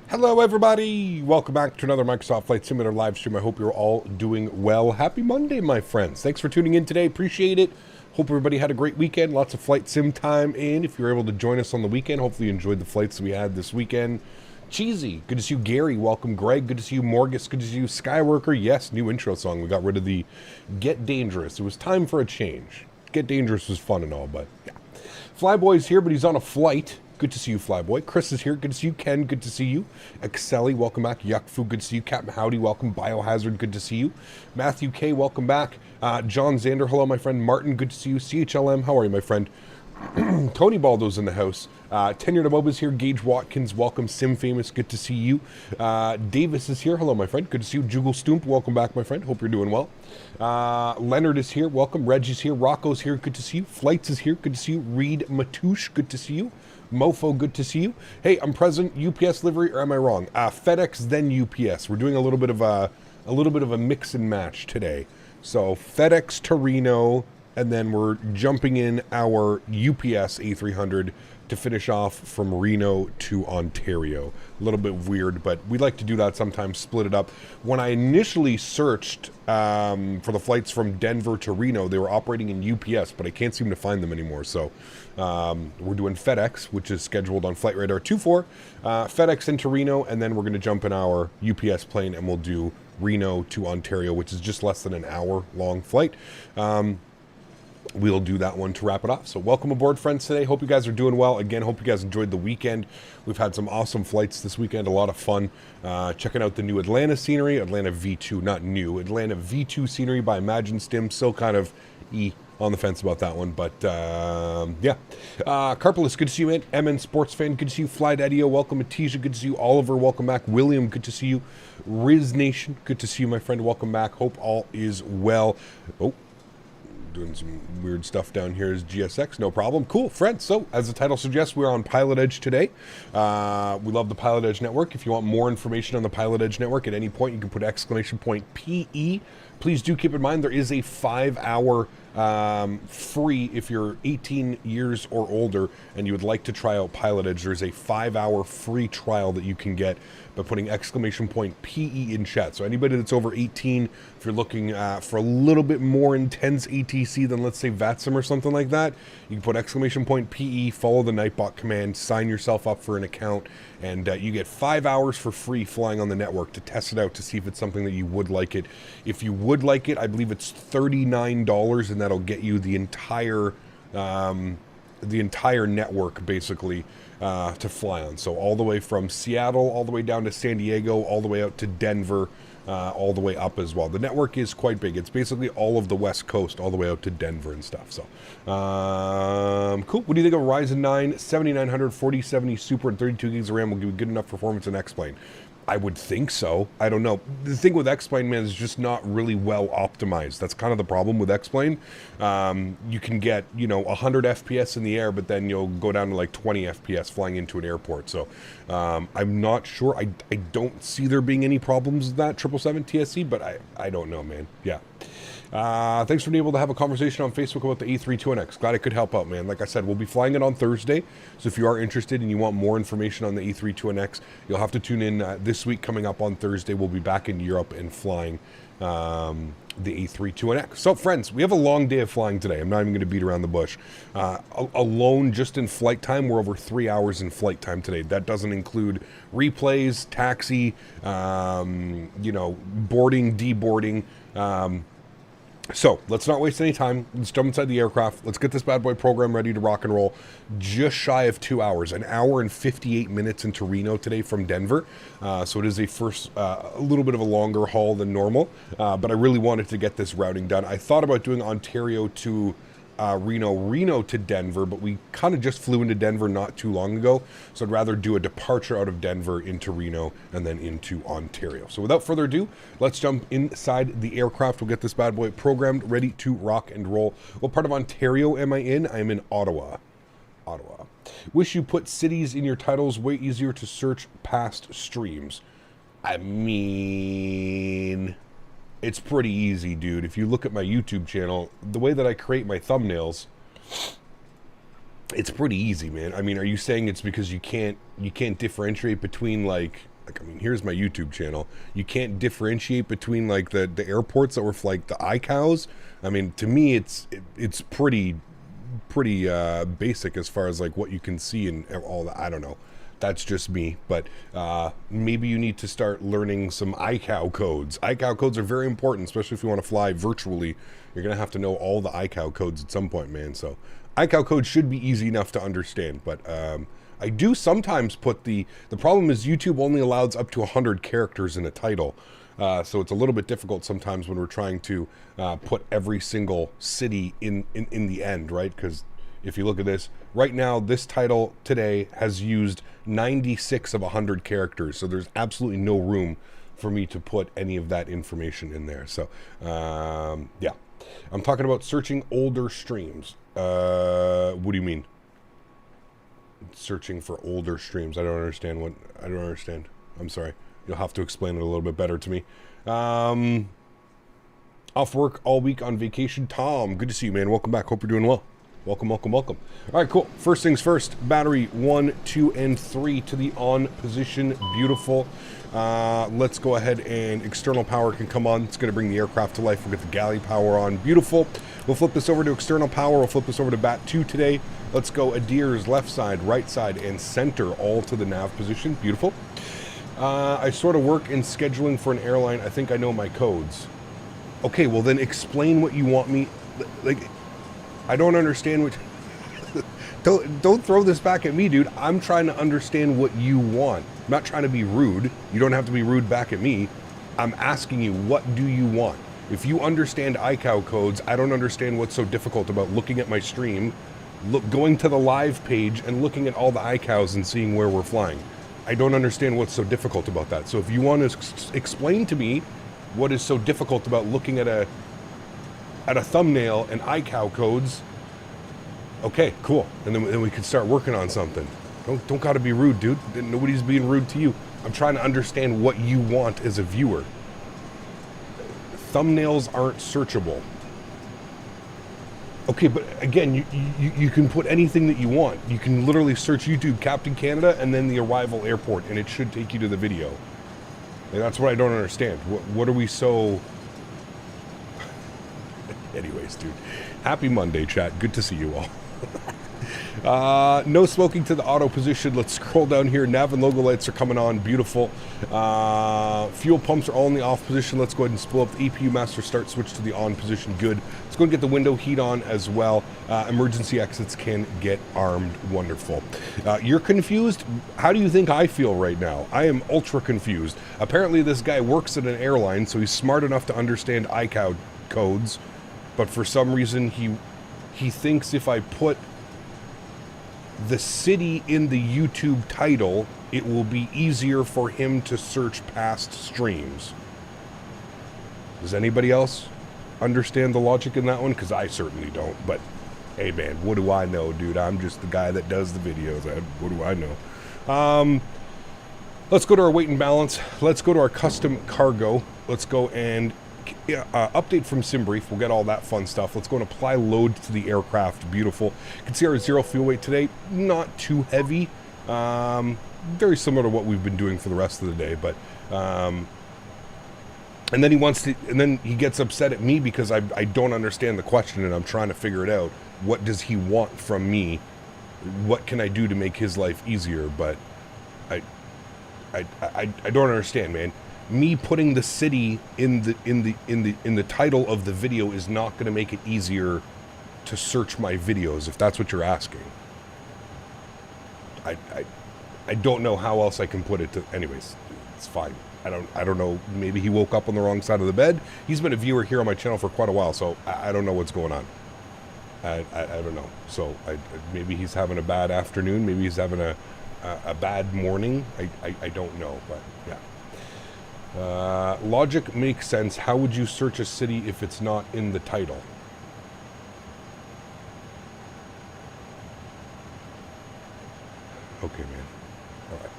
Hello everybody, welcome back to another Microsoft Flight Simulator live stream. I hope you're all doing well. Happy Monday, my friends. Thanks for tuning in today, appreciate it. Hope everybody had a great weekend, lots of flight sim time in. If you're able to join us on the weekend, hopefully you enjoyed the flights we had this weekend. Cheesy, good to see you. Gary, welcome. Greg, good to see you. Morgus, good to see you. Skyworker, yes, new intro song. We got rid of the Get Dangerous. It was time for a change. Get Dangerous was fun and all, but yeah. Flyboy's here, but he's on a flight. Good to see you, Flyboy. Chris is here. Good to see you. Ken, good to see you. Excelli, welcome back. Yuckfu, good to see you. Captain Howdy, welcome. Biohazard, good to see you. Matthew K, welcome back. John Zander, hello, my friend. Martin, good to see you. CHLM, how are you, my friend? Tony Baldo's in the house. Tenure Naboba's here. Gage Watkins, welcome. Sim Famous, good to see you. Davis is here. Hello, my friend. Good to see you. Juggle Stoomp, welcome back, my friend. Hope you're doing well. Leonard is here. Welcome. Reggie's here. Rocco's here. Good to see you. Flights is here. Good to see you. Reed Matouche, good to see you. Mofo, good to see you. Hey, I'm President UPS livery, or am I wrong? FedEx, then UPS. We're doing a little bit of a mix and match today. So FedEx to Reno, and then we're jumping in our UPS A300 to finish off from Reno to Ontario. A little bit weird, but we like to do that sometimes, split it up. When I initially searched for the flights from Denver to Reno, they were operating in UPS, but I can't seem to find them anymore. So we're doing FedEx, which is scheduled on Flight Radar 24, FedEx into Reno, and then we're going to jump in our UPS plane and we'll do Reno to Ontario, which is just less than an hour long flight. We'll do that one to wrap it off. So welcome aboard, friends, today. Hope you guys are doing well. Again, hope you guys enjoyed the weekend. We've had some awesome flights this weekend, a lot of fun. Checking out the new Atlanta scenery, Atlanta V2, not new, Atlanta V2 scenery by Imagine Stim. Still kind of on the fence about that one, but yeah. Carpelus, good to see you, man. MN Sports Fan, good to see you. Flite Edio, welcome. Atija, good to see you. Oliver, welcome back. William, good to see you. Riz Nation, good to see you, my friend. Welcome back. Hope all is well. Oh, doing some weird stuff down here is GSX, no problem. Cool, friends. So, as the title suggests, we're on Pilotedge today. We love the Pilotedge network. If you want more information on the Pilotedge network at any point, you can put exclamation point PE. Please do keep in mind there is a 5-hour free if you're 18 years or older and you would like to try out Pilotedge. There's a 5-hour free trial that you can get by putting exclamation point PE in chat. So anybody that's over 18, if you're looking for a little bit more intense ATC than, let's say, VATSIM or something like that, you can put exclamation point PE, follow the Nightbot command, sign yourself up for an account, and you get 5 hours for free flying on the network to test it out to see if it's something that you would like it. If you would like it, I believe it's $39, and that'll get you the entire network, basically, to fly on. So all the way from Seattle, all the way down to San Diego, all the way out to Denver, all the way up as well. The network is quite big. It's basically all of the West Coast, all the way out to Denver and stuff. So, cool. What do you think of Ryzen 9 7900 4070 Super and 32 gigs of RAM will give you good enough performance in X-Plane? I would think so. I don't know. The thing with X-Plane, man, is just not really well optimized. That's kind of the problem with X-Plane. You can get, 100 FPS in the air, but then you'll go down to like 20 FPS flying into an airport. So I'm not sure. I don't see there being any problems with that 777 TSC, but I don't know, man. Yeah. Thanks for being able to have a conversation on Facebook about the A320X. Glad I could help out, man. Like I said, we'll be flying it on Thursday. So if you are interested and you want more information on the A320X, you'll have to tune in this week coming up on Thursday. We'll be back in Europe and flying the A320X. So, friends, we have a long day of flying today. I'm not even going to beat around the bush. Alone, just in flight time, we're over 3 hours in flight time today. That doesn't include replays, taxi, boarding, deboarding. So, let's not waste any time. Let's jump inside the aircraft. Let's get this bad boy program ready to rock and roll. Just shy of 2 hours, an hour and 58 minutes into Reno today from Denver. So it is a little bit of a longer haul than normal. But I really wanted to get this routing done. I thought about doing Ontario to Reno to Denver, but we kind of just flew into Denver not too long ago, so I'd rather do a departure out of Denver into Reno and then into Ontario. So without further ado, let's jump inside the aircraft. We'll get this bad boy programmed, ready to rock and roll. What part of Ontario am I in? I'm in Ottawa. Wish you put cities in your titles, way easier to search past streams. I mean, it's pretty easy, dude. If you look at my YouTube channel, the way that I create my thumbnails, it's pretty easy, man. I mean, are you saying it's because you can't differentiate between here's my YouTube channel. You can't differentiate between like the airports that were like the iCows? I mean, to me, it's pretty basic as far as like what you can see and all that. I don't know. That's just me, but maybe you need to start learning some iCow codes. iCow codes are very important, especially if you want to fly virtually. You're going to have to know all the iCow codes at some point, man. So iCow codes should be easy enough to understand, but I do sometimes put the problem is YouTube only allows up to 100 characters in a title. So it's a little bit difficult sometimes when we're trying to put every single city in the end, right? Because if you look at this, right now, this title today has used 96 of 100 characters, so there's absolutely no room for me to put any of that information in there. So, yeah. I'm talking about searching older streams. What do you mean? Searching for older streams. I don't understand. I'm sorry. You'll have to explain it a little bit better to me. Off work all week on vacation. Tom, good to see you, man. Welcome back. Hope you're doing well. Welcome. All right, cool. First things first, battery 1, 2, and 3 to the on position. Beautiful. Let's go ahead and external power can come on. It's going to bring the aircraft to life. We'll get the galley power on. Beautiful. We'll flip this over to external power. We'll flip this over to bat 2 today. Let's go Adir's left side, right side, and center all to the nav position. Beautiful. I sort of work in scheduling for an airline. I think I know my codes. Okay, well then explain what you want me... I don't understand what... don't throw this back at me, dude. I'm trying to understand what you want. I'm not trying to be rude. You don't have to be rude back at me. I'm asking you, what do you want? If you understand iCow codes, I don't understand what's so difficult about looking at my stream, going to the live page and looking at all the iCows and seeing where we're flying. I don't understand what's so difficult about that. So if you want to explain to me what is so difficult about looking at a thumbnail and iCow codes, okay, cool. And then we can start working on something. Don't gotta be rude, dude. Nobody's being rude to you. I'm trying to understand what you want as a viewer. Thumbnails aren't searchable. Okay, but again, you can put anything that you want. You can literally search YouTube Captain Canada and then the arrival airport, and it should take you to the video. And that's what I don't understand. What are we so... Anyways, dude. Happy Monday, chat. Good to see you all. No smoking to the auto position. Let's scroll down here. Nav and logo lights are coming on. Beautiful. Fuel pumps are all in the off position. Let's go ahead and spool up the EPU master start switch to the on position. Good. Let's go and get the window heat on as well. Emergency exits can get armed. Wonderful. You're confused? How do you think I feel right now? I am ultra confused. Apparently this guy works at an airline, so he's smart enough to understand iCow codes, but for some reason he thinks if I put the city in the YouTube title, it will be easier for him to search past streams. Does anybody else understand the logic in that one? Because I certainly don't. But hey man, what do I know, dude? I'm just the guy that does the videos. What do I know? Let's go to our weight and balance. Let's go to our custom cargo. Let's go and update from SimBrief. We'll get all that fun stuff. Let's go and apply load to the aircraft. Beautiful. You can see our zero fuel weight today, not too heavy. Very similar to what we've been doing for the rest of the day, but and then he gets upset at me because I don't understand the question and I'm trying to figure it out. What does he want from me? What can I do to make his life easier? But I don't understand, man. Me putting the city in the title of the video is not going to make it easier to search my videos, if that's what you're asking. I don't know how else I can put it to. Anyways, it's fine. I don't know. Maybe he woke up on the wrong side of the bed. He's been a viewer here on my channel for quite a while, so I don't know what's going on. I don't know. So maybe he's having a bad afternoon. Maybe he's having a bad morning. I don't know, but yeah. Logic makes sense. How would you search a city if it's not in the title? Okay, man. All right.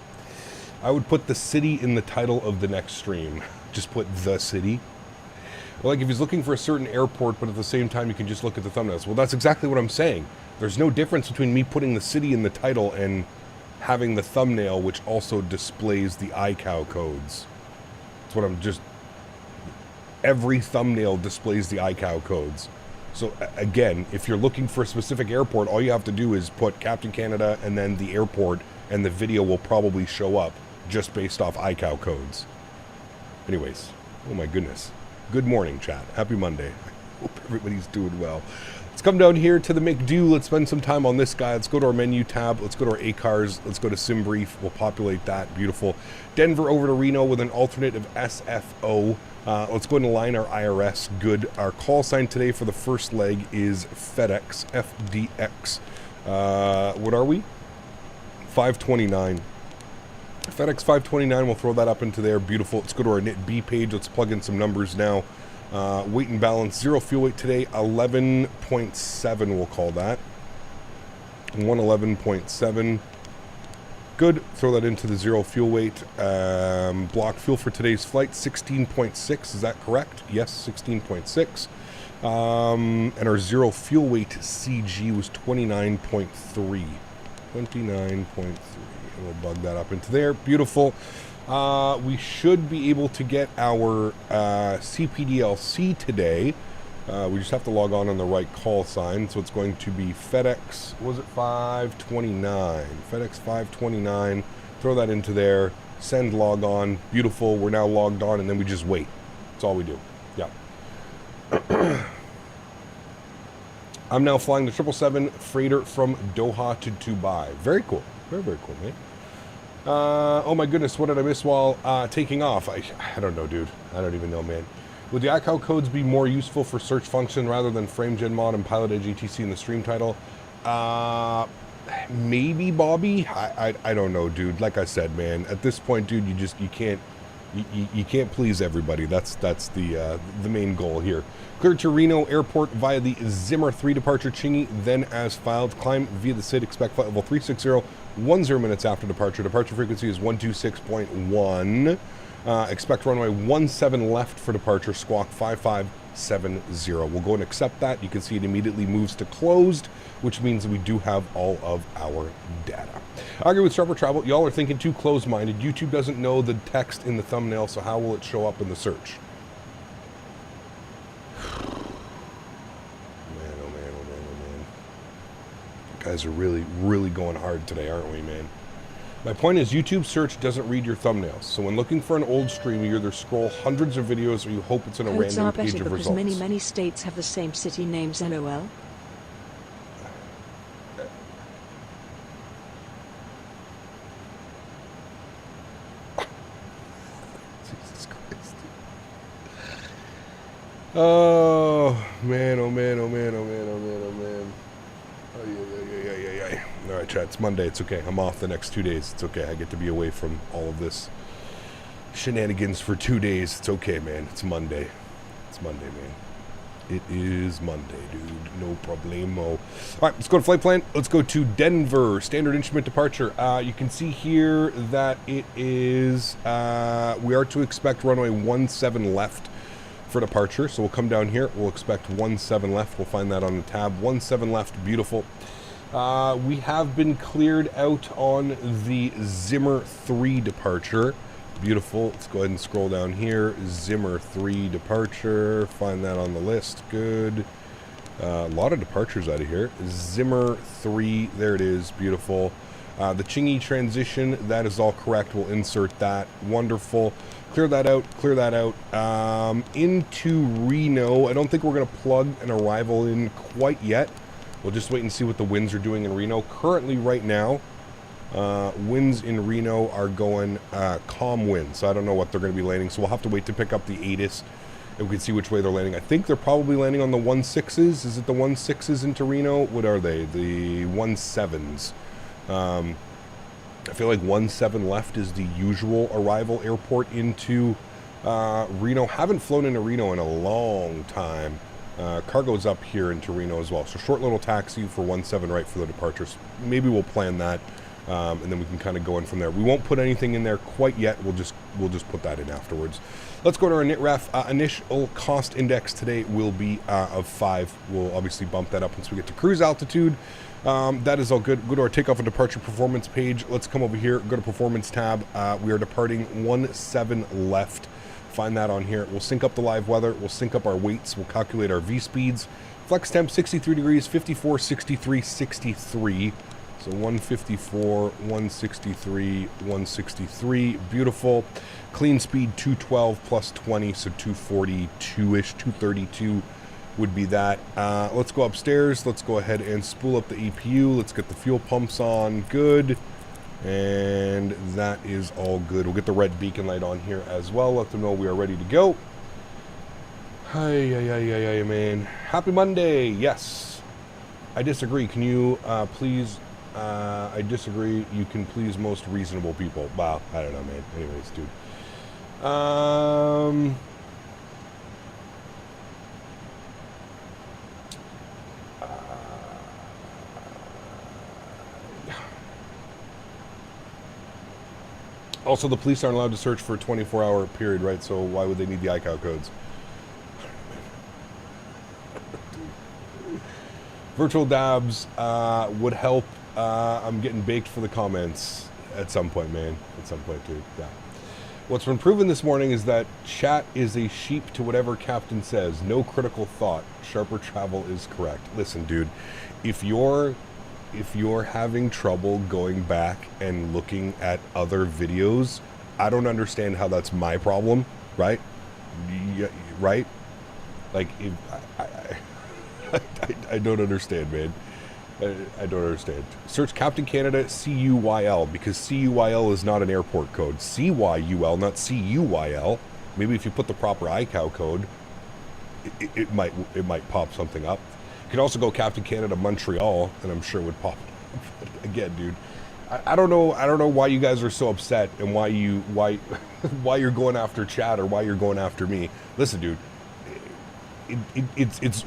I would put the city in the title of the next stream. Just put the city. Well, like if he's looking for a certain airport, but at the same time you can just look at the thumbnails. Well, that's exactly what I'm saying. There's no difference between me putting the city in the title and having the thumbnail, which also displays the iCow codes. What I'm just, every thumbnail displays the iCow codes. So again, if you're looking for a specific airport, all you have to do is put Captain Canada and then the airport, and the video will probably show up just based off iCow codes. Anyways, oh my goodness. Good morning, chat. Happy Monday. I hope everybody's doing well. Let's come down here to the make do. Let's spend some time on this guy. Let's go to our menu tab. Let's go to our ACARS. Let's go to SimBrief. We'll populate that. Beautiful. Denver over to Reno with an alternate of SFO. Let's go ahead and align our IRS. Good. Our call sign today for the first leg is FedEx, FDX. What are we? 529. FedEx 529. We'll throw that up into there. Beautiful. Let's go to our knit B page. Let's plug in some numbers now. Weight and balance, zero fuel weight today, 11.7 we'll call that. 111.7. Good. Throw that into the zero fuel weight. Block fuel for today's flight, 16.6. Is that correct? Yes, 16.6. And our zero fuel weight CG was 29.3. 29.3. We'll bug that up into there. Beautiful. We should be able to get our CPDLC today. We just have to log on the right call sign. So it's going to be FedEx, was it 529? FedEx 529. Throw that into there. Send log on. Beautiful. We're now logged on, and then we just wait. That's all we do. Yeah. I'm now flying the 777 freighter from Doha to Dubai. Very cool. Very, very cool, mate. Oh my goodness, what did I miss while taking off? I don't know, dude. I don't even know, man. Would the iCal codes be more useful for search function rather than frame gen mod and Pilotedge ETC in the stream title? Maybe, Bobby. I don't know, dude. Like I said, man, at this point, dude, you can't please everybody. That's the main goal here. Clear to Reno Airport via the Zimmer 3 departure Chingy, then as filed. Climb via the SID. Expect flight level 360, 10 minutes after departure. Departure frequency is 126.1. Expect runway 17 left for departure. Squawk 5570. We'll go and accept that. You can see it immediately moves to closed, which means we do have all of our data. I agree with Sharper Travel. Y'all are thinking too close-minded. YouTube doesn't know the text in the thumbnail, so how will it show up in the search? Man, oh man, oh man, oh man. You guys are really, really going hard today, aren't we, man? My point is YouTube search doesn't read your thumbnails. So when looking for an old stream, you either scroll hundreds of videos or you hope it's in a random page of results. Many states have the same city names, LOL. Jesus Christ. Oh, man, oh man, oh man, oh man, oh man, oh man. Oh, yeah. All right, chat, it's Monday. It's okay. I'm off the next 2 days. It's okay. I get to be away from all of this shenanigans for 2 days. It's okay, man. It's Monday. It's Monday, man. It is Monday, dude. No problemo. All right, let's go to flight plan. Let's go to Denver. Standard instrument departure. You can see here that it is, we are to expect runway 17 left for departure. So we'll come down here. We'll expect 17 left. We'll find that on the tab. 17 left. Beautiful. We have been cleared out on the Zimmer 3 departure. Beautiful. Let's go ahead and scroll down here. Zimmer 3 departure. Find that on the list. Good. A lot of departures out of here. Zimmer 3. There it is. Beautiful. The Chingy transition. That is all correct. We'll insert that. Wonderful. Clear that out. Clear that out. Into Reno. I don't think we're going to plug an arrival in quite yet. We'll just wait and see what the winds are doing in Reno. Currently, right now, winds in Reno are going calm winds. So I don't know what they're going to be landing. So we'll have to wait to pick up the ATIS and we can see which way they're landing. I think they're probably landing on the 16s. Is it the 16s into Reno? What are they? The 17s. I feel like 17 left is the usual arrival airport into Reno. Haven't flown into Reno in a long time. Cargo's up here in Reno as well. So short little taxi for 17 right for the departures. Maybe we'll plan that, and then we can kind of go in from there. We won't put anything in there quite yet. We'll just put that in afterwards. Let's go to our NITREF. Initial cost index today will be of 5. We'll obviously bump that up once we get to cruise altitude. That is all good. Go to our takeoff and departure performance page. Let's come over here. Go to performance tab. We are departing 17 left. Find that on here. We'll sync up the live weather. We'll sync up our weights. We'll calculate our V speeds. Flex temp 63 degrees, 54, 63, 63. So 154, 163, 163. Beautiful. Clean speed 212 plus 20, so 242-ish, 232 would be that. Let's go upstairs. Let's go ahead and spool up the EPU. Let's get the fuel pumps on. Good. And that is all good. We'll get the red beacon light on here as well. Let them know we are ready to go. Hi, man. Happy Monday. Yes. I disagree. Can you please... I disagree. You can please most reasonable people. Wow. I don't know, man. Anyways, dude. Also, the police aren't allowed to search for a 24-hour period, right? So why would they need the iCal codes? Virtual dabs would help. I'm getting baked for the comments at some point, man. At some point, too. Yeah. What's been proven this morning is that chat is a sheep to whatever captain says. No critical thought. Sharper travel is correct. Listen, dude, if you're having trouble going back and looking at other videos, I don't understand how that's my problem, right? Right? Like, if, I don't understand, man. I don't understand. Search Captain Canada CUYL, because CUYL is not an airport code. CYUL, not CUYL. Maybe if you put the proper iCal code, it might pop something up. You can also go Captain Canada Montreal, and I'm sure it would pop it up. Again, dude, I don't know why you guys are so upset and why you're going after Chad or why you're going after me. Listen, dude, it's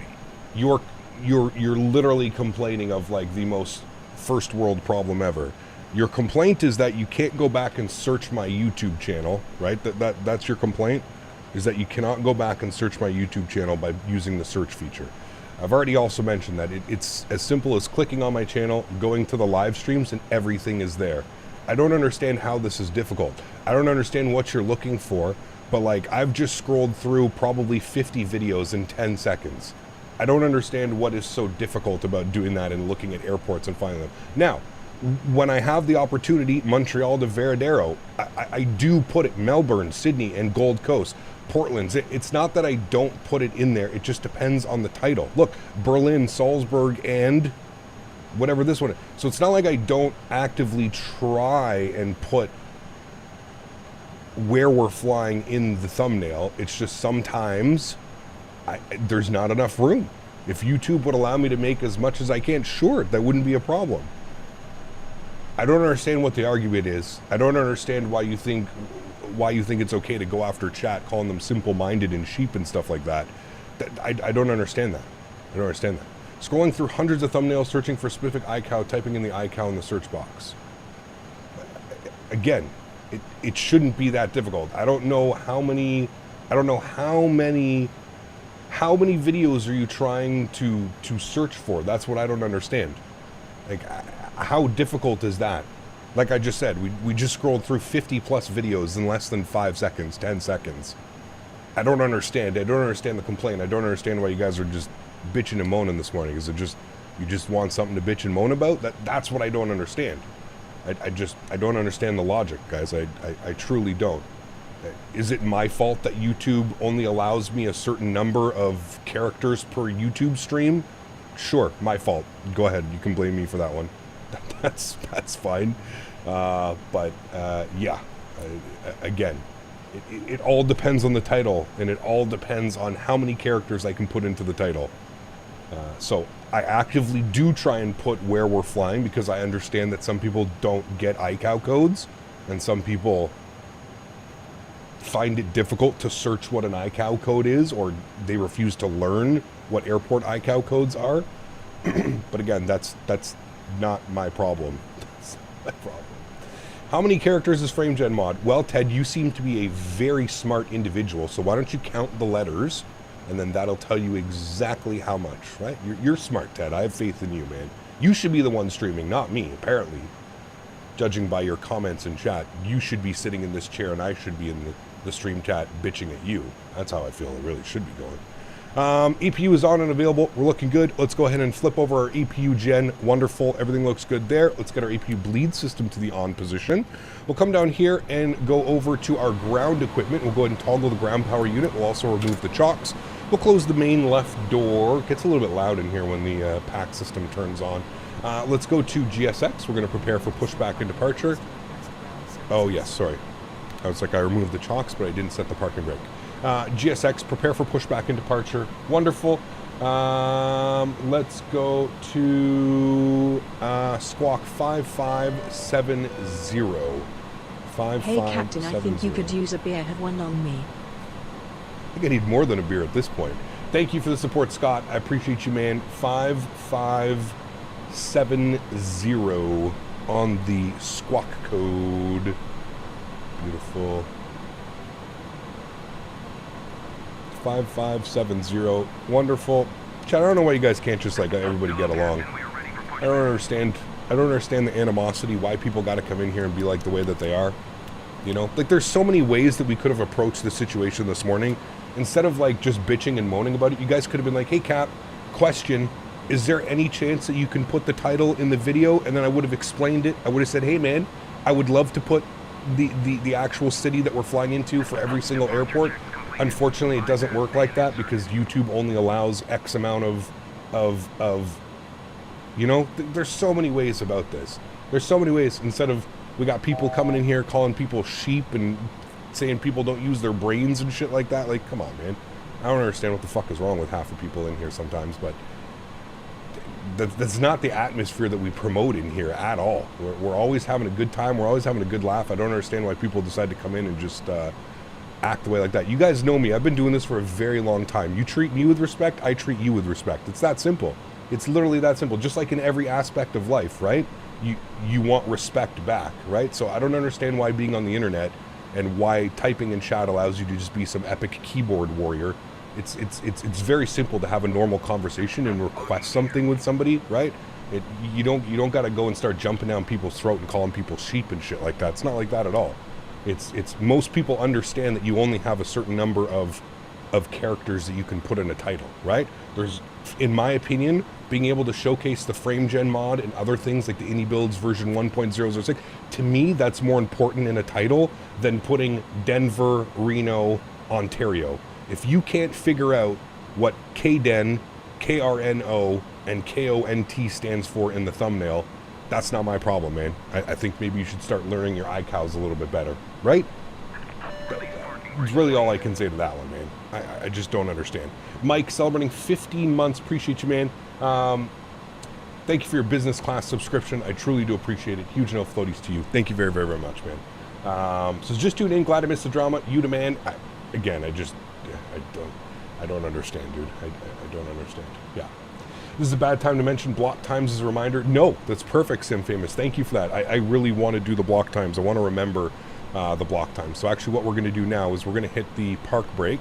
you're literally complaining of like the most first world problem ever. Your complaint is that you can't go back and search my YouTube channel, right? That's your complaint, is that you cannot go back and search my YouTube channel by using the search feature. I've already also mentioned that it's as simple as clicking on my channel, going to the live streams, and everything is there. I don't understand how this is difficult. I don't understand what you're looking for, but like I've just scrolled through probably 50 videos in 10 seconds. I don't understand what is so difficult about doing that and looking at airports and finding them. Now, when I have the opportunity, Montreal to Veradero, I do put it Melbourne, Sydney, and Gold Coast. Portland's. It's not that I don't put it in there. It just depends on the title. Look, Berlin, Salzburg, and whatever this one is. So it's not like I don't actively try and put where we're flying in the thumbnail. It's just sometimes there's not enough room. If YouTube would allow me to make as much as I can, sure, that wouldn't be a problem. I don't understand what the argument is. I don't understand why you think it's okay to go after chat, calling them simple-minded and sheep and stuff like that. I don't understand that. I don't understand that. Scrolling through hundreds of thumbnails, searching for specific iCow, typing in the iCow in the search box. Again, it shouldn't be that difficult. I don't know how many videos are you trying to search for? That's what I don't understand. Like, how difficult is that? Like I just said, we just scrolled through 50 plus videos in less than 5 seconds, 10 seconds. I don't understand. I don't understand the complaint. I don't understand why you guys are just bitching and moaning this morning. Is it just, you just want something to bitch and moan about? That's what I don't understand. I don't understand the logic, guys. I truly don't. Is it my fault that YouTube only allows me a certain number of characters per YouTube stream? Sure, my fault. Go ahead. You can blame me for that one. That's fine. Yeah, again, it all depends on the title, and it all depends on how many characters I can put into the title. So I actively do try and put where we're flying, because I understand that some people don't get iCow codes, and some people find it difficult to search what an iCow code is, or they refuse to learn what airport iCow codes are. But again, that's not my problem. That's my problem. How many characters is FrameGen mod? Well, Ted, you seem to be a very smart individual, so why don't you count the letters, and then that'll tell you exactly how much, right? You're smart, Ted. I have faith in you, man. You should be the one streaming, not me, apparently. Judging by your comments in chat, you should be sitting in this chair, and I should be in the stream chat bitching at you. That's how I feel it really should be going. EPU is on and available. We're looking good. Let's go ahead and flip over our EPU gen. Wonderful. Everything looks good there. Let's get our EPU bleed system to the on position. We'll come down here and go over to our ground equipment. We'll go ahead and toggle the ground power unit. We'll also remove the chocks. We'll close the main left door. It gets a little bit loud in here when the pack system turns on. Let's go to GSX. We're going to prepare for pushback and departure. Oh, yes. Sorry. I was like, I removed the chocks, but I didn't set the parking brake. GSX, prepare for pushback and departure. Wonderful. Let's go to Squawk 5570. 5570. Hey Captain, I think you could use a beer. Have one on me. I think I need more than a beer at this point. Thank you for the support, Scott. I appreciate you, man. 5570 on the Squawk code. Beautiful. 5570. Wonderful. Chat, I don't know why you guys can't just like everybody get along. I don't understand the animosity, why people got to come in here and be like the way that they are. You know, like there's so many ways that we could have approached the situation this morning. Instead of like just bitching and moaning about it, you guys could have been like, hey Cap, question, is there any chance that you can put the title in the video? And then I would have explained it. I would have said, hey man, I would love to put the actual city that we're flying into for every single airport. Unfortunately, it doesn't work like that because YouTube only allows X amount of you know, there's so many ways about this. There's so many ways. Instead of, we got people coming in here calling people sheep and saying people don't use their brains and shit like that. Like, come on, man. I don't understand what the fuck is wrong with half the people in here sometimes, but that's not the atmosphere that we promote in here at all. We're always having a good time. We're always having a good laugh. I don't understand why people decide to come in and just act the way like that. You guys know me. I've been doing this for a very long time. You treat me with respect, I treat you with respect. It's that simple. It's literally that simple. Just like in every aspect of life, right? You want respect back, right? So I don't understand why being on the internet and why typing in chat allows you to just be some epic keyboard warrior. It's very simple to have a normal conversation and request something with somebody, right? You don't got to go and start jumping down people's throat and calling people sheep and shit like that. It's not like that at all. It's most people understand that you only have a certain number of characters that you can put in a title, right? There's, in my opinion, being able to showcase the frame gen mod and other things like the iniBuilds version 1.0.6, to me that's more important in a title than putting Denver, Reno, Ontario. If you can't figure out what KDEN, KRNO, and KONT stands for in the thumbnail, that's not my problem, man. I think maybe you should start learning your iCows a little bit better, right? That's really all I can say to that one, man. I just don't understand. Mike, celebrating 15 months. Appreciate you, man. Thank you for your business class subscription. I truly do appreciate it. Huge no floaties to you. Thank you very, very, very much, man. So just tune in. Glad I missed the drama. You demand. I don't understand, dude. I don't understand. Yeah. This is a bad time to mention block times as a reminder. No, that's perfect, Sim Famous. Thank you for that. I really want to do the block times. I want to remember the block times. So actually what we're going to do now is we're going to hit the park brake.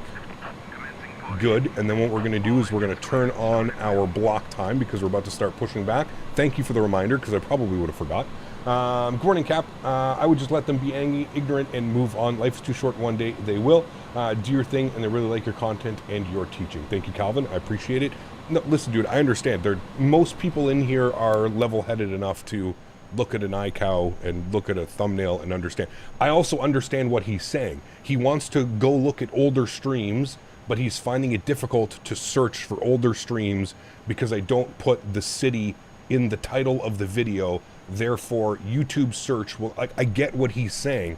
Good. And then what we're going to do is we're going to turn on our block time because we're about to start pushing back. Thank you for the reminder because I probably would have forgot. Good morning, Cap. I would just let them be angry, ignorant, and move on. Life is too short. One day they will. Do your thing, and they really like your content and your teaching. Thank you, Calvin. I appreciate it. No, listen, dude, I understand. Most people in here are level-headed enough to look at an iCow and look at a thumbnail and understand. I also understand what he's saying. He wants to go look at older streams, but he's finding it difficult to search for older streams because I don't put the city in the title of the video. Therefore, YouTube search will... I get what he's saying.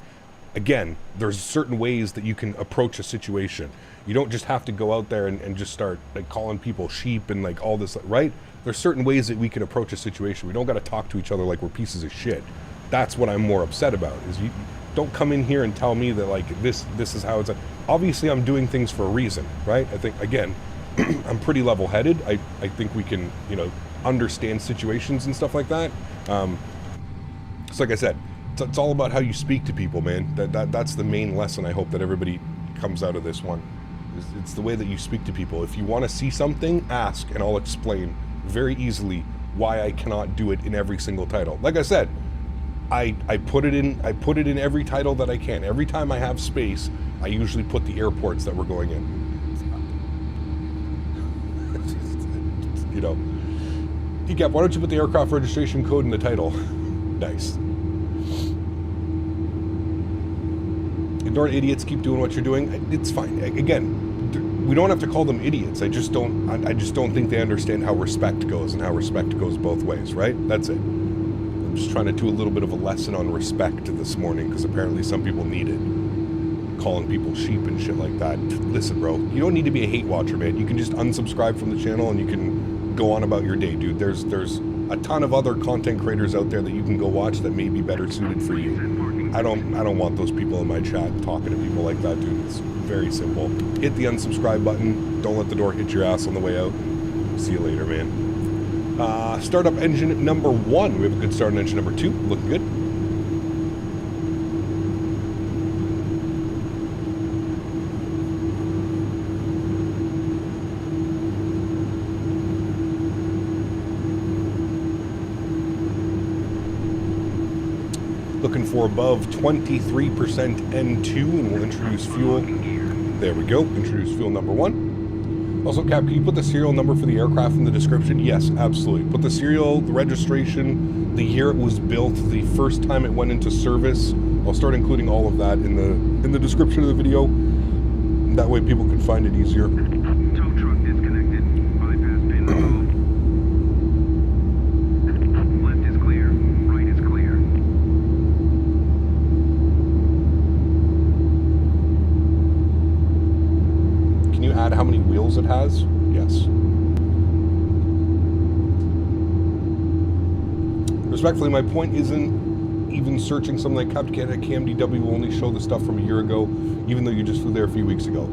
Again, there's certain ways that you can approach a situation. You don't just have to go out there and just start like calling people sheep and like all this, right? There's certain ways that we can approach a situation. We don't got to talk to each other like we're pieces of shit. That's what I'm more upset about, is you don't come in here and tell me that like this is how it's... Obviously, I'm doing things for a reason, right? I think, again, I'm pretty level-headed. I think we can, understand situations and stuff like that. So like I said, it's all about how you speak to people, man. That's the main lesson I hope that everybody comes out of this one. It's the way that you speak to people. If you want to see something, ask, and I'll explain very easily why I cannot do it in every single title. Like I said, I put it in every title that I can. Every time I have space, I usually put the airports that we're going in. Gap, why don't you put the aircraft registration code in the title? Nice. Ignore idiots, keep doing what you're doing. It's fine. Again, we don't have to call them idiots. I just don't think they understand how respect goes and how respect goes both ways, right? That's it. I'm just trying to do a little bit of a lesson on respect this morning because apparently some people need it. Calling people sheep and shit like that. Listen, bro, you don't need to be a hate watcher, man. You can just unsubscribe from the channel and you can go on about your day, dude. There's a ton of other content creators out there that you can go watch that may be better suited for you. I don't want those people in my chat talking to people like that, dude. It's very simple. Hit the unsubscribe button. Don't let the door hit your ass on the way out. See you later, man. Startup engine number 1. We have a good start on engine number 2. Looking good. Looking for above 23% N2, and we'll introduce fuel. There we go. Introduce fuel number 1. Also, Cap, can you put the serial number for the aircraft in the description? Yes, absolutely. Put the serial, the registration, the year it was built, the first time it went into service. I'll start including all of that in the description of the video. That way people can find it easier. Tow truck disconnected. Bypass pin removed. Left is clear. Right is clear. Can you add how many has? Yes. Respectfully, my point isn't even searching something like Captain Canada KMDW will only show the stuff from a year ago, even though you just flew there a few weeks ago.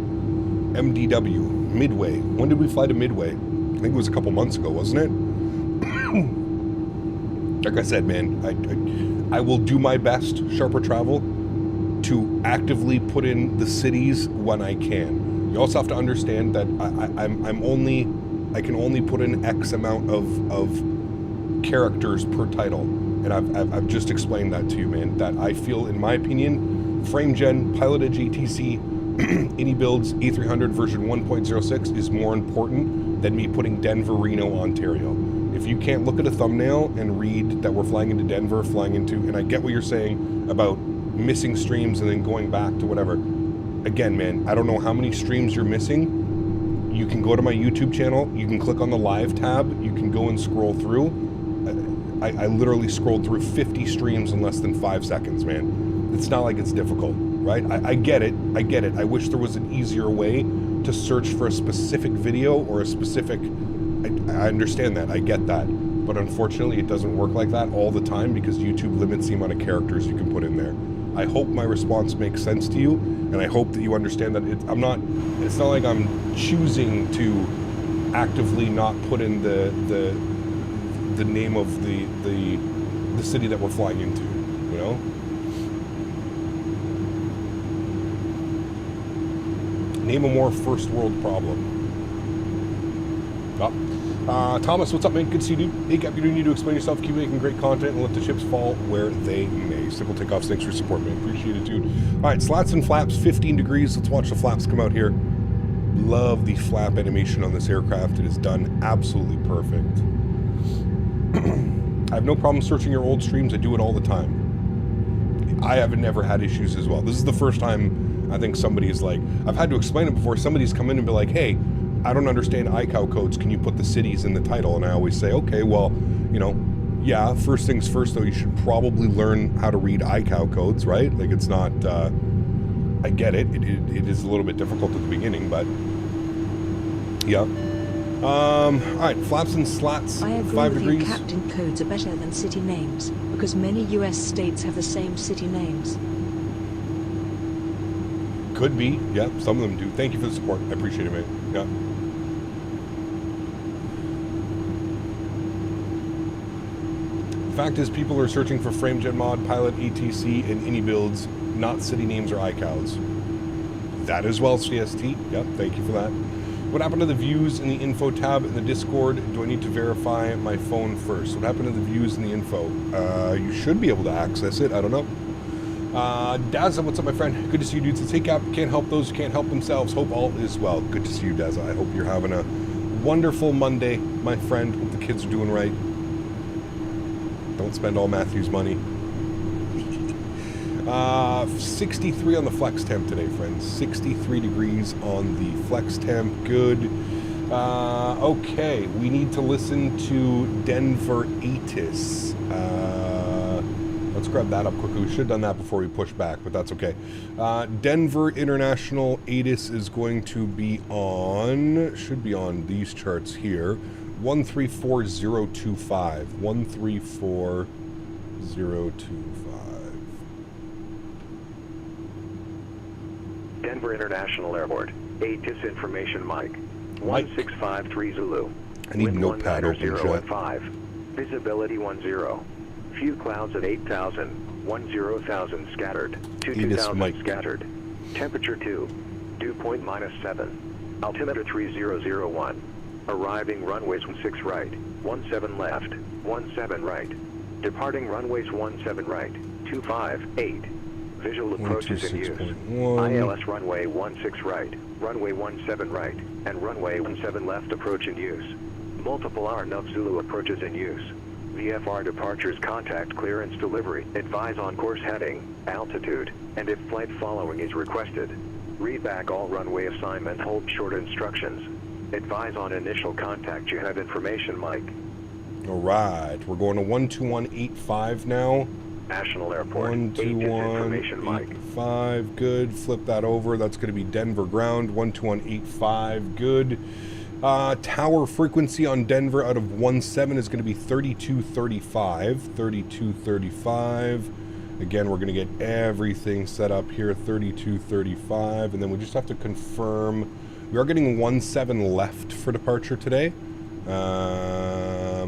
MDW, Midway. When did we fly to Midway? I think it was a couple months ago, wasn't it? Like I said, man, I will do my best, Sharper Travel, to actively put in the cities when I can. You also have to understand that I can only put in X amount of characters per title, and I've just explained that to you, man. That I feel, in my opinion, FrameGen, Pilotedge ATC, iniBuilds A300 version 1.06 is more important than me putting Denver, Reno, Ontario. If you can't look at a thumbnail and read that we're flying into Denver, flying into, and I get what you're saying about missing streams and then going back to whatever. Again, man, I don't know how many streams you're missing. You can go to my YouTube channel, you can click on the live tab, you can go and scroll through. I literally scrolled through 50 streams in less than 5 seconds, man. It's not like it's difficult, right? I get it. I get it. I wish there was an easier way to search for a specific video or a specific... I understand that. I get that. But unfortunately, it doesn't work like that all the time because YouTube limits the amount of characters you can put in there. I hope my response makes sense to you, and I hope that you understand that it's not like I'm choosing to actively not put in the name of the city that we're flying into, you know? Name a more first world problem. Thomas, what's up, man? Good to see you, dude. Hey, Cap, you don't need to explain yourself. Keep making great content and let the chips fall where they may. Simple takeoffs. Thanks for your support, man. Appreciate it, dude. All right, slats and flaps, 15 degrees. Let's watch the flaps come out here. Love the flap animation on this aircraft. It is done absolutely perfect. I have no problem searching your old streams. I do it all the time. I haven't never had issues as well. This is the first time I think somebody's like, I've had to explain it before. Somebody's come in and be like, hey, I don't understand ICAO codes. Can you put the cities in the title? And I always say, okay, well, you know, yeah, first things first, though, you should probably learn how to read ICAO codes, right? Like, it's not, I get it. It is a little bit difficult at the beginning, but, yeah. All right, flaps and slats, I agree 5 with degrees. you, captain codes are better than city names, because many US states have the same city names. Could be, yeah, some of them do. Thank you for the support. I appreciate it, mate. Yeah. The fact is, people are searching for FrameGen mod, Pilot, ATC, and iniBuilds, not city names or ICAOs. That as well, CST. Yep, thank you for that. What happened to the views in the info tab in the Discord? Do I need to verify my phone first? What happened to the views in the info? You should be able to access it. I don't know. Dazza, what's up, my friend? Good to see you, dude. Says, hey, Cap, can't help those who can't help themselves. Hope all is well. Good to see you, Dazza. I hope you're having a wonderful Monday, my friend. Hope the kids are doing right. Don't spend all Matthew's money. 63 on the flex temp today, friends. 63 degrees on the flex temp. Good. Okay, we need to listen to Denver ATIS. Let's grab that up quickly. We should have done that before we push back, but that's okay. Denver International ATIS is going to be on, should be on these charts here. 134025. 134025. Denver International Airport. ATIS information, Mike. 1653 Zulu. I need Wind notepad open, 190 chat. at 5. Visibility 10. Few clouds at 8,000. 10,000 scattered. 2,000 scattered. Temperature 2. Dew point -7. Altimeter 3001. Arriving runways 16 right. 17 left. 17 right. Departing runways 17 right. 258. Visual approaches in use. 126.1. ILS runway 16 right. Runway 17 right. And runway 17 left approach in use. Multiple RNUV Zulu approaches in use. VFR departures, contact clearance, delivery, advise on course heading, altitude, and if flight following is requested. Read back all runway assignment, hold short instructions. Advise on initial contact, you have information, Mike. All right, we're going to 12185 now. National Airport. Agent information, Mike. 12185, good. Flip that over. That's going to be Denver ground. 12185, good. Tower frequency on Denver out of 17 is going to be 3235. 3235. Again, we're going to get everything set up here. 3235, and then we just have to confirm. We are getting 17 left for departure today.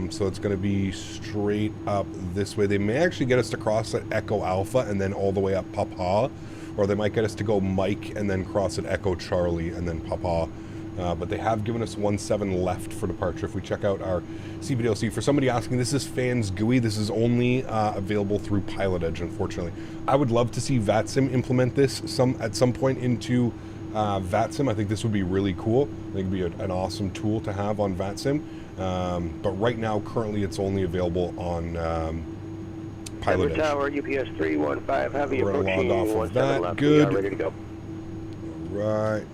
So it's going to be straight up this way. They may actually get us to cross at Echo Alpha and then all the way up Papa, or they might get us to go Mike and then cross at Echo Charlie and then Papa. But they have given us 17 left for departure. If we check out our CBDLC, for somebody asking, this is Fans GUI. This is only available through Pilotedge, unfortunately. I would love to see VATSIM implement this at some point into VATSIM. I think this would be really cool. I think it would be an awesome tool to have on VATSIM. But right now, currently, it's only available on Pilotedge. Tower, UPS 315, heavy We're gonna approaching, log off of 17 that. left. Good. We are ready to go. Right.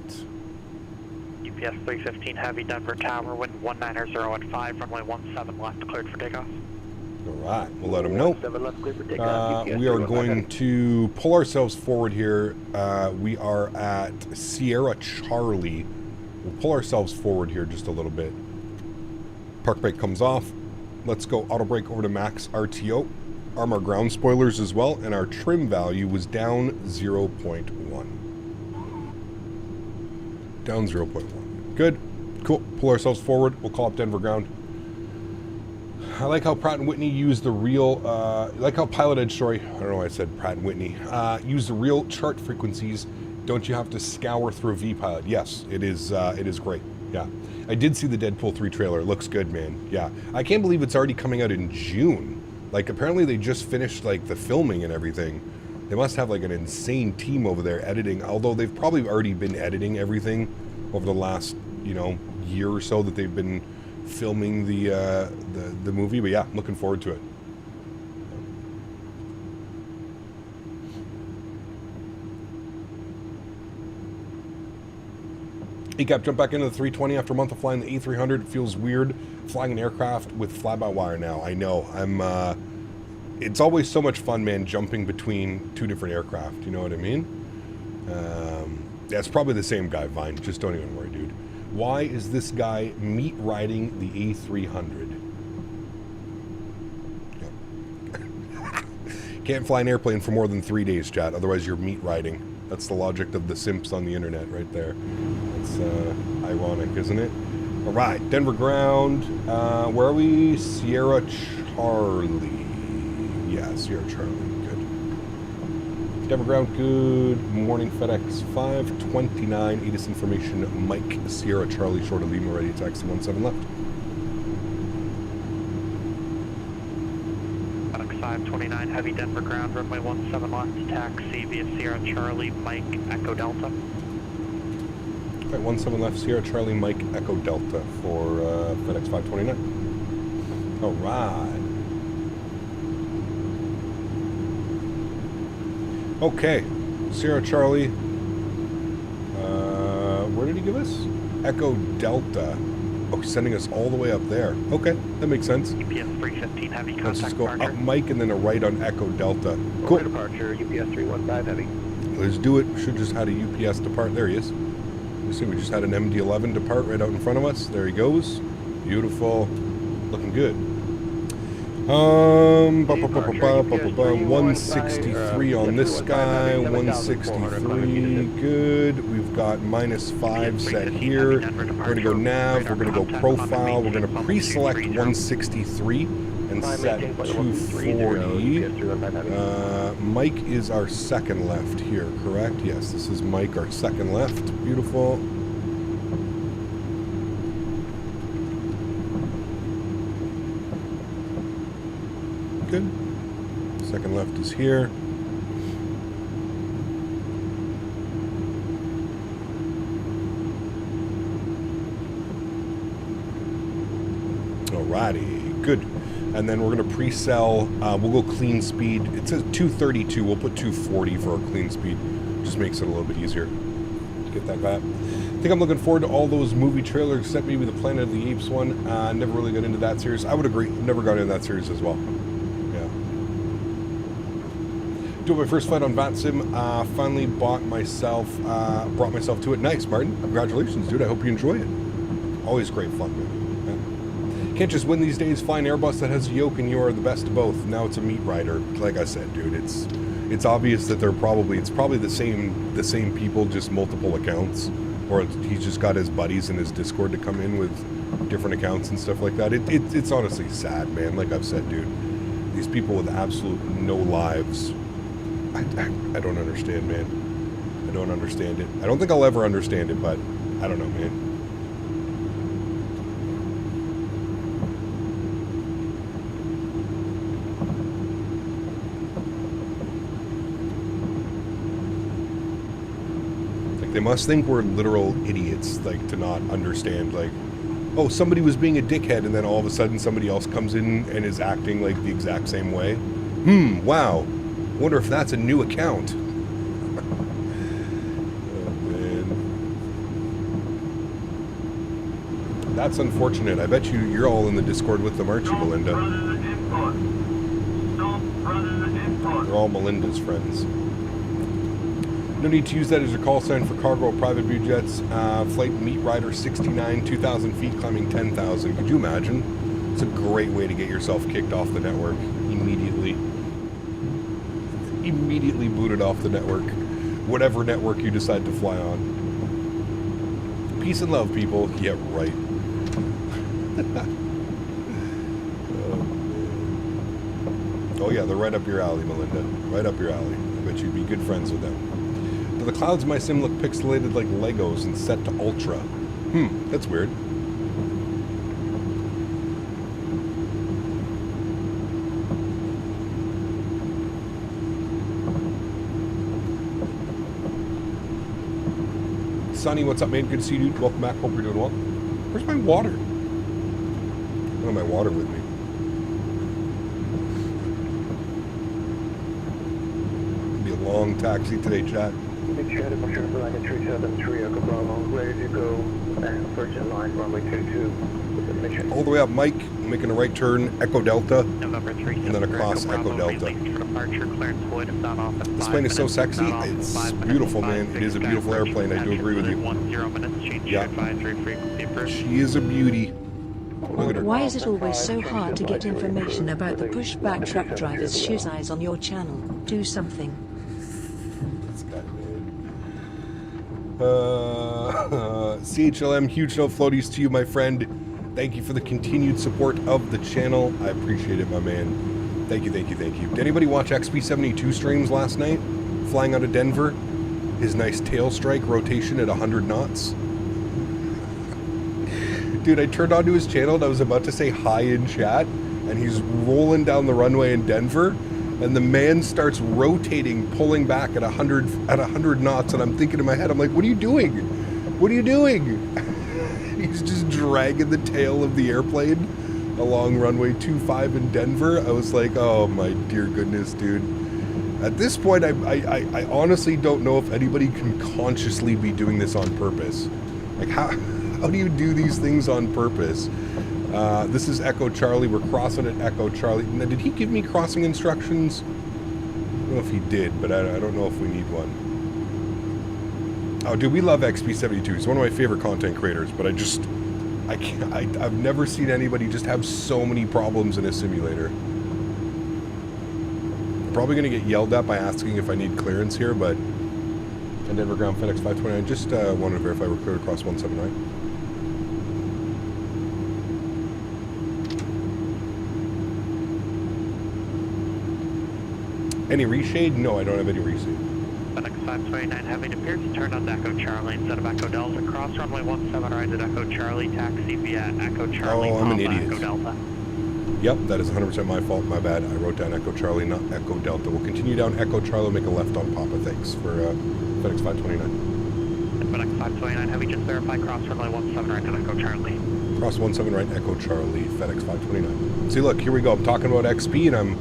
UPS 315 Heavy Denver Tower, wind 19015, runway 17 left, cleared for takeoff. All right, we'll let them know. 17 left, clear for takeoff. UPS We are 315 going heavy. to pull ourselves forward here. We are at Sierra Charlie. We'll pull ourselves forward here just a little bit. Park brake comes off. Let's go auto brake over to max RTO. Arm our ground spoilers as well, and our trim value was down 0.1. Down 0.1. Good. Cool. Pull ourselves forward. We'll call up Denver ground. I like how Pratt & Whitney used the real, I like how Pilotedge, sorry, I don't know why I said Pratt & Whitney, use the real chart frequencies. Don't you have to scour through V-Pilot? Yes, it is great. Yeah. I did see the Deadpool 3 trailer. It looks good, man. Yeah. I can't believe it's already coming out in June. Like, apparently they just finished, like, the filming and everything. They must have, like, an insane team over there editing, although they've probably already been editing everything over the last, you know, year or so that they've been filming the movie. But yeah, I'm looking forward to it. ECAP, jump back into the 320 after a month of flying the A300. It feels weird flying an aircraft with fly-by-wire now. I know. It's always so much fun, man, jumping between two different aircraft. You know what I mean? Yeah, it's probably the same guy, Vine. Just don't even worry, dude. Why is this guy meat riding the A300? Yep. Can't fly an airplane for more than 3 days, chat. Otherwise, you're meat riding. That's the logic of the simps on the internet right there. It's ironic, isn't it? All right, Denver ground. Where are we? Sierra Charlie. Yeah, Sierra Charlie. Good. Denver ground. Good morning, FedEx 529. ATC information. Mike Sierra Charlie short of Lima. Ready to taxi 17 left. FedEx 529 Heavy Denver ground, runway 17 left, taxi via Sierra Charlie, Mike Echo Delta. All right, 17 left, Sierra Charlie, Mike Echo Delta for FedEx 529. All right. Okay, Sierra Charlie. Where did he give us? Echo Delta. Oh, he's sending us all the way up there. Okay, that makes sense. UPS 315 Heavy, Let's just contact go departure. up Mike and then a right on Echo Delta. Cool. Cool. Departure, UPS 315 heavy. Let's do it. Should just had a UPS depart. There he is. You see, we just had an MD-11 depart right out in front of us. There he goes. Beautiful. Looking good. 163 on this guy. 163. Good. We've got -5 set here. We're going to go nav. We're going to go profile. We're going to pre-select 163 and set 240. Mike is our second left here, correct? Yes, this is Mike, our second left. Beautiful. Good. Second left is here. Alrighty, good. And then we're going to pre-sell. We'll go clean speed. It says 232. We'll put 240 for our clean speed. Just makes it a little bit easier to get that guy up. I think I'm looking forward to all those movie trailers, except maybe the Planet of the Apes one. Never really got into that series. I would agree. Never got into that series as well. Yeah. Doing my first flight on VATSIM. Finally brought myself to it. Nice, Martin. Congratulations, dude. I hope you enjoy it. Always great fun, man. Yeah. Can't just win these days. Fly an Airbus that has a yoke and you are the best of both. Now it's a meat rider. Like I said, dude, it's obvious that it's probably the same people, just multiple accounts. Or he's just got his buddies in his Discord to come in with different accounts and stuff like that. It's honestly sad, man. Like I've said, dude, these people with absolute no lives. I don't understand, man. I don't understand it. I don't think I'll ever understand it, but I don't know, man. Like, they must think we're literal idiots, like, to not understand, like, oh, somebody was being a dickhead, and then all of a sudden somebody else comes in and is acting like the exact same way. Wow. Wonder if that's a new account. Oh, man. That's unfortunate. I bet you're all in the Discord with them, aren't you, Melinda? They're all Melinda's friends. No need to use that as a call sign for cargo or private view jets. Flight Meat Rider 69, 2,000 feet, climbing 10,000. Could you imagine? It's a great way to get yourself kicked off the network immediately. Immediately booted off the network, whatever network you decide to fly on. Peace and love, people. Yeah, right. Oh yeah, they're right up your alley, Melinda. Right up your alley. I bet you'd be good friends with them. Do the clouds in my sim look pixelated like Legos and set to ultra? That's weird. Sonny, what's up, man? Good to see you, dude. Welcome back. Hope you're doing well. Where's my water? I don't have my water with me. It'll be a long taxi today, chat. Ready to go. Virgin line, runway 22. All the way up, Mike. Making a right turn, Echo Delta, November 3, and then across Echo Delta. This plane is so sexy. It's beautiful, man. It is a beautiful airplane. I do agree with you. Yeah. She is a beauty. Look at her. Why is it always so hard to get information about the pushback truck driver's shoe size on your channel? Do something. This guy, man. CHLM, huge no floaties to you, my friend. Thank you for the continued support of the channel. I appreciate it, my man. Thank you, thank you, thank you. Did anybody watch XP72 streams last night? Flying out of Denver? His nice tail strike rotation at 100 knots? Dude, I turned onto his channel and I was about to say hi in chat, and he's rolling down the runway in Denver, and the man starts rotating, pulling back at 100 knots, and I'm thinking in my head, I'm like, what are you doing? What are you doing? He's just dragging the tail of the airplane along runway 25 in Denver. I was like, oh my dear goodness, dude. At this point, I honestly don't know if anybody can consciously be doing this on purpose. Like, how do you do these things on purpose? This is Echo Charlie. We're crossing at Echo Charlie. Now, did he give me crossing instructions? I don't know if he did, but I don't know if we need one. Oh, dude, we love XP72. He's one of my favorite content creators, but I've never seen anybody just have so many problems in a simulator. I'm probably going to get yelled at by asking if I need clearance here, but... And Denver Ground FedEx 529, just wanted to verify we're cleared across 179. Any reshade? No, I don't have any reshade. FedEx 529 heavy to Pierce, turn on Echo Charlie instead of Echo Delta, cross runway 17 right at Echo Charlie, taxi via Echo Charlie, oh, I'm an idiot. Echo Delta. Yep, that is 100% my fault, my bad. I wrote down Echo Charlie, not Echo Delta. We'll continue down Echo Charlie, make a left on Papa. Thanks for FedEx 529. FedEx 529 heavy, just verify cross runway 17 right at Echo Charlie. Cross 17 right, Echo Charlie, FedEx 529. See, look, here we go. I'm talking about XP and I'm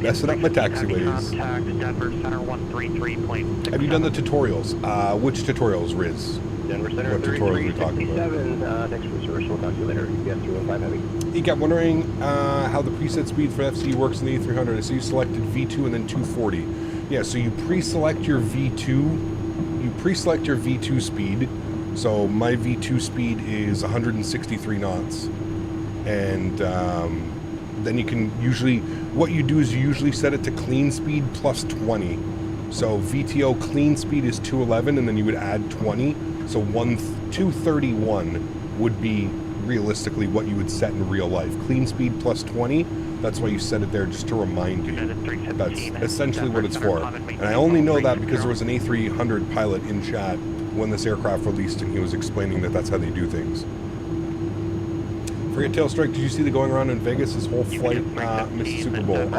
messing up my taxiways. Contact Denver Center 133.6. Have you done the tutorials? Which tutorials, Riz? Denver Center, what tutorial we're talking about. 3367, next resource, we'll talk to you later. UPS 315 Heavy. He kept wondering how the preset speed for FCU works in the A300. I see you selected V2 and then 240. Yeah, so you pre-select your V2. You pre-select your V2 speed. So my V2 speed is 163 knots. And then you can usually, what you do is you usually set it to clean speed plus 20. So VTO clean speed is 211, and then you would add 20. So 231 would be realistically what you would set in real life. Clean speed plus 20. That's why you set it there, just to remind you. That's essentially what it's for. And I only know that because there was an A300 pilot in chat when this aircraft released, and he was explaining that that's how they do things. Forget Tailstrike, did you see the going around in Vegas? His whole flight missed Super Bowl. It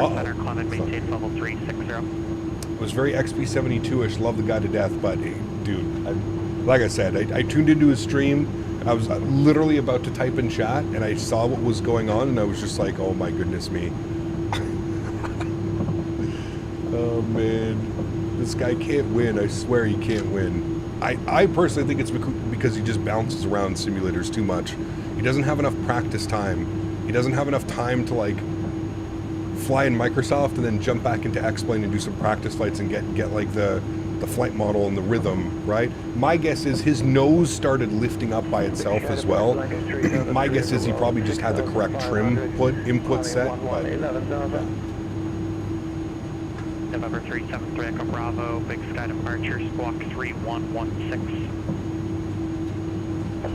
was very XP72-ish. Love the guy to death, but dude, like I said, I tuned into his stream. I was literally about to type in chat, and I saw what was going on, and I was just like, oh my goodness me. Oh man, this guy can't win. I swear he can't win. I personally think it's because he just bounces around simulators too much. He doesn't have enough practice time. He doesn't have enough time to like fly in Microsoft and then jump back into X-Plane and do some practice flights and get like the flight model and the rhythm, right? My guess is his nose started lifting up by itself as well. My guess is he probably just had the correct trim input set, but yeah. November 373 Echo Bravo, Big Sky Departure, Squawk 3116.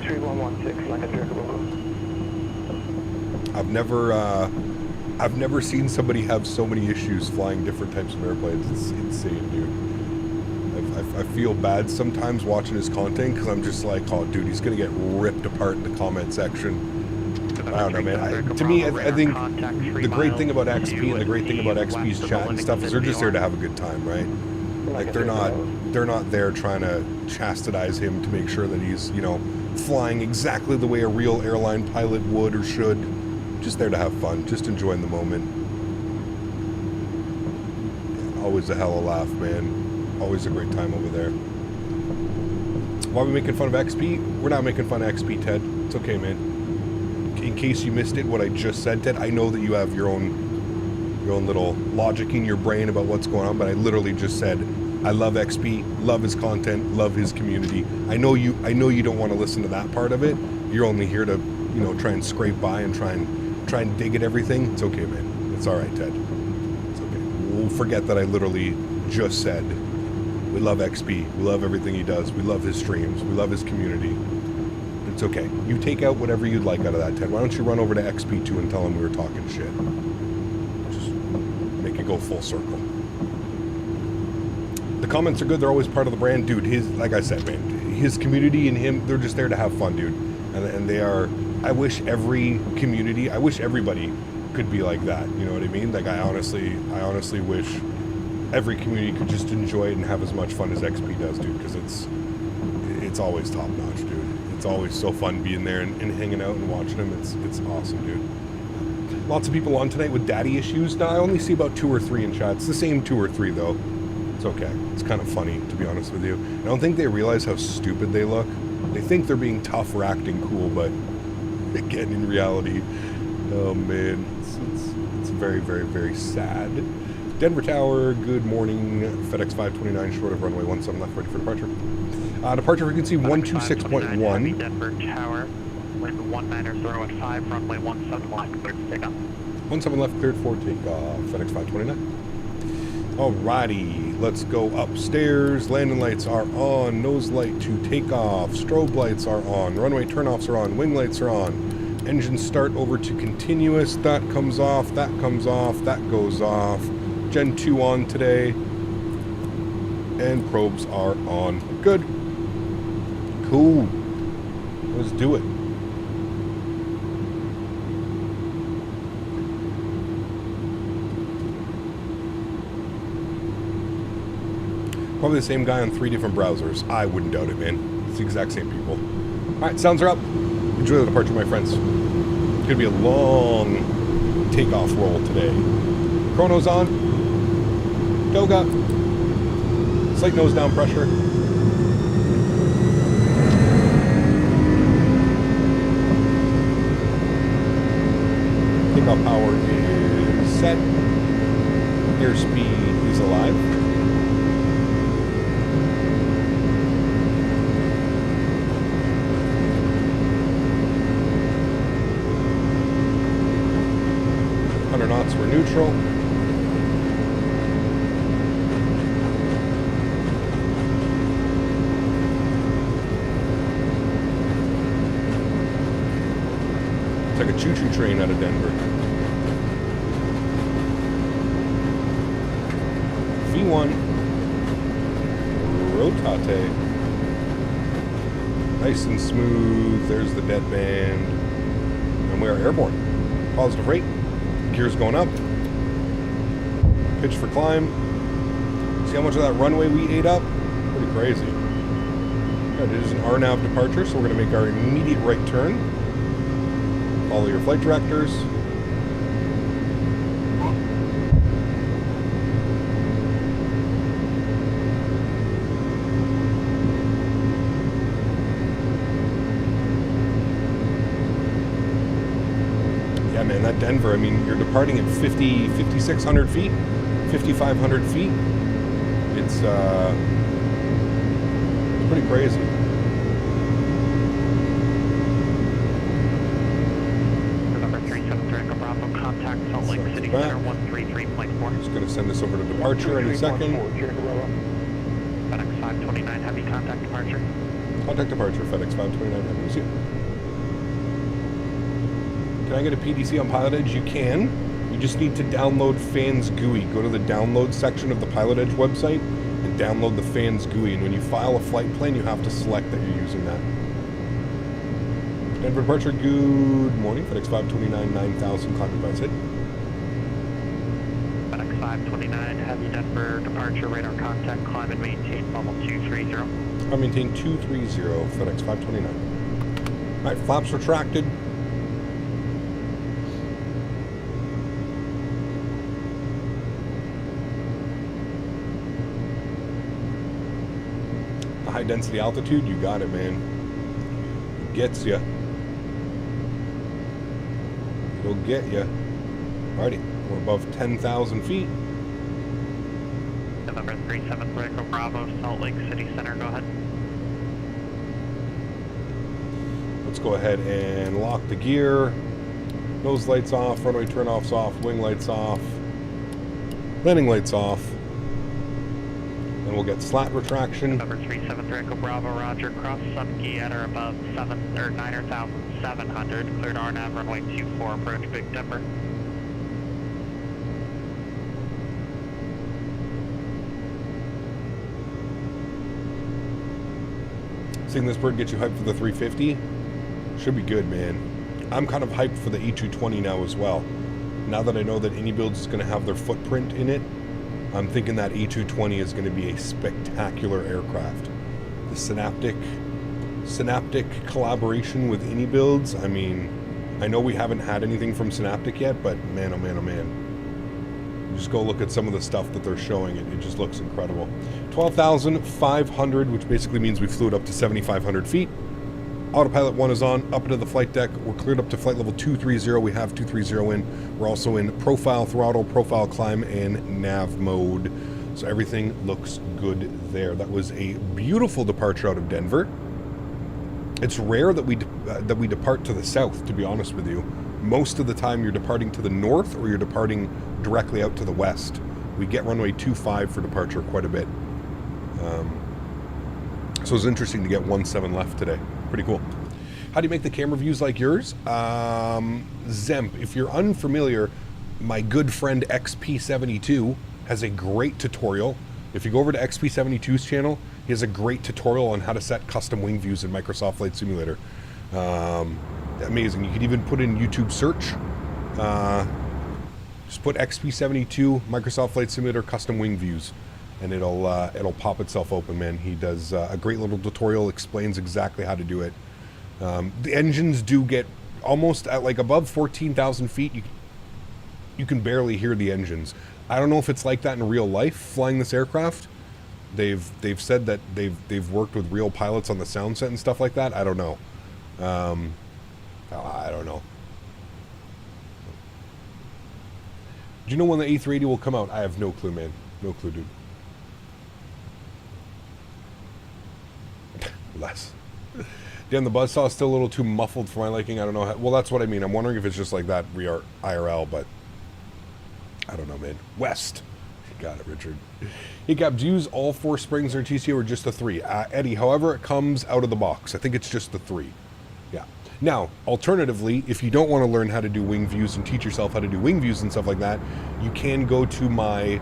3116, like a I've never seen somebody have so many issues flying different types of airplanes. It's insane, dude. I feel bad sometimes watching his content because I'm just like, oh, dude, he's gonna get ripped apart in the comment section. I don't know, man. To me, I think the great thing about XP and the great thing about XP's chat and stuff is they're just there to have a good time, right? Like they're not there trying to chastise him to make sure that he's, you know, flying exactly the way a real airline pilot would or should. Just there to have fun, just enjoying the moment. Yeah, always a hell of a laugh, man. Always a great time over there. Why are we making fun of XP? We're not making fun of XP, Ted. It's okay, man. In case you missed it, what I just said, Ted, I know that you have your own little logic in your brain about what's going on, but I literally just said, I love XP, love his content, love his community. I know you don't want to listen to that part of it. You're only here to, you know, try and scrape by and try and dig at everything. It's okay, man. It's all right, Ted. It's okay. We'll forget that I literally just said we love XP. We love everything he does. We love his streams. We love his community. It's okay. You take out whatever you'd like out of that, Ted. Why don't you run over to XP2 and tell him we were talking shit? Just make it go full circle. The comments are good. They're always part of the brand. Dude, like I said, man, his community and him, they're just there to have fun, dude. And they are, I wish everybody could be like that. You know what I mean? Like I honestly wish every community could just enjoy it and have as much fun as XP does, dude, because it's always top notch, dude. It's always so fun being there and hanging out and watching him. It's awesome, dude. Lots of people on tonight with daddy issues. Now I only see about 2 or 3 in chat. It's the same 2 or 3 though. It's okay. It's kind of funny, to be honest with you. I don't think they realize how stupid they look. They think they're being tough or acting cool, but again, in reality, oh man, it's very, very, very sad. Denver Tower, good morning. FedEx 529, short of runway 17 left, ready for departure. Departure frequency 126.1. Denver Tower, wind 190 runway 17 left, cleared to take off. 17 left, cleared for takeoff. FedEx 529. Alrighty, let's go upstairs. Landing lights are on. Nose light to takeoff. Strobe lights are on. Runway turnoffs are on. Wing lights are on. Engine start over to continuous. That comes off. That comes off. That goes off. Gen 2 on today. And probes are on. Good. Cool. Let's do it. Probably the same guy on 3 different browsers. I wouldn't doubt it, man. It's the exact same people. Alright, sounds are up. Enjoy the departure, my friends. It's gonna be a long takeoff roll today. Chrono's on. Goga. Slight nose down pressure. Takeoff power is set. Airspeed is alive. Knots, we're neutral. It's like a choo-choo train out of Denver. V1. Rotate. Nice and smooth. There's the dead band. And we are airborne. Positive rate. Gears going up. Pitch for climb. See how much of that runway we ate up? Pretty crazy. Good. It is an RNAV departure, so we're going to make our immediate right turn. Follow your flight directors. Yeah, man, that Denver, I mean, you're departing at 5,600 feet, 5,500 feet. It's pretty crazy. Number 373 Bravo, contact Salt Lake City Center 133.4. Just going to send this over to departure any second. FedEx 529, heavy contact departure. Contact departure, FedEx 529, heavy. See you. Can I get a PDC on Pilotedge? You can. You just need to download Fans GUI. Go to the download section of the Pilotedge website and download the Fans GUI. And when you file a flight plan, you have to select that you're using that. Denver departure, good morning. FedEx 529, 9,000, climb advice hit. FedEx 529, heavy Denver departure, radar contact, climb and maintain level 230. I maintain 230, FedEx 529. All right, flaps retracted. High density altitude, you got it, man. It gets ya. It'll get ya. Alrighty, we're above 10,000 feet. November 373 Bravo, Salt Lake City Center, go ahead. Let's go ahead and lock the gear. Nose lights off, runway turn-offs off, wing lights off, landing lights off. And we'll get slat retraction. Number 373 Echo Bravo, roger, cross Subkey at or above 9,700, cleared RNAV, runway 24, approach Big Denver. Seeing this bird get you hyped for the 350? Should be good, man. I'm kind of hyped for the A220 now as well. Now that I know that iniBuilds is going to have their footprint in it, I'm thinking that A220 is going to be a spectacular aircraft. The Synaptic collaboration with iniBuilds, I mean, I know we haven't had anything from Synaptic yet, but man, oh man, oh man. Just go look at some of the stuff that they're showing. It just looks incredible. 12,500, which basically means we flew it up to 7,500 feet. Autopilot 1 is on, up into the flight deck. We're cleared up to flight level 230. We have 230 in. We're also in profile throttle, profile climb, and nav mode. So everything looks good there. That was a beautiful departure out of Denver. It's rare that we depart to the south, to be honest with you. Most of the time you're departing to the north or you're departing directly out to the west. We get runway 25 for departure quite a bit. So it's interesting to get 17 left today. Pretty cool. How do you make the camera views like yours? Zemp, if you're unfamiliar, my good friend XP72 has a great tutorial. If you go over to XP72's channel, he has a great tutorial on how to set custom wing views in Microsoft Flight Simulator. Amazing. You could even put in YouTube search. Just put XP72 Microsoft Flight Simulator custom wing views, and it'll pop itself open, man. He does a great little tutorial, explains exactly how to do it. The engines do get almost at like above 14,000 feet. You can barely hear the engines. I don't know if it's like that in real life flying this aircraft. They've said that they've worked with real pilots on the sound set and stuff like that. I don't know. I don't know. Do you know when the A380 will come out? I have no clue, man. No clue, dude. Less. Damn, the buzzsaw is still a little too muffled for my liking. I don't know how... Well, that's what I mean. I'm wondering if it's just like that IRL, but... I don't know, man. West. Got it, Richard. Hey, Cap, do you use all 4 springs or TCO or just the 3? Eddie, however it comes out of the box. I think it's just the 3. Yeah. Now, alternatively, if you don't want to learn how to do wing views and teach yourself how to do wing views and stuff like that, you can go to my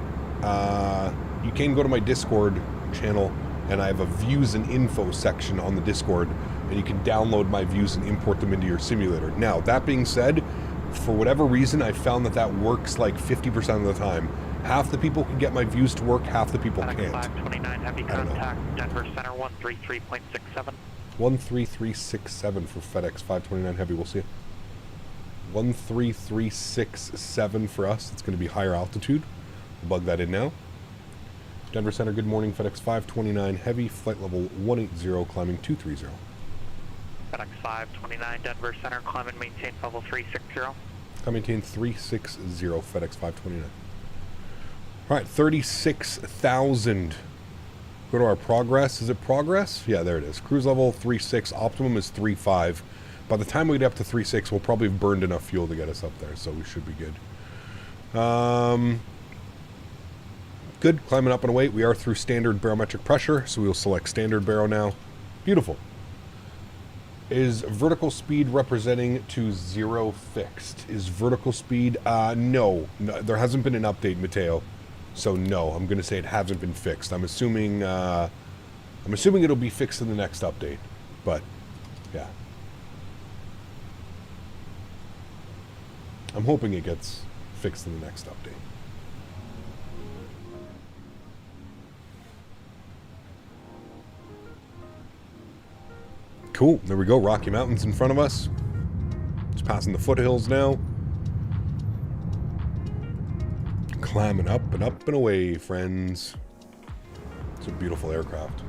Discord channel, and I have a views and info section on the Discord, and you can download my views and import them into your simulator. Now, that being said, for whatever reason, I found that works like 50% of the time. Half the people can get my views to work, half the people can't. 529, heavy contact, Denver Center 133.67. 13367 for FedEx 529 heavy. We'll see it. 13367 for us. It's going to be higher altitude. We'll bug that in now. Denver Center, good morning. FedEx 529 heavy, flight level 180, climbing 230. FedEx 529, Denver Center, climb and maintain level 360. Climb maintain 360, FedEx 529. All right, 36,000. Go to our progress. Is it progress? Yeah, there it is. Cruise level 3.6. Optimum is 3.5. By the time we get up to 3.6, we'll probably have burned enough fuel to get us up there, so we should be good. Good. Climbing up and away. We are through standard barometric pressure, so we will select standard baro now. Beautiful. Is vertical speed representing to 0 fixed? Is vertical speed? No. There hasn't been an update, Mateo. So no, I'm going to say it hasn't been fixed. I'm assuming it'll be fixed in the next update. But yeah, I'm hoping it gets fixed in the next update. Cool. There we go. Rocky Mountains in front of us. Just passing the foothills now. Climbing up and away, friends. It's a beautiful aircraft.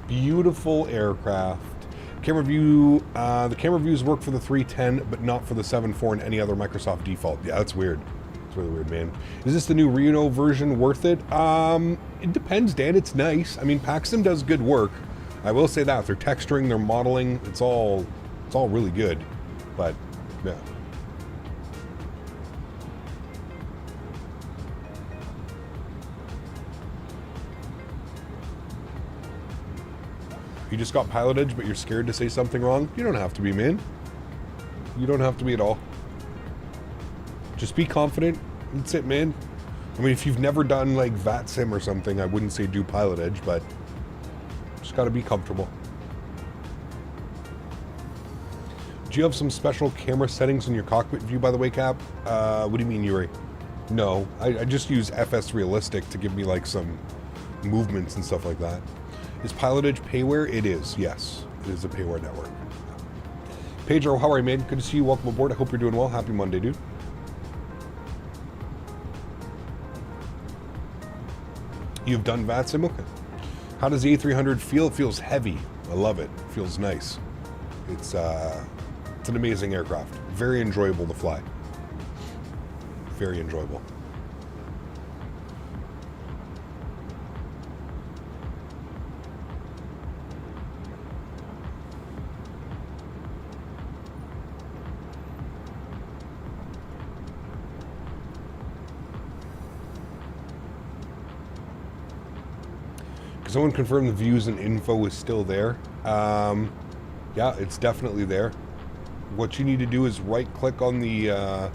Beautiful aircraft. Camera view. The camera views work for the 310, but not for the 7.4 and any other Microsoft default. Yeah, that's weird. It's really weird, man. Is this the new Reno version worth it? It depends, Dan. It's nice. I mean, Paxton does good work. I will say that. Their texturing, their modeling, it's all really good. But, yeah. You just got Pilotedge, but you're scared to say something wrong? You don't have to be, man. You don't have to be at all. Just be confident. That's it, man. I mean, if you've never done, like, VATSIM or something, I wouldn't say do Pilotedge, but just gotta be comfortable. Do you have some special camera settings in your cockpit view, by the way, Cap? What do you mean, Yuri? No, I just use FS Realistic to give me, like, some movements and stuff like that. Is Pilotedge payware? It is, yes. It is a payware network. Pedro, how are you, man? Good to see you. Welcome aboard. I hope you're doing well. Happy Monday, dude. You've done VATSIM? Okay. How does the A300 feel? It feels heavy. I love it. It feels nice. It's an amazing aircraft. Very enjoyable to fly. Very enjoyable. Someone confirmed the views and info is still there. Yeah, it's definitely there. What you need to do is right-click on the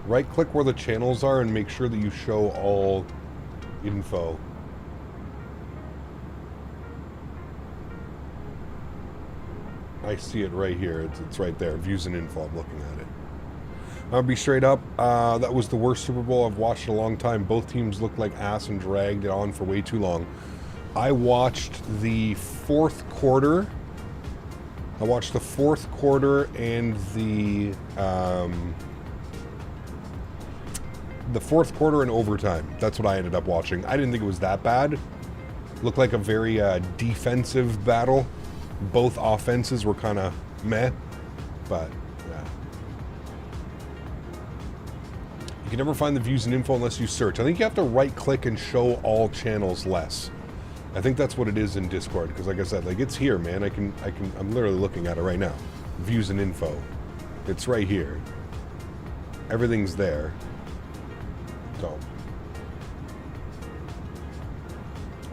right-click where the channels are and make sure that you show all info. I see it right here. It's right there. Views and info. I'm looking at it. I'll be straight up. That was the worst Super Bowl I've watched in a long time. Both teams looked like ass and dragged it on for way too long. I watched the fourth quarter. I watched the fourth quarter and the fourth quarter and overtime. That's what I ended up watching. I didn't think it was that bad. Looked like a very defensive battle. Both offenses were kind of meh, but yeah. You can never find the views and info unless you search. I think you have to right-click and show all channels less. I think that's what it is in Discord, because like I said, like it's here, man. I'm literally looking at it right now. Views and info. It's right here. Everything's there. So.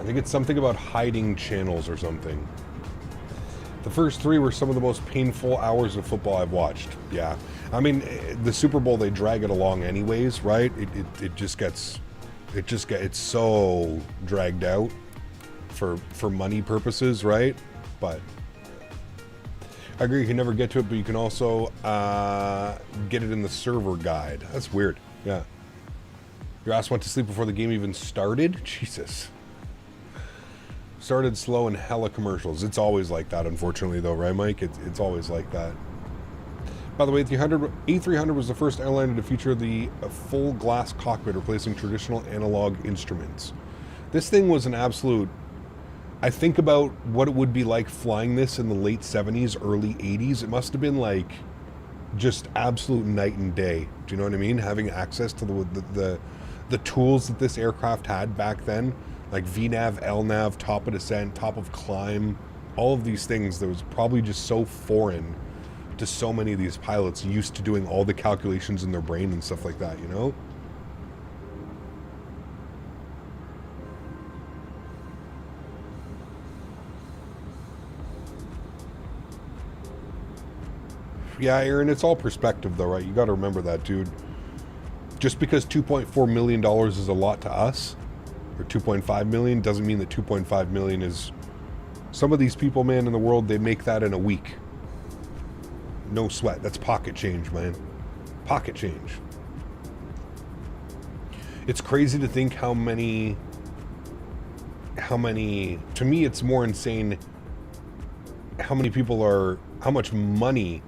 I think it's something about hiding channels or something. The first 3 were some of the most painful hours of football I've watched. Yeah. I mean, the Super Bowl, they drag it along anyways, right? It's so dragged out for money purposes, right? But I agree, you can never get to it, but you can also get it in the server guide. That's weird. Yeah. Your ass went to sleep before the game even started? Jesus. Started slow and hella commercials. It's always like that, unfortunately, though, right, Mike? It's always like that. By the way, A300 was the first airliner to feature the full glass cockpit, replacing traditional analog instruments. This thing was an absolute... I think about what it would be like flying this in the late 70s, early 80s. It must have been like just absolute night and day. Do you know what I mean? Having access to the tools that this aircraft had back then, like VNAV, LNAV, top of descent, top of climb, all of these things that was probably just so foreign to so many of these pilots used to doing all the calculations in their brain and stuff like that, you know? Yeah, Erin, it's all perspective though, right? You got to remember that, dude. Just because $2.4 million is a lot to us, or 2.5 million, doesn't mean that 2.5 million is... Some of these people, man, in the world, they make that in a week. No sweat. That's pocket change, man. Pocket change. It's crazy to think how many... To me, it's more insane how many people are... How much money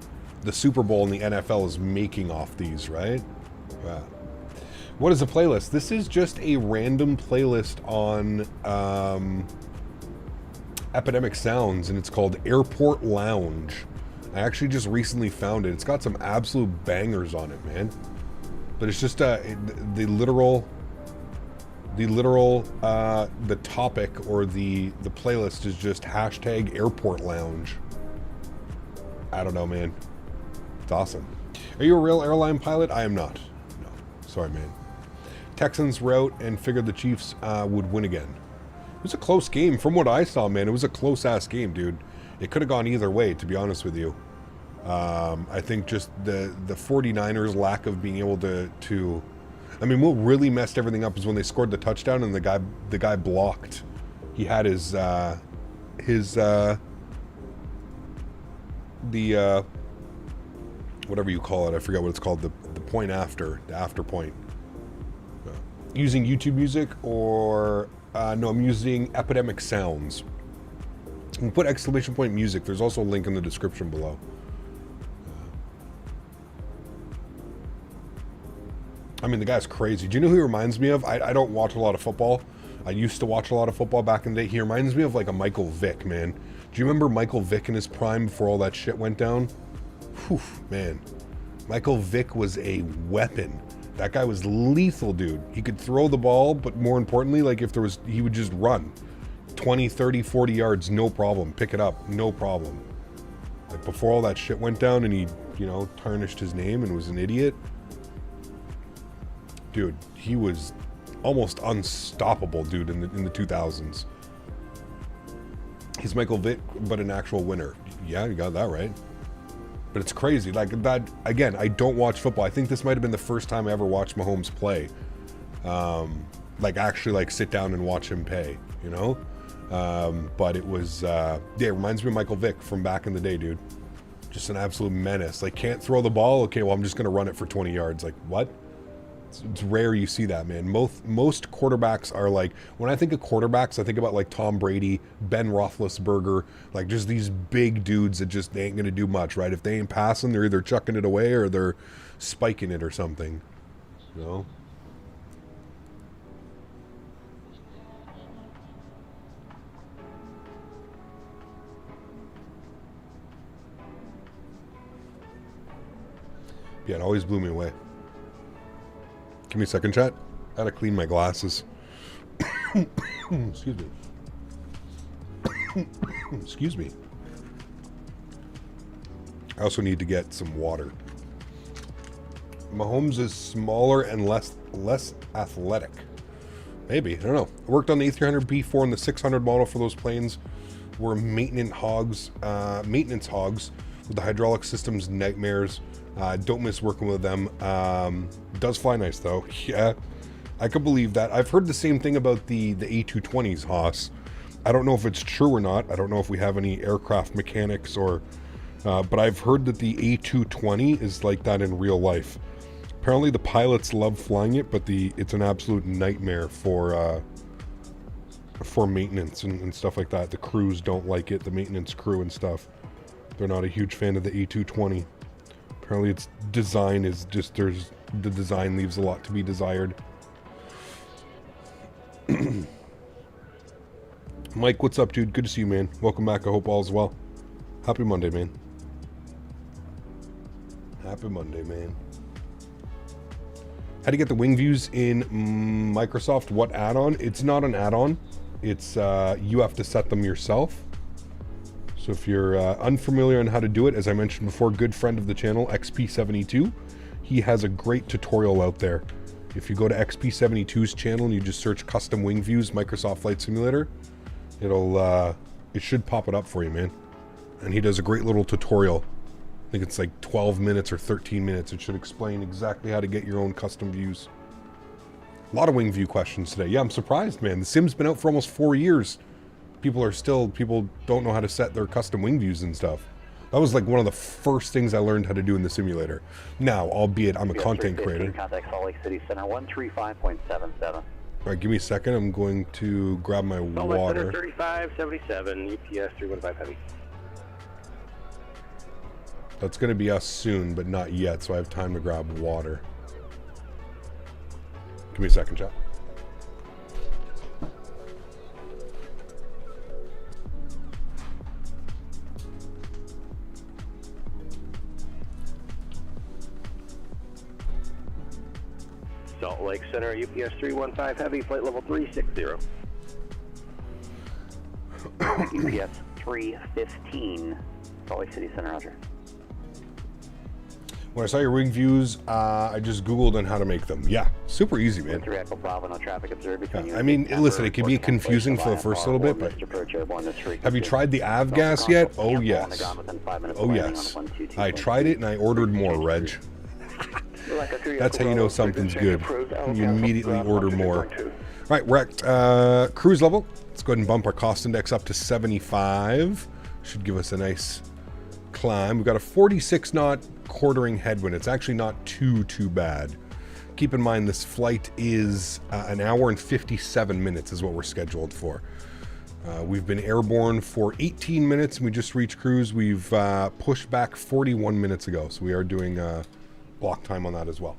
the Super Bowl and the NFL is making off these, right? Yeah. What is a playlist? This is just a random playlist on Epidemic Sounds, and it's called Airport Lounge. I actually just recently found it. It's got some absolute bangers on it, man. But it's just the topic or the playlist is just hashtag Airport Lounge. I don't know, man. It's awesome. Are you a real airline pilot? I am not. No. Sorry, man. Texans route and figured the Chiefs would win again. It was a close game. From what I saw, man, it was a close-ass game, dude. It could have gone either way, to be honest with you. I think just the 49ers' lack of being able to... I mean, what really messed everything up is when they scored the touchdown and the guy blocked. He had his whatever you call it, I forget what it's called, the point after, the after point. Using YouTube music or, no, I'm using Epidemic Sounds. You can put exclamation point music. There's also a link in the description below. I mean, the guy's crazy. Do you know who he reminds me of? I don't watch a lot of football. I used to watch a lot of football back in the day. He reminds me of like a Michael Vick, man. Do you remember Michael Vick in his prime before all that shit went down? Whew, man. Michael Vick was a weapon. That guy was lethal, dude. He could throw the ball, but more importantly, like if there was, he would just run 20, 30, 40 yards, no problem. Pick it up, no problem. Like before all that shit went down and he, you know, tarnished his name and was an idiot. Dude, he was almost unstoppable, dude, in the 2000s. He's Michael Vick, but an actual winner. Yeah, you got that right. But it's crazy. Like that, again, I don't watch football. I think this might have been the first time I ever watched Mahomes play. Like actually like sit down and watch him play, you know? But it was, yeah, it reminds me of Michael Vick from back in the day, dude. Just an absolute menace. Like, can't throw the ball? Okay, well, I'm just going to run it for 20 yards. Like, what? It's rare you see that, man. Most quarterbacks are like, when I think of quarterbacks, I think about like Tom Brady, Ben Roethlisberger, like just these big dudes that just, they ain't going to do much, right? If they ain't passing, they're either chucking it away or they're spiking it or something, you know? Yeah, it always blew me away. Give me a second, chat. I gotta clean my glasses. Excuse me. Excuse me. I also need to get some water. Mahomes is smaller and less athletic. Maybe, I don't know. I worked on the A300 B4 and the 600 model for those planes. Were maintenance hogs with the hydraulic systems nightmares. Don't miss working with them. Does fly nice though. Yeah, I could believe that. I've heard the same thing about the A220s, Haas. I don't know if it's true or not. I don't know if we have any aircraft mechanics or, but I've heard that the A220 is like that in real life. Apparently the pilots love flying it, but it's an absolute nightmare for maintenance and stuff like that. The crews don't like it, the maintenance crew and stuff. They're not a huge fan of the A220. Apparently its design is just, the design leaves a lot to be desired. Mike, what's up, dude? Good to see you, man. Welcome back. I hope all's well. Happy Monday, man. Happy Monday, man. How to get the wing views in Microsoft? What add-on? It's not an add-on. It's you have to set them yourself. So if you're unfamiliar on how to do it, as I mentioned before, good friend of the channel, XP72, he has a great tutorial out there. If you go to XP72's channel and you just search custom wing views, Microsoft Flight Simulator, it should pop it up for you, man. And he does a great little tutorial. I think it's like 12 minutes or 13 minutes. It should explain exactly how to get your own custom views. A lot of wing view questions today. Yeah, I'm surprised, man. The sim's been out for almost 4 years. People don't know how to set their custom wing views and stuff. That was like one of the first things I learned how to do in the simulator. Now, albeit I'm a content creator. Contact Sólríkt City Center 135.77. All right, give me a second. I'm going to grab my water. 3577, UPS 315 Heavy. That's going to be us soon, but not yet, so I have time to grab water. Give me a second, chat. Salt Lake Center, UPS 315 Heavy, flight level 360. UPS 315, Salt Lake City Center, roger. When I saw your wing views, I just Googled on how to make them. Yeah, super easy, man. Yeah, I mean, listen, it can be confusing for the first little bit, but have you tried the avgas yet? Oh, yes. Oh, yes. I tried it and I ordered more, Reg. That's how you know something's good. You immediately order more. All right, we're at cruise level. Let's go ahead and bump our cost index up to 75. Should give us a nice climb. We've got a 46 knot quartering headwind. It's actually not too bad. Keep in mind this flight is an hour and 57 minutes is what we're scheduled for. We've been airborne for 18 minutes and we just reached cruise. We've pushed back 41 minutes ago, so we are doing block time on that as well.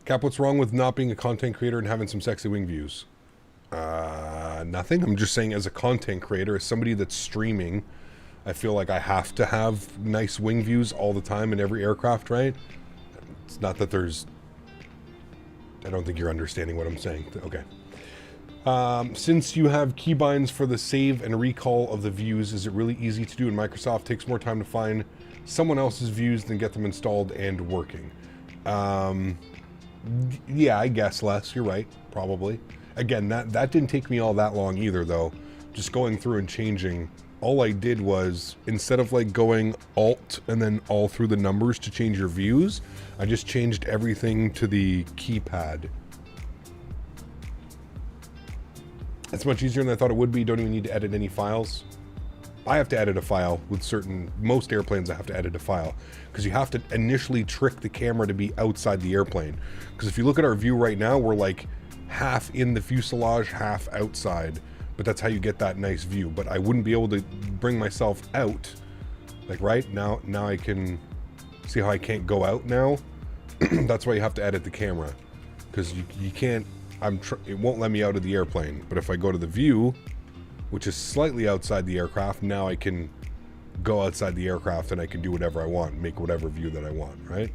Cap, what's wrong with not being a content creator and having some sexy wing views? Nothing. I'm just saying as a content creator, as somebody that's streaming, I feel like I have to have nice wing views all the time in every aircraft, right? It's not that there's... I don't think you're understanding what I'm saying. Okay. Since you have keybinds for the save and recall of the views, is it really easy to do in Microsoft? It takes more time to find someone else's views than get them installed and working. Yeah, I guess less. You're right, probably. Again, that didn't take me all that long either, though. Just going through and changing. All I did was, instead of like going Alt and then all through the numbers to change your views, I just changed everything to the keypad. It's much easier than I thought it would be. Don't even need to edit any files. I have to edit a file with most airplanes I have to edit a file because you have to initially trick the camera to be outside the airplane. Because if you look at our view right now, we're like half in the fuselage, half outside, but that's how you get that nice view. But I wouldn't be able to bring myself out. Like right now I can see how I can't go out now. That's why you have to edit the camera because you can't, it won't let me out of the airplane. But if I go to the view, which is slightly outside the aircraft. Now I can go outside the aircraft and I can do whatever I want, make whatever view that I want, right?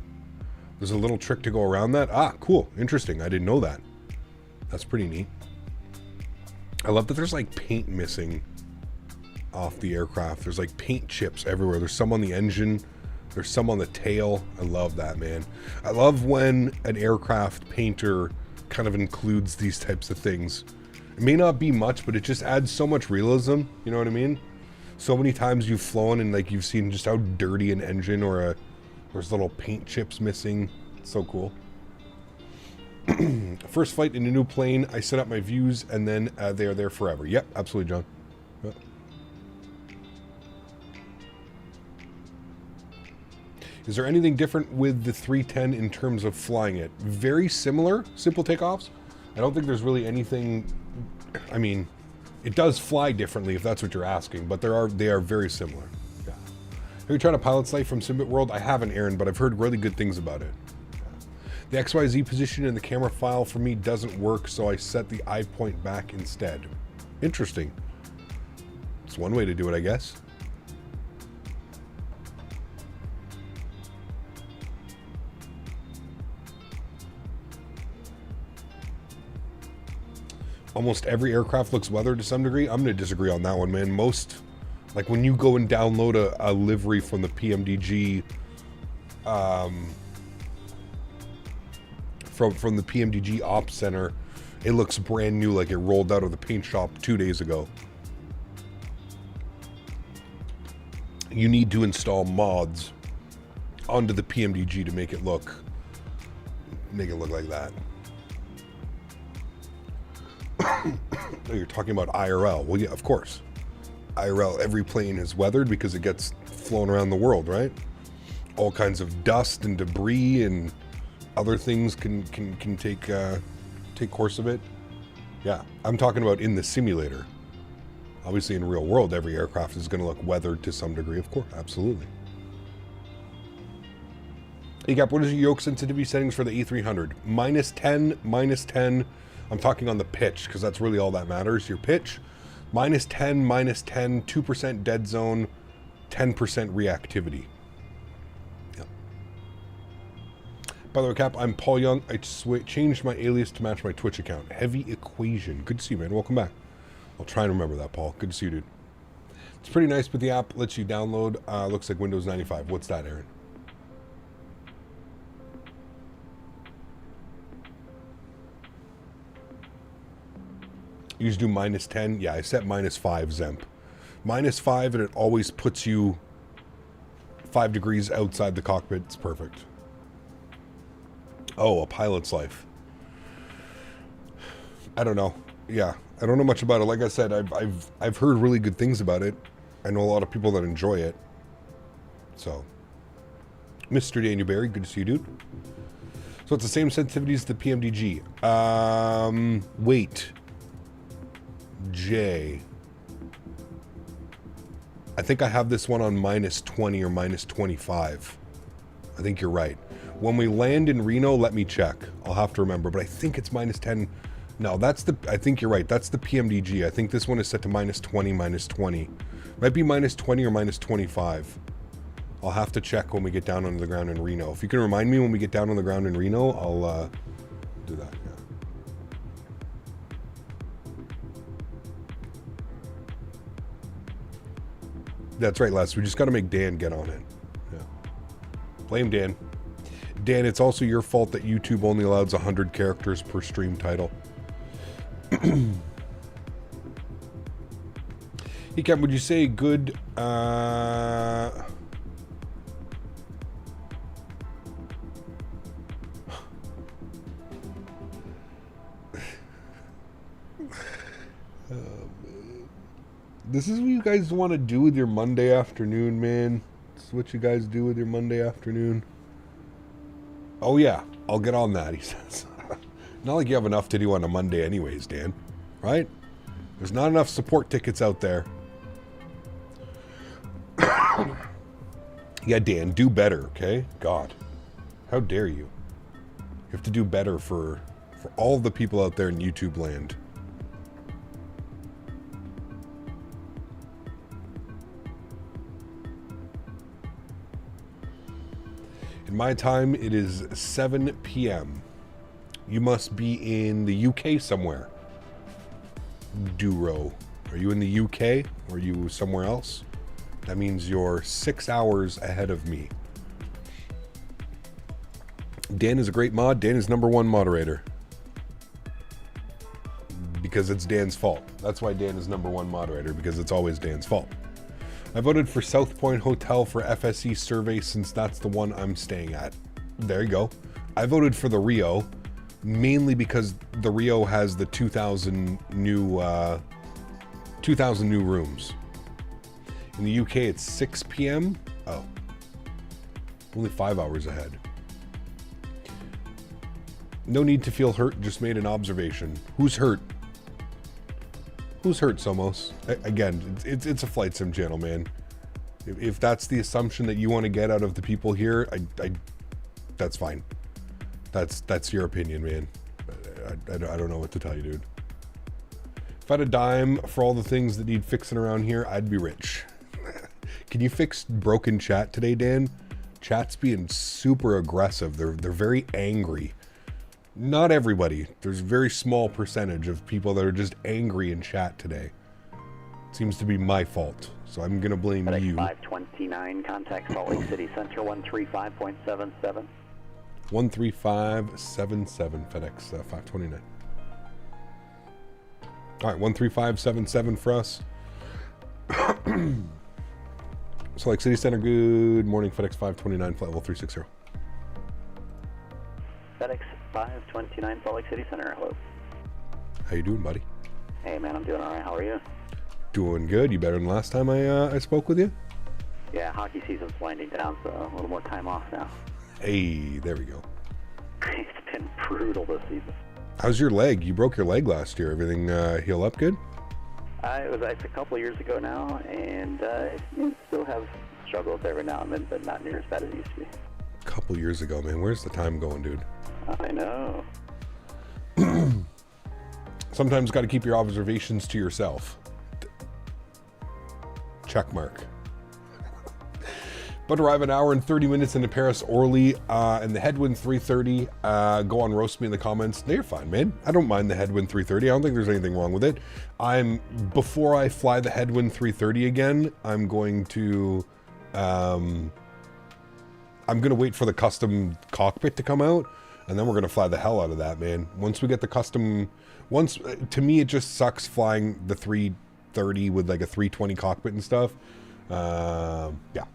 There's a little trick to go around that. Ah, cool. Interesting. I didn't know that. That's pretty neat. I love that there's like paint missing off the aircraft. There's like paint chips everywhere. There's some on the engine. There's some on the tail. I love that, man. I love when an aircraft painter kind of includes these types of things. It may not be much, but it just adds so much realism. You know what I mean? So many times you've flown and like you've seen just how dirty an engine or there's little paint chips missing. It's so cool. First flight in a new plane. I set up my views and then they are there forever. Yep, absolutely, John. Yep. Is there anything different with the 310 in terms of flying it? Very similar, simple takeoffs. I don't think there's really anything. I mean, it does fly differently if that's what you're asking, but they are very similar. Yeah. Have you tried a pilot's life from Simbit World? I haven't, Erin, but I've heard really good things about it. The XYZ position in the camera file for me doesn't work, so I set the eye point back instead. Interesting. It's one way to do it, I guess. Almost every aircraft looks weathered to some degree. I'm going to disagree on that one, man. Most, like when you go and download a livery from the PMDG, from the PMDG Ops Center, it looks brand new, like it rolled out of the paint shop 2 days ago. You need to install mods onto the PMDG to make it look like that. You're talking about IRL. Well, yeah, of course. IRL, every plane is weathered because it gets flown around the world, right? All kinds of dust and debris and other things can take course of it. Yeah, I'm talking about in the simulator. Obviously, in real world, every aircraft is going to look weathered to some degree, of course. Absolutely. Hey, Gap, what is your yoke sensitivity settings for the A300? -10, -10. I'm talking on the pitch because that's really all that matters. Your pitch, -10, -10, 2% dead zone, 10% reactivity. Yep. By the way, Cap, I'm Paul Young. I changed my alias to match my Twitch account. Heavy Equation. Good to see you, man. Welcome back. I'll try and remember that, Paul. Good to see you, dude. It's pretty nice, but the app lets you download. Looks like Windows 95. What's that, Erin? You just do -10. Yeah, I set -5 Zemp. -5 and it always puts you 5 degrees outside the cockpit. It's perfect. Oh, a pilot's life. I don't know. Yeah, I don't know much about it. Like I said, I've heard really good things about it. I know a lot of people that enjoy it. So, Mr. Daniel Barry, good to see you, dude. So it's the same sensitivity as the PMDG. Wait. J. I think I have this one on -20 or -25. I think you're right. When we land in Reno, let me check. I'll have to remember, but I think it's -10. No, I think you're right. That's the PMDG. I think this one is set to -20, -20. Might be -20 or -25. I'll have to check when we get down onto the ground in Reno. If you can remind me when we get down on the ground in Reno, I'll do that. Yeah. That's right, Les. We just got to make Dan get on it. Yeah. Blame Dan. Dan, it's also your fault that YouTube only allows 100 characters per stream title. Hey, Cam, would you say good... This is what you guys want to do with your Monday afternoon, man. This is what you guys do with your Monday afternoon. Oh, yeah. I'll get on that, he says. Not like you have enough to do on a Monday anyways, Dan. Right? There's not enough support tickets out there. Yeah, Dan, do better, okay? God. How dare you? You have to do better for all the people out there in YouTube land. In my time, it is 7 p.m. You must be in the UK somewhere. Duro. Are you in the UK or are you somewhere else? That means you're 6 hours ahead of me. Dan is a great mod. Dan is #1 moderator. Because it's Dan's fault. That's why Dan is #1 moderator, because it's always Dan's fault. I voted for South Point Hotel for FSE survey since that's the one I'm staying at. There you go. I voted for the Rio, mainly because the Rio has the 2,000 new rooms. In the UK, it's 6 p.m. Oh, only 5 hours ahead. No need to feel hurt, just made an observation. Who's hurt? Who's hurt, Somos? Again, it's a flight sim channel, man. If that's the assumption that you want to get out of the people here, that's fine. That's your opinion, man. I don't know what to tell you, dude. If I had a dime for all the things that need fixing around here, I'd be rich. Can you fix broken chat today, Dan? Chat's being super aggressive. They're very angry. Not everybody. There's a very small percentage of people that are just angry in chat today. It seems to be my fault, so I'm gonna blame FedEx you. 529, contact Salt Lake City Center 135.77. 13577 FedEx 529. All right, 13577 for us. Salt Lake City Center, good morning. FedEx 529, flight level 360. FedEx 529, Salt Lake City Center, hello. How you doing, buddy? Hey man, I'm doing alright, how are you? Doing good. You better than last time I spoke with you? Yeah, hockey season's winding down, so a little more time off now. Hey, there we go. It's been brutal this season. How's your leg? You broke your leg last year. Everything heal up good? It was a couple of years ago now, and still have struggles every now and then, but not near as bad as it used to be. A couple years ago, man. Where's the time going, dude? I know. Sometimes got to keep your observations to yourself. Check mark. But arrive an hour and 30 minutes into Paris Orly, and the headwind 330. Go on, roast me in the comments. No, you're fine, man. I don't mind the headwind 330. I don't think there's anything wrong with it. Before I fly the headwind 330 again, I'm going to wait for the custom cockpit to come out, and then we're going to fly the hell out of that, man. Once we get the custom, to me, it just sucks flying the 330 with like a 320 cockpit and stuff. Yeah.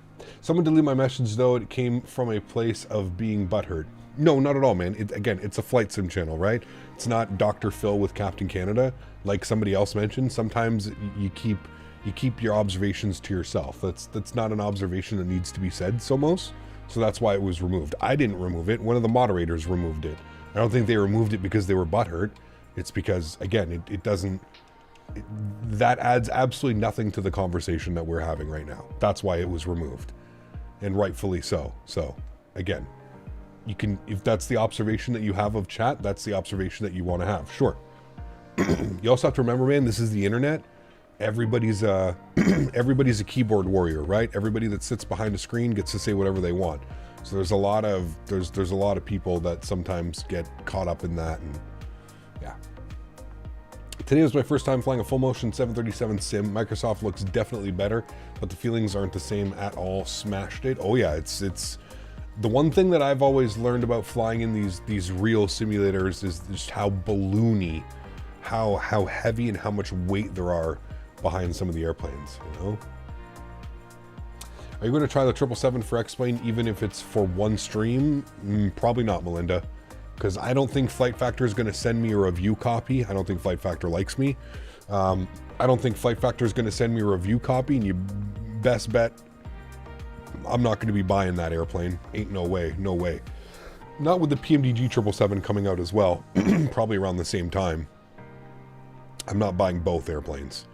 Someone deleted my message, though. It came from a place of being butthurt. No, not at all, man. Again, it's a flight sim channel, right? It's not Dr. Phil with Captain Canada, like somebody else mentioned. Sometimes you keep your observations to yourself. That's not an observation that needs to be said, Somos. So that's why it was removed. I didn't remove it. One of the moderators removed it. I don't think they removed it because they were butthurt. It's because, again, it doesn't... that adds absolutely nothing to the conversation that we're having right now. That's why it was removed. And rightfully so. So, again, you can... if that's the observation that you have of chat, that's the observation that you want to have. Sure. You also have to remember, man, this is the internet. Everybody's a keyboard warrior, right? Everybody that sits behind a screen gets to say whatever they want. So there's a lot of people that sometimes get caught up in that, and yeah. Today was my first time flying a full motion 737 sim. Microsoft looks definitely better, but the feelings aren't the same at all. Smashed it. Oh yeah, it's the one thing that I've always learned about flying in these real simulators is just how balloony, how heavy and how much weight there are behind some of the airplanes, you know? Are you going to try the 777 for X-Plane even if it's for one stream? Probably not, Melinda, because I don't think Flight Factor is going to send me a review copy. I don't think Flight Factor likes me. I don't think Flight Factor is going to send me a review copy, and you best bet I'm not going to be buying that airplane. Ain't no way, no way. Not with the PMDG 777 coming out as well, probably around the same time. I'm not buying both airplanes.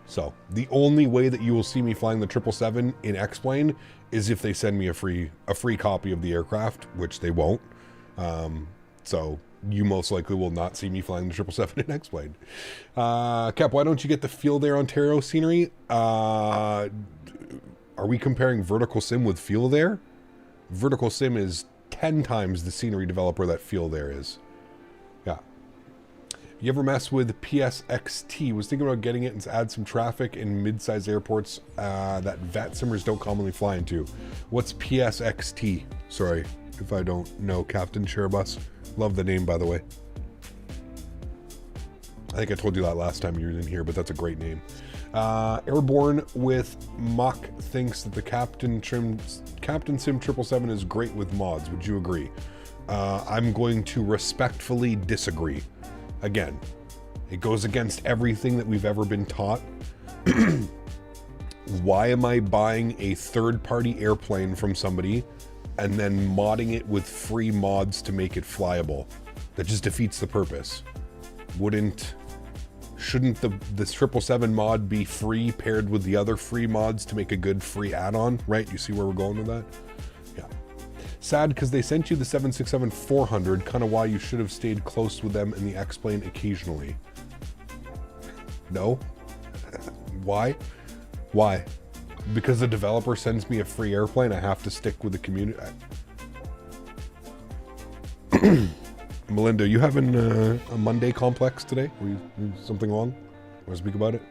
So the only way that you will see me flying the 777 in X-Plane is if they send me a free copy of the aircraft, which they won't. So you most likely will not see me flying the 777 in X-Plane. Cap, why don't you get the Field Air Ontario scenery? Are we comparing vertical sim with Field Air? Vertical Sim is 10 times the scenery developer that Feel there is. Yeah. You ever mess with PSXT? Was thinking about getting it and add some traffic in mid-sized airports that VAT simmers don't commonly fly into. What's PSXT? Sorry if I don't know, Captain Childerz. Love the name, by the way. I think I told you that last time you were in here, but that's a great name. Airborne with Mach thinks that the Captain Sim 777 is great with mods. Would you agree? I'm going to respectfully disagree. Again, it goes against everything that we've ever been taught. Why am I buying a third-party airplane from somebody and then modding it with free mods to make it flyable? That just defeats the purpose. Shouldn't the 777 mod be free paired with the other free mods to make a good free add-on, right? You see where we're going with that? Yeah. Sad because they sent you the 767-400, kind of why you should have stayed close with them in the X-Plane occasionally. No? Why? Why? Because the developer sends me a free airplane, I have to stick with the community. Melinda, you having a Monday complex today? Were you something wrong? Want to speak about it?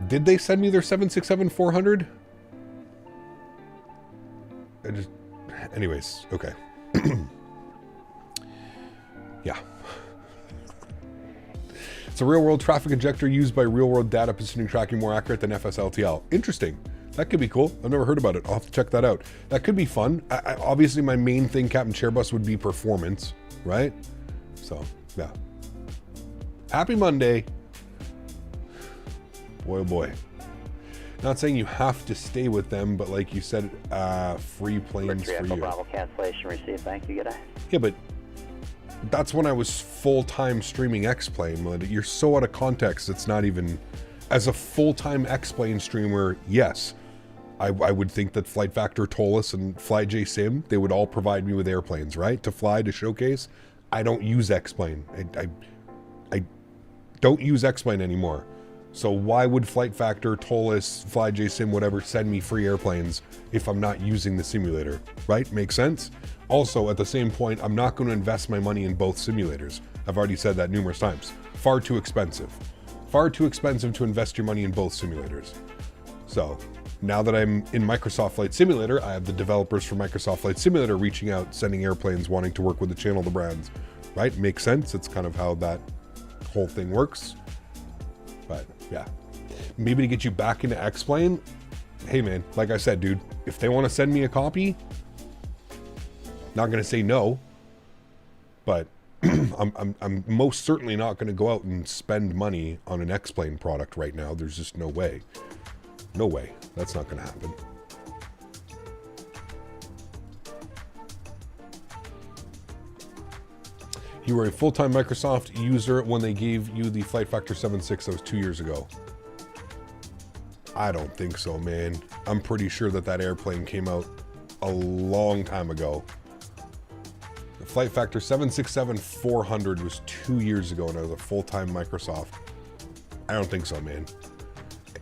Did they send me their 767-400? Anyways, okay. Yeah. It's a real-world traffic injector used by real-world data positioning tracking more accurate than FSLTL. Interesting. That could be cool. I've never heard about it. I'll have to check that out. That could be fun. Obviously, my main thing, Captain Childerz, would be performance, right? So, yeah. Happy Monday. Boy, oh boy. Not saying you have to stay with them, but like you said, free planes for you. Bravo cancellation received. Thank you. Good day. Yeah, but that's when I was full-time streaming X-Plane. You're so out of context, it's not even... As a full-time X-Plane streamer, yes. I would think that Flight Factor, Tolus, and FlyJ Sim, they would all provide me with airplanes, right? To fly, to showcase. I don't use X-Plane. I don't use X-Plane anymore. So why would Flight Factor, Tolus, FlyJ Sim, whatever, send me free airplanes if I'm not using the simulator, right? Makes sense? Also, at the same point, I'm not going to invest my money in both simulators. I've already said that numerous times. Far too expensive. Far too expensive to invest your money in both simulators. So, now that I'm in Microsoft Flight Simulator, I have the developers for Microsoft Flight Simulator reaching out, sending airplanes, wanting to work with the channel, the brands, right? Makes sense. It's kind of how that whole thing works. But, yeah. Maybe to get you back into X-Plane, hey man, like I said, dude, if they want to send me a copy, not going to say no, but I'm most certainly not going to go out and spend money on an X-Plane product right now. There's just no way. No way. That's not going to happen. You were a full-time Microsoft user when they gave you the Flight Factor 7.6. That was 2 years ago. I don't think so, man. I'm pretty sure that that airplane came out a long time ago. The Flight Factor 767-400 was 2 years ago and I was a full-time Microsoft. I don't think so, man.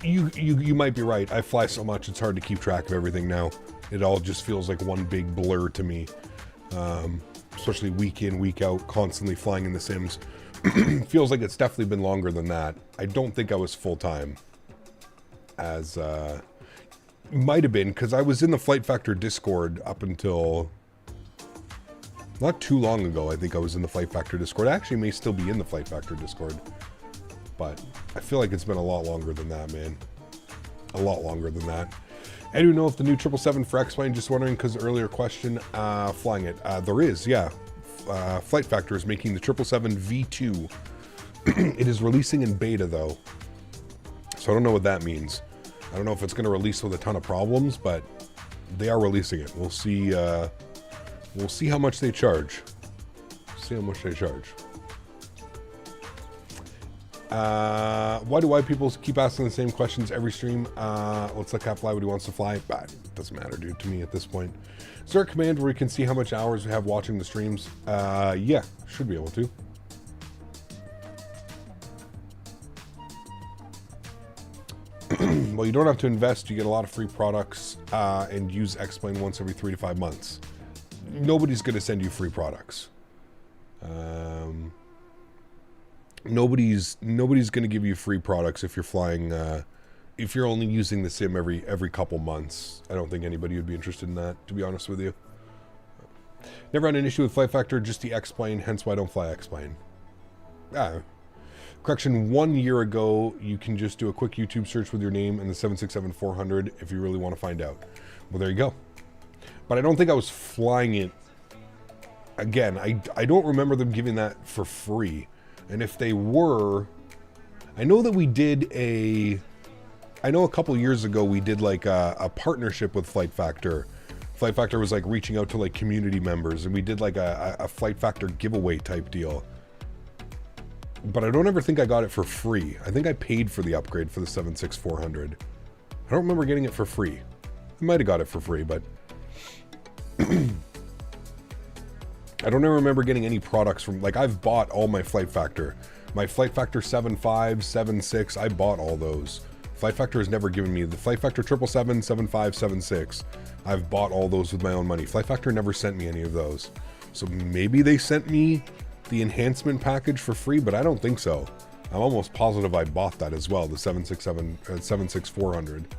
You might be right. I fly so much, it's hard to keep track of everything now. It all just feels like one big blur to me. Especially week in, week out, constantly flying in the sims. Feels like it's definitely been longer than that. I don't think I was full-time. As, might have been, because I was in the Flight Factor Discord up until not too long ago. I think I was in the Flight Factor Discord. I actually may still be in the Flight Factor Discord. But I feel like it's been a lot longer than that, man. A lot longer than that. Anyone know if the new 777 for X-Plane? Just wondering, because earlier question, flying it. There is, yeah. Flight Factor is making the 777 V2. It is releasing in beta, though. So I don't know what that means. I don't know if it's going to release with a ton of problems, but they are releasing it. We'll see how much they charge. See how much they charge. Why do white people keep asking the same questions every stream? Let's let Cap fly what he wants to fly. But it doesn't matter, dude, to me at this point. Is there a command where we can see how much hours we have watching the streams? Yeah, should be able to. Well, you don't have to invest. You get a lot of free products and use X-Plane once every 3 to 5 months. Nobody's going to send you free products. Nobody's going to give you free products if you're flying. If you're only using the sim every couple months. I don't think anybody would be interested in that, to be honest with you. Never had an issue with flight factor, just the X-Plane, hence why I don't fly X-Plane. Correction, 1 year ago, you can just do a quick YouTube search with your name and the 767-400 if you really want to find out. Well, there you go. But I don't think I was flying it. Again, I don't remember them giving that for free. And if they were, I know that we did I know a couple years ago we did like a partnership with Flight Factor. Flight Factor was like reaching out to like community members, and we did like a Flight Factor giveaway type deal. But I don't ever think I got it for free. I think I paid for the upgrade for the 76400. I don't remember getting it for free. I might have got it for free, but I don't ever remember getting any products from, like, I've bought all my Flight Factor. My Flight Factor 7.5, 7.6, I bought all those. Flight Factor has never given me the Flight Factor 777, 7.5, 7.6. I've bought all those with my own money. Flight Factor never sent me any of those. So maybe they sent me the enhancement package for free, but I don't think so. I'm almost positive I bought that as well, the 76400.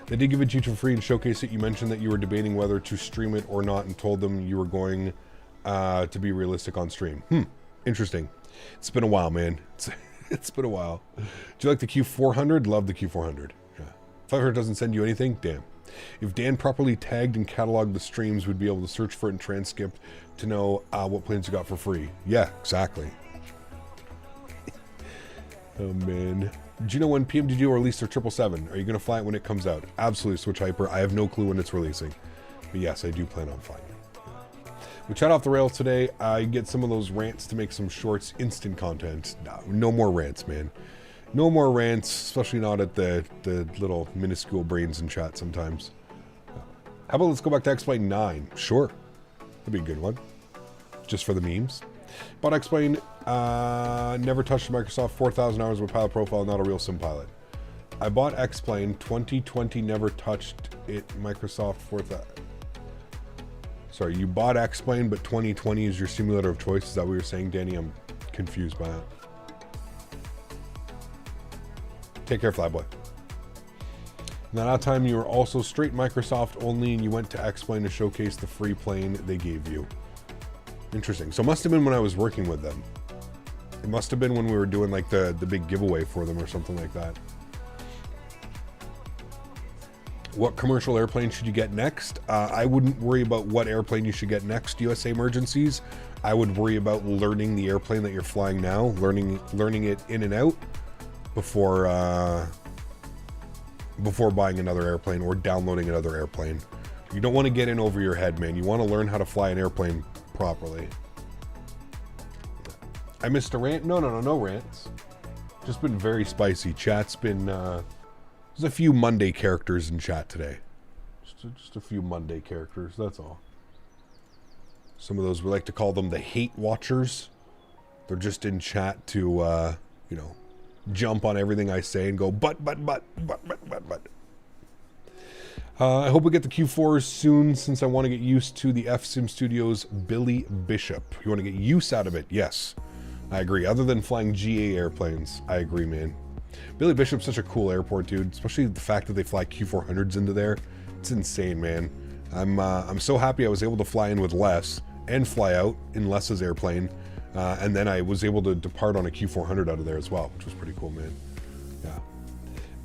They did give it to you for free and showcase it. You mentioned that you were debating whether to stream it or not and told them you were going to be realistic on stream. Interesting. It's been a while, man. It's been a while. Do you like the Q400? Love the Q400. Yeah. 500 doesn't send you anything? Damn. If Dan properly tagged and cataloged the streams, we'd be able to search for it and transcript to know what planes you got for free. Yeah, exactly. Oh, man. Do you know when PMDG will release their 777? Are you going to fly it when it comes out? Absolutely, Switch Hyper. I have no clue when it's releasing. But yes, I do plan on flying it. We chat off the rails today. I get some of those rants to make some shorts, instant content. No more rants, man. No more rants, especially not at the little minuscule brains in chat sometimes. How about let's go back to X-Plane 9? Sure. That'd be a good one. Just for the memes. Bought X-Plane, never touched Microsoft, 4,000 hours with pilot profile, not a real sim pilot. I bought X-Plane, 2020, never touched it, Microsoft 4,000. Sorry, you bought X-Plane, but 2020 is your simulator of choice. Is that what you're saying, Danny? I'm confused by that. Take care, Flyboy. And at that time, you were also straight Microsoft only, and you went to X-Plane to showcase the free plane they gave you. Interesting. So it must have been when I was working with them. It must have been when we were doing like the big giveaway for them or something like that. What commercial airplane should you get next? I wouldn't worry about what airplane you should get next, USA Emergencies. I would worry about learning the airplane that you're flying now, learning it in and out before buying another airplane or downloading another airplane. You don't want to get in over your head, man. You want to learn how to fly an airplane properly. I missed a rant? No rants. Just been very spicy. Chat's been, there's a few Monday characters in chat today. Just a few Monday characters, that's all. Some of those, we like to call them the hate watchers. They're just in chat to, you know, jump on everything I say and go, but. I hope we get the Q4s soon, since I want to get used to the F-Sim Studios Billy Bishop. You want to get use out of it? Yes, I agree. Other than flying GA airplanes, I agree, man. Billy Bishop's such a cool airport, dude. Especially the fact that they fly Q400s into there. It's insane, man. I'm so happy I was able to fly in with Les and fly out in Les's airplane. And then I was able to depart on a Q400 out of there as well, which was pretty cool, man. Yeah.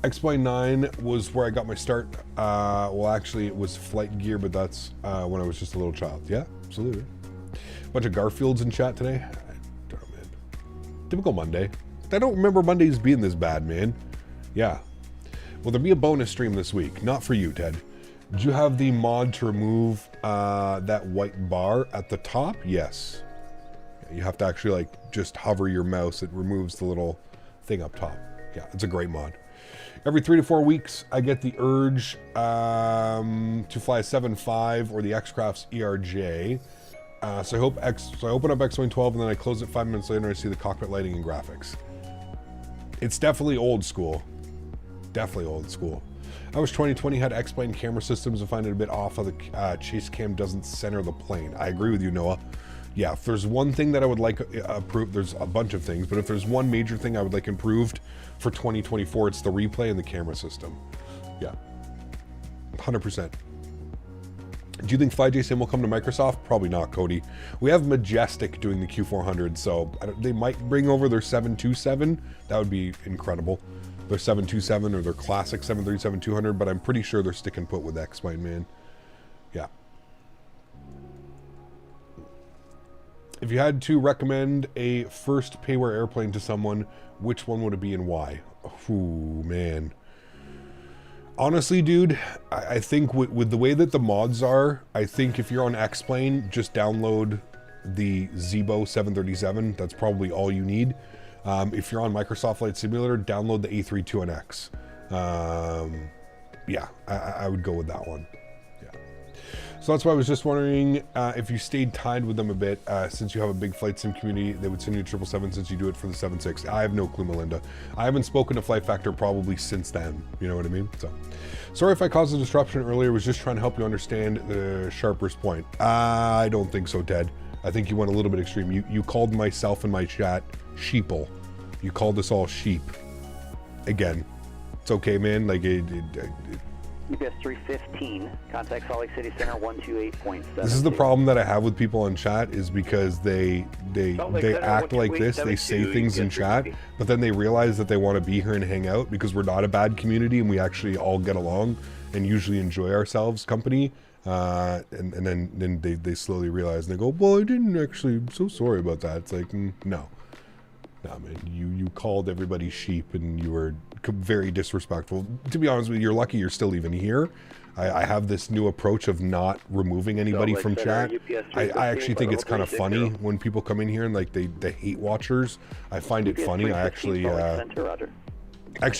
X-Plane 9 was where I got my start. Well, actually, it was flight gear, but that's when I was just a little child. Yeah, absolutely. Bunch of Garfields in chat today. I don't know, man. Typical Monday. I don't remember Mondays being this bad, man. Yeah. Will there be a bonus stream this week? Not for you, Ted. Did you have the mod to remove that white bar at the top? Yes. You have to actually, like, just hover your mouse. It removes the little thing up top. Yeah, it's a great mod. Every 3 to 4 weeks, I get the urge to fly a 7.5 or the X-Craft's ERJ. So I open up X-Wing 12 and then I close it 5 minutes later and I see the cockpit lighting and graphics. It's definitely old school. Definitely old school. I wish 2020 had X-plane camera systems and find it a bit off of the chase cam doesn't center the plane. I agree with you, Noah. Yeah, if there's one thing that I would like improved, there's a bunch of things, but if there's one major thing I would like improved for 2024, it's the replay and the camera system. Yeah, 100%. Do you think FlyJSim will come to Microsoft? Probably not, Cody. We have Majestic doing the Q400, so they might bring over their 727. That would be incredible. Their 727 or their classic 737-200, but I'm pretty sure they're sticking put with X-Plane, man. Yeah. If you had to recommend a first payware airplane to someone, which one would it be and why? Ooh, man. Honestly, dude, I think with the way that the mods are, I think if you're on X-Plane, just download the Zibo 737. That's probably all you need. If you're on Microsoft Flight Simulator, download the A320nx. Yeah, I would go with that one. So that's why I was just wondering if you stayed tied with them a bit, since you have a big flight sim community, they would send you 777 since you do it for the 76. I have no clue, Melinda. I haven't spoken to Flight Factor probably since then. You know what I mean? So, sorry if I caused a disruption earlier. I was just trying to help you understand the sharper's point. I don't think so, Ted. I think you went a little bit extreme. You called myself in my chat sheeple. You called us all sheep. Again, it's okay, man. Like UPS 315, contact Salt Lake City Center 128.7. This is the problem that I have with people on chat, is because they act like this, they say things in chat, but then they realize that they want to be here and hang out because we're not a bad community and we actually all get along and usually enjoy ourselves company. And then they slowly realize and they go, well, I didn't actually, I'm so sorry about that. It's like, no, man, you called everybody sheep and you were very disrespectful. To be honest with you, you're lucky you're still even here. I have this new approach of not removing anybody from chat. I actually think it's kind of funny when people come in here and like they hate watchers. I find it funny. I actually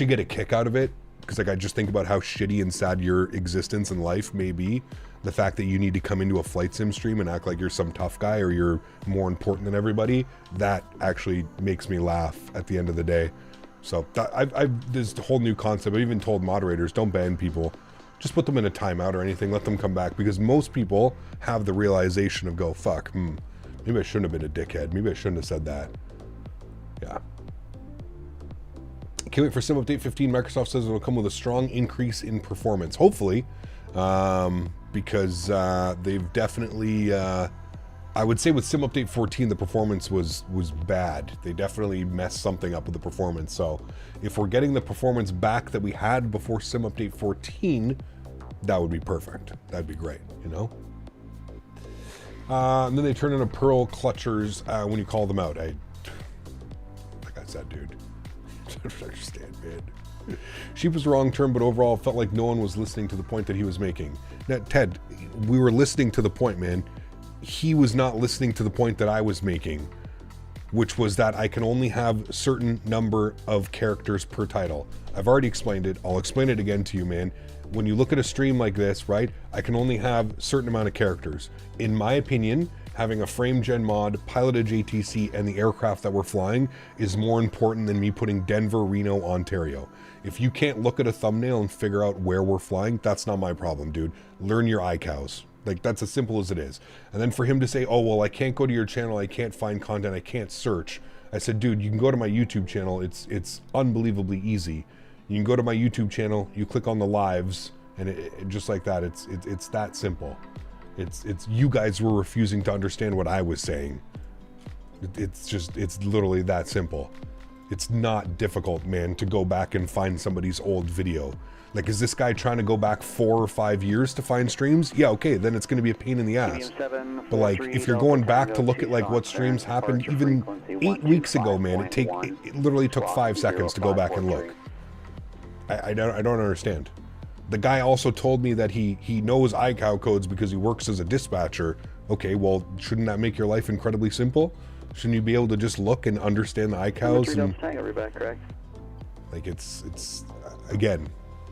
get a kick out of it because like I just think about how shitty and sad your existence in life may be. The fact that you need to come into a flight sim stream and act like you're some tough guy or you're more important than everybody, that actually makes me laugh at the end of the day. So this whole new concept, I've even told moderators, don't ban people. Just put them in a timeout or anything, let them come back, because most people have the realization of go, fuck, maybe I shouldn't have been a dickhead. Maybe I shouldn't have said that. Yeah. Can't wait for Sim Update 15. Microsoft says it'll come with a strong increase in performance. Hopefully, because they've definitely, I would say with Sim Update 14, the performance was bad. They definitely messed something up with the performance. So if we're getting the performance back that we had before Sim Update 14, that would be perfect. That'd be great, you know? And then they turn into pearl clutchers when you call them out. Like I said, dude, I don't understand, man. Sheep was the wrong term, but overall it felt like no one was listening to the point that he was making. Now, Ted, we were listening to the point, man. He was not listening to the point that I was making, which was that I can only have a certain number of characters per title. I've already explained it. I'll explain it again to you, man. When you look at a stream like this, right, I can only have a certain amount of characters. In my opinion, having a frame gen mod, Pilotedge ATC, and the aircraft that we're flying is more important than me putting Denver, Reno, Ontario. If you can't look at a thumbnail and figure out where we're flying, that's not my problem, dude. Learn your iCows. Like, that's as simple as it is. And then for him to say, oh, well, I can't go to your channel, I can't find content, I can't search. I said, dude, you can go to my YouTube channel. It's unbelievably easy. You can go to my YouTube channel, you click on the lives, and it just like that, it's that simple. It's you guys were refusing to understand what I was saying. It's literally that simple. It's not difficult, man, to go back and find somebody's old video. Like, is this guy trying to go back 4 or 5 years to find streams? Yeah, okay, then it's going to be a pain in the ass. But like, if you're going back to look at like what streams happened even 8 weeks ago, man, it literally took 5 seconds to go back and look. I don't understand. The guy also told me that he knows iCow codes because he works as a dispatcher. Okay, well, shouldn't that make your life incredibly simple? Shouldn't you be able to just look and understand the iCows? And, like, it's again,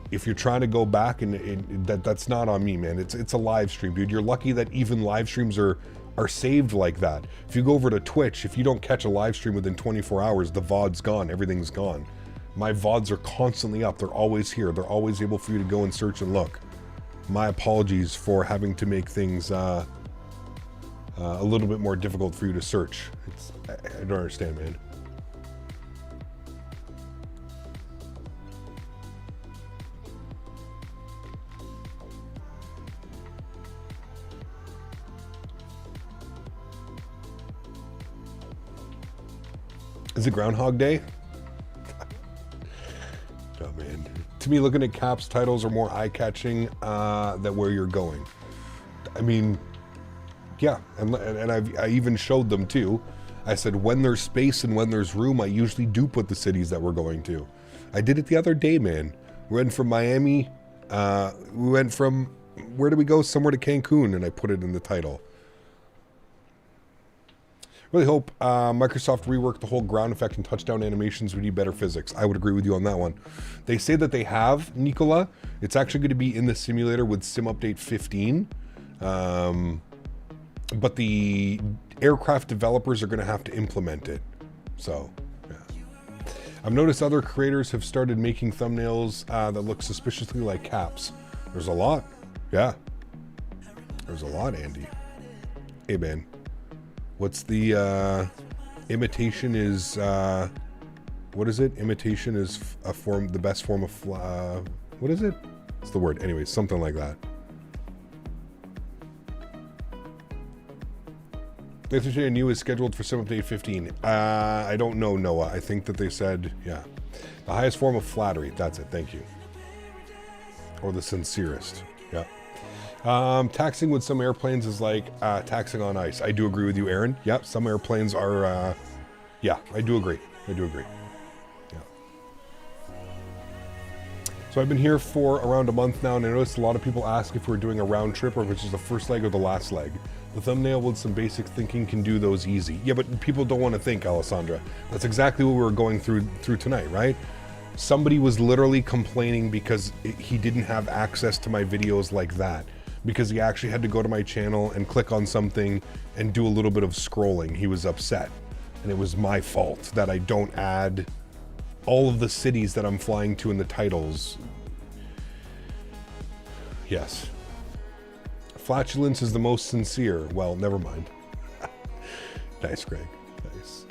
if you're trying to go back and that's not on me, man. It's a live stream, dude. You're lucky that even live streams are saved like that. If you go over to Twitch, if you don't catch a live stream within 24 hours, the VOD's gone, everything's gone. My VODs are constantly up. They're always here. They're always able for you to go and search and look. My apologies for having to make things a little bit more difficult for you to search. I don't understand, man. Is it Groundhog Day? Oh man. To me, looking at caps, titles are more eye-catching than where you're going. I mean, yeah, and I even showed them too. I said when there's space and when there's room, I usually do put the cities that we're going to. I did it the other day, man. We went from Miami, we went from, where did we go? Somewhere to Cancun, and I put it in the title. Really hope Microsoft reworked the whole ground effect and touchdown animations. We need better physics. I would agree with you on that one. They say that they have, Nicola. It's actually going to be in the simulator with Sim Update 15. But the aircraft developers are going to have to implement it. So, yeah. I've noticed other creators have started making thumbnails that look suspiciously like caps. There's a lot. Yeah. There's a lot, Andy. Hey, man. What's the imitation is what is it? Imitation is the best form of what is it? What's the word? Anyways, something like that. A300 new is scheduled for Sim Update 15. I don't know, Noah. I think that they said, yeah. The highest form of flattery. That's it. Thank you. Or the sincerest. Yeah. Taxing with some airplanes is like taxing on ice. I do agree with you, Erin. Yep, some airplanes are, yeah, I do agree. I do agree. Yeah. So I've been here for around a month now, and I noticed a lot of people ask if we're doing a round trip or if it's just the first leg or the last leg. The thumbnail with some basic thinking can do those easy. Yeah, but people don't want to think, Alessandra. That's exactly what we were going through tonight, right? Somebody was literally complaining because he didn't have access to my videos like that. Because he actually had to go to my channel and click on something and do a little bit of scrolling. He was upset. And it was my fault that I don't add all of the cities that I'm flying to in the titles. Yes. Flatulence is the most sincere. Well, never mind. Nice, Greg. Nice.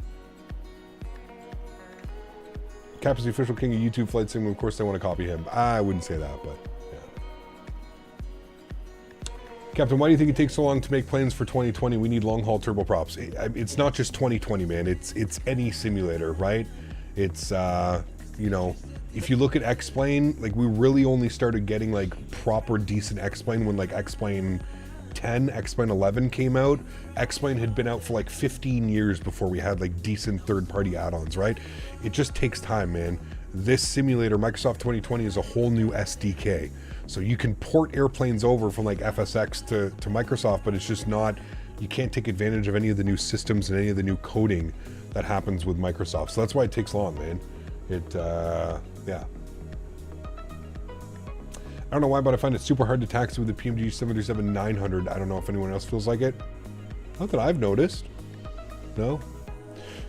Cap is the official king of YouTube flight sim. Of course, they want to copy him. I wouldn't say that, but... Captain, why do you think it takes so long to make planes for 2020? We need long-haul turboprops. It's not just 2020, man. It's any simulator, right? It's, you know, if you look at X-Plane, like, we really only started getting, like, proper decent X-Plane when, like, X-Plane 10, X-Plane 11 came out. X-Plane had been out for, like, 15 years before we had, like, decent third-party add-ons, right? It just takes time, man. This simulator, Microsoft 2020, is a whole new SDK. So you can port airplanes over from like FSX to Microsoft, but it's just not, you can't take advantage of any of the new systems and any of the new coding that happens with Microsoft. So that's why it takes long, man. Yeah. I don't know why, but I find it super hard to taxi with the PMG 737-900. I don't know if anyone else feels like it. Not that I've noticed. No?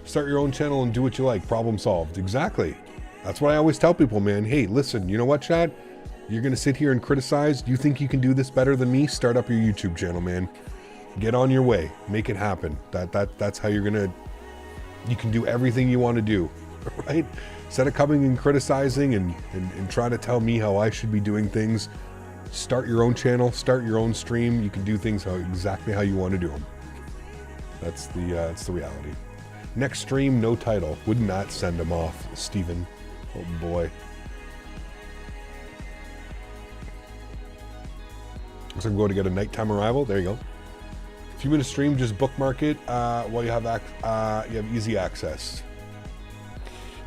Start your own channel and do what you like. Problem solved. Exactly. That's what I always tell people, man. Hey, listen, you know what, Chad? You're going to sit here and criticize? You think you can do this better than me? Start up your YouTube channel, man. Get on your way. Make it happen. That's how you're going to... You can do everything you want to do, right? Instead of coming and criticizing and trying to tell me how I should be doing things, start your own channel, start your own stream. You can do things exactly how you want to do them. That's the reality. Next stream, no title. Wouldn't that send him off, Steven? Oh, boy. Looks like I'm going to get a nighttime arrival. There you go. A few minutes stream, just bookmark it while you have easy access.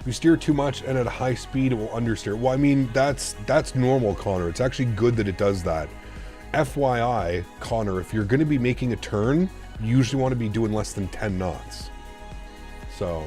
If you steer too much and at a high speed, it will understeer. Well, I mean, that's normal, Connor. It's actually good that it does that. FYI, Connor, if you're going to be making a turn, you usually want to be doing less than 10 knots. So...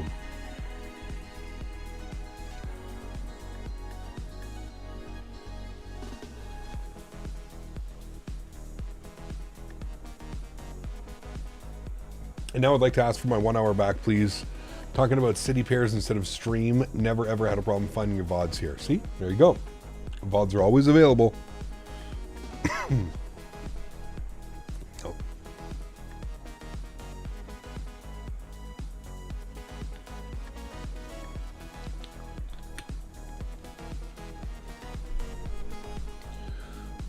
And now I'd like to ask for my 1 hour back, please. Talking about city pairs instead of stream. Never ever had a problem finding your VODs here. See? There you go. VODs are always available. Oh.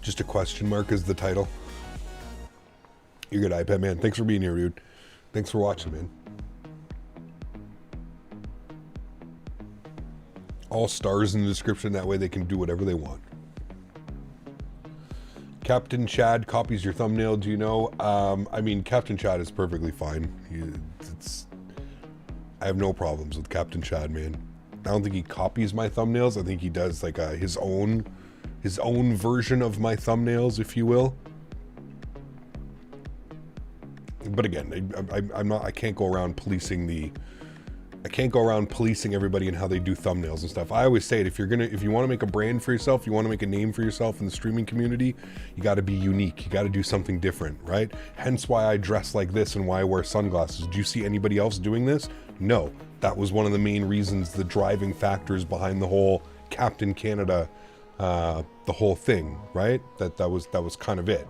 Just a question mark is the title. You're good, iPad man. Thanks for being here, dude. Thanks for watching, man. All stars in the description, that way they can do whatever they want. Captain Chad copies your thumbnail, do you know? I mean, Captain Chad is perfectly fine. I have no problems with Captain Chad, man. I don't think he copies my thumbnails. I think he does like his own version of my thumbnails, if you will. But again, I can't go around policing everybody and how they do thumbnails and stuff. I always say it, if you want to make a brand for yourself, you want to make a name for yourself in the streaming community, you got to be unique. You got to do something different, right? Hence why I dress like this and why I wear sunglasses. Do you see anybody else doing this? No. That was one of the main reasons, the driving factors behind the whole Captain Canada, the whole thing, right? That was kind of it.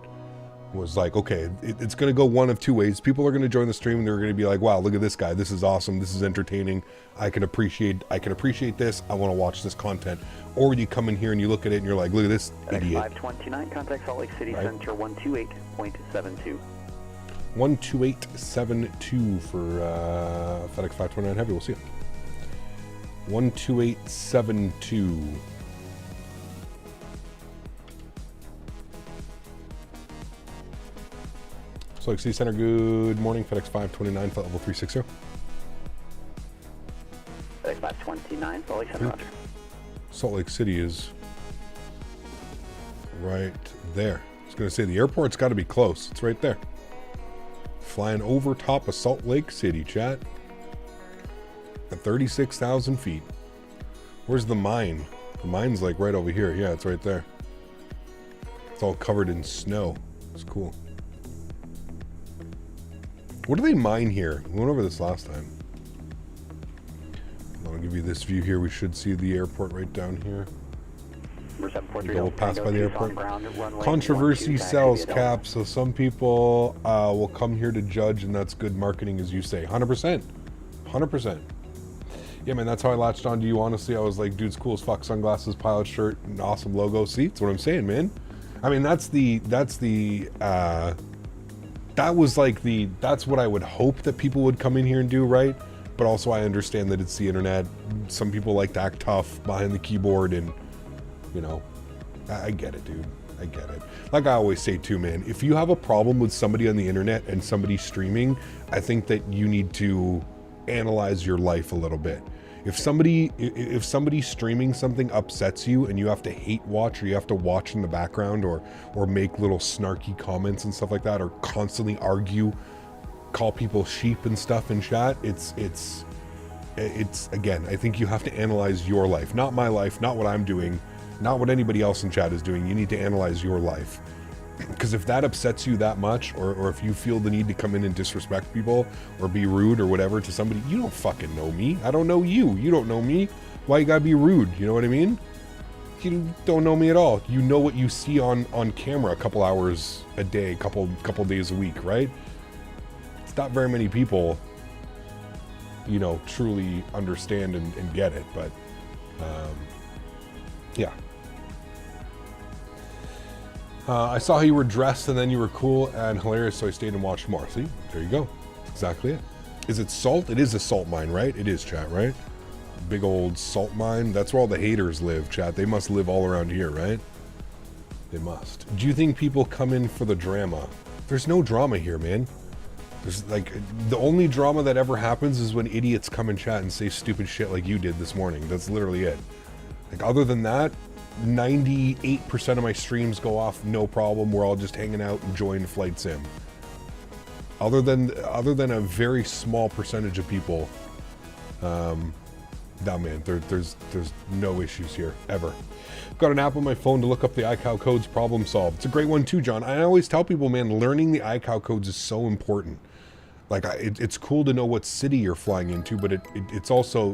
Was like, okay, it's going to go one of two ways. People are going to join the stream and they're going to be like, wow, look at this guy. This is awesome. This is entertaining. I can appreciate this. I want to watch this content. Or you come in here and you look at it and you're like, look at this idiot. 529, contact Salt Lake City Center 128.72. 12872 for FedEx 529 Heavy. We'll see it. 12872. Salt Lake City Center, good morning. FedEx 529, flight level 360. FedEx 529, Salt Lake Center, Roger. Salt Lake City is right there. I was going to say, the airport's got to be close. It's right there. Flying over top of Salt Lake City, chat. At 36,000 feet. Where's the mine? The mine's like right over here. Yeah, it's right there. It's all covered in snow. It's cool. What do they mine here? We went over this last time. I'll give you this view here. We should see the airport right down here. We'll pass by the airport. Controversy sells, Cap, so some people will come here to judge, and that's good marketing, as you say. 100%. 100%. Yeah, man, that's how I latched on to you, honestly. I was like, dude's cool as fuck. Sunglasses, pilot shirt, an awesome logo. See, that's what I'm saying, man. I mean, that's what I would hope that people would come in here and do, right? But also I understand that it's the internet. Some people like to act tough behind the keyboard, and, you know, I get it, dude. I get it. Like I always say too, man, if you have a problem with somebody on the internet and somebody streaming, I think that you need to analyze your life a little bit. If somebody streaming something upsets you and you have to hate watch, or you have to watch in the background, or make little snarky comments and stuff like that, or constantly argue, call people sheep and stuff in chat, it's again, I think you have to analyze your life, not my life, not what I'm doing, not what anybody else in chat is doing. You need to analyze your life. Because if that upsets you that much, or if you feel the need to come in and disrespect people or be rude or whatever to somebody, you don't fucking know me. I don't know you. You don't know me. Why you gotta be rude? You know what I mean? You don't know me at all. You know what you see on camera a couple hours a day, couple days a week, right? It's not very many people, you know, truly understand and get it, but yeah. I saw how you were dressed and then you were cool and hilarious, so I stayed and watched more. See? There you go. That's exactly it. Is it salt? It is a salt mine, right? It is, chat, right? Big old salt mine. That's where all the haters live, chat. They must live all around here, right? They must. Do you think people come in for the drama? There's no drama here, man. There's like, the only drama that ever happens is when idiots come in chat and say stupid shit like you did this morning. That's literally it. Like, other than that, 98% of my streams go off no problem. We're all just hanging out enjoying flight sim. Other than a very small percentage of people, no, man, there's no issues here ever. I've got an app on my phone to look up the iCal codes, problem solved. It's a great one too, John. I always tell people, man, learning the iCal codes is so important. Like, it's cool to know what city you're flying into, but it's also,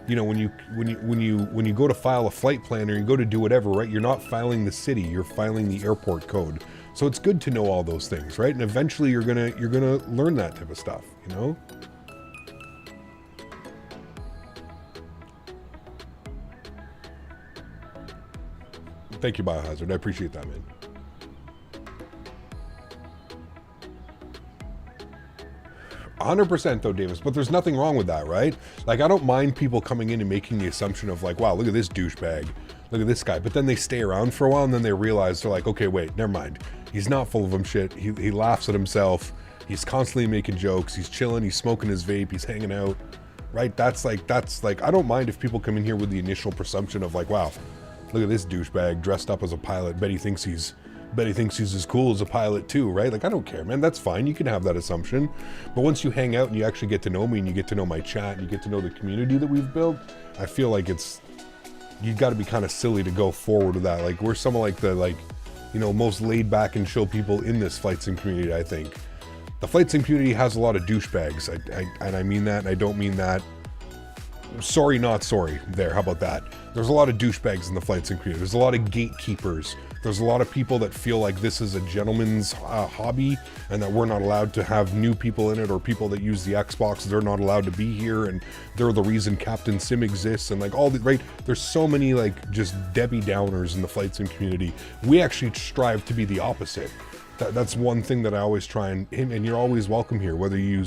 you know, when you go to file a flight plan or you go to do whatever, right? You're not filing the city, you're filing the airport code. So it's good to know all those things, right? And eventually you're gonna learn that type of stuff, you know? Thank you, Biohazard. I appreciate that, man. %, though, Davis, but there's nothing wrong with that, right? Like, I don't mind people coming in and making the assumption of like, wow, look at this douchebag, look at this guy, but then they stay around for a while and then they realize, they're like, okay, wait, never mind. He's not full of him shit. He laughs at himself. He's constantly making jokes. He's chilling. He's smoking his vape. He's hanging out, right? That's like, I don't mind if people come in here with the initial presumption of like, wow, look at this douchebag dressed up as a pilot. Bet he thinks he's as cool as a pilot too, right? Like, I don't care, man. That's fine. You can have that assumption. But once you hang out and you actually get to know me and you get to know my chat and you get to know the community that we've built, I feel like you've got to be kind of silly to go forward with that. Like, we're some of like the, like, you know, most laid back and chill people in this flight sim community, I think. The flight sim community has a lot of douchebags. And I mean that, and I don't mean that. Sorry, not sorry. There, how about that? There's a lot of douchebags in the flight sim community. There's a lot of gatekeepers. There's a lot of people that feel like this is a gentleman's hobby and that we're not allowed to have new people in it, or people that use the Xbox, they're not allowed to be here and they're the reason Captain Sim exists, and like all the, right? There's so many like just Debbie Downers in the flight sim community. We actually strive to be the opposite. That's one thing that I always try and you're always welcome here, whether you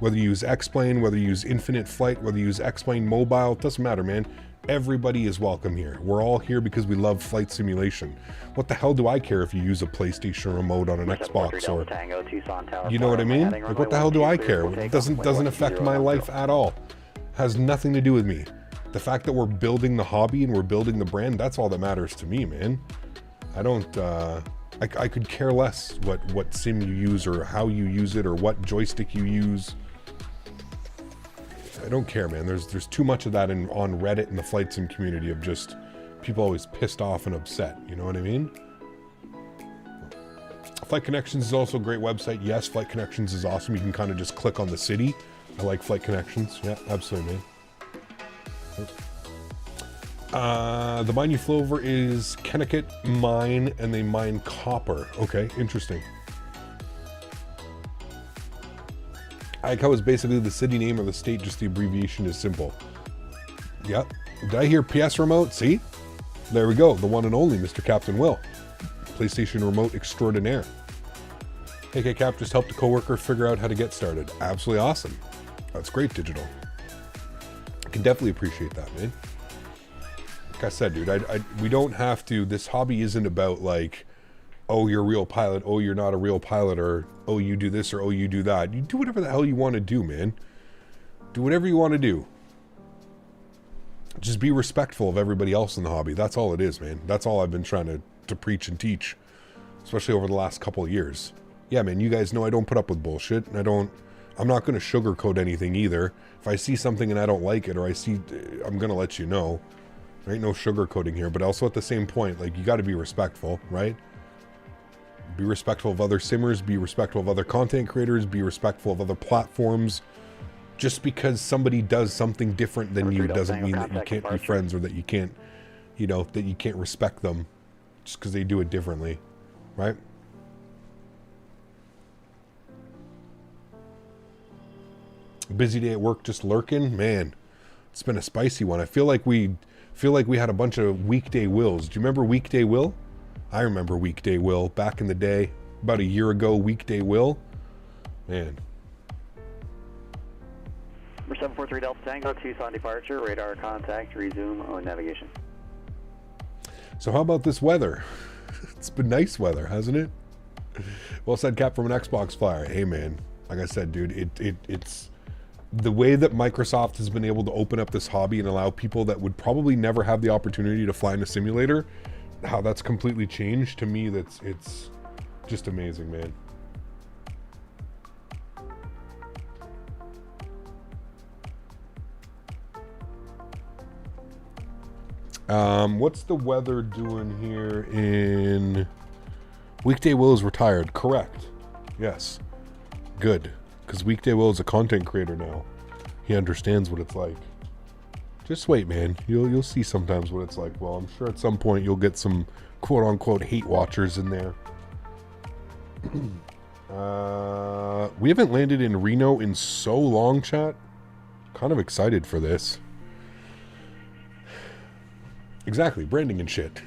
use X-Plane, whether you use Infinite Flight, whether you use X-Plane Mobile, it doesn't matter, man. Everybody is welcome here. We're all here because we love flight simulation. What the hell do I care if you use a PlayStation remote on an Xbox or, you know what I mean? Like, what the hell do I care? It doesn't affect my life at all. Has nothing to do with me. The fact that we're building the hobby and we're building the brand, that's all that matters to me, man. I don't, I could care less what sim you use or how you use it or what joystick you use. I don't care, man. There's too much of that on Reddit and the flight sim community of just people always pissed off and upset. You know what I mean? Flight Connections is also a great website. Yes, Flight Connections is awesome. You can kind of just click on the city. I like Flight Connections. Yeah, absolutely, man. The mine you flew over is Kennecott Mine, and they mine copper. Okay, interesting. I like how it's basically the city name or the state, just the abbreviation is simple. Yep. Did I hear PS remote? See? There we go. The one and only Mr. Captain Will. PlayStation remote extraordinaire. AK Cap just helped a coworker figure out how to get started. Absolutely awesome. That's great, Digital. I can definitely appreciate that, man. Like I said, dude, we don't have to, this hobby isn't about like, oh, you're a real pilot, oh, you're not a real pilot, or oh, you do this, or oh, you do that. You do whatever the hell you want to do, man. Do whatever you want to do. Just be respectful of everybody else in the hobby. That's all it is, man. That's all I've been trying to preach and teach, especially over the last couple of years. Yeah, man, you guys know I don't put up with bullshit, and I'm not going to sugarcoat anything either. If I see something and I don't like it, or I'm going to let you know. There ain't no sugarcoating here, but also at the same point, like, you got to be respectful, right? Be respectful of other simmers, be respectful of other content creators, be respectful of other platforms. Just because somebody does something different than you doesn't mean that you can't be friends, or that you can't, you know, that you can't respect them just because they do it differently, right? Busy day at work, just lurking, man. It's been a spicy one. I feel like we had a bunch of weekday Wills. Do you remember Weekday Will? I remember Weekday Will back in the day, about a year ago. Weekday Will, man. Number 743 Delta Tango, Tucson departure, radar contact, resume on navigation. So how about this weather? It's been nice weather, hasn't it? Well said, Cap, from an Xbox flyer. Hey, man, like I said, dude, it's the way that Microsoft has been able to open up this hobby and allow people that would probably never have the opportunity to fly in a simulator, how that's completely changed. To me, it's just amazing, man. What's the weather doing here in Weekday Will is retired? Correct. Yes. Good. Because Weekday Will is a content creator now. He understands what it's like. Just wait, man. You'll see sometimes what it's like. Well, I'm sure at some point you'll get some quote-unquote hate watchers in there. We haven't landed in Reno in so long, chat. Kind of excited for this. Exactly, branding and shit.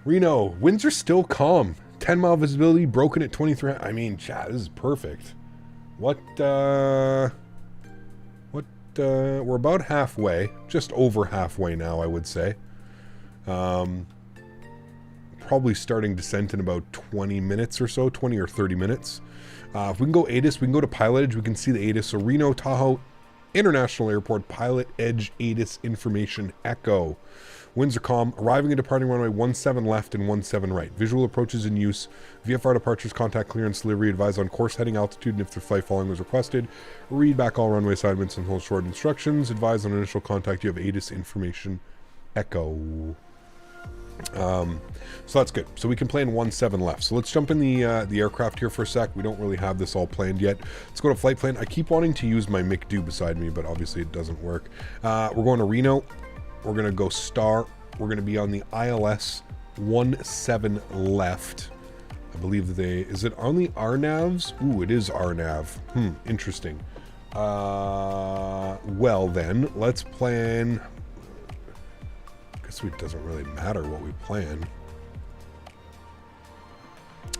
Reno, winds are still calm. 10-mile visibility, broken at 23. I mean, chat, this is perfect. We're about halfway. Just over halfway now, I would say. Probably starting descent in about 20 minutes or so, 20 or 30 minutes. If we can go ATIS, we can go to Pilotedge, we can see the ATIS. So Reno, Tahoe International Airport, Pilotedge, ATIS information, Echo. Winds are calm. Arriving and departing runway 17 left and 17 right. Visual approaches in use. VFR departures, contact clearance, delivery, advise on course, heading, altitude, and if their flight following was requested. Read back all runway assignments and hold short instructions. Advise on initial contact. You have ATIS information, Echo. So that's good. So we can plan 17 left. So let's jump in the aircraft here for a sec. We don't really have this all planned yet. Let's go to flight plan. I keep wanting to use my McDo beside me, but obviously it doesn't work. We're going to Reno. We're going to go star. We're going to be on the ILS 17 left. I believe that is it only RNAVs? Ooh, it is RNAV. Interesting. Well then, let's plan. I guess it doesn't really matter what we plan.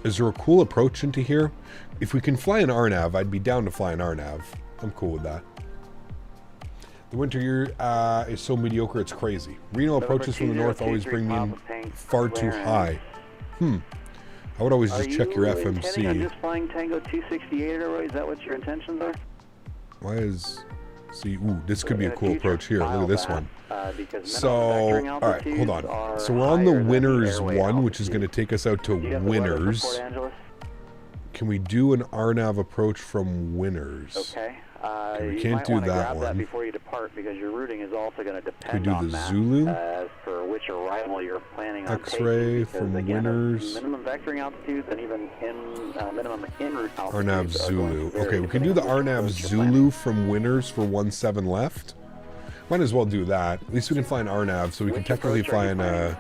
Is there a cool approach into here? If we can fly an RNAV, I'd be down to fly an RNAV. I'm cool with that. The winter year is so mediocre, it's crazy. Reno approaches from the north always bring me in far too high. I would always just check your FMC. Are you just flying Tango 268 or is that what your intentions are? Why is... See, ooh, this could be a cool approach here. Look at this one. So, alright, hold on. So we're on the Winners one, which is going to take us out to Winners. Can we do an RNAV approach from Winners? Okay. We can't do that one. Before you depart, because your routing is also going to depend on that. Could we do the Zulu? As for which arrival you're planning on X-ray from Winners. Minimum vectoring altitudes and even minimum en route altitudes. RNAV Zulu. Okay, we can do the RNAV Zulu from Winners for 17 left. Might as well do that. At least we can fly an RNAV, so we can technically fly an.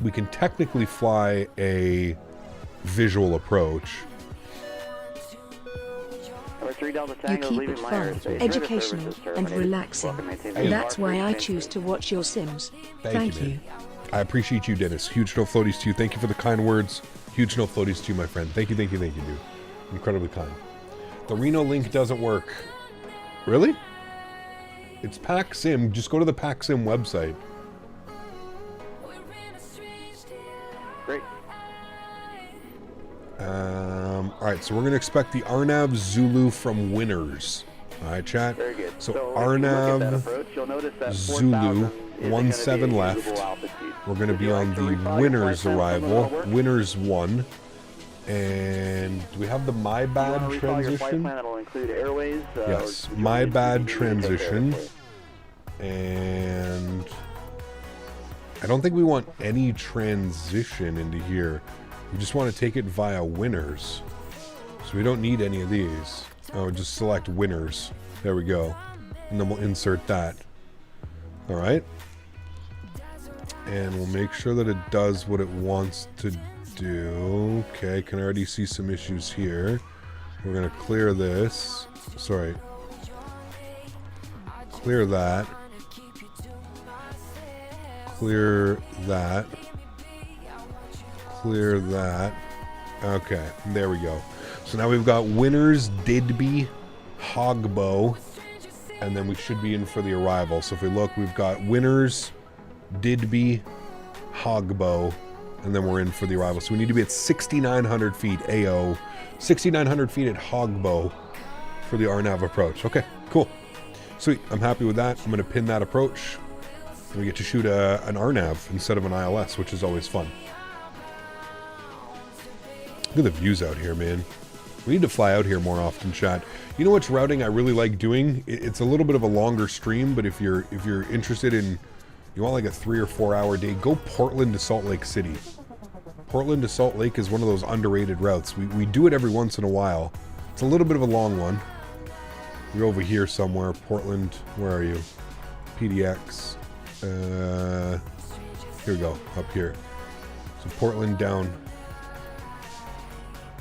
We can technically fly a visual approach. You keep it fun, educational, and relaxing. That's why I choose to watch your Sims. Thank you. I appreciate you, Denis. Huge no floaties to you. Thank you for the kind words. Huge no floaties to you, my friend. Thank you, thank you, thank you, dude. Incredibly kind. The Reno link doesn't work. Really? It's PackSim. Just go to the PackSim website. Great. Alright, so we're going to expect the RNAV Zulu from Winners. Alright, chat? Very good. So RNAV approach, Zulu, 17 left. We're going to be on the Winners arrival. Winners 1. And do we have the My Bad transition? Yes, My Bad transition. And I don't think we want any transition into here. We just want to take it via Winners. So we don't need any of these. Oh, just select Winners. There we go. And then we'll insert that. Alright. And we'll make sure that it does what it wants to do. Okay, can already see some issues here. We're going to clear this. Sorry. Clear that. Clear that. Clear that. Okay, there we go. So now we've got Winners, Didby, Hogbo, and then we should be in for the arrival. So if we look, we've got Winners, Didby, Hogbo, and then we're in for the arrival. So we need to be at 6,900 feet, AO, 6,900 feet at Hogbo for the RNAV approach. Okay, cool. Sweet, I'm happy with that. I'm going to pin that approach. And we get to shoot an RNAV instead of an ILS, which is always fun. Look at the views out here, man. We need to fly out here more often, chat. You know which routing I really like doing? It's a little bit of a longer stream, but if you're interested in, you want like a 3 or 4 hour day, go Portland to Salt Lake City. Portland to Salt Lake is one of those underrated routes. We do it every once in a while, It's a little bit of a long one. You're over here somewhere. Portland, where are you? PDX. Here we go, up here. So Portland down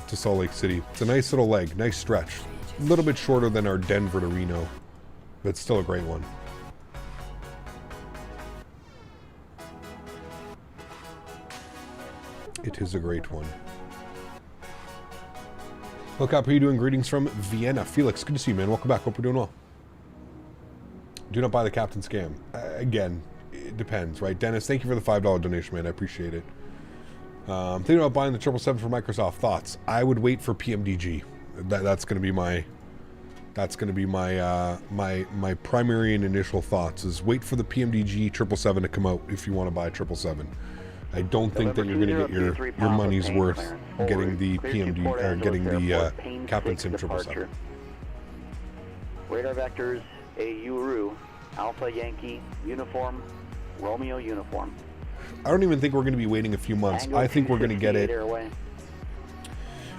to Salt Lake City. It's a nice little leg, nice stretch. A little bit shorter than our Denver to Reno, but it's still a great one. It is a great one. Look up, how are you doing? Greetings from Vienna. Felix, good to see you, man. Welcome back. Hope we're doing well. Do not buy the Captain scam. Again, it depends, right? Dennis, thank you for the $5 donation, man. I appreciate it. Thinking about buying the 777 for Microsoft. Thoughts? I would wait for PMDG. That's going to be my. That's going to be my my primary and initial thoughts. Is wait for the PMDG 777 to come out if you want to buy 777. I don't think that you're going to get your money's worth getting the PMD or getting the Captain Sim 777. Radar vectors, a Uru, Alpha Yankee, uniform, Romeo uniform. I don't even think we're going to be waiting a few months. I think we're going to get it.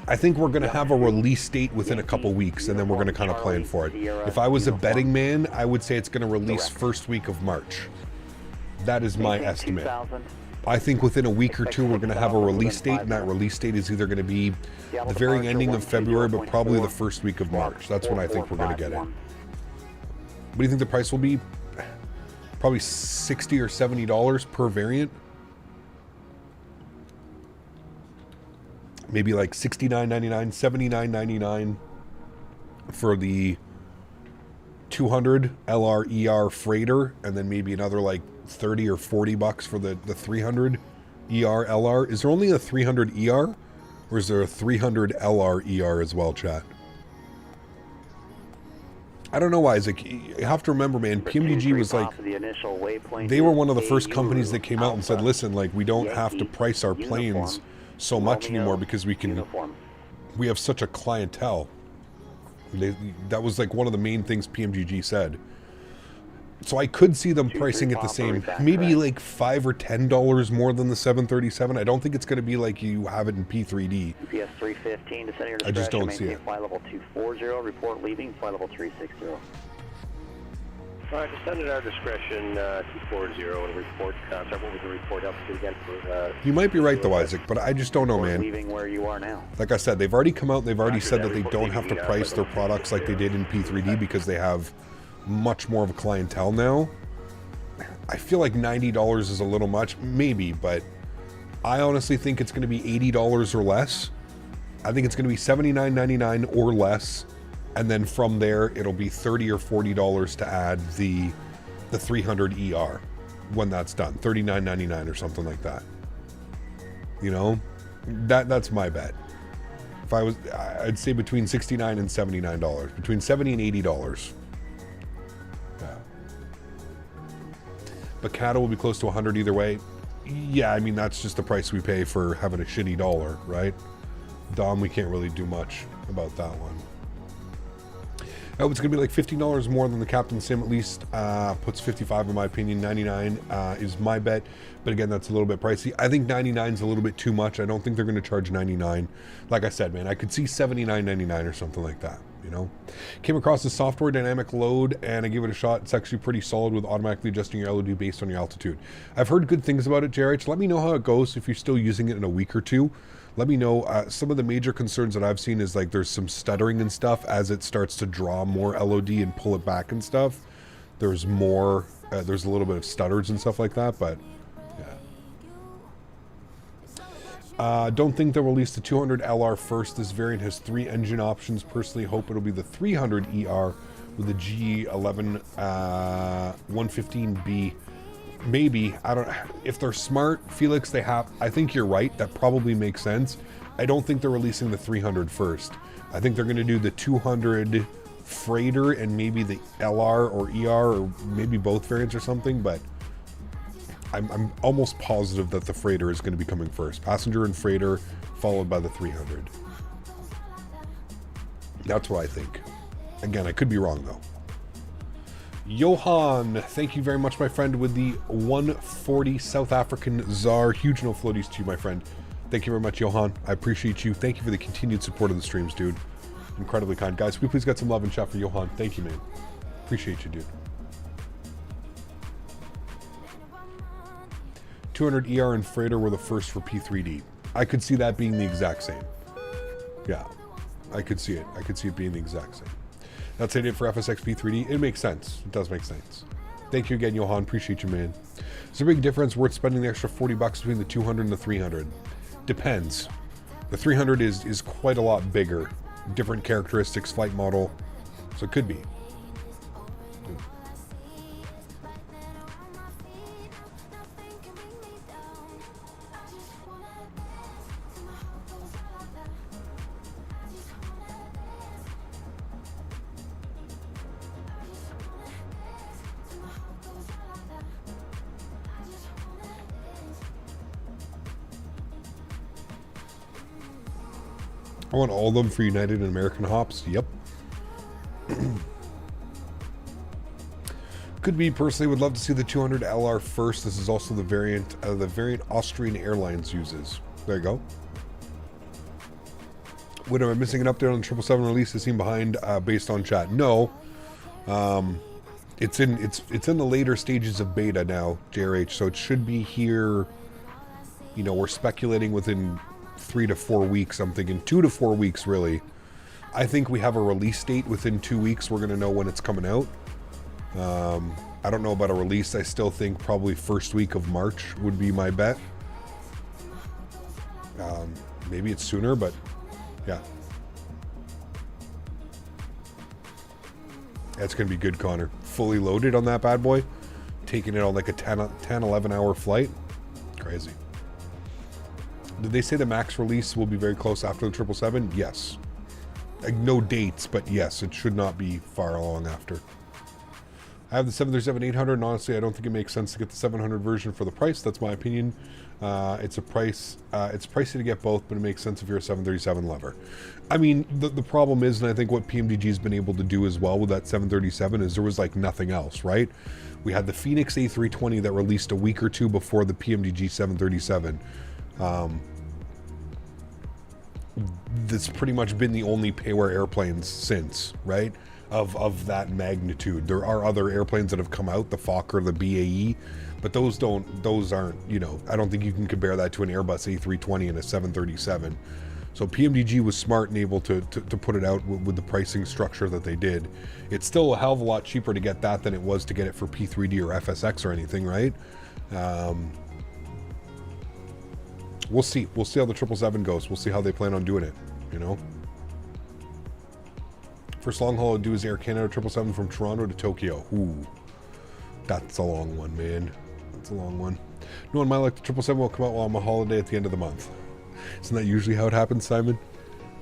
I think we're going to have a release date within a couple weeks, and then we're going to kind of plan for it. If I was a betting man, I would say it's going to release first week of March. That is my estimate. I think within a week or two we're going to have a release date, and that release date is either going to be the very ending of February, but probably the first week of March. That's when I think we're going to get it. What do you think the price will be? Probably $60 or $70 per variant. Maybe like $69.99, $79.99 for the 200 LR ER freighter, and then maybe another like 30 or 40 bucks for the 300 ER LR. Is there only a 300 ER, or is there a 300 LR ER as well, chat? I don't know, Isaac. You have to remember, man, PMDG was like, they were one of the first companies that came out and said, listen, like, we don't have to price our planes so much anymore because we have such a clientele. That was like one of the main things PMGG said. So I could see them pricing it the same, maybe like $5 or $10 more than the 737. I don't think it's going to be like you have it in P3D. UPS 315 to center your discretion. I just don't see it. Flight level 240, report leaving, flight level 360. All right, descend at our discretion, 240, and report contact. What was the report altitude again? You might be right though, Isaac, but I just don't know, man. Leaving where you are now. Like I said, they've already come out and they've already said that they don't have to price their products like they did in P3D because they have much more of a clientele now. I feel like $90 is a little much, maybe, but I honestly think it's going to be $80 or less. I think it's going to be $79.99 or less, and then from there it'll be $30 or $40 to add the 300 ER when that's done, $39.99 or something like that. You know, that's my bet. If I was, I'd say between $69 and $79, between $70 and $80. But cattle will be close to 100 either way. Yeah, I mean, that's just the price we pay for having a shitty dollar, right? Dom, we can't really do much about that one. Oh, it's going to be like $15 more than the Captain Sim, at least. Puts 55 in my opinion. 99 is my bet. But again, that's a little bit pricey. I think 99 is a little bit too much. I don't think they're going to charge 99. Like I said, man, I could see 79.99 or something like that. You know, came across the software dynamic load and I gave it a shot. It's actually pretty solid with automatically adjusting your LOD based on your altitude. I've heard good things about it, JRH. Let me know how it goes if you're still using it in a week or two. Let me know. Some of the major concerns that I've seen is like there's some stuttering and stuff as it starts to draw more LOD and pull it back and stuff. There's more, there's a little bit of stutters and stuff like that, but don't think they'll release the 200 LR first. This variant has 3 engine options. Personally, hope it'll be the 300 ER with the G11 115B. Maybe. I don't. If they're smart, Felix, they have. I think you're right. That probably makes sense. I don't think they're releasing the 300 first. I think they're going to do the 200 freighter and maybe the LR or ER or maybe both variants or something. But I'm almost positive that the freighter is going to be coming first. Passenger and freighter, followed by the 300. That's what I think. Again, I could be wrong, though. Johan, thank you very much, my friend, with the 140 South African ZAR. Huge no floaties to you, my friend. Thank you very much, Johan. I appreciate you. Thank you for the continued support of the streams, dude. Incredibly kind. Guys, can we please get some love and chat for Johan? Thank you, man. Appreciate you, dude. 200 ER and Freighter were the first for P3D. I could see that being the exact same. Yeah, I could see it. I could see it being the exact same. That's it for FSX P3D. It makes sense. It does make sense. Thank you again, Johan. Appreciate you, man. Is there a big difference worth spending the extra $40 between the 200 and the 300? Depends. The 300 is quite a lot bigger. Different characteristics, flight model. So it could be. I want all of them for United and American hops. Yep. Could be. Personally would love to see the 200 LR first. This is also the variant Austrian Airlines uses. There you go. What, am I missing an update on the 777 release? Is seen behind based on chat? No. It's in the later stages of beta now, JRH, so it should be here. You know, we're speculating within 3 to 4 weeks. I'm thinking 2 to 4 weeks, really. I think we have a release date within 2 weeks. We're going to know when it's coming out. I don't know about a release. I still think probably first week of March would be my bet. Maybe it's sooner, but yeah. That's going to be good, Connor. Fully loaded on that bad boy. Taking it on like a 10, 11 hour flight. Crazy. Did they say the max release will be very close after the 777? Yes. Like, no dates, but yes, it should not be far along after. I have the 737-800, and honestly, I don't think it makes sense to get the 700 version for the price. That's my opinion. It's pricey to get both, but it makes sense if you're a 737 lover. I mean, the problem is, and I think what PMDG's been able to do as well with that 737 is there was like nothing else, right? We had the Phoenix A320 that released a week or two before the PMDG 737. That's pretty much been the only payware airplanes since, right? Of that magnitude. There are other airplanes that have come out, the Fokker, the BAE, but those aren't, you know, I don't think you can compare that to an Airbus A320 and a 737. So PMDG was smart and able to put it out with the pricing structure that they did. It's still a hell of a lot cheaper to get that than it was to get it for P3D or FSX or anything, right? We'll see. We'll see how the 777 goes. We'll see how they plan on doing it, you know? First long haul I'll do is Air Canada 777 from Toronto to Tokyo. Ooh, that's a long one, man. That's a long one. No one might like the 777 will come out while I'm on holiday at the end of the month. Isn't that usually how it happens, Simon?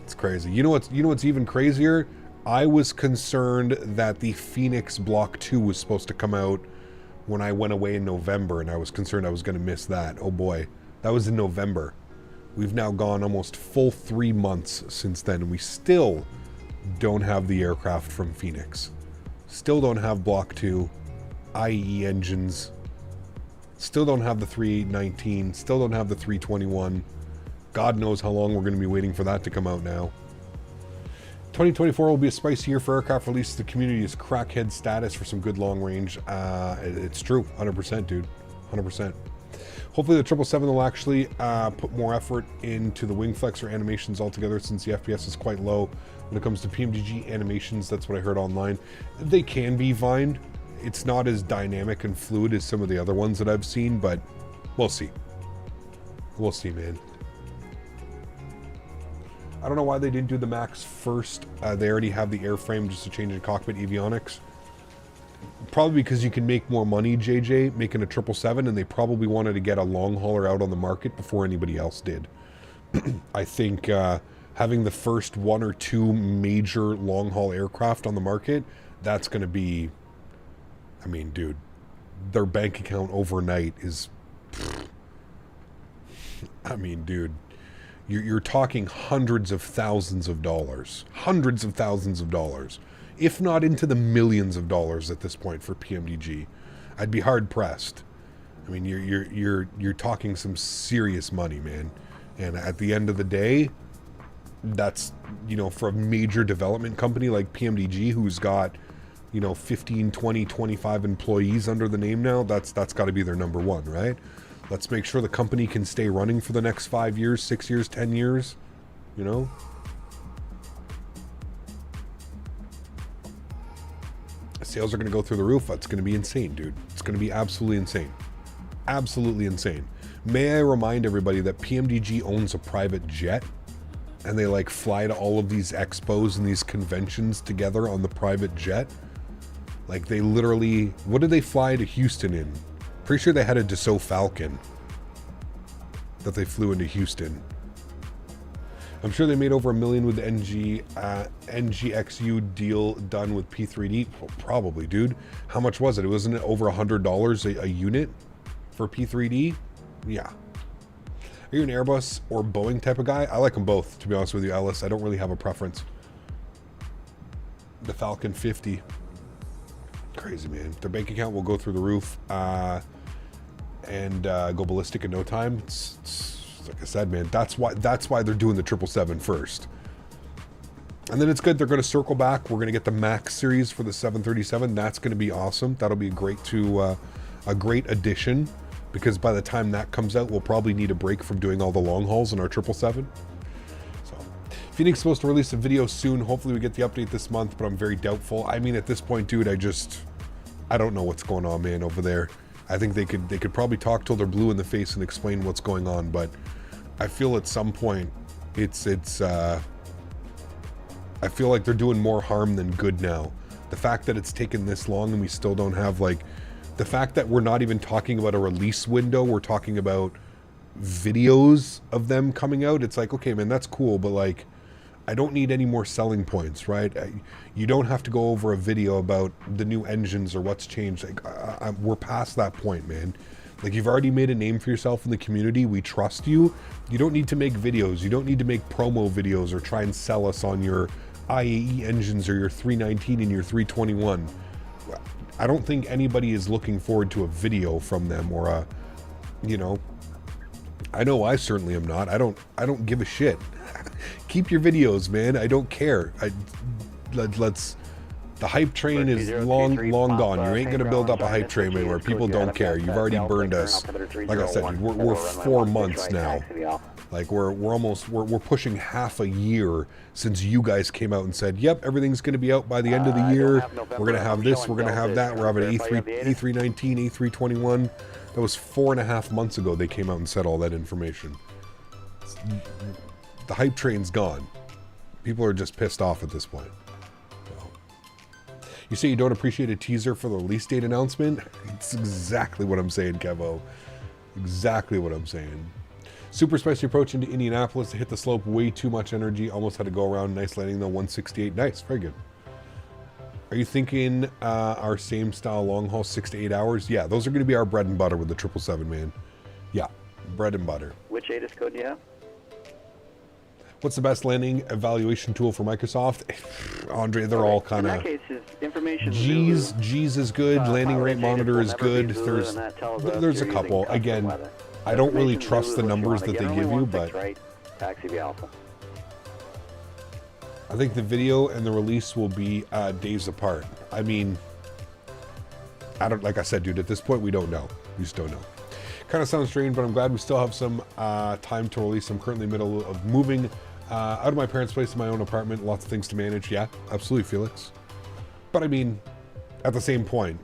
It's crazy. You know what's even crazier? I was concerned that the Phoenix Block 2 was supposed to come out when I went away in November, and I was concerned I was going to miss that. Oh boy. That was in November. We've now gone almost full 3 months since then, and we still don't have the aircraft from Phoenix. Still don't have Block 2, IE engines. Still don't have the 3819. Still don't have the 321. God knows how long we're going to be waiting for that to come out now. 2024 will be a spicy year for aircraft releases. The community is crackhead status for some good long range. It's true. 100%, dude. 100%. Hopefully the 777 will actually put more effort into the wing flexor animations altogether, since the FPS is quite low when it comes to PMDG animations. That's what I heard online. They can be vined. It's not as dynamic and fluid as some of the other ones that I've seen, but we'll see. We'll see, man. I don't know why they didn't do the Max first. They already have the airframe just to change the cockpit avionics. Probably because you can make more money, JJ, making a 777, and they probably wanted to get a long hauler out on the market before anybody else did. I think having the first 1 or 2 major long haul aircraft on the market, that's going to be, I mean, dude, their bank account overnight is, I mean, dude, you're talking hundreds of thousands of dollars, if not into the millions of dollars at this point for PMDG. I'd be hard pressed. I mean, you're talking some serious money, man. And at the end of the day, that's, you know, for a major development company like PMDG, who's got, you know, 15, 20, 25 employees under the name now, that's got to be their number one, right? Let's make sure the company can stay running for the next 5 years, 6 years, 10 years, you know? Sales are going to go through the roof. It's going to be insane, dude. It's going to be absolutely insane. Absolutely insane. May I remind everybody that PMDG owns a private jet, and they like fly to all of these expos and these conventions together on the private jet. Like they literally, what did they fly to Houston in? Pretty sure they had a Dassault Falcon that they flew into Houston. I'm sure they made over $1 million with the NGXU deal done with P3D. Well, probably, dude. How much was it? Wasn't it over $100 a unit for P3D? Yeah. Are you an Airbus or Boeing type of guy? I like them both, to be honest with you, Alice. I don't really have a preference. The Falcon 50. Crazy, man. Their bank account will go through the roof and go ballistic in no time. It's like I said, man, that's why they're doing the 777 first. And then it's good. They're going to circle back. We're going to get the MAX series for the 737. That's going to be awesome. That'll be a great addition, because by the time that comes out, we'll probably need a break from doing all the long hauls in our 777. So Phoenix is supposed to release a video soon. Hopefully we get the update this month, but I'm very doubtful. I mean, at this point, dude, I don't know what's going on, man, over there. I think they could probably talk till they're blue in the face and explain what's going on, but I feel at some point I feel like they're doing more harm than good now. The fact that it's taken this long and we still don't have, like, the fact that we're not even talking about a release window, we're talking about videos of them coming out. It's like, okay, man, that's cool, but like, I don't need any more selling points, right? You don't have to go over a video about the new engines or what's changed. Like, we're past that point, man. Like, you've already made a name for yourself in the community. We trust you. You don't need to make videos. You don't need to make promo videos or try and sell us on your IAE engines or your 319 and your 321. I don't think anybody is looking forward to a video from them or a, you know, I know I certainly am not. I don't give a shit. Keep your videos, man. I don't care. The hype train is long gone. You ain't gonna build up a hype train anymore. People don't care. You've already burned us. Like I said, we're 4 months now. Like we're pushing half a year since you guys came out and said, yep, everything's gonna be out by the end of the year. We're gonna have this, we're gonna have that. We're having an A319, A321. That was 4.5 months ago they came out and said all that information. The hype train's gone. People are just pissed off at this point. You say you don't appreciate a teaser for the release date announcement? It's exactly what I'm saying, Kevo. Exactly what I'm saying. Super spicy approach into Indianapolis to hit the slope. Way too much energy. Almost had to go around. Nice landing though. 168. Nice. Very good. Are you thinking our same style long haul 6 to 8 hours? Yeah, those are going to be our bread and butter with the 777, man. Yeah, bread and butter. Which ATIS code do you have? What's the best landing evaluation tool for Microsoft? Andre, they're all kind of... In that case, information... G's is good. Landing rate monitor is good. There's a couple. Again, I don't really trust the numbers that they give you, but... Taxi Alpha. I think the video and the release will be days apart. I mean, like I said, dude, at this point, we don't know. We just don't know. Kind of sounds strange, but I'm glad we still have some time to release. I'm currently in the middle of moving out of my parents' place to my own apartment. Lots of things to manage. Yeah, absolutely, Felix. But I mean, at the same point,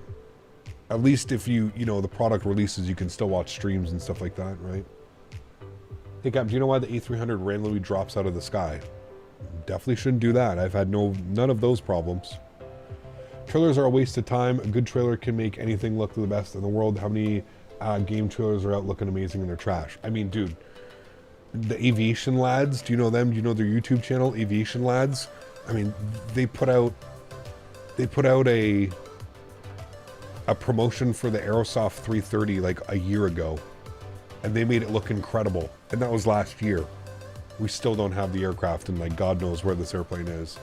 at least if you know, the product releases, you can still watch streams and stuff like that, right? Hey, Cap, do you know why the A300 randomly drops out of the sky? Definitely shouldn't do that. I've had none of those problems. Trailers are a waste of time. A good trailer can make anything look the best in the world. How many game trailers are out looking amazing and they're trash? I mean, dude, the Aviation Lads, do you know them? Do you know their YouTube channel, Aviation Lads? I mean, they put out a promotion for the Aerosoft 330 like a year ago, and they made it look incredible, and that was last year. We still don't have the aircraft, and like God knows where this airplane is.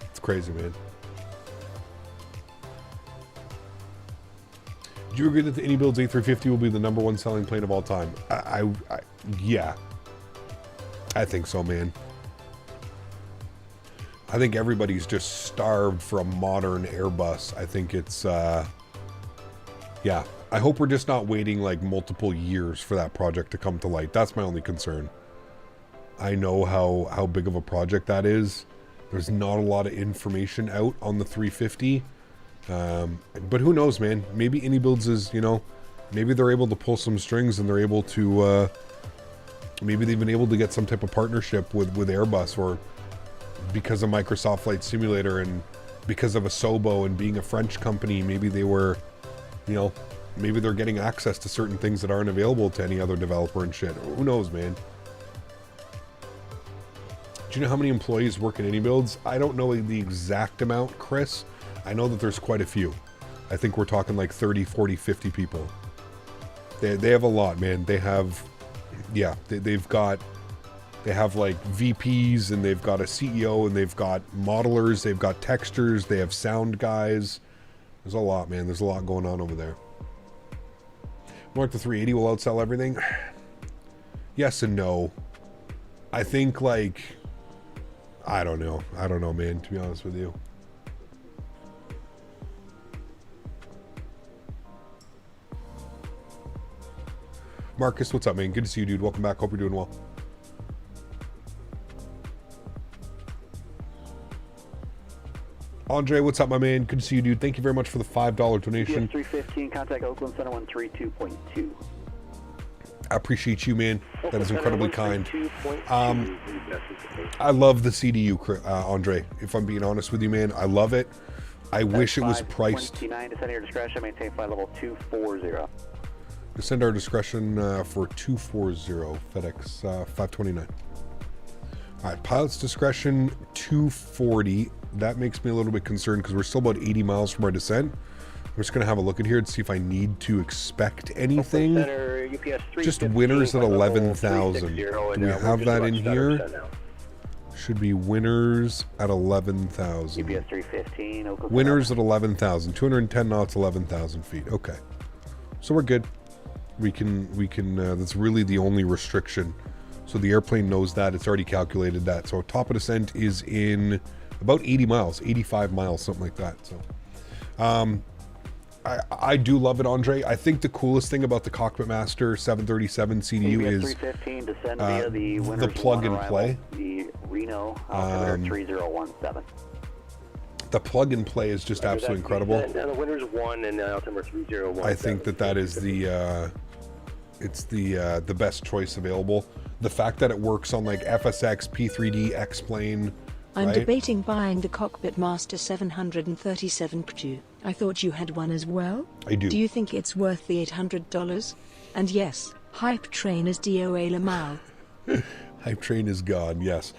It's crazy, man. Do you agree that the iniBuilds A350 will be the #1 selling plane of all time? Yeah. I think so, man. I think everybody's just starved for a modern Airbus. I think it's, yeah. I hope we're just not waiting like multiple years for that project to come to light. That's my only concern. I know how big of a project that is. There's not a lot of information out on the 350. But who knows, man? Maybe iniBuilds is, you know, maybe they're able to pull some strings and they're able to, maybe they've been able to get some type of partnership with Airbus, or because of Microsoft Flight Simulator and because of Asobo and being a French company, maybe they were, you know, maybe they're getting access to certain things that aren't available to any other developer and shit. Who knows, man? Do you know how many employees work in iniBuilds? I don't know the exact amount, Chris. I know that there's quite a few. I think we're talking like 30, 40, 50 people. They have a lot, man. They have, yeah, they have like VPs, and they've got a CEO, and they've got modelers, they've got textures, they have sound guys. There's a lot, man. There's a lot going on over there. Mark the 380 will outsell everything. Yes and no. I think, like, I don't know, man, to be honest with you. Marcus, what's up, man? Good to see you, dude. Welcome back. Hope you're doing well. Andre, what's up, my man? Good to see you, dude. Thank you very much for the $5 donation. 315, contact Oakland Center 132.2. I appreciate you, man. That is incredibly kind. I love the CDU, Andre. If I'm being honest with you, man, I love it. I wish it was priced. 29, descend your discretion, maintain flight level 240. Descend our discretion for 240, FedEx 529. All right, pilot's discretion 240. That makes me a little bit concerned because we're still about 80 miles from our descent. I'm just going to have a look at here and see if I need to expect anything. Just winners at 11,000. Do we have that in here? Should be winners at 11,000. UPS 315. Winners at 11,000. 210 knots, 11,000 feet. Okay. So we're good. We can, that's really the only restriction. So the airplane knows that. It's already calculated that. So top of descent is in about 80 miles, 85 miles, something like that. So, I do love it, Andre. I think the coolest thing about the Cockpit Master 737 CDU is the plug and play. The Reno 3017. The plug and play is just absolutely incredible. The winner's 1 and altimeter 3017. I think that is the it's the best choice available. The fact that it works on like FSX, P3D, X-Plane. I'm right? debating buying the Cockpit Master 737 Pju. I thought you had one as well? I do. Do you think it's worth the $800? And yes, Hype Train is DOA Lamal. Hype Train is gone, yes.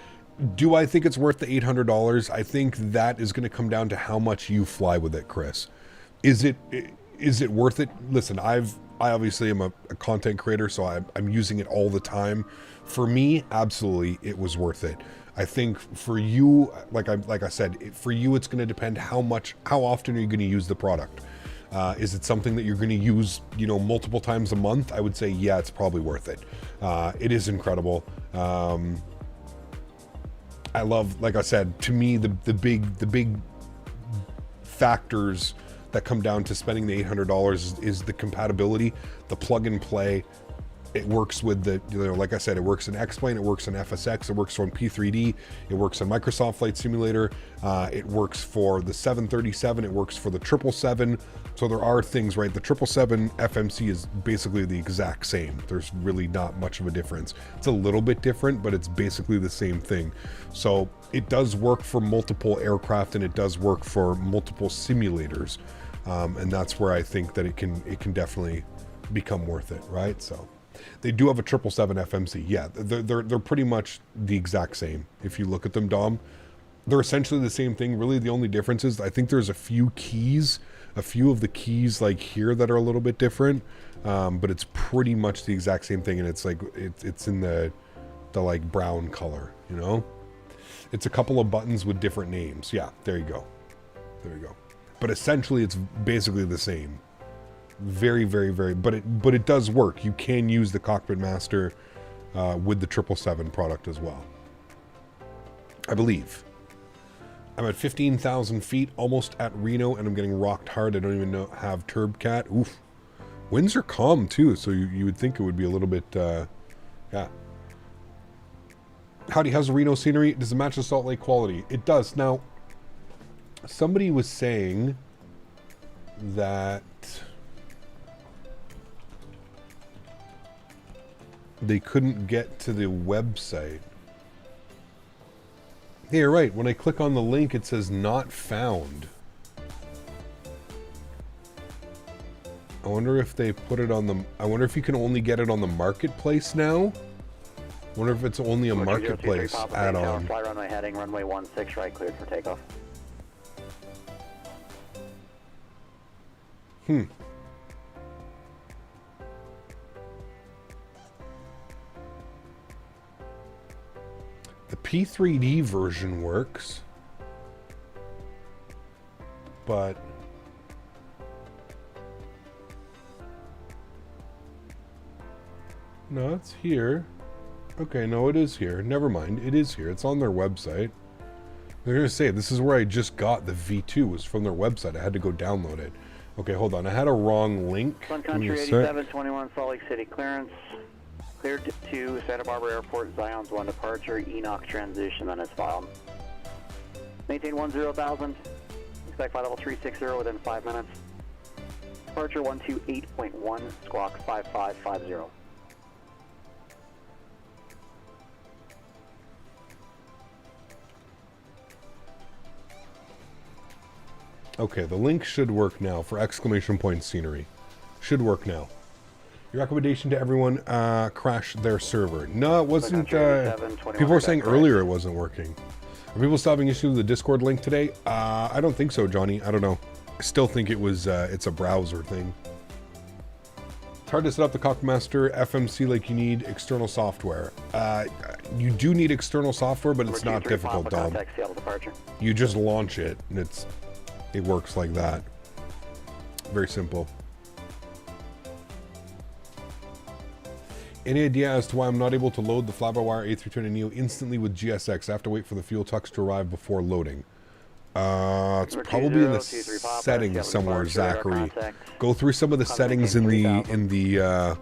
Do I think it's worth the $800? I think that is going to come down to how much you fly with it, Chris. Is it worth it? Listen, I obviously am a content creator, so I'm using it all the time. For me, absolutely, it was worth it. I think for you, like I said, for you, it's going to depend how often are you going to use the product. Is it something that you're going to use, you know, multiple times a month? I would say, yeah, it's probably worth it. It is incredible. I love, like I said, to me, the big factors that come down to spending the $800 is the compatibility, the plug and play. It works with the, you know, like I said, it works in X-Plane, it works in FSX, it works on P3D, it works on Microsoft Flight Simulator, it works for the 737, it works for the 777. So there are things, right? The 777 FMC is basically the exact same. There's really not much of a difference. It's a little bit different, but it's basically the same thing. So it does work for multiple aircraft and it does work for multiple simulators. And that's where I think that it can definitely become worth it, right? So they do have a 777 FMC. Yeah, they're pretty much the exact same. If you look at them, Dom, they're essentially the same thing. Really, the only difference is I think there's a few of the keys like here that are a little bit different, but it's pretty much the exact same thing. And it's like it's in the like brown color, you know. It's a couple of buttons with different names. Yeah, there you go. There you go. But essentially, it's basically the same. Very, very, very, but it does work. You can use the Cockpit Master with the 777 product as well. I believe. I'm at 15,000 feet, almost at Reno, and I'm getting rocked hard. I don't even have TurbCat. Oof. Winds are calm, too, so you would think it would be a little bit, yeah. Howdy, how's the Reno scenery? Does it match the Salt Lake quality? It does. Now, somebody was saying that they couldn't get to the website. Hey, you're right. When I click on the link, it says not found. I wonder if they put it on the... I wonder if you can only get it on the marketplace now. I wonder if it's only a marketplace add-on. Fly runway heading, runway 16 right, cleared for takeoff. The P3D version works, but no, it's here. Okay, no, it is here. Never mind, it is here. It's on their website. They're gonna say this is where I just got the V2 was from their website. I had to go download it. Okay, hold on. I had a wrong link. Sun Country 8721 Salt Lake City clearance. Cleared to Santa Barbara Airport, Zion's 1 departure, Enoch transition on its file. Maintain 10,000. Expect flight level 360 within 5 minutes. Departure 128.1, squawk 5550. Okay, the link should work now for exclamation point scenery. Should work now. Your recommendation to everyone, crash their server. No, it wasn't, people were saying earlier it wasn't working. Are people still having issues with the Discord link today? I don't think so, Johnny. I don't know. I still think it was, it's a browser thing. It's hard to set up the Cockmaster FMC like you need external software. You do need external software, but it's not difficult, Dom. You just launch it, and it works like that. Very simple. Any idea as to why I'm not able to load the fly-by-wire A320neo instantly with GSX? I have to wait for the fuel tux to arrive before loading. It's probably in the settings somewhere, Zachary. Go through some of the settings in the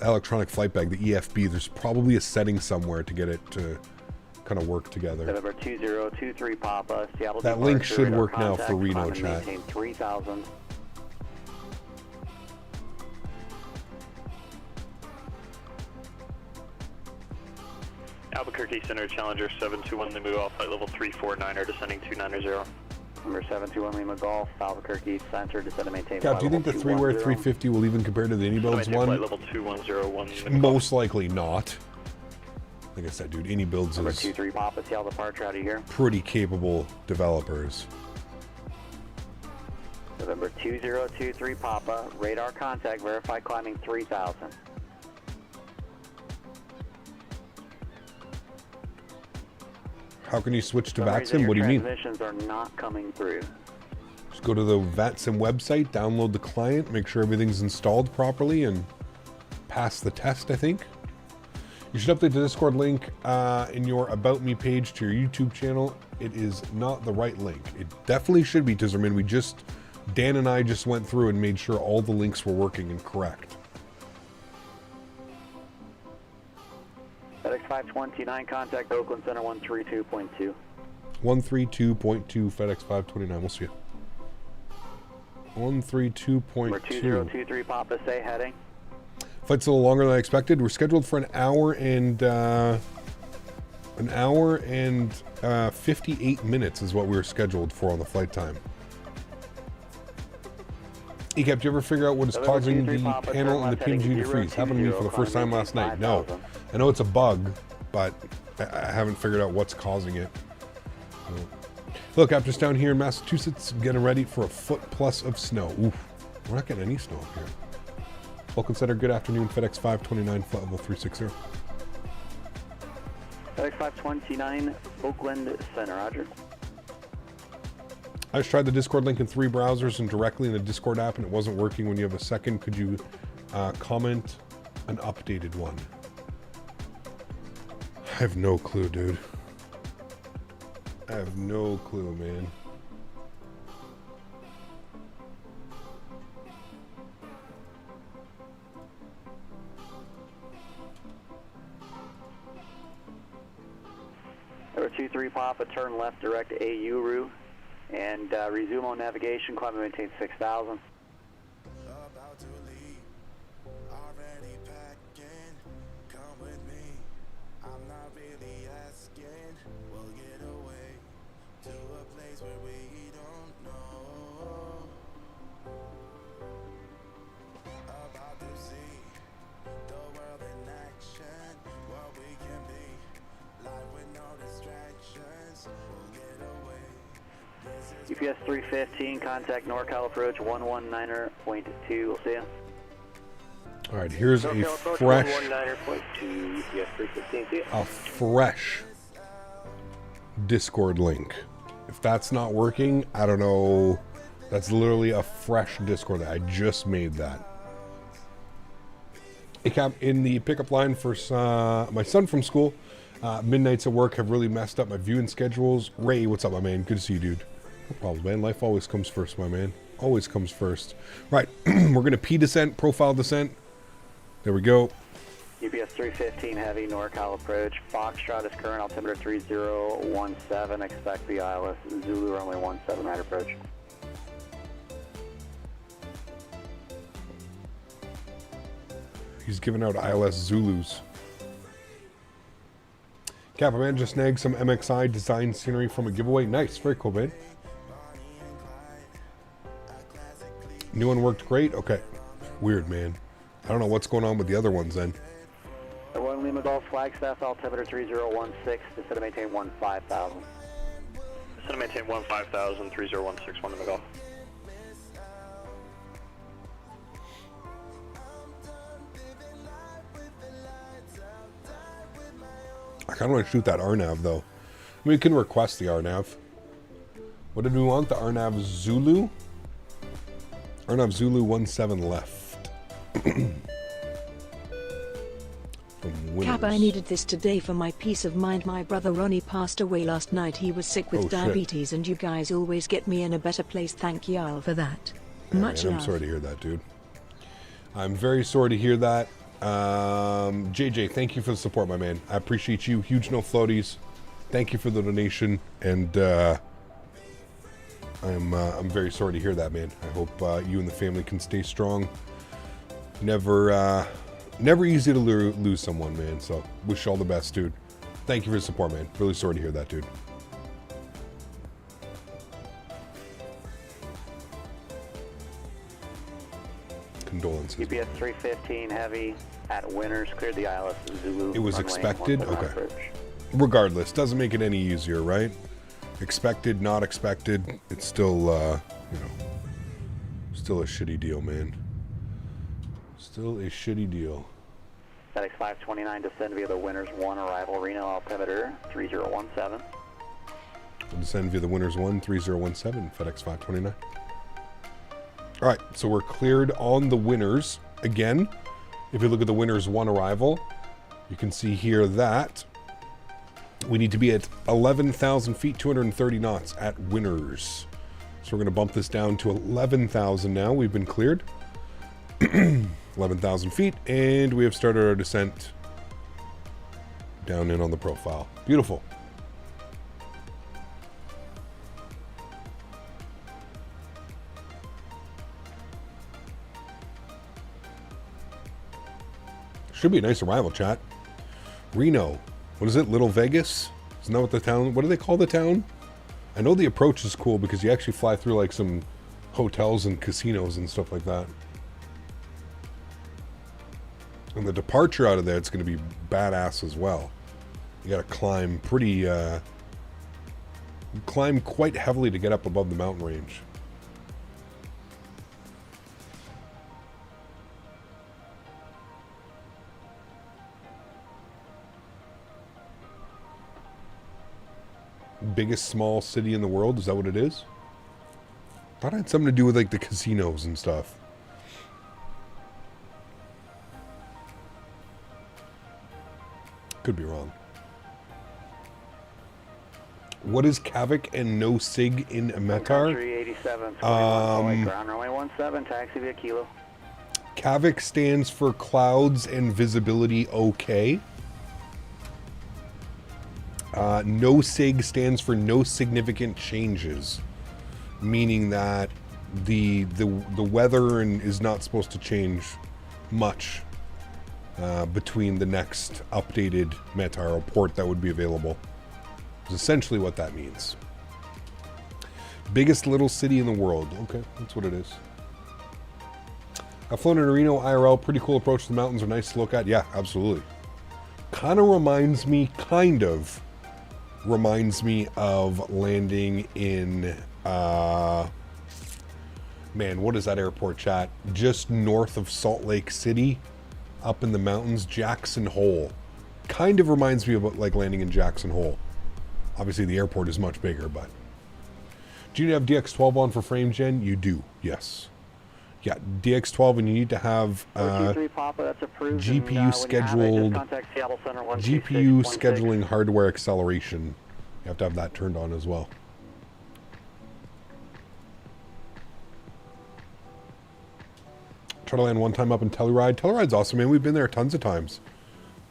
electronic flight bag, the EFB. There's probably a setting somewhere to get it to kind of work together. November 2023 Papa, Seattle. That link should work now for Reno chat. 3000. Albuquerque Center, Challenger 721 Lima Golf, flight level 349er, descending 290. Number 721 Lima Golf, Albuquerque Center, descend and maintain. Cap, do you think the 3-wire 350 will even compare to the iniBuilds one? Flight level 2101. Most likely not. Like I said, dude, iniBuilds Number is 23 Papa, Seattle departure out of here. pretty capable developers. November 2023 Papa, radar contact, verify climbing 3000. How can you switch to VATSIM? What do you mean? Transmissions are not coming through. Just go to the VATSIM website, download the client, make sure everything's installed properly, and pass the test, I think. You should update the Discord link in your About Me page to your YouTube channel. It is not the right link. It definitely should be, Tizerman. Dan and I just went through and made sure all the links were working and correct. FedEx 529, contact Oakland Center 132.2. 132.2 FedEx 529. We'll see you. 132.2. Number 2023 Papa, say heading. Flight's a little longer than I expected. We're scheduled for an hour and 58 minutes is what we were scheduled for on the flight time. ECAP, do you ever figure out what is causing the panel and the PNG to freeze? Happened to me for the first time last night. No. I know it's a bug, but I haven't figured out what's causing it. Look, I'm just down here in Massachusetts getting ready for a foot plus of snow. Oof. We're not getting any snow up here. Welcome Center, good afternoon. FedEx 529, flight level 360. FedEx 529, Oakland Center, roger. I just tried the Discord link in 3 browsers and directly in the Discord app, and it wasn't working. When you have a second, could you comment An updated one. I have no clue, dude. I have no clue, man. Number 23 Papa, turn left direct AU route and resume on navigation. Climb and maintain 6,000. About to leave, already packing. Come with me, I'm not really asking. We'll get away to a place where we don't know. About to see the world in action, what we can be. Life with no distractions, we'll get away. UPS 315, contact NorCal approach 119.2. We'll see ya. All right, here's a fresh, 119.2 UPS 315. See ya. a fresh Discord link. If that's not working, I don't know. That's literally a fresh Discord. I just made that. Hey, Cap, in the pickup line for my son from school, midnights at work have really messed up my viewing schedules. Ray, what's up, my man? Good to see you, dude. No problem, man. Life always comes first, my man. Always comes first. Right, we're going to P descent, profile descent. There we go. UPS 315 heavy, NorCal approach. Foxtrot is current, altimeter 3017. Expect the ILS Zulu runway 17 right approach. He's giving out ILS Zulus. Kappa, man, just snagged some MXI design scenery from a giveaway. Nice, very cool, man. New one worked great? Okay. Weird, man. I don't know what's going on with the other ones then. The 1 Lima Golf Flagstaff, altimeter 3016, descend to maintain 15,000. Descend to maintain 15,000, 3016, 1 Lima Golf. I kind of want to shoot that RNAV, though. We can request the RNAV. What did we want? The RNAV Zulu? RNAV Zulu 17 left. Cap, I needed this today for my peace of mind. My brother Ronnie passed away last night. He was sick with diabetes, and you guys always get me in a better place. Thank y'all for that. Yeah, Much love. I'm sorry to hear that, dude. I'm very sorry to hear that. JJ, thank you for the support, my man. I appreciate you. Huge no floaties. Thank you for the donation, and I'm very sorry to hear that, man. I hope you and the family can stay strong. Never easy to lose someone, man. So wish you all the best, dude. Thank you for the support, man. Really sorry to hear that, dude. Condolences. UPS 315 heavy at Winners, cleared the ILS Zulu. It was runway expected? 17 Okay. approach. Regardless, doesn't make it any easier, right? Expected, not expected. It's still, you know, still a shitty deal, man. Still a shitty deal. FedEx 529, descend via the Winners 1, arrival Reno, altimeter 3017. We'll descend via the Winners 1, 3017, FedEx 529. All right, so we're cleared on the Winners. Again, if you look at the Winners 1 arrival, you can see here that we need to be at 11,000 feet, 230 knots at Winners. So we're going to bump this down to 11,000 now. We've been cleared. 11,000 feet, and we have started our descent down in on the profile. Beautiful. Should be a nice arrival, chat. Reno. What is it? Little Vegas? Isn't that what the town... What do they call the town? I know the approach is cool because you actually fly through like some hotels and casinos and stuff like that. And the departure out of there, it's going to be badass as well. You got to climb pretty... climb quite heavily to get up above the mountain range. Biggest small city in the world, is that what it is? Thought it had something to do with like the casinos and stuff. Could be wrong. What is Kavik and no SIG in Metar? 387, ground runway 17, taxi via Kilo. Kavik stands for clouds and visibility okay. No SIG stands for no significant changes, meaning that the weather is not supposed to change much between the next updated Metar report that would be available. Is essentially what that means. Biggest little city in the world. Okay, that's what it is. I've flown in Reno IRL. Pretty cool approach to the mountains. Are nice to look at. Yeah, absolutely. Kind of reminds me of landing in man, what is that airport, chat? Just north of Salt Lake City, up in the mountains, Jackson Hole. Kind of reminds me of like landing in Jackson Hole. Obviously the airport is much bigger, but do you have DX12 on for frame gen? You do, yes. Yeah, DX12, and you need to have GPU scheduled, GPU scheduling hardware acceleration. You have to have that turned on as well. Try to land one time up in Telluride. Telluride's awesome, man. We've been there tons of times.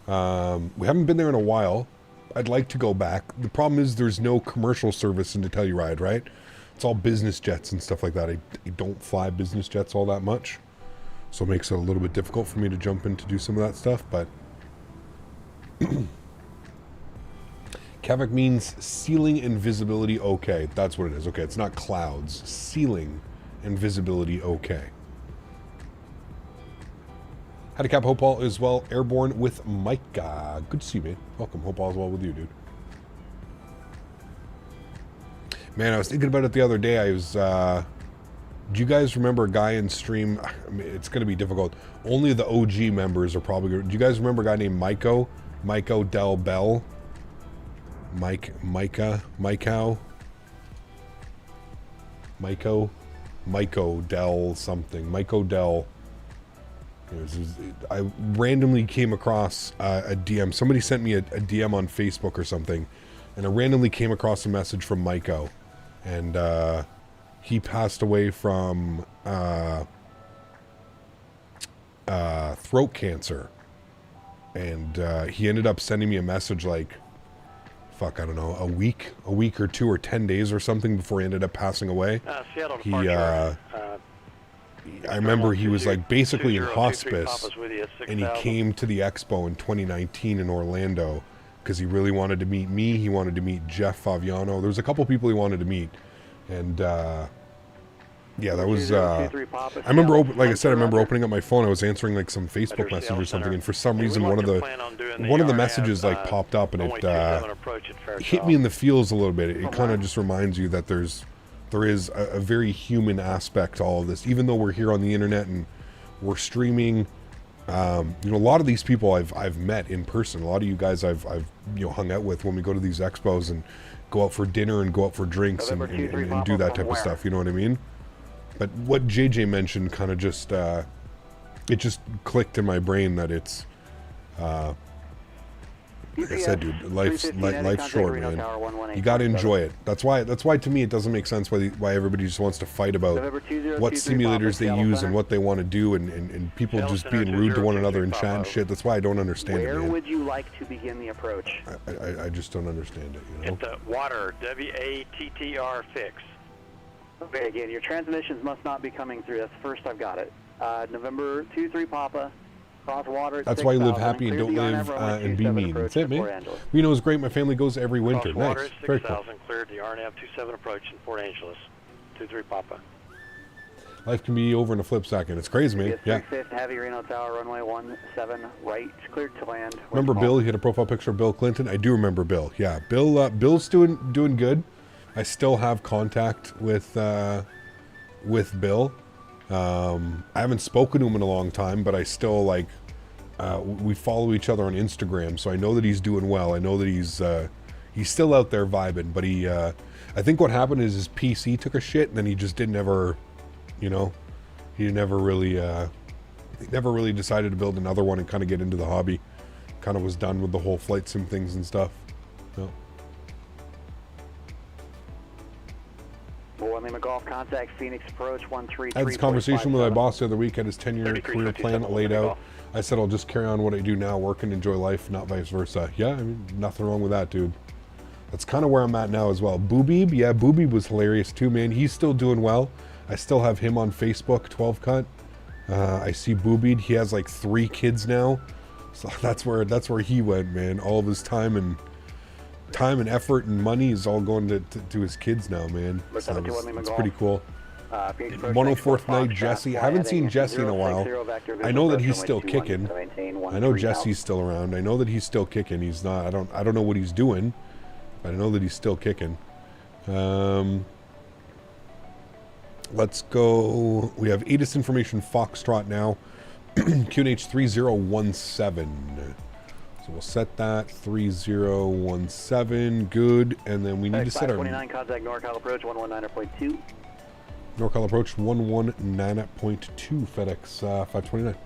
We haven't been there in a while. I'd like to go back. The problem is there's no commercial service into Telluride, right? It's all business jets and stuff like that. I don't fly business jets all that much, so it makes it a little bit difficult for me to jump in to do some of that stuff, but Kavik means ceiling and visibility okay. That's what it is. Okay, it's not clouds. Ceiling and visibility okay. Had a cap. Hope all is well. Airborne with Micah. Good to see you, man. Welcome. Hope all is well with you, dude. Man, I was thinking about it the other day. I was, do you guys remember a guy in stream? I mean, it's going to be difficult. Only the OG members are probably going to. Do you guys remember a guy named Myco? Myco Del Bell? Myco Del something. Myco Del. I randomly came across a DM. Somebody sent me a DM on Facebook or something, and I randomly came across a message from Myco, and he passed away from throat cancer, and he ended up sending me a message like, fuck, I don't know, a week or two or 10 days or something before he ended up passing away. I remember he was like basically in hospice, and he came to the expo in 2019 in Orlando because he really wanted to meet me. He wanted to meet Jeff Faviano. There was a couple people he wanted to meet, and yeah, that was. I remember, like I said, I remember opening up my phone. I was answering like some Facebook message or something, and for some reason, one of the messages like popped up, and it hit me in the feels a little bit. It kind of just reminds you that there is a very human aspect to all of this, even though we're here on the internet and we're streaming. A lot of these people I've met in person. A lot of you guys I've hung out with when we go to these expos and go out for dinner and go out for drinks and do that type of stuff. You know what I mean? But what JJ mentioned kind of just it just clicked in my brain that it's like I said, dude, life's short, man. You got to enjoy it. That's why to me it doesn't make sense why everybody just wants to fight about what simulators they use and what they want to do, and people just being rude to one another and chat and shit. That's why I don't understand it, man. Where would you like to begin the approach? I just don't understand it, you know? Hit the water, WATTR fix. Okay, again, your transmissions must not be coming through. That's first I've got it. November 23 Papa. Water, that's why you live happy and don't live and be mean. That's it, man. Reno is great. My family goes every winter. Nice. Very cool. Cleared the RNAV 27 approach in Port Angeles. 23 Papa. Life can be over in a flip second. It's crazy, man. Yeah. Heavy Reno Tower, runway 17 right, cleared to land. Remember Bill? He had a profile picture of Bill Clinton. I do remember Bill. Yeah, Bill. Bill's doing good. I still have contact with Bill. I haven't spoken to him in a long time, but I still we follow each other on Instagram, so I know that he's doing well. I know that he's still out there vibing, but I think what happened is his PC took a shit, and then he just didn't ever, he never really decided to build another one and kind of get into the hobby. kind of was done with the whole flight sim things and stuff. No. One Lima Golf, contact Phoenix approach 133. I had this conversation with my boss the other week. Had his 10-year career plan laid out. I said I'll just carry on what I do now, work and enjoy life, not vice versa. Yeah, I mean, nothing wrong with that, dude. That's kind of where I'm at now as well. Boobie, yeah, Boobie was hilarious too, man. He's still doing well. I still have him on Facebook, 12 cut. I see Boobie. He has like 3 kids now, so that's where he went, man. All of his time and effort and money is all going to his kids now, man. So it's pretty cool. 104th night, Jesse. I haven't seen Jesse in a while. I know that he's still kicking. I know Jesse's still around. I know that he's still kicking. He's not. I don't know what he's doing, but I know that he's still kicking. Let's go. We have ATIS information Foxtrot now. QNH 3017. So we'll set that 3017. Good. And then we need to set our 529 contact NorCal approach 119.2. NorCal approach 119.2 FedEx 529.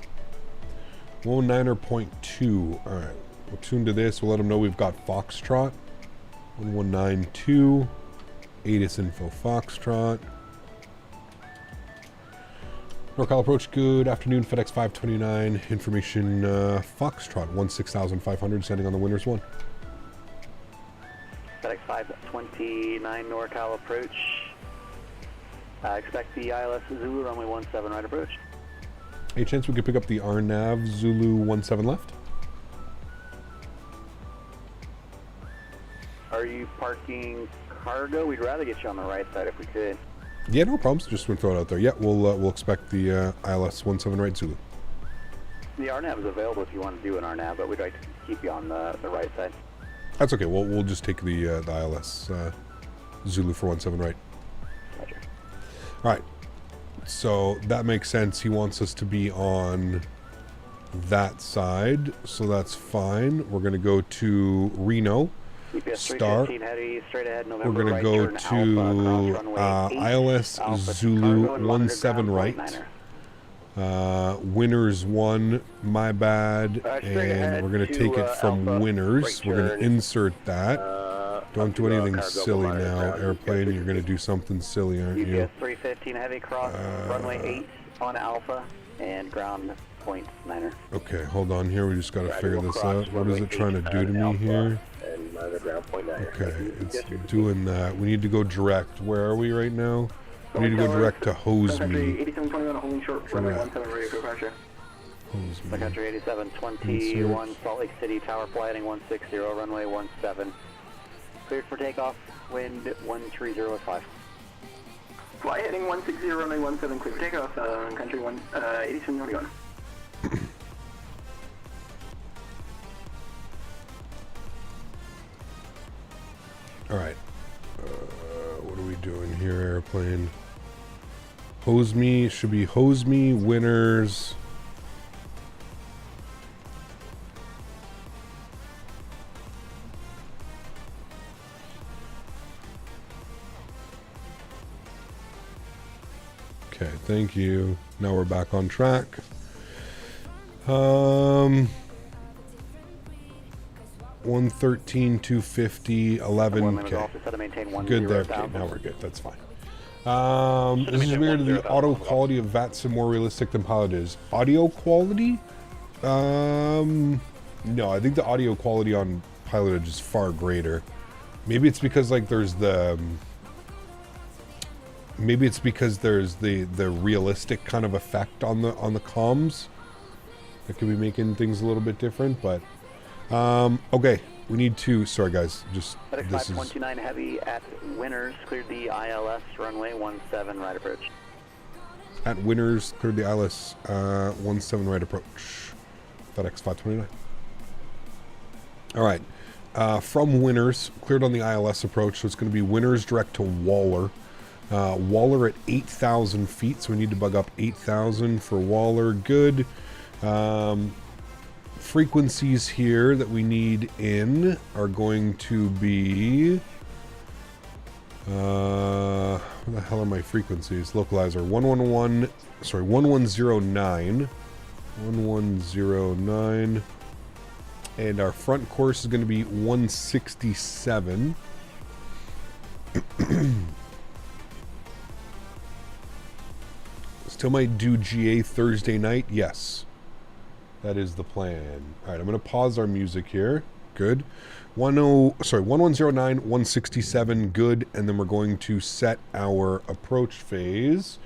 119.2. All right. We'll tune to this. We'll let them know we've got Foxtrot 1192. ATIS info Foxtrot. NorCal approach, good afternoon, FedEx 529, information Foxtrot 16500, sending on the winners 1. FedEx 529 NorCal approach. Expect the ILS Zulu runway 17 right approach. Any chance we could pick up the RNAV Zulu 17 left? Are you parking cargo? We'd rather get you on the right side if we could. Yeah, no problems. Just want to throw it out there. Yeah, we'll expect the ILS 17 right Zulu. The RNAV is available if you want to do an RNAV, but we'd like to keep you on the right side. That's okay. We'll just take the ILS Zulu for 17 right. Roger. All right. So that makes sense. He wants us to be on that side, so that's fine. We're going to go to Reno. Star. Heavy, straight ahead, We're going to go to ILS Zulu 17 right. Winners 1, my bad. And we're going to take it from winners. We're going to insert that. Don't do anything silly now, airplane. You're going to do something silly, aren't you? UPS 315 heavy cross runway 8 on Alpha and ground point 9er. Okay, hold on here. We just got to figure this out. What is it trying to do to me here? Okay, it's doing that. We need to go direct. Where are we right now? We need to go direct to hose me. 8721 holding short, runway 17 ready for departure. Hose me. Country 8721 Salt Lake City tower flighting 160 runway 17. Cleared for takeoff, wind 130.5. Fly heading 160 runway 17, clear for takeoff, country 8721. All right. What are we doing here, airplane? Hose me. Should be hose me. Winners. Okay, thank you. Now we're back on track. 113, 250, 11. Okay. Good there. Okay, now we're good. That's fine. This is weird. The audio quality of VATS more realistic than Pilotedge. Audio quality? No, I think the audio quality on Pilotedge is far greater. Maybe it's because like there's the realistic kind of effect on the comms that could be making things a little bit different, but okay, we need to. Sorry, guys. Just FedEx 529 heavy at Winners cleared the ILS runway 17 right approach. At Winners cleared the ILS 17 right approach. FedEx 529. All right. From Winners cleared on the ILS approach, so it's going to be Winners direct to Waller. Waller at 8,000 feet, so we need to bug up 8,000 for Waller. Good. Frequencies here that we need in are going to be what the hell are my frequencies? Localizer 1109 1109 And our front course is going to be 167. Still might do GA Thursday night. Yes. That is the plan. All right, I'm going to pause our music here. Good. 1109, 167, good. And then we're going to set our approach phase.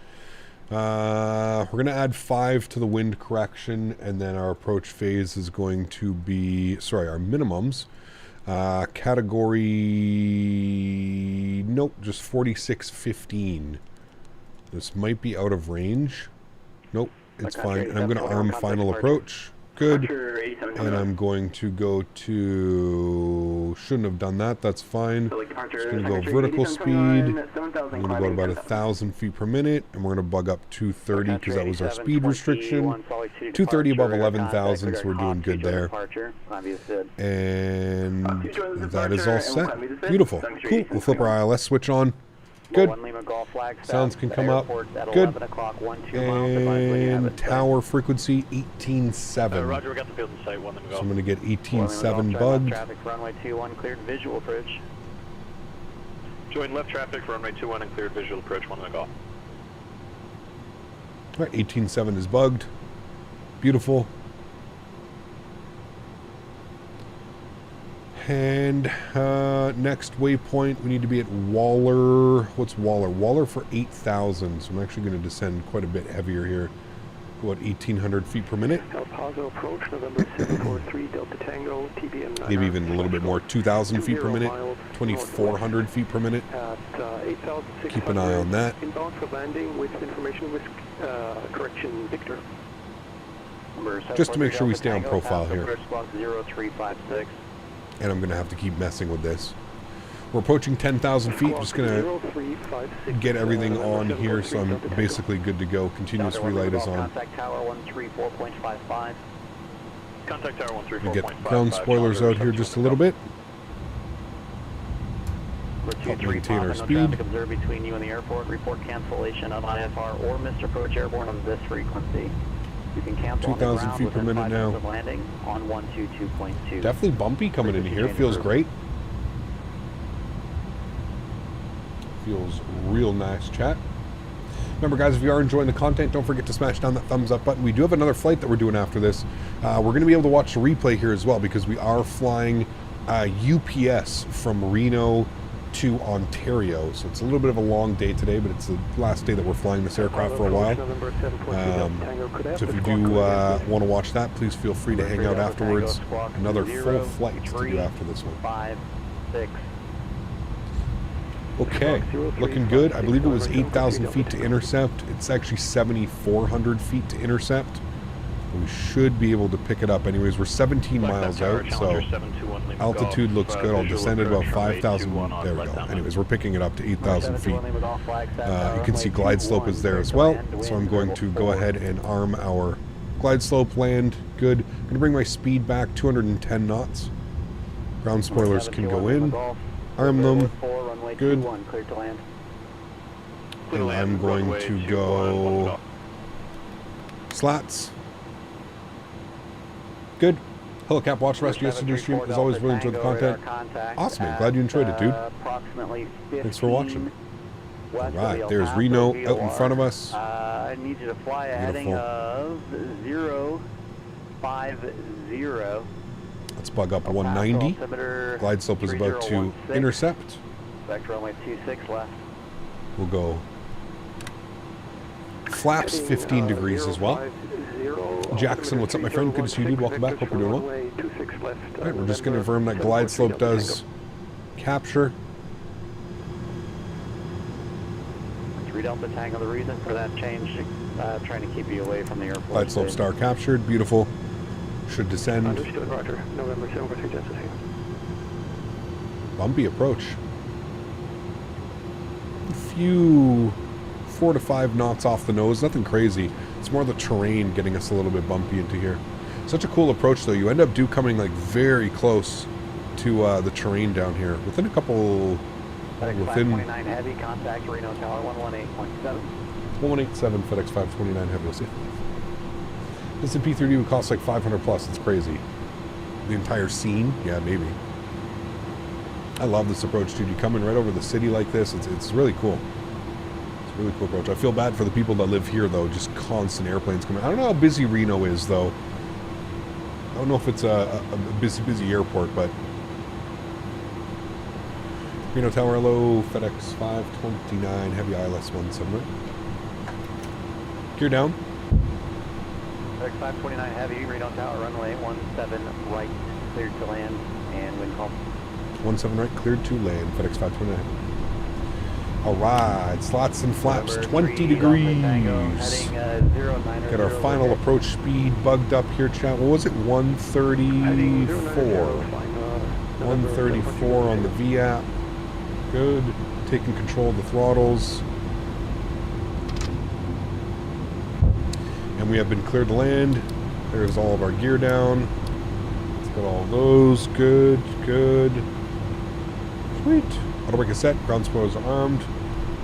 We're going to add 5 to the wind correction, and then our approach phase is going to be, our minimums. Category, nope, just 4615. This might be out of range. Nope, it's fine. And I'm going to arm final approach. Good. And I'm going to go to... Shouldn't have done that. That's fine. Just going to go vertical speed. I'm going to go at about 1,000 feet per minute. And we're going to bug up 230 because that was our speed restriction. 230 above 11,000, so we're doing good there. And that is all set. Beautiful. Cool. We'll flip our ILS switch on. Good. Sounds can come up. Good. And tower frequency 18.7. Roger, we got the field in sight. One So I'm going to get 18.7 bugged. Traffic for runway 21, cleared visual approach. Join left traffic for runway 21 and cleared visual approach. One in the Gulf. All right, 18.7 is bugged. Beautiful. And next waypoint, we need to be at Waller. What's Waller? Waller for 8,000. So I'm actually going to descend quite a bit heavier here. About 1,800 feet per minute. El Paso approach, November 743, Delta Tango, TBM 9. Maybe even a little bit more. 2,000 feet per minute. 2,400 feet per minute. At 8,600. Keep an eye on that. Inbound for landing with information with correction, Victor. Just to make sure we stay on profile here. 0356. And I'm going to have to keep messing with this. We're approaching 10,000 feet. Just going to get everything on here so I'm basically good to go. Continuous relight is on. Contact tower 134.55. Contact tower 134.55. We get ground spoilers out here just a little bit. Help maintain our speed. Observed between you and the airport. Report cancellation of IFR or missed approach airborne on this frequency. You can cancel 2,000 feet per minute now. Landing on 122.2. Definitely bumpy coming in here. Feels great. Feels real nice, chat. Remember, guys, if you are enjoying the content, don't forget to smash down that thumbs up button. We do have another flight that we're doing after this. We're going to be able to watch the replay here as well because we are flying UPS from Reno to Ontario. So it's a little bit of a long day today, but it's the last day that we're flying this aircraft for a while. So if you do want to watch that, please feel free to hang out afterwards. Another full flight to do after this one. 5, 6. Okay, looking good. I believe it was 8,000 feet to intercept. It's actually 7,400 feet to intercept. We should be able to pick it up. Anyways, we're 17 miles out, so altitude looks good. I'll descend at about 5,000. There we go. Anyways, we're picking it up to 8,000 feet. You can see glide slope is there as well. So I'm going to go ahead and arm our glide slope, land. Good. I'm going to bring my speed back 210 knots. Ground spoilers can go in. Arm them. Good. And I'm going to go slats. Good. Hello, Cap. Watch the rest of yesterday's stream. As always, really enjoyed the content. Awesome, man. Glad you enjoyed it, dude. Thanks for watching. All right, there's Reno out in front of us. I need you to fly a heading of 050. Let's bug up 190. Glide slope is about to intercept. Vector runway 26 left. We'll go flaps 15 degrees as well. Jackson, what's up, my friend? Good to see you, dude. Welcome back. Hope you're doing well. All right, we're just going to confirm that glide slope does capture. 3 Delta Tango, the reason for that change, trying to keep you away from the airport. Glide slope star captured. Beautiful. Should descend. Understood, Roger. November 743 Delta Tango. Bumpy approach. A few 4 to 5 knots off the nose. Nothing crazy. It's more the terrain getting us a little bit bumpy into here. Such a cool approach, though. You end up coming like very close to the terrain down here. Within a couple... FedEx within 529 Heavy, contact Reno Tower 118.7. 118.7 FedEx 529 Heavy. We'll see. This in P3D would cost like 500 plus. It's crazy. the entire scene, yeah, maybe. I love this approach, dude. You come in right over the city like this. It's really cool. It's a really cool approach. I feel bad for the people that live here, though. Just constant airplanes coming. I don't know how busy Reno is, though. I don't know if it's a busy airport, but... Reno Tower, hello. FedEx 529, heavy ILS 17, right? Gear down. FedEx 529 heavy, Reno Tower, runway 17 right, cleared to land, and wind calm. 17 right, cleared to land. FedEx 529. All right, slots and flaps, 20 degrees. Got our final approach speed bugged up here, chat. What was it? 134. 134 on the V-app. Good. Taking control of the throttles. And we have been cleared to land. There's all of our gear down. Let's get all those. Good, good. Sweet. Auto brake is set. Ground spoilers are armed.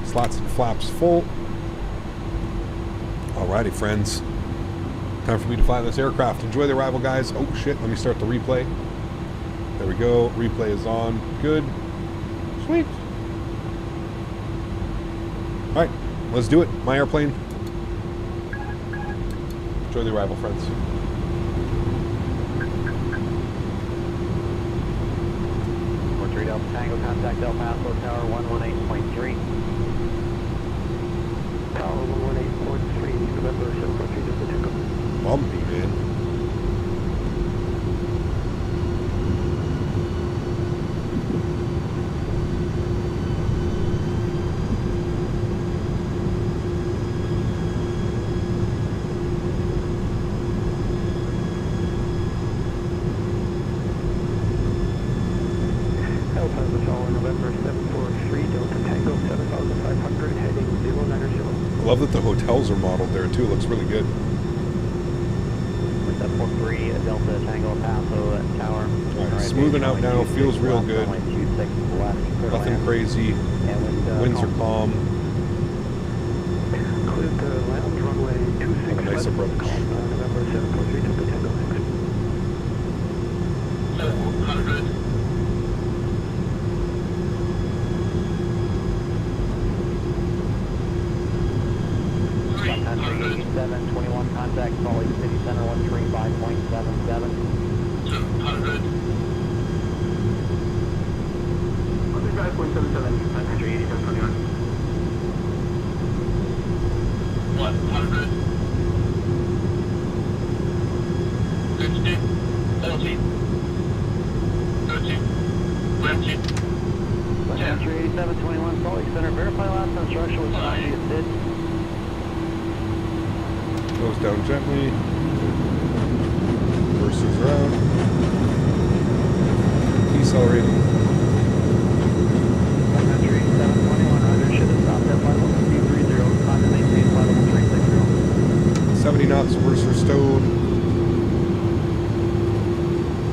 Slots and flaps full. Alrighty, friends. Time for me to fly this aircraft. Enjoy the arrival, guys. Oh, shit. Let me start the replay. There we go. Replay is on. Good. Sweet. Alright. Let's do it. My airplane. Enjoy the arrival, friends. Delta Tango, contact El Paso Tower 118.3. Tower 118.3, November 743, Delta Tango. Bumpy, man. I love that the hotels are modeled there too. It looks really good. With that 43 Delta Tango Paso Tower. Alright, smoothing out now. Feels real good. Nothing crazy. Winds are calm. Cleared the lounge runway 26. Have a nice approach. November 743, Delta Tango 6. 700. Country 8721, contact Sólríkt City Center 135.77. 200. 135.77, country 8721. 100. 60. 40. 30. 20. Country 8721, Sólríkt Center, verify last instruction was 90 at bid. Goes down gently. Reverses around. Decelerating. Country 721, Roger, should have stopped at flight level 230, time to maintain flight level 360. 70 knots, reverser stowed.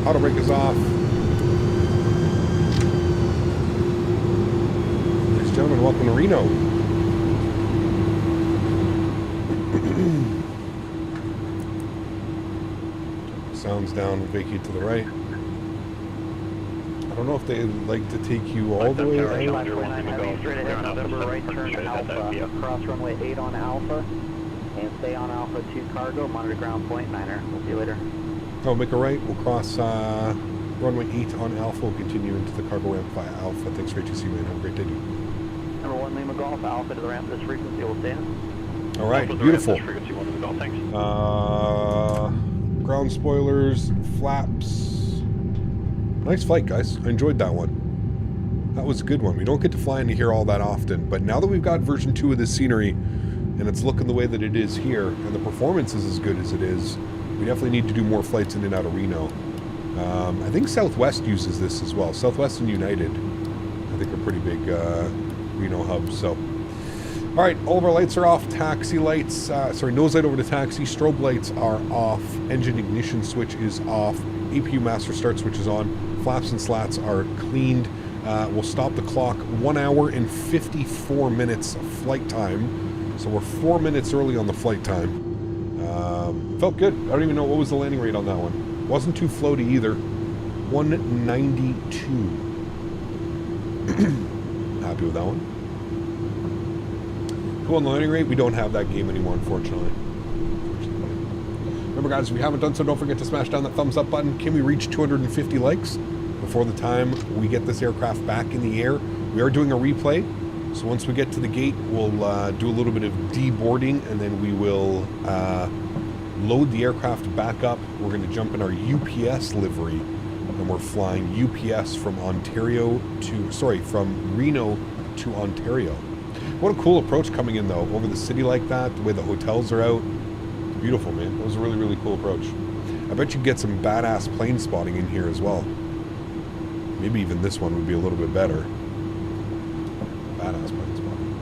Auto brake is off. Ladies and gentlemen, welcome to Reno. Sounds down, vacate to the right. I don't know if they like to take you all the way out. Straight ahead, November, right turn Alpha, cross runway 8 on Alpha, and stay on Alpha 2 cargo, monitor ground point, Niner. We'll see you later. Oh, make a right, we'll cross runway 8 on Alpha, we'll continue into the cargo ramp via Alpha. Thanks for ATC, man, have a great day, dude. Number 1 Lima Golf, Alpha to the ramp, this frequency will stand. Alright, beautiful. Frequency 1 Lima Golf, thanks. Ground spoilers, flaps. Nice flight, guys. I enjoyed that one. That was a good one. We don't get to fly into here all that often, but now that we've got version 2 of this scenery, and it's looking the way that it is here, and the performance is as good as it is, we definitely need to do more flights in and out of Reno. I think Southwest uses this as well. Southwest and United, I think, are pretty big Reno hubs, so... Alright, all of our lights are off. Taxi lights, nose light over to taxi. Strobe lights are off. Engine ignition switch is off. APU master start switch is on. Flaps and slats are cleaned. We'll stop the clock. 1 hour and 54 minutes of flight time. So we're 4 minutes early on the flight time. Felt good. I don't even know what was the landing rate on that one. Wasn't too floaty either. 192. Happy with that one. Cool on the learning rate. We don't have that game anymore, unfortunately. Remember, guys, if you haven't done so, don't forget to smash down that thumbs up button. Can we reach 250 likes before the time we get this aircraft back in the air? We are doing a replay. So once we get to the gate, we'll do a little bit of deboarding, and then we will load the aircraft back up. We're going to jump in our UPS livery, and we're flying UPS from from Reno to Ontario. What a cool approach coming in, though, over the city like that, the way the hotels are out. Beautiful, man. That was a really, really cool approach. I bet you get some badass plane spotting in here as well. Maybe even this one would be a little bit better. Badass plane spotting.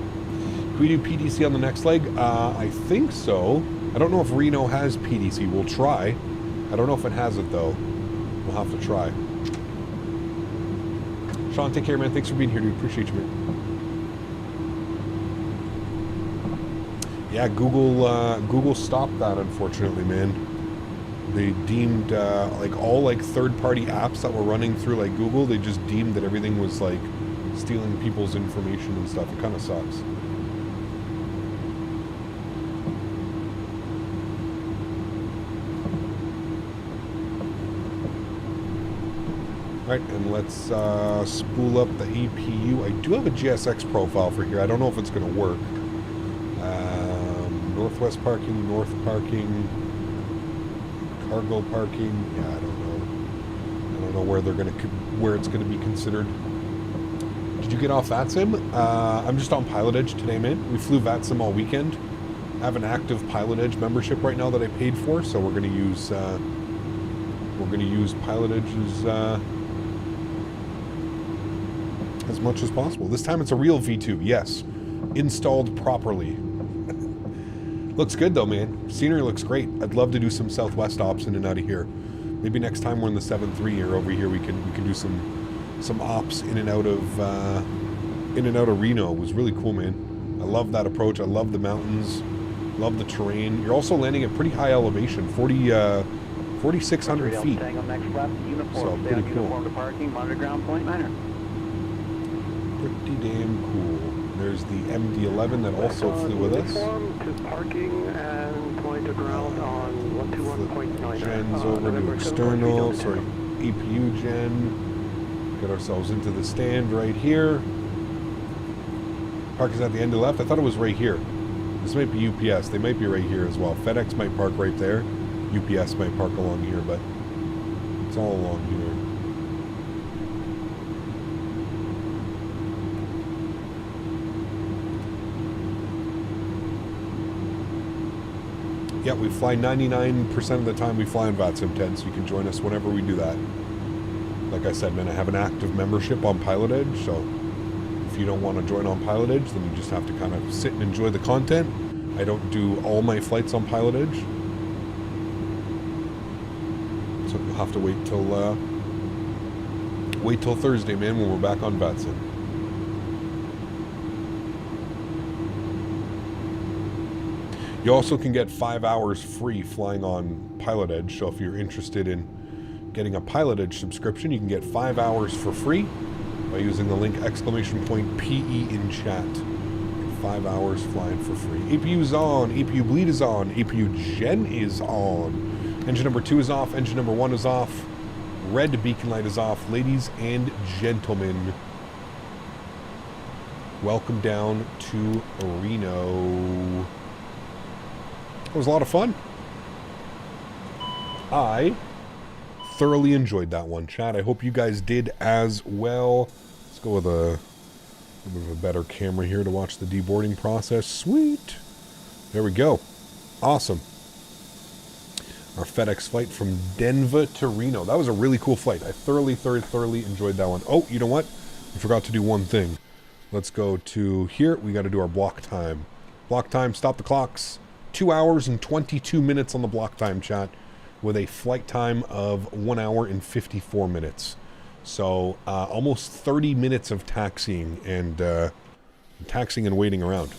Can we do PDC on the next leg? I think so. I don't know if Reno has PDC. We'll try. I don't know if it has it, though. We'll have to try. Sean, take care, man. Thanks for being here, dude. Appreciate you, man. Yeah, Google stopped that, unfortunately, man. They deemed all third-party apps that were running through like Google, they just deemed that everything was like stealing people's information and stuff. It kind of sucks. All right, and let's spool up the APU. I do have a GSX profile for here. I don't know if it's going to work. Northwest parking, north parking, cargo parking. Yeah, I don't know. I don't know where it's gonna be considered. Did you get off VATSIM? I'm just on Pilotedge today, man. We flew VATSIM all weekend. I have an active Pilotedge membership right now that I paid for, so we're gonna use Pilotedge as much as possible. This time it's a real V2, yes, installed properly. Looks good though, man. Scenery looks great. I'd love to do some Southwest ops in and out of here. Maybe next time we're in the 7-3 or over here, we can do some ops in and out of Reno. It was really cool, man. I love that approach. I love the mountains. Love the terrain. You're also landing at pretty high elevation, 4,600 feet. So pretty cool. Pretty damn cool. There's the MD-11 that also flew with us. To parking and point to ground on 121.9. Gens over to external, sorry, APU gen. Get ourselves into the stand right here. Park is at the end of the left. I thought it was right here. This might be UPS. They might be right here as well. FedEx might park right there. UPS might park along here, but it's all along here. Yeah, we fly 99% of the time we fly in VATSIM 10, so you can join us whenever we do that. Like I said, man, I have an active membership on Pilotedge, so if you don't want to join on Pilotedge, then you just have to kind of sit and enjoy the content. I don't do all my flights on Pilotedge. So you'll have to wait till Thursday, man, when we're back on VATSIM. You also can get 5 hours free flying on Pilotedge, so if you're interested in getting a Pilotedge subscription, you can get 5 hours for free by using the link !PE in chat. 5 hours flying for free. APU's on, APU bleed is on, APU gen is on. Engine number 2 is off, engine number 1 is off, red beacon light is off. Ladies and gentlemen, welcome down to Reno. It was a lot of fun. I thoroughly enjoyed that one, chat. I hope you guys did as well. Let's go with a bit of a better camera here to watch the deboarding process. Sweet. There we go. Awesome. Our FedEx flight from Denver to Reno. That was a really cool flight. I thoroughly enjoyed that one. Oh, you know what? I forgot to do one thing. Let's go to here. We got to do our block time. Block time, stop the clocks. 2 hours and 22 minutes on the block time, chat, with a flight time of 1 hour and 54 minutes. So almost 30 minutes of taxiing and waiting around.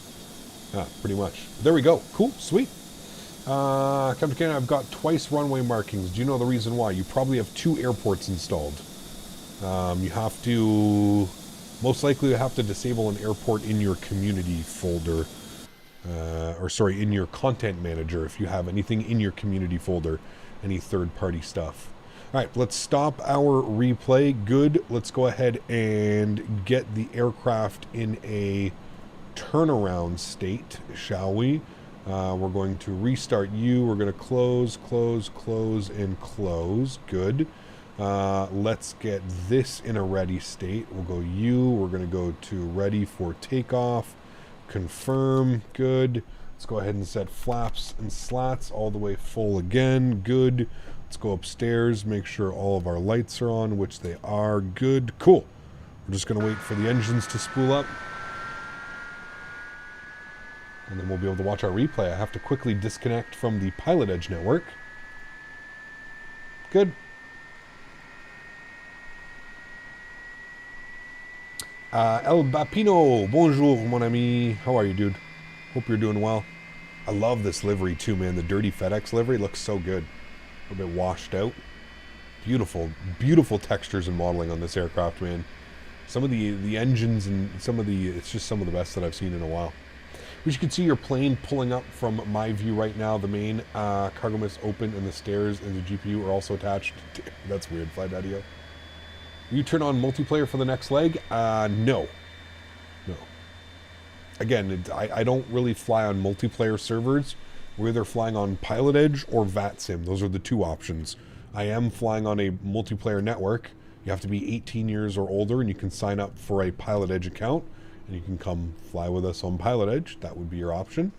Pretty much. There we go. Cool. Sweet. Captain Canada, I've got twice runway markings. Do you know the reason why? You probably have 2 airports installed. You have to, most likely you have to disable an airport in your community folder. In your content manager if you have anything in your community folder, any third-party stuff. All right, let's stop our replay. Good. Let's go ahead and get the aircraft in a turnaround state, shall we? We're going to restart you. We're going to close, and close. Good. Let's get this in a ready state. We'll go you. We're going to go to ready for takeoff. Confirm. Good. Let's go ahead and set flaps and slats all the way full again. Good. Let's go upstairs, make sure all of our lights are on, which they are. Good. Cool. We're just going to wait for the engines to spool up. And then we'll be able to watch our replay. I have to quickly disconnect from the Pilotedge network. Good. El Bapino, bonjour, mon ami. How are you, dude? Hope you're doing well. I love this livery too, man. The dirty FedEx livery looks so good. A little bit washed out. Beautiful, beautiful textures and modeling on this aircraft, man. Some of the engines and it's just some of the best that I've seen in a while. As you can see your plane pulling up from my view right now. The main cargo mist open and the stairs and the GPU are also attached. That's weird, Flight Nadya. You turn on multiplayer for the next leg? No. Again, I don't really fly on multiplayer servers. We're either flying on Pilotedge or VATSIM. Those are the 2 options. I am flying on a multiplayer network. You have to be 18 years or older, and you can sign up for a Pilotedge account, and you can come fly with us on Pilotedge. That would be your option.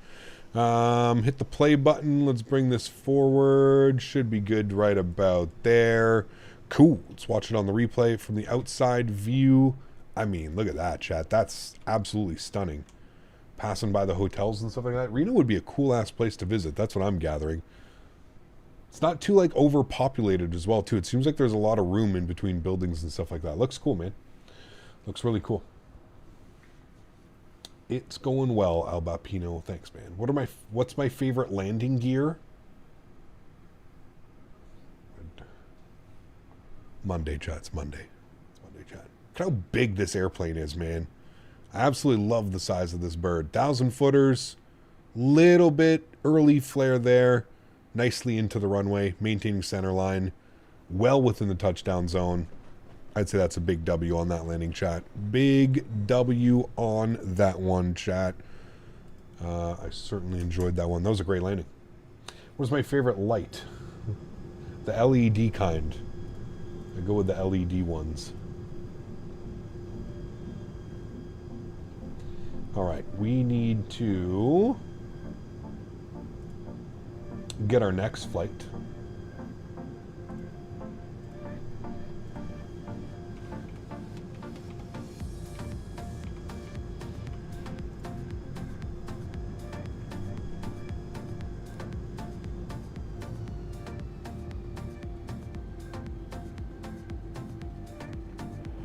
Hit the play button. Let's bring this forward. Should be good right about there. Cool. Let's watch it on the replay from the outside view. I mean, look at that, chat. That's absolutely stunning. Passing by the hotels and stuff like that. Reno would be a cool-ass place to visit. That's what I'm gathering. It's not too, like, overpopulated as well, too. It seems like there's a lot of room in between buildings and stuff like that. Looks cool, man. Looks really cool. It's going well, Albapino. Thanks, man. What's my favorite landing gear? Monday, chat. It's Monday. It's Monday, chat. Look how big this airplane is, man. I absolutely love the size of this bird. 1,000 footers. Little bit early flare there. Nicely into the runway. Maintaining center line. Well within the touchdown zone. I'd say that's a big W on that landing, chat. Big W on that one, chat. I certainly enjoyed that one. That was a great landing. What's my favorite light? The LED kind. I go with the LED ones. All right, we need to get our next flight.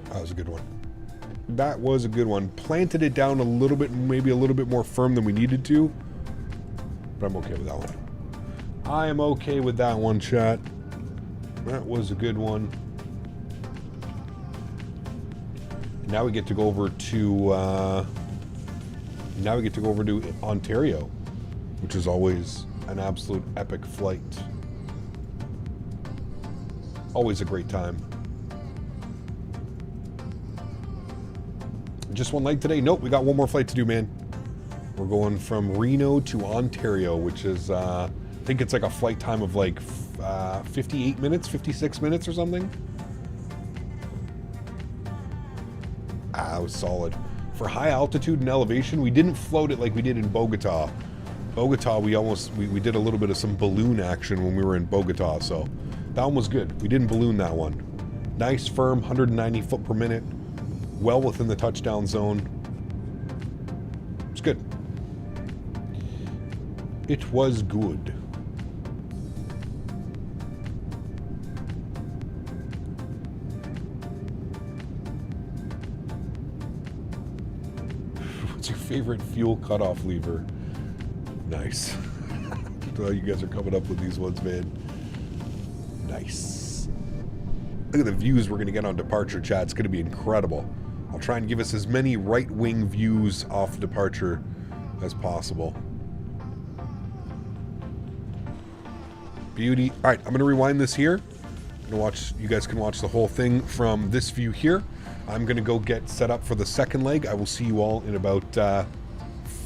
That was a good one. That was a good one. Planted it down a little bit, maybe a little bit more firm than we needed to. But I'm okay with that one. I am okay with that one, chat. That was a good one. Now we get to go over to Ontario, which is always an absolute epic flight. Always a great time. Just one leg today? Nope, we got one more flight to do, man. We're going from Reno to Ontario, which is, I think it's like a flight time of like 58 minutes, 56 minutes or something. That was solid. For high altitude and elevation, we didn't float it like we did in Bogota. Bogota, we did a little bit of some balloon action when we were in Bogota, so that one was good. We didn't balloon that one. Nice, firm, 190 foot per minute. Well within the touchdown zone. It's good. It was good. What's your favorite fuel cutoff lever? Nice. to how you guys are coming up with these ones, man. Nice. Look at the views we're going to get on departure, chat. It's going to be incredible. I'll try and give us as many right-wing views off departure as possible. Beauty. All right, I'm going to rewind this here. I'm gonna watch. You guys can watch the whole thing from this view here. I'm going to go get set up for the second leg. I will see you all in about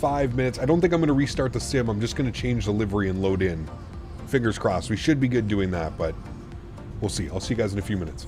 5 minutes. I don't think I'm going to restart the sim. I'm just going to change the livery and load in. Fingers crossed. We should be good doing that, but we'll see. I'll see you guys in a few minutes.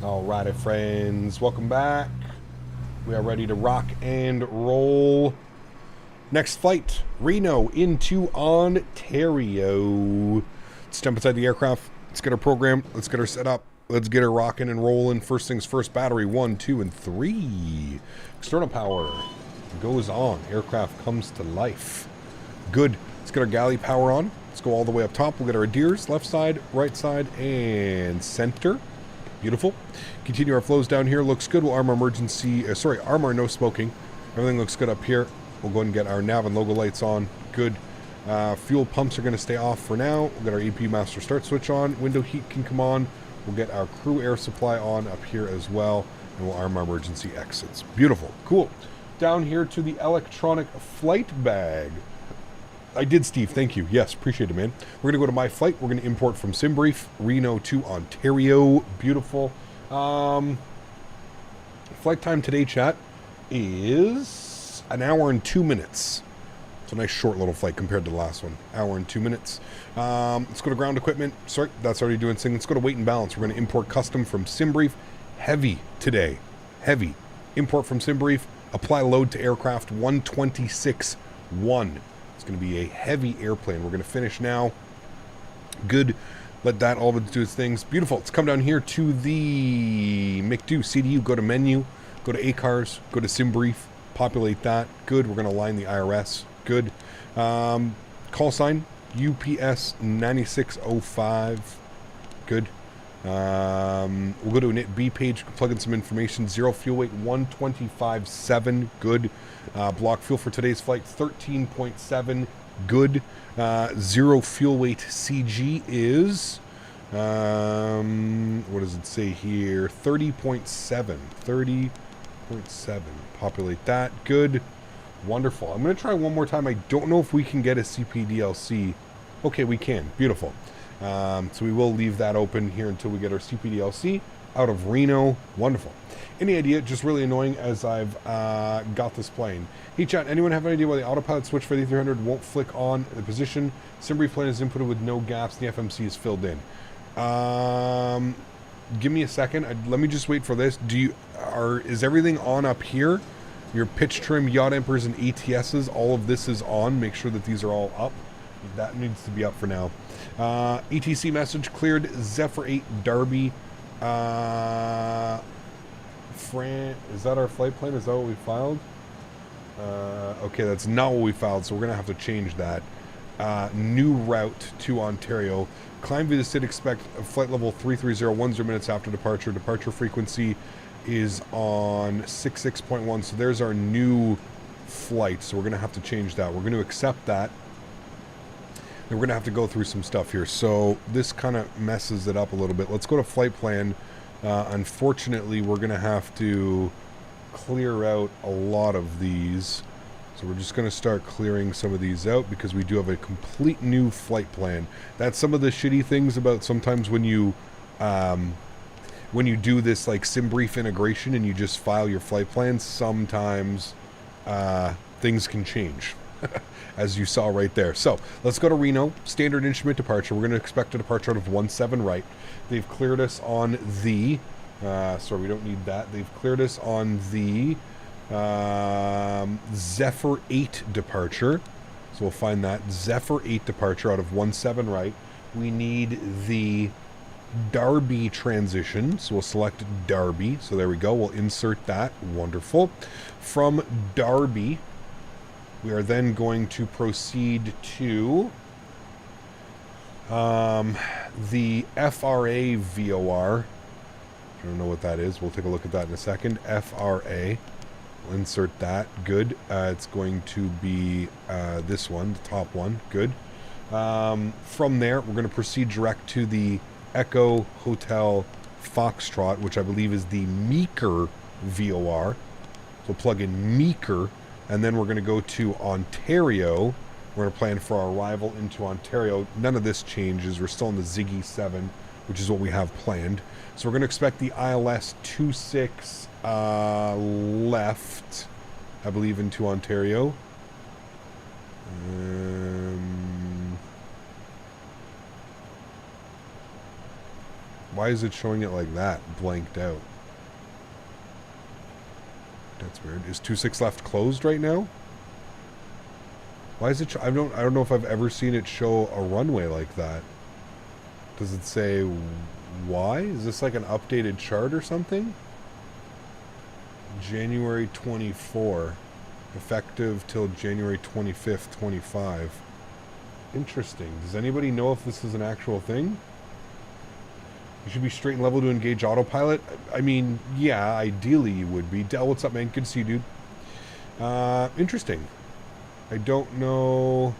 Alrighty, friends, welcome back. We are ready to rock and roll. Next flight, Reno into Ontario. Let's jump inside the aircraft. Let's get our program. Let's get her set up. Let's get her rocking and rolling. First things first, battery 1, 2, and 3. External power goes on. Aircraft comes to life. Good. Let's get our galley power on. Let's go all the way up top. We'll get our adheres, left side, right side, and center. Beautiful. Continue our flows down here. Looks good. We'll arm our emergency, arm our no smoking. Everything looks good up here. We'll go ahead and get our nav and logo lights on. Good. Fuel pumps are going to stay off for now. We'll get our AP master start switch on. Window heat can come on. We'll get our crew air supply on up here as well. And we'll arm our emergency exits. Beautiful. Cool. Down here to the electronic flight bag. I did, Steve. Thank you. Yes, appreciate it, man. We're going to go to My Flight. We're going to import from SimBrief, Reno to Ontario. Beautiful. Flight time today, chat, is an hour and 2 minutes. It's a nice short little flight compared to the last one. Hour and 2 minutes. Let's go to ground equipment. Sorry, that's already doing things. Let's go to weight and balance. We're going to import custom from SimBrief. Heavy today. Heavy. Import from SimBrief. Apply load to aircraft 126-1. It's going to be a heavy airplane. We're going to finish now. Good. Let that all of it do its things. Beautiful. Let's come down here to the McDo CDU. Go to menu. Go to ACARS. Go to SimBrief. Populate that. Good. We're going to line the IRS. Good. Call sign UPS 9605. Good. We'll go to an B page, plug in some information. 0 fuel weight 125.7. Good. Block fuel for today's flight 13.7. Good. 0 fuel weight CG is what does it say here? 30.7. 30.7. Populate that. Good. Wonderful. I'm going to try one more time. I don't know if we can get a CPDLC. Okay, we can. Beautiful. So we will leave that open here until we get our CPDLC out of Reno. Wonderful. Any idea? Just really annoying as I've got this plane. Hey chat, anyone have an idea why the autopilot switch for the A300 won't flick on the position? SimBrief plane is inputted with no gaps. The FMC is filled in. Give me a second. Let me just wait for this. Is everything on up here? Your pitch trim, yacht empers, and ATSs, all of this is on. Make sure that these are all up. That needs to be up for now. ATC message cleared. Zephyr 8 Derby. Is that our flight plan? Is that what we filed? Okay, that's not what we filed, so we're going to have to change that. New route to Ontario. Climb via the SID, expect flight level 330, 10 minutes after departure. Departure frequency is on 66.1, so there's our new flight, so we're going to have to change that. We're going to accept that. Then we're going to have to go through some stuff here. So this kind of messes it up a little bit. Let's go to flight plan. Unfortunately, we're going to have to clear out a lot of these. So we're just going to start clearing some of these out because we do have a complete new flight plan. That's some of the shitty things about sometimes when you do this like SimBrief integration and you just file your flight plan, sometimes things can change. As you saw right there. So let's go to Reno, standard instrument departure. We're going to expect a departure out of 17 right. They've cleared us on the, sorry, we don't need that. They've cleared us on the Zephyr 8 departure. So we'll find that Zephyr 8 departure out of 17 right. We need the Darby transition. So we'll select Darby. So there we go. We'll insert that. Wonderful. From Darby, we are then going to proceed to the FRA VOR. I don't know what that is. We'll take a look at that in a second. FRA. We'll insert that. Good. It's going to be this one, the top one. Good. From there, we're going to proceed direct to the Echo Hotel Foxtrot, which I believe is the Meeker VOR. So plug in Meeker. And then we're going to go to Ontario. We're going to plan for our arrival into Ontario. None of this changes. We're still in the Ziggy 7, which is what we have planned. So we're going to expect the ILS 26 left, I believe, into Ontario. Why is it showing it like that, blanked out? That's weird. Is 26 left closed right now? Why is it? I don't know if I've ever seen it show a runway like that. Does it say why? Is this like an updated chart or something? January 24, effective till January 25th, 25. Interesting. Does anybody know if this is an actual thing? You should be straight and level to engage autopilot. I mean, yeah, ideally you would be. Del, what's up, man? Good to see you, dude. Interesting. I don't know.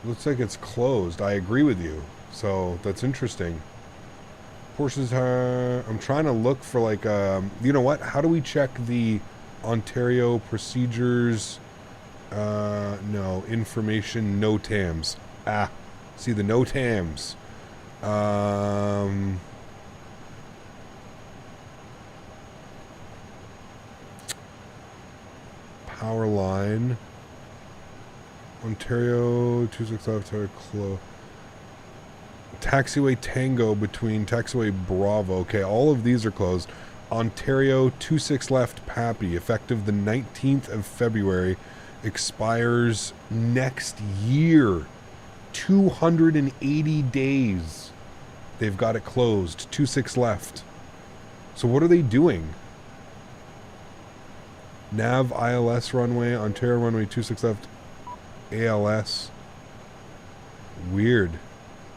Looks like it's closed. I agree with you. So that's interesting. Porsche's. I'm trying to look for like. You know what? How do we check the Ontario procedures? No information. No TAMs. See the no TAMs. Power line. Ontario 26 left, close. Taxiway Tango between Taxiway Bravo. Okay, all of these are closed. Ontario 26 left Pappy, effective the 19th of February, expires next year. 280 days. They've got it closed. 26 left. So what are they doing? Nav ILS runway, Ontario runway 26 left, ALS. Weird.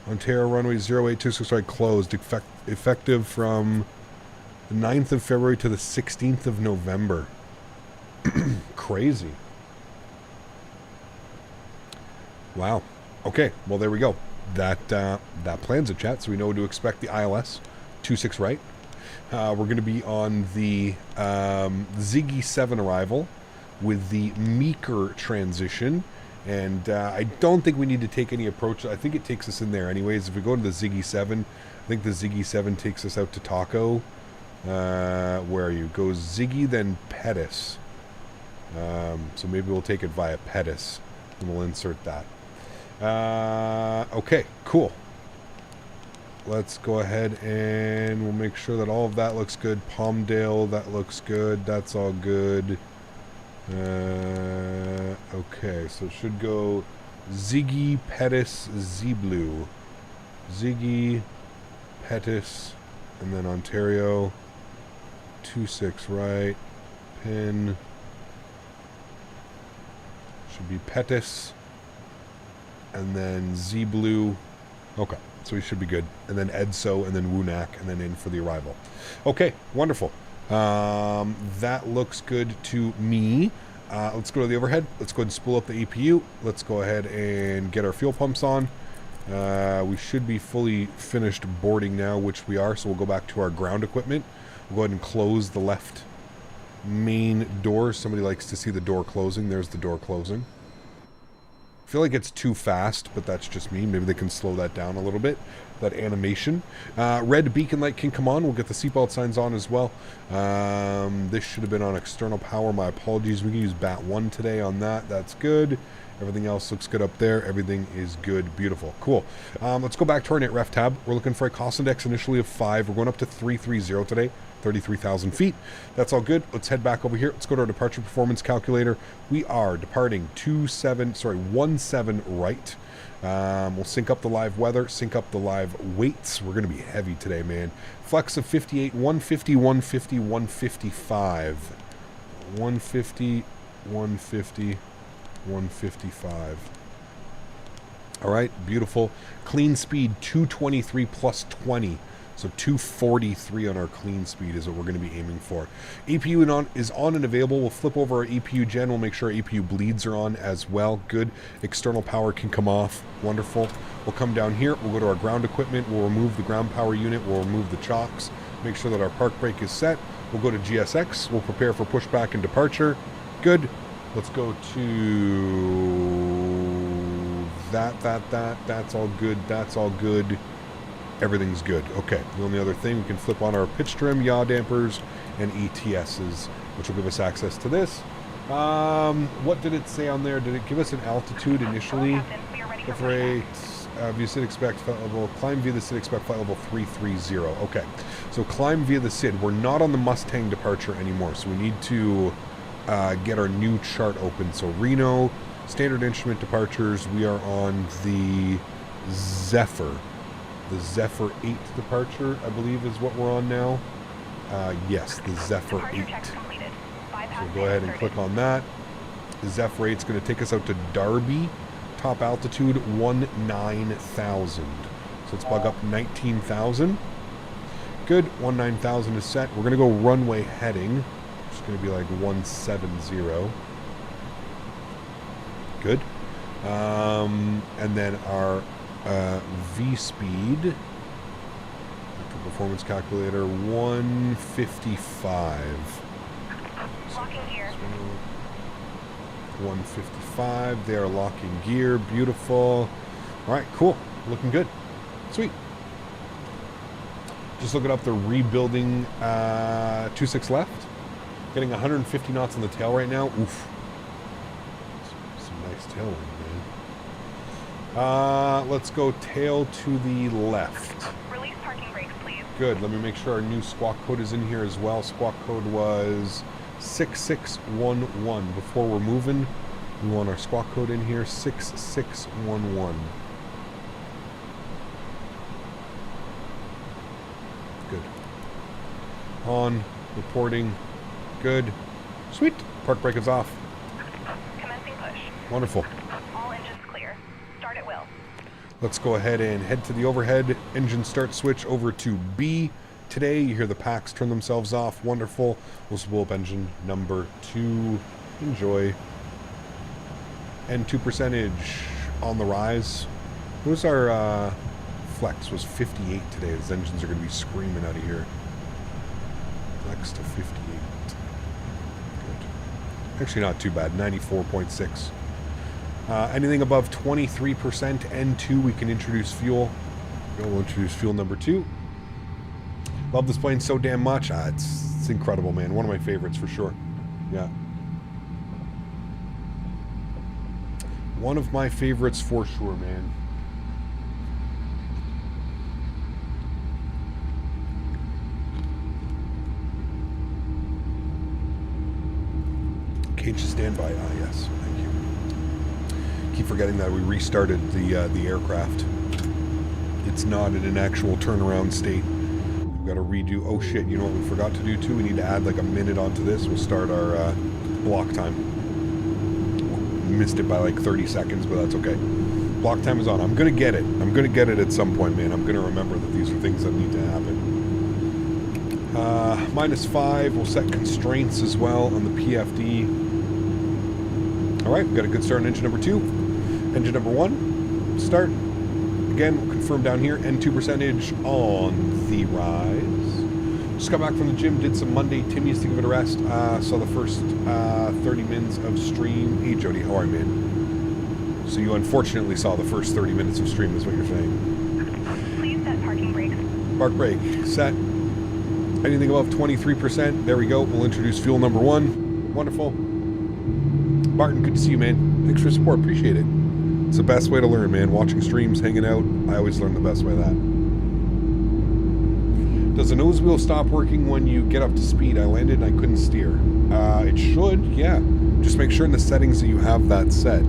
Ontario runway 0826 right closed. Effective from the 9th of February to the 16th of November. Crazy. Wow. Okay, well there we go. That plans it, chat, so we know to expect the ILS 26 right. We're going to be on the Ziggy 7 arrival with the Meeker transition, and I don't think we need to take any approach. I think it takes us in there anyways. If we go to the Ziggy 7, I think the Ziggy 7 takes us out to Taco. Where are you? Goes Ziggy, then Pettis. So maybe we'll take it via Pettis, and we'll insert that. Okay, cool. Let's go ahead and we'll make sure that all of that looks good. Palmdale, that looks good. That's all good. Okay, so it should go Ziggy, Pettis, Zblue. Ziggy, Pettis, and then Ontario. 26 right. Pin. Should be Petis. And then Z Blue. Okay, so we should be good. And then Edso, and then Wunak, and then in for the arrival. Okay, wonderful. That looks good to me. Let's go to the overhead. Let's go ahead and spool up the APU. Let's go ahead and get our fuel pumps on. We should be fully finished boarding now, which we are. So we'll go back to our ground equipment. We'll go ahead and close the left main door. Somebody likes to see the door closing. There's the door closing. I feel like it's too fast, but that's just me. Maybe they can slow that down a little bit. That animation. Red beacon light can come on. We'll get the seatbelt signs on as well. This should have been on external power. My apologies. We can use BAT 1 today on that. That's good. Everything else looks good up there. Everything is good. Beautiful. Cool. Let's go back to our NIT tab. We're looking for a cost index initially of 5. We're going up to 330 today. 33,000 feet. That's all good. Let's head back over here. Let's go to our departure performance calculator. We are departing 17 right. We'll sync up the live weather, sync up the live weights. We're going to be heavy today, man. Flex of 58, 150, 150, 155. 150, 150, 155. All right, beautiful. Clean speed 223 plus 20. So 243 on our clean speed is what we're going to be aiming for. APU is on and available. We'll flip over our APU gen. We'll make sure our APU bleeds are on as well. Good. External power can come off. Wonderful. We'll come down here. We'll go to our ground equipment. We'll remove the ground power unit. We'll remove the chocks. Make sure that our park brake is set. We'll go to GSX. We'll prepare for pushback and departure. Good. Let's go to that's all good. That's all good. Everything's good. Okay. The only other thing, we can flip on our pitch trim, yaw dampers, and ETSs, which will give us access to this. What did it say on there? Did it give us an altitude initially? Lift rate, via SID expect flight level, climb via the SID expect flight level 330. Okay. So climb via the SID. We're not on the Mustang departure anymore, so we need to get our new chart open. So Reno, standard instrument departures, we are on the Zephyr. The Zephyr 8 departure, I believe, is what we're on now. Yes, the Zephyr 8. So go ahead and click on that. The Zephyr 8 is going to take us out to Darby. Top altitude 19,000. So let's bug up 19,000. Good. 19,000 is set. We're going to go runway heading. It's going to be like 170. Good. And then our V speed, performance calculator, 155. Locking gear. 155. They are locking gear. Beautiful. All right, cool. Looking good. Sweet. Just looking up the rebuilding 26 left. Getting 150 knots on the tail right now. Oof. Some nice tailwind, man. Let's go tail to the left. Release parking brakes, please. Good. Let me make sure our new squawk code is in here as well. Squawk code was 6611. Before we're moving, we want our squawk code in here, 6611. Good. On, reporting. Good. Sweet. Park brake is off. Commencing push. Wonderful. All engines clear. Start at will. Let's go ahead and head to the overhead. Engine start switch over to B. Today, you hear the packs turn themselves off. Wonderful. We'll spool up engine number 2. Enjoy. N2 percentage on the rise. What was our flex? Was 58 today. These engines are going to be screaming out of here. Flex to 58. Good. Actually, not too bad. 94.6. Anything above 23% N2, we can introduce fuel. We'll introduce fuel number 2. Love this plane so damn much. It's incredible, man. One of my favorites for sure. Yeah. One of my favorites for sure, man. Cage to standby. Ah, yes. Thank you. Keep forgetting that we restarted the aircraft. It's not in an actual turnaround state. We've got to redo. Oh shit! You know what we forgot to do too? We need to add like a minute onto this. We'll start our block time. missed it by like 30 seconds, but that's okay. Block time is on. I'm going to get it. I'm going to get it at some point, man. I'm going to remember that these are things that need to happen. -5. We'll set constraints as well on the PFD. All right, we've got a good start on engine number 2. Engine number 1, start. Again, we'll confirm down here, N2 percentage on the rise. Just got back from the gym, did some Monday Timmies to give it a rest. Saw the first 30 minutes of stream. Hey, Jody, how are you, man? So you unfortunately saw the first 30 minutes of stream, is what you're saying. Please set parking brakes. Park brake, set. Anything above 23%, there we go. We'll introduce fuel number 1. Wonderful. Martin, good to see you, man. Thanks for your support, appreciate it. It's the best way to learn, man. Watching streams, hanging out. I always learn the best way of that. Does the nose wheel stop working when you get up to speed? I landed and I couldn't steer. It should, yeah. Just make sure in the settings that you have that set.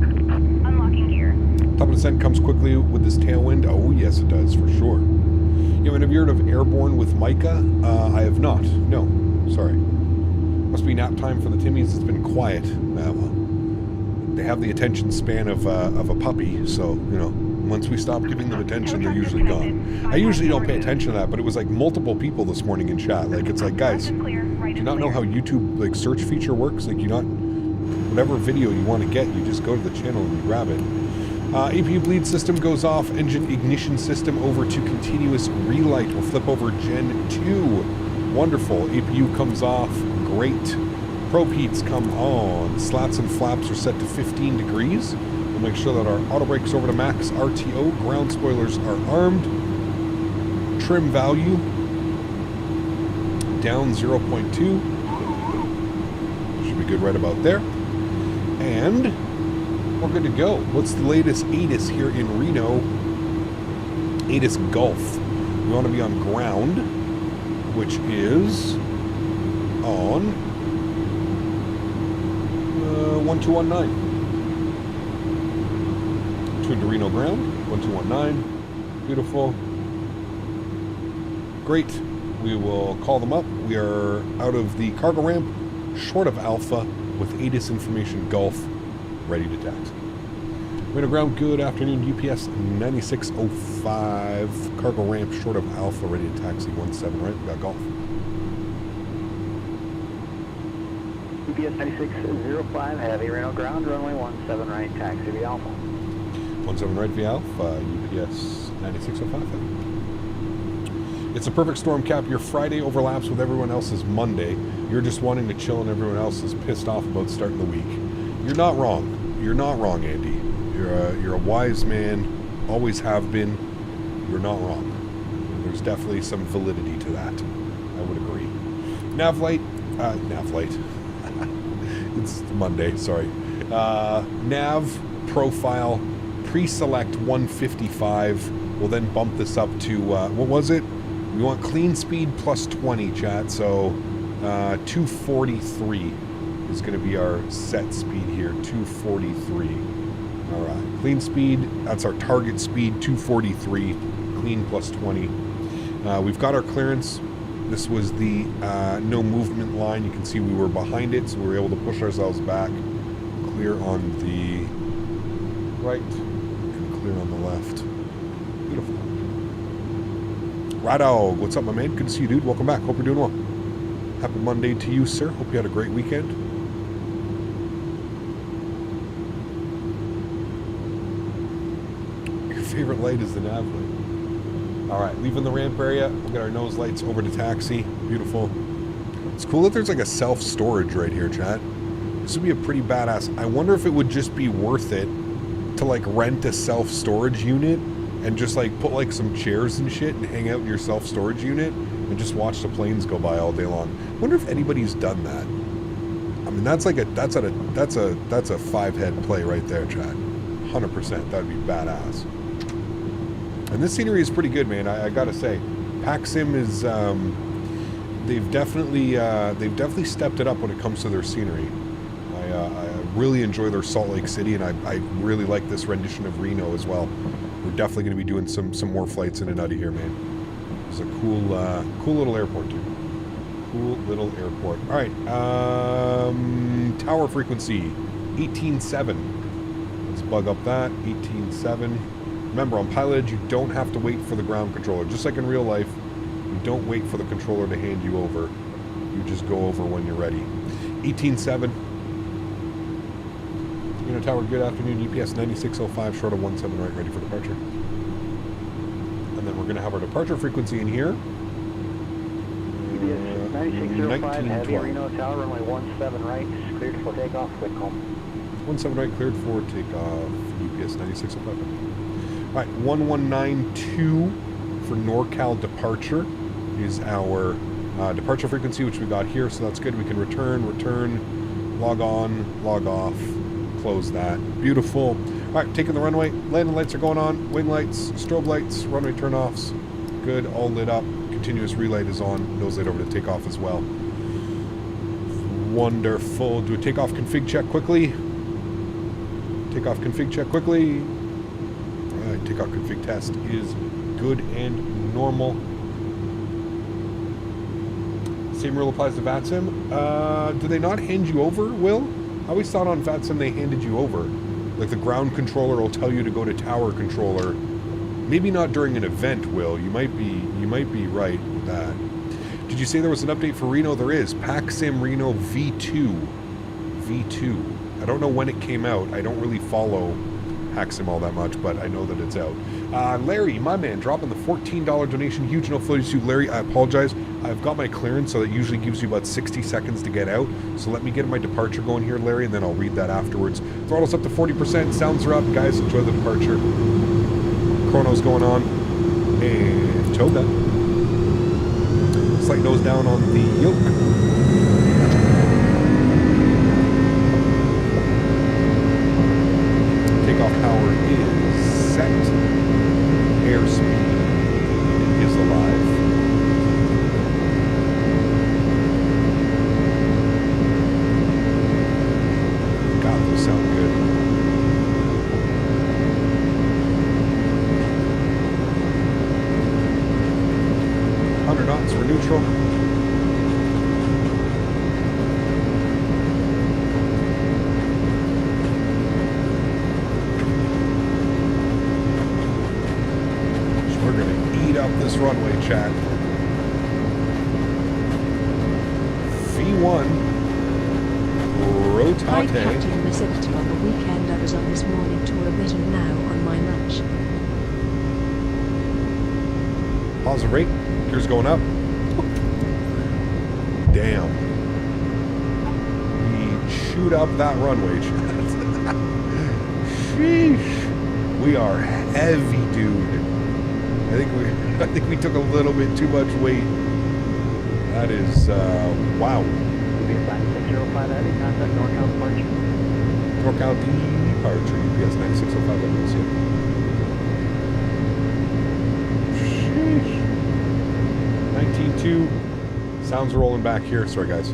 Unlocking gear. Top of descent comes quickly with this tailwind. Oh, yes, it does, for sure. You have you heard of Airborne with Micah? I have not. No, sorry. Must be nap time for the Timmies. It's been quiet. Well, they have the attention span of a puppy, so, you know, once we stop giving them attention, they're usually gone. I usually don't pay attention to that, but it was like multiple people this morning in chat. Like, it's like, guys, do you not know how YouTube, like, search feature works? Like, you not, whatever video you want to get, you just go to the channel and you grab it. APU bleed system goes off. Engine ignition system over to continuous relight. We'll flip over Gen 2. Wonderful. APU comes off. Great. Probe heats come on. Slats and flaps are set to 15 degrees. We'll make sure that our auto brakes over to max RTO. Ground spoilers are armed. Trim value down 0.2. Should be good right about there. And we're good to go. What's the latest ATIS here in Reno? ATIS Gulf. We want to be on ground, which is on 1219. Tune to Reno ground, 1219. Beautiful. Great. We will call them up. We are out of the cargo ramp, short of Alpha, with ATIS information Gulf, ready to taxi. Reno ground, good afternoon, UPS 9605. Cargo ramp, short of Alpha, ready to taxi 17, right? We got Golf. UPS 9605, heavy Reno ground, runway 17 right, taxi via Alpha. 17 right via Alpha, UPS 9605. It's a perfect storm cap. Your Friday overlaps with everyone else's Monday. You're just wanting to chill and everyone else is pissed off about starting the week. You're not wrong. You're not wrong, Andy. You're a wise man, always have been. You're not wrong. There's definitely some validity to that. I would agree. Navlight. It's Monday, sorry. Nav profile pre-select 155. We'll then bump this up to, what was it? We want clean speed plus 20, chat. So 243 is going to be our set speed here, 243. All right, clean speed, that's our target speed, 243, clean plus 20. We've got our clearance. This was the no movement line. You can see we were behind it, so we were able to push ourselves back. Clear on the right and clear on the left. Beautiful. Radog, what's up, my man? Good to see you, dude. Welcome back. Hope you're doing well. Happy Monday to you, sir. Hope you had a great weekend. Your favorite light is the nav light. All right, leaving the ramp area. We'll get our nose lights over to taxi. Beautiful. It's cool that there's like a self-storage right here, chat. This would be a pretty badass. I wonder if it would just be worth it to like rent a self-storage unit and just like put like some chairs and shit and hang out in your self-storage unit and just watch the planes go by all day long. I wonder if anybody's done that. I mean, that's a 5-head play right there, chat. 100%. That'd be badass. And this scenery is pretty good, man. I gotta say, PacSim is they've definitely stepped it up when it comes to their scenery. I really enjoy their Salt Lake City, and I really like this rendition of Reno as well. We're definitely going to be doing some more flights in and out of here, man. It's a cool little airport, too. Cool little airport. All right. Tower frequency 18.7. Let's bug up that. 18.7. Remember, on Pilotedge, you don't have to wait for the ground controller. Just like in real life, you don't wait for the controller to hand you over. You just go over when you're ready. 18.7. Tower, good afternoon. UPS 9605, short of 17 right, ready for departure. And then we're going to have our departure frequency in here. UPS 9605, heavy Reno Tower, runway 17 right, cleared for takeoff, quick call. 17 right, cleared for takeoff. UPS 9605. All right, 1192 for NorCal departure is our departure frequency, which we got here, so that's good. We can return, log on, log off, close that. Beautiful. All right, taking the runway. Landing lights are going on. Wing lights, strobe lights, runway turnoffs. Good, all lit up. Continuous relight is on. Nose light over to takeoff as well. Wonderful. Do a takeoff config check quickly. Takeoff config check quickly. All right, takeoff config test is good and normal. Same rule applies to VATSIM. Do they not hand you over, Will? I always thought on VATSIM they handed you over. Like the ground controller will tell you to go to tower controller. Maybe not during an event, Will. You might be right with that. Did you say there was an update for Reno? There is. PACSIM Reno V2. V2. I don't know when it came out. I don't really follow PACSIM all that much, but I know that it's out. Larry, my man, dropping the $14 donation. Huge no floaty to Larry. I apologize. I've got my clearance, so that usually gives you about 60 seconds to get out. So let me get my departure going here, Larry, and then I'll read that afterwards. Throttle's up to 40%. Sounds are up. Guys, enjoy the departure. Chrono's going on. And toga. Slight nose down on the yoke. Takeoff power is set. Airspeed is alive. God, those sound good. 100 knots for neutral. This runway, chat. V1 rotate. Hi Captain, missed on the weekend. I was on this morning tour a bit and now on my lunch. Positive rate. Gears going up. Damn. We chewed up that runway, chat. Sheesh. We are heavy, dude. I think we took a little bit too much weight. That is, wow. UPS 9605, heavy contact NorCal departure. NorCal departure, UPS 9605, AlexSiu. Sheesh. 19.2. Sounds rolling back here. Sorry, guys.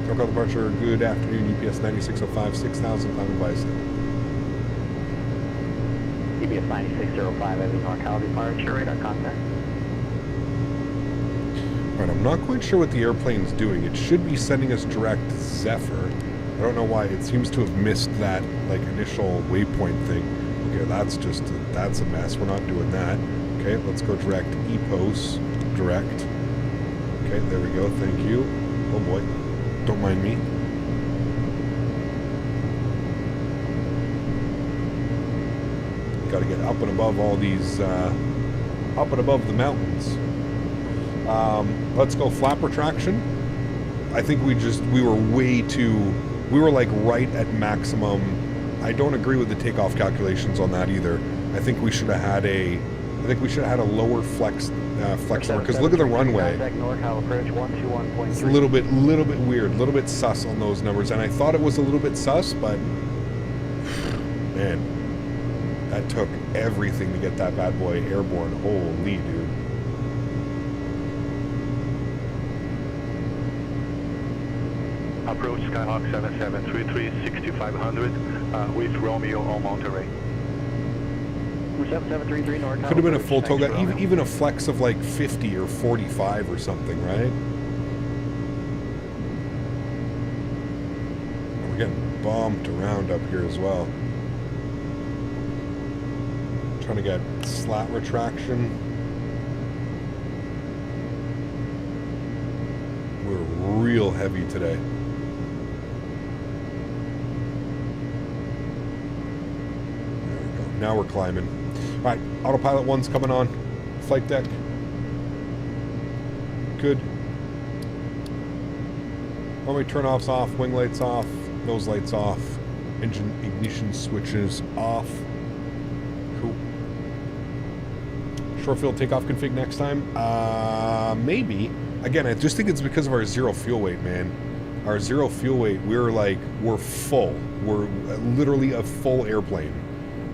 NorCal departure, good afternoon, UPS 9605, 6,000, climbing by UPS 9605, heavy NorCal departure, radar contact. Right, I'm not quite sure what the airplane's doing. It should be sending us direct Zephyr. I don't know why. It seems to have missed that like initial waypoint thing. Okay, that's a mess. We're not doing that. Okay, let's go direct EPOS direct. Okay, there we go. Thank you. Oh boy, don't mind me. Got to get up and above all these, up and above the mountains. Let's go flap retraction. I think we were way too, we were like right at maximum. I don't agree with the takeoff calculations on that either. I think we should have had a lower flex number, because look at the runway. It's a little bit weird, a little bit sus on those numbers, and I thought it was a little bit sus, but man, that took everything to get that bad boy airborne. Holy dude. Approach Skyhawk 7733, 6500 with Romeo on Monterey. 7733 north. Could have been a full toga, even a flex of like 50 or 45 or something, right? And we're getting bumped around up here as well. Trying to get slat retraction. We're real heavy today. Now we're climbing. All right, autopilot 1's coming on. Flight deck. Good. Runway turn-offs off, wing lights off, nose lights off, engine ignition switches off. Cool. Short field takeoff config next time? Maybe. Again, I just think it's because of our zero fuel weight, man. Our zero fuel weight, we're full. We're literally a full airplane.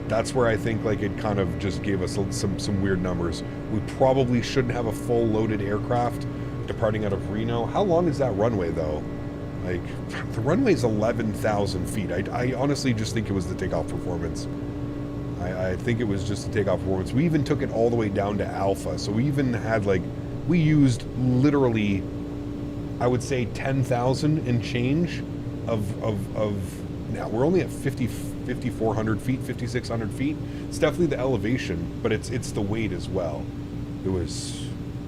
That's where I think like it kind of just gave us some weird numbers. We probably shouldn't have a full loaded aircraft departing out of Reno. How long is that runway though? Like the runway's 11,000 feet. I honestly just think it was the takeoff performance. I think it was just the takeoff performance. We even took it all the way down to Alpha. So we even had like, we used literally, I would say 10,000 and change of now we're only at 5,400 feet, 5,600 feet. It's definitely the elevation, but it's the weight as well. It was,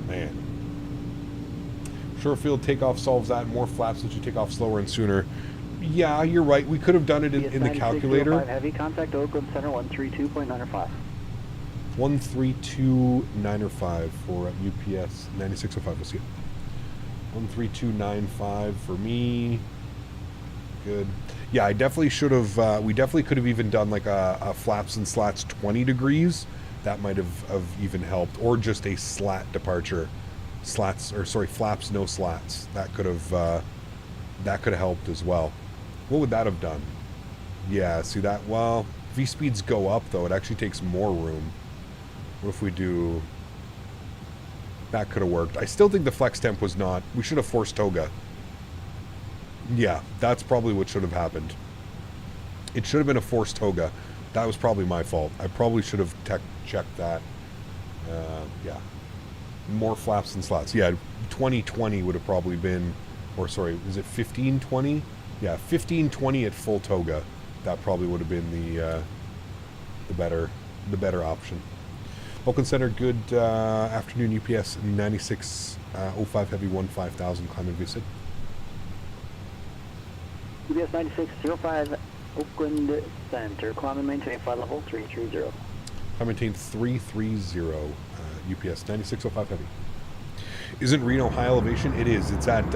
man. Short field takeoff solves that. More flaps lets you take off slower and sooner. Yeah, you're right. We could have done it in the calculator. Heavy contact Oakland Center 132.905. 132.905 for UPS 9605. We'll see it. 132.95 for me. Good. Yeah, I definitely should have. We definitely could have even done like a flaps and slats 20 degrees. That might have even helped, or just a slat departure. Slats, or sorry, flaps, no slats. That could have helped as well. What would that have done? Yeah, see that? Well, V speeds go up though. It actually takes more room. What if we do? That could have worked. I still think the flex temp was not. We should have forced toga. Yeah, that's probably what should have happened. It should have been a forced toga. That was probably my fault. I probably should have checked that. Yeah. More flaps and slats. Yeah, 2020 would have probably been, or sorry, is it 1520? Yeah, 1520 at full toga. That probably would have been the better option. Oakland Center, good afternoon. UPS 9605 Heavy 15000 climb and visit. UPS 9605 Oakland Center, climb and maintain flight level 330. Climb maintain 330. UPS 9605 Heavy. Isn't Reno high elevation? It is. It's at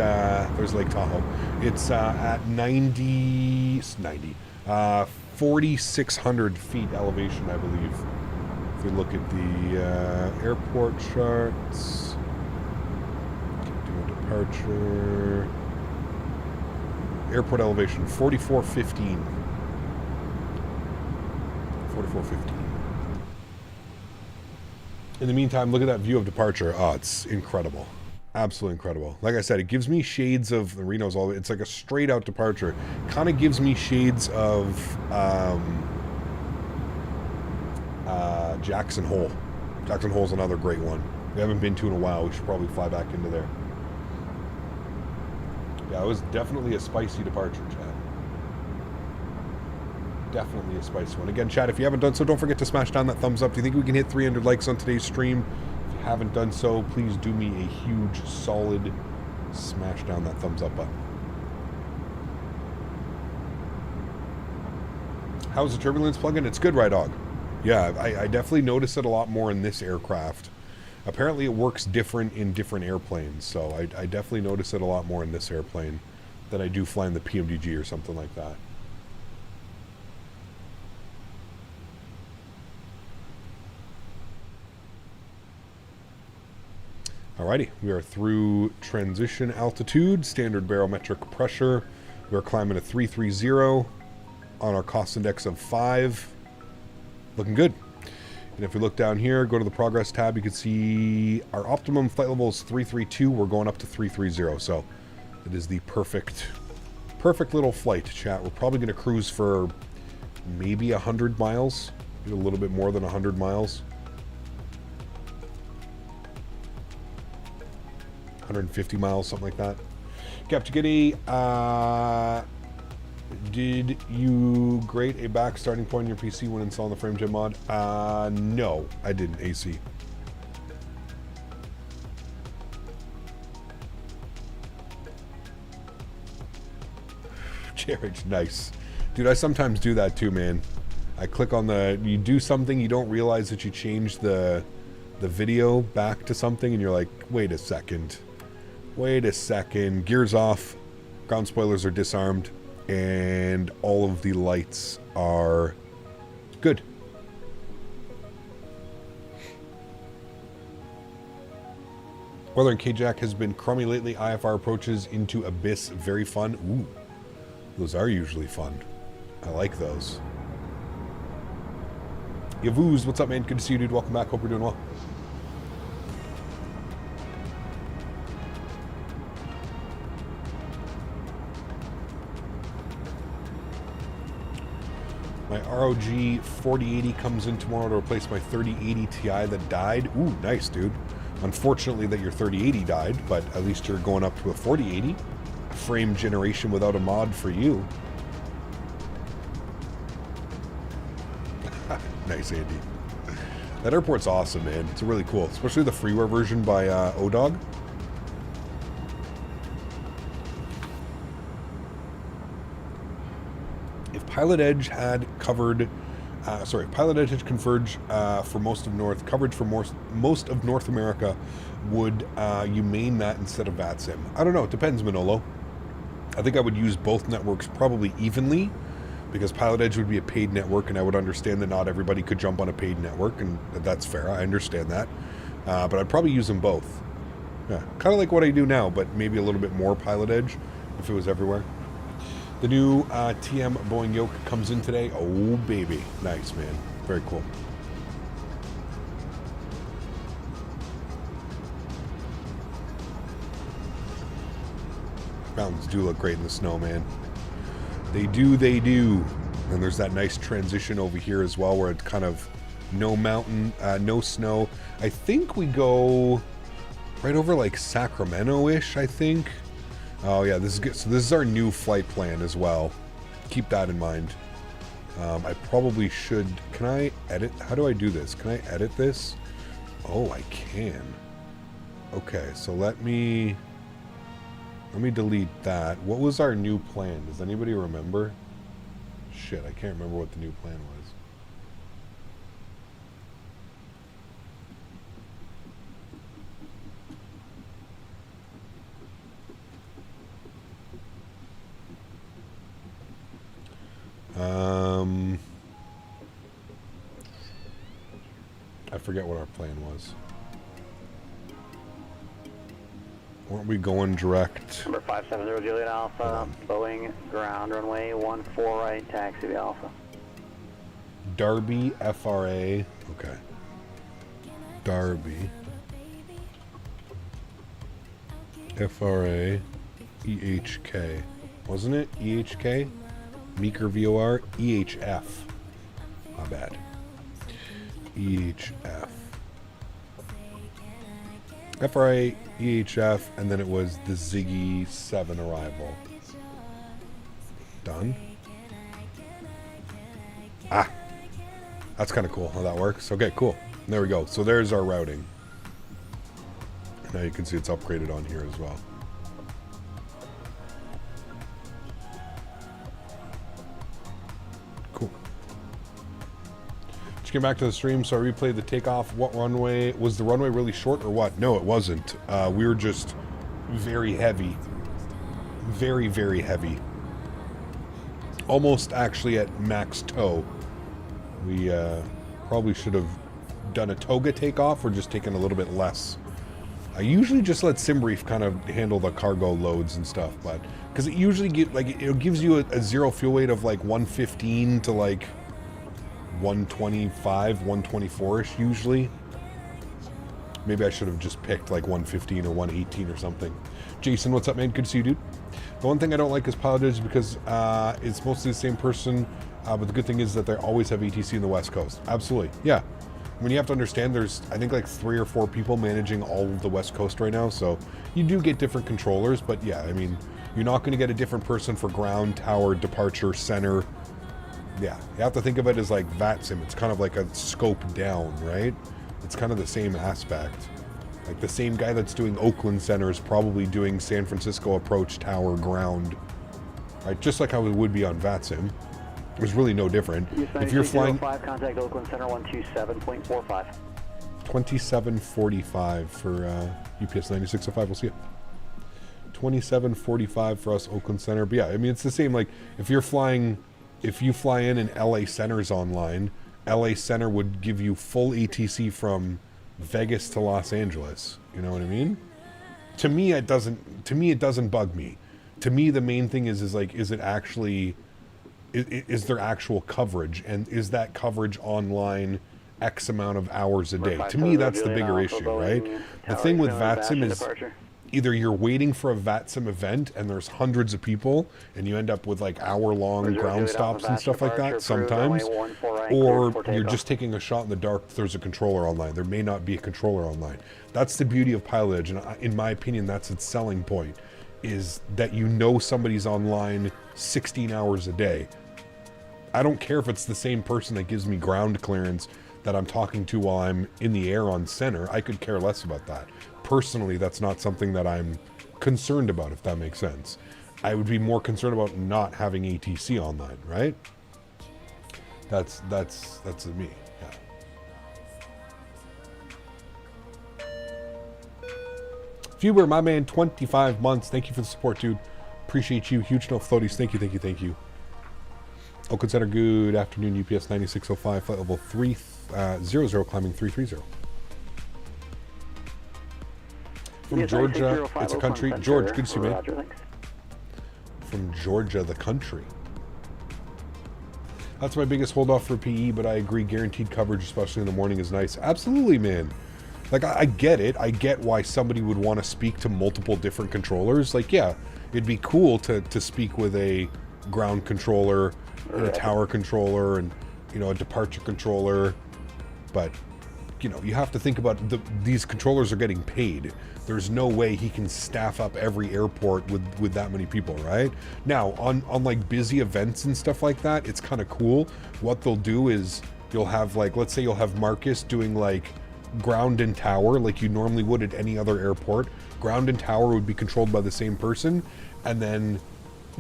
there's Lake Tahoe. It's at 4,600 feet elevation, I believe. If we look at the airport charts, do a departure. Airport elevation 4415. 4415. In the meantime, look at that view of departure. Oh, it's incredible. Absolutely incredible. Like I said, it gives me shades of the Reno's all. It's like a straight out departure. Kind of gives me shades of Jackson Hole. Jackson Hole's another great one. We haven't been to in a while. We should probably fly back into there. Yeah, it was definitely a spicy departure, Chad. Definitely a spicy one. Again, Chad, if you haven't done so, don't forget to smash down that thumbs up. Do you think we can hit 300 likes on today's stream? If you haven't done so, please do me a huge, solid smash down that thumbs up button. How's the turbulence plug-in? It's good, right, dog? Yeah, I definitely notice it a lot more in this aircraft. Apparently it works different in different airplanes, so I definitely notice it a lot more in this airplane than I do flying the PMDG or something like that. Alrighty, we are through transition altitude, standard barometric pressure. We are climbing a 330 on our cost index of 5. Looking good. And if we look down here, go to the progress tab, you can see our optimum flight level is 332. We're going up to 330, so it is the perfect little flight, chat. We're probably going to cruise for maybe 100 miles, Get a little bit more than 100 miles. 150 miles, something like that. Captain, did you grade a back starting point in your PC when installing the frame gen mod? No, I didn't, AC. Jared, nice. Dude, I sometimes do that too, man. I click on you do something, you don't realize that you changed the video back to something, and you're like, wait a second. Wait a second. Gears off, ground spoilers are disarmed, and all of the lights are good. Weather in K-Jack has been crummy lately. IFR approaches into Abyss. Very fun. Ooh. Those are usually fun. I like those. Yavuz, what's up, man? Good to see you, dude. Welcome back. Hope you're doing well. My ROG 4080 comes in tomorrow to replace my 3080 Ti that died. Ooh, nice, dude. Unfortunately that your 3080 died, but at least you're going up to a 4080. Frame generation without a mod for you. Nice, Andy. That airport's awesome, man. It's really cool, especially the freeware version by ODog. If Pilotedge had covered, Pilotedge had converged for most of most of North America, would you main that instead of VATSIM? I don't know. It depends, Manolo. I think I would use both networks probably evenly, because Pilotedge would be a paid network, and I would understand that not everybody could jump on a paid network, and that's fair. I understand that. But I'd probably use them both. Yeah, kind of like what I do now, but maybe a little bit more Pilotedge if it was everywhere. The new TM Boeing yoke comes in today. Oh, baby. Nice, man. Very cool. Mountains do look great in the snow, man. They do, they do. And there's that nice transition over here as well, where it's kind of no mountain, no snow. I think we go right over like Sacramento-ish, I think. Oh yeah, this is good. So this is our new flight plan as well. Keep that in mind. I probably should. Can I edit? How do I do this? Can I edit this? Oh, I can. Okay, so let me delete that. What was our new plan? Does anybody remember? Shit, I can't remember what the new plan was. I forget what our plan was. Weren't we going direct? Number 570 Juliet Alpha, Boeing ground runway 14 right, taxi to Alpha. Darby, FRA. Okay. Darby. FRA. EHK. Wasn't it? EHK? Meeker VOR. EHF. My bad. EHF. FRA, EHF, and then it was the Ziggy 7 arrival. Done. Ah. That's kind of cool how that works. Okay, cool. There we go. So there's our routing. Now you can see it's upgraded on here as well. Cool. Just get back to the stream, so I replayed the takeoff. What runway? Was the runway really short or what? No, it wasn't. We were just very heavy. Very, very heavy. Almost actually at max tow. We probably should have done a toga takeoff or just taken a little bit less. I usually just let SimBrief kind of handle the cargo loads and stuff, but because it usually it gives you a zero fuel weight of like 115 to like 125, 124-ish usually. Maybe I should have just picked like 115 or 118 or something. Jason, what's up, man? Good to see you, dude. The one thing I don't like is Pilotedge because it's mostly the same person But the good thing is that they always have ATC in the West Coast. Absolutely, yeah. I mean, you have to understand there's, I think, like 3 or 4 people managing all of the West Coast right now, so you do get different controllers, but yeah, I mean, you're not going to get a different person for ground, tower, departure, center. Yeah, you have to think of it as like VATSIM. It's kind of like a scope down, right? It's kind of the same aspect. Like the same guy that's doing Oakland Center is probably doing San Francisco approach, tower, ground, right? Just like how it would be on VATSIM. There's really no different. If you're flying... Contact Oakland Center 127.45. 2745 for UPS 9605. We'll see it. 2745 for us, Oakland Center. But yeah, I mean, it's the same. Like, if you're flying... If you fly in and LA Center's online, LA Center would give you full ATC from Vegas to Los Angeles. You know what I mean? To me, it doesn't bug me. To me, the main thing is like, is it actually... Is there actual coverage, and is that coverage online X amount of hours a day? To me, that's the bigger issue, right? The thing with VATSIM is either you're waiting for a VATSIM event and there's hundreds of people and you end up with like hour-long ground stops and stuff like that sometimes, or you're just taking a shot in the dark. There's a controller online. There may not be a controller online. That's the beauty of Pilotedge, and in my opinion, that's its selling point, is that you know somebody's online 16 hours a day. I don't care if it's the same person that gives me ground clearance that I'm talking to while I'm in the air on center. I could care less about that. Personally, that's not something that I'm concerned about, if that makes sense. I would be more concerned about not having ATC online, right? That's me, yeah. Fuber, my man, 25 months. Thank you for the support, dude. Appreciate you. Huge no floaties. Thank you. Oakland Center, good afternoon. UPS 9605, flight level 300, climbing 330. From Georgia, it's a country. George, good to see you, man. From Georgia, the country. That's my biggest hold off for PE, but I agree, guaranteed coverage, especially in the morning, is nice. Absolutely, man. Like, I get it. I get why somebody would want to speak to multiple different controllers. Like, yeah, it'd be cool to speak with a ground controller and a tower controller and, you know, a departure controller. But, you know, you have to think about these controllers are getting paid. There's no way he can staff up every airport with that many people, right? Now, on like busy events and stuff like that, it's kind of cool. What they'll do is you'll have, like, let's say you'll have Marcus doing like ground and tower like you normally would at any other airport. Ground and tower would be controlled by the same person, and then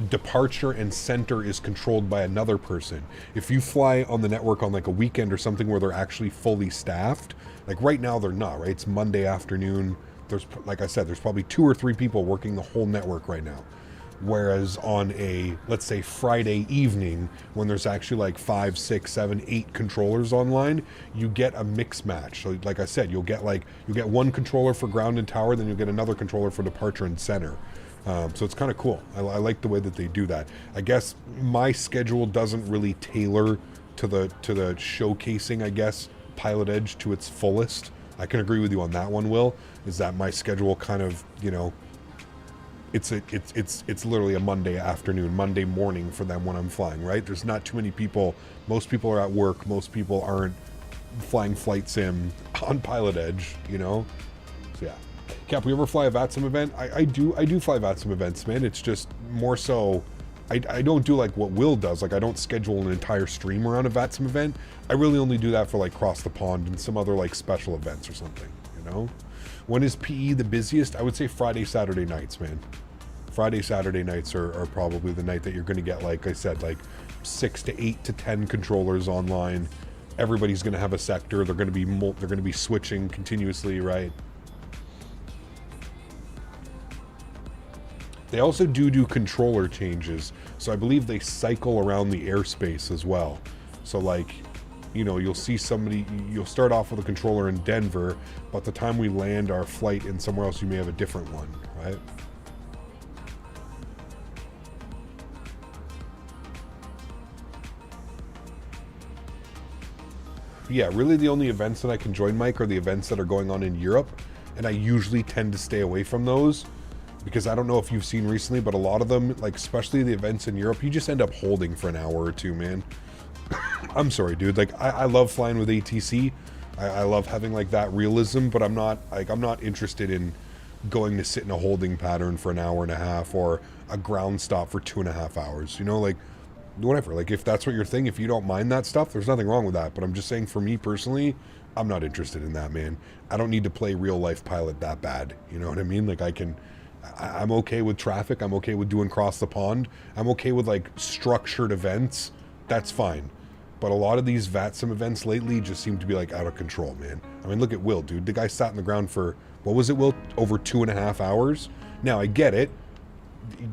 departure and center is controlled by another person. If you fly on the network on like a weekend or something where they're actually fully staffed, like right now they're not, right? It's Monday afternoon. There's, like I said, there's probably 2 or 3 people working the whole network right now. Whereas on a, let's say, Friday evening, when there's actually like 5, 6, 7, 8 controllers online, you get a mix match. So like I said, you'll get one controller for ground and tower, then you'll get another controller for departure and center. So it's kind of cool. I like the way that they do that. I guess my schedule doesn't really tailor to the showcasing, I guess, Pilotedge to its fullest. I can agree with you on that one, Will, is that my schedule kind of, you know, it's literally a Monday afternoon, Monday morning for them when I'm flying, right? There's not too many people. Most people are at work. Most people aren't flying flight sim on Pilotedge, you know? So yeah. Cap, we ever fly a VATSIM event? I do fly VATSIM events, man. It's just more so, I don't do like what Will does. Like, I don't schedule an entire stream around a VATSIM event. I really only do that for like Cross the Pond and some other like special events or something, you know? When is PE the busiest? I would say Friday, Saturday nights, man. Friday, Saturday nights are probably the night that you're going to get, like I said, like 6 to 8 to 10 controllers online. Everybody's going to have a sector. They're going to be switching continuously, right? They also do controller changes, so I believe they cycle around the airspace as well. So like, you know, you'll see somebody, you'll start off with a controller in Denver, but the time we land our flight in somewhere else, you may have a different one, right? Yeah, really the only events that I can join, Mike, are the events that are going on in Europe, and I usually tend to stay away from those. Because I don't know if you've seen recently, but a lot of them, like especially the events in Europe, you just end up holding for an hour or two, man. I'm sorry, dude. Like, I love flying with ATC. I love having like that realism, but I'm not interested in going to sit in a holding pattern for an hour and a half or a ground stop for 2.5 hours. You know, like, whatever. Like, if that's what your thing, if you don't mind that stuff, there's nothing wrong with that. But I'm just saying, for me personally, I'm not interested in that, man. I don't need to play real life pilot that bad. You know what I mean? Like, I'm okay with traffic. I'm okay with doing cross the pond. I'm okay with like structured events. That's fine. But a lot of these VATSIM events lately just seem to be like out of control, man. I mean, look at Will, dude. The guy sat on the ground for, what was it, Will? Over 2.5 hours. Now, I get it.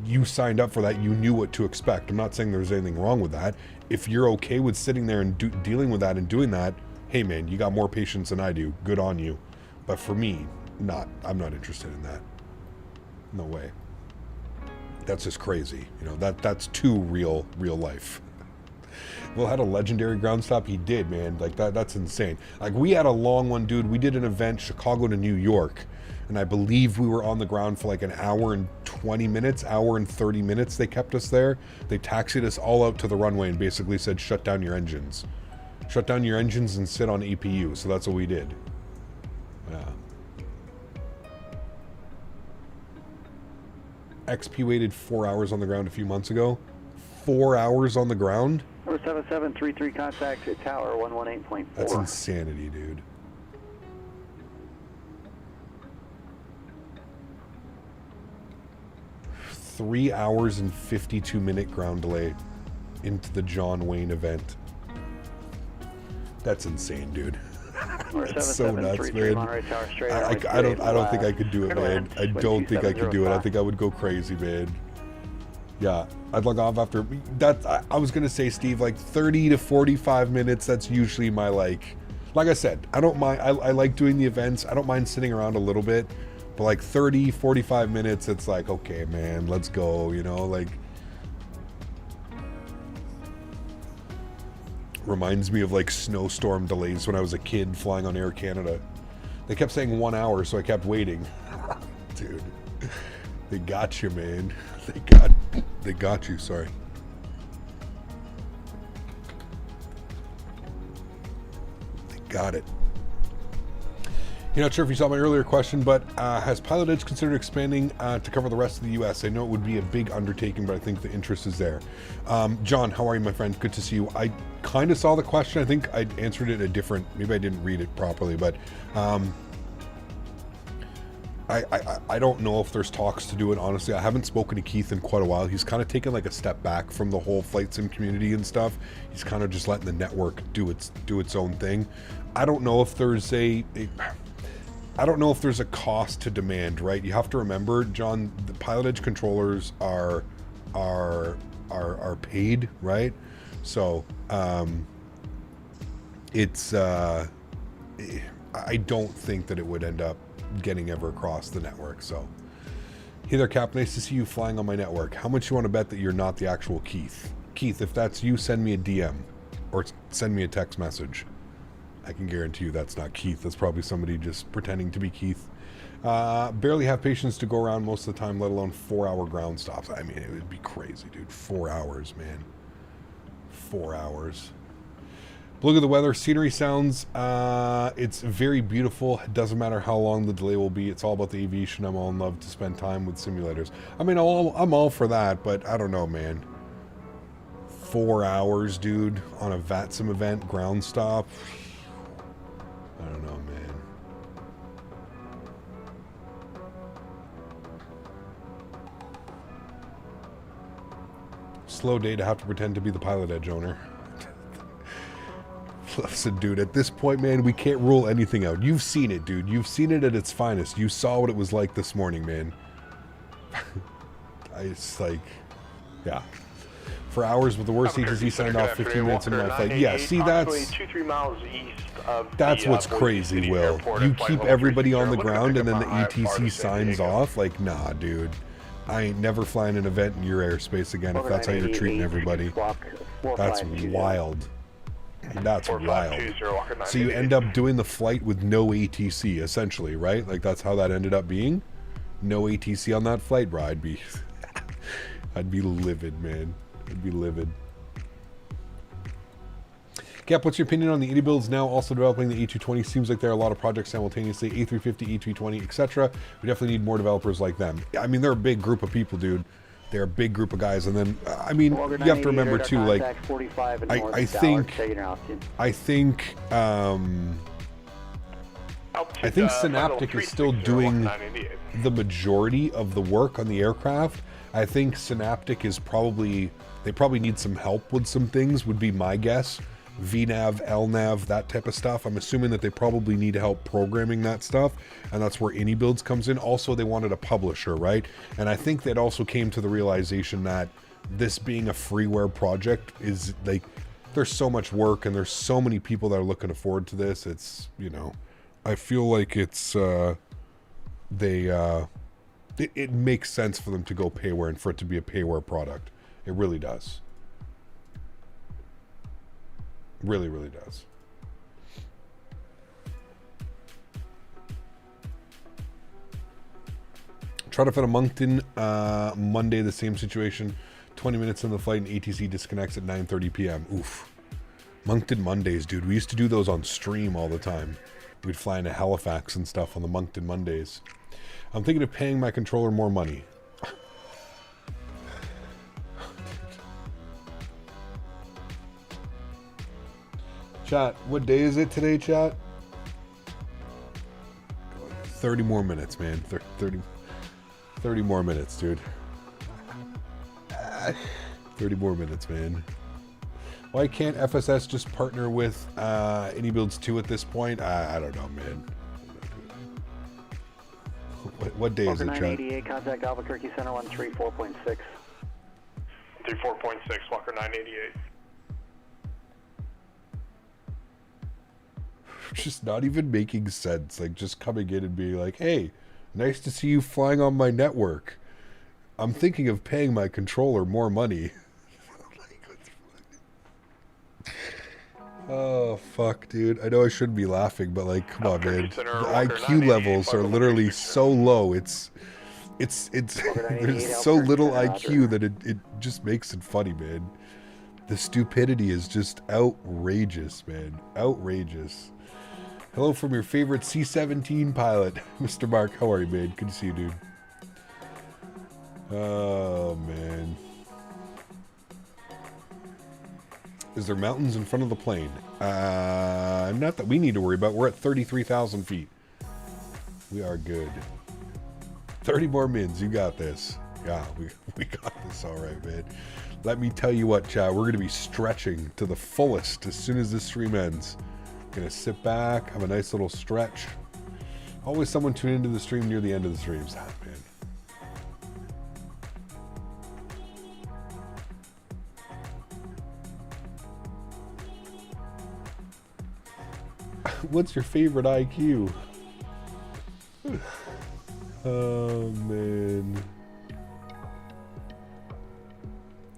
You signed up for that. You knew what to expect. I'm not saying there's anything wrong with that. If you're okay with sitting there and dealing with that and doing that, hey, man, you got more patience than I do. Good on you. But for me, I'm not interested in that. No way. That's just crazy. You know, that's too real life. Will had a legendary ground stop. He did, man. Like that's insane. Like, we had a long one, dude. We did an event Chicago to New York, and I believe we were on the ground for like an hour and 20 minutes, hour and 30 minutes. They kept us there. They taxied us all out to the runway and basically said, shut down your engines. Shut down your engines and sit on APU. So that's what we did. Yeah. XP waited 4 hours on the ground a few months ago. 4 hours on the ground? Number 7733, contact at tower 118.4. That's insanity, dude. Three hours and 52-minute ground delay into the John Wayne event. That's insane, dude. That's so nuts, man. I don't think I could do it, man. I don't think I could do it. I think I would go crazy, man. Yeah, I'd log off after that. I was gonna say, Steve, like 30 to 45 minutes. That's usually my like I said, I don't mind. I like doing the events. I don't mind sitting around a little bit, but like 30, 45 minutes, it's like, okay, man, let's go. You know, like, reminds me of like snowstorm delays when I was a kid flying on Air Canada. They kept saying 1 hour, so I kept waiting. Dude, they got you, man. They got you, sorry. They got it. You're not sure if you saw my earlier question, but has Pilotedge considered expanding to cover the rest of the U.S.? I know it would be a big undertaking, but I think the interest is there. John, how are you, my friend? Good to see you. I kind of saw the question. I think I answered it a different, maybe I didn't read it properly, but I don't know if there's talks to do it, honestly. I haven't spoken to Keith in quite a while. He's kind of taken like a step back from the whole flight sim community and stuff. He's kind of just letting the network do its own thing. I don't know if there's a cost to demand, right? You have to remember, John, the Pilotedge controllers are paid, right? So it's I don't think that it would end up getting ever across the network. So, hey there, Cap, nice to see you flying on my network. How much you want to bet that you're not the actual Keith? Keith, if that's you, send me a DM or send me a text message. I can guarantee you that's not Keith. That's probably somebody just pretending to be Keith. Barely have patience to go around most of the time, let alone 4-hour ground stops. I mean, it would be crazy, dude. 4 hours, man. 4 hours. Look at the weather. Scenery sounds, it's very beautiful. It doesn't matter how long the delay will be. It's all about the aviation. I'm all in love to spend time with simulators. I mean, I'm all for that, but I don't know, man. 4 hours, dude, on a VATSIM event, ground stop. I don't know, man. Slow day to have to pretend to be the Pilotedge owner. Listen, dude, at this point, man, we can't rule anything out. You've seen it, dude. You've seen it at its finest. You saw what it was like this morning, man. It's like, yeah. For hours with the worst ATC signed off 15 minutes into my flight. Yeah, see, that's 2-3 miles east of that's what's crazy, Will. You keep everybody on the ground and then the ATC signs off? Like, nah, dude. I ain't never flying an event in your airspace again if that's how you're treating everybody. That's wild. That's wild. So you end up doing the flight with no ATC, essentially, right? Like, that's how that ended up being? No ATC on that flight, bro. I'd be livid, man. I'd be livid. Gap, what's your opinion on the iniBuilds now also developing the A220? Seems like there are a lot of projects simultaneously, A350, A320, etc. We definitely need more developers like them. I mean, they're a big group of people, dude. They're a big group of guys. And then, I mean, you have to remember too, like, I think Synaptic is still doing the majority of the work on the aircraft. I think Synaptic is probably, they probably need some help with some things, would be my guess. VNav, LNav, that type of stuff. I'm assuming that they probably need help programming that stuff, and that's where iniBuilds comes in. Also, they wanted a publisher, right? And I think that also came to the realization that this being a freeware project is like, there's so much work and there's so many people that are looking forward to this. It's, you know, I feel like it's, it makes sense for them to go payware and for it to be a payware product. It really does. Really, really does. Try to fit a Moncton Monday, the same situation. 20 minutes in the flight and ATC disconnects at 9:30 p.m. Oof. Moncton Mondays, dude. We used to do those on stream all the time. We'd fly into Halifax and stuff on the Moncton Mondays. I'm thinking of paying my controller more money. Chat, what day is it today, chat? 30 more minutes, man. 30 more minutes, dude. 30 more minutes, man. Why can't FSS just partner with iniBuilds 2 at this point? I don't know, man. What day is it, chat? 988, contact Albuquerque Center 134.6. 34.6, Walker 988. Just not even making sense. Like, just coming in and being like, hey, nice to see you flying on my network. I'm thinking of paying my controller more money. Oh, fuck, dude. I know I shouldn't be laughing, but, like, come on, man. The IQ levels are literally so low. It's there's so little IQ that it just makes it funny, man. The stupidity is just outrageous, man. Outrageous. Hello from your favorite C-17 pilot, Mr. Mark. How are you, man? Good to see you, dude. Oh, man. Is there mountains in front of the plane? Not that we need to worry about. We're at 33,000 feet. We are good. 30 more mins. You got this. Yeah, we got this all right, man. Let me tell you what, chat. We're going to be stretching to the fullest as soon as this stream ends. Gonna sit back, have a nice little stretch. Always someone tune into the stream near the end of the streams. Ah, man. What's your favorite IQ? Oh, man.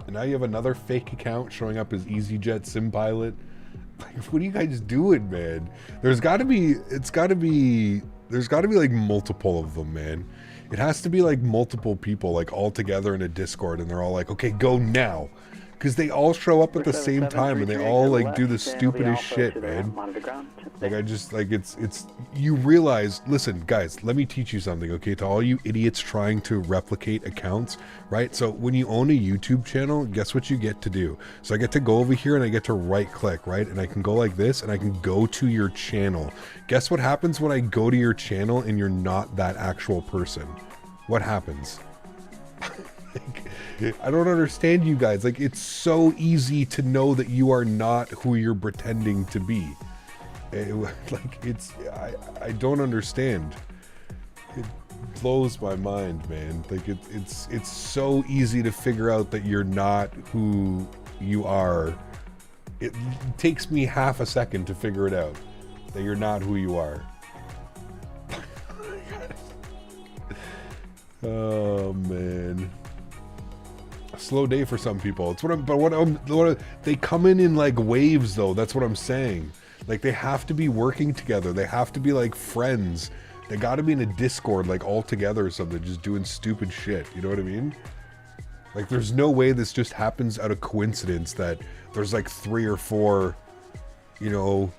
And now you have another fake account showing up as EasyJet Sim Pilot. Like, what are you guys doing, man? There's got to be like multiple of them, man. It has to be like multiple people like all together in a Discord, and they're all like, okay, go now. Because they all show up at the same time, and they all like do the stupidest shit, man. Like, I just, like, it's, you realize, listen, guys, let me teach you something, okay? To all you idiots trying to replicate accounts, right? So when you own a YouTube channel, guess what you get to do? So I get to go over here and I get to right click, right? And I can go like this and I can go to your channel. Guess what happens when I go to your channel and you're not that actual person? What happens? I don't understand you guys. Like, it's so easy to know that you are not who you're pretending to be. Like, it's, I don't understand. It blows my mind, man. Like, it's so easy to figure out that you're not who you are. It takes me half a second to figure it out, that you're not who you are. Oh, man. Slow day for some people. It's they come in like waves, though. That's what I'm saying. Like, they have to be working together. They have to be like friends. They got to be in a Discord like all together or something, just doing stupid shit. You know what I mean? Like, there's no way this just happens out of coincidence that there's like 3 or 4 you know,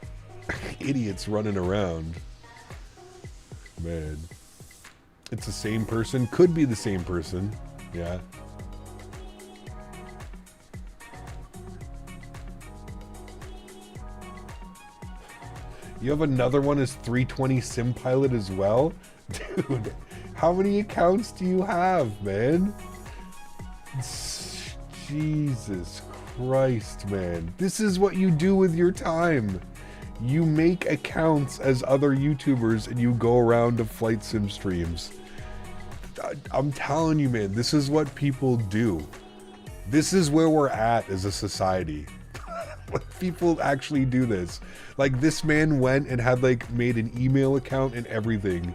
idiots running around. Man. It's the same person. Could be the same person. Yeah. You have another one as 320 Sim Pilot as well? Dude, how many accounts do you have, man? Jesus Christ, man. This is what you do with your time. You make accounts as other YouTubers and you go around to flight sim streams. I'm telling you, man, this is what people do. This is where we're at as a society. Like, people actually do this. Like, this man went and had, like, made an email account and everything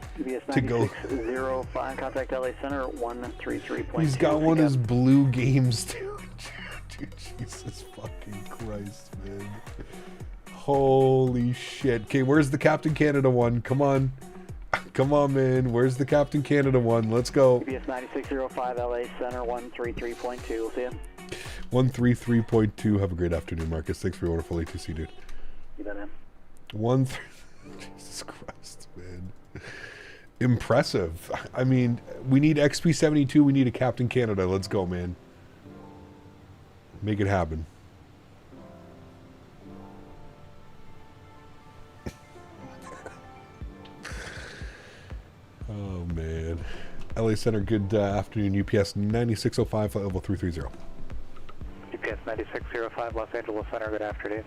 to go. 9605, contact LA Center 133.2. He's got one as Blue Games too. Dude, Jesus fucking Christ, man. Holy shit. Okay, where's the Captain Canada one? Come on. Come on, man. Where's the Captain Canada one? Let's go. CBS 9605 LA Center 133.2. We'll see you. 133.2. Have a great afternoon, Marcus. Thanks for your wonderful ATC, dude. You bet, man. Jesus Christ, man. Impressive. I mean, we need XP72. We need a Captain Canada. Let's go, man. Make it happen. Oh, man. LA Center, good afternoon. UPS 9605, flight level 330. UPS 9605, Los Angeles Center, good afternoon.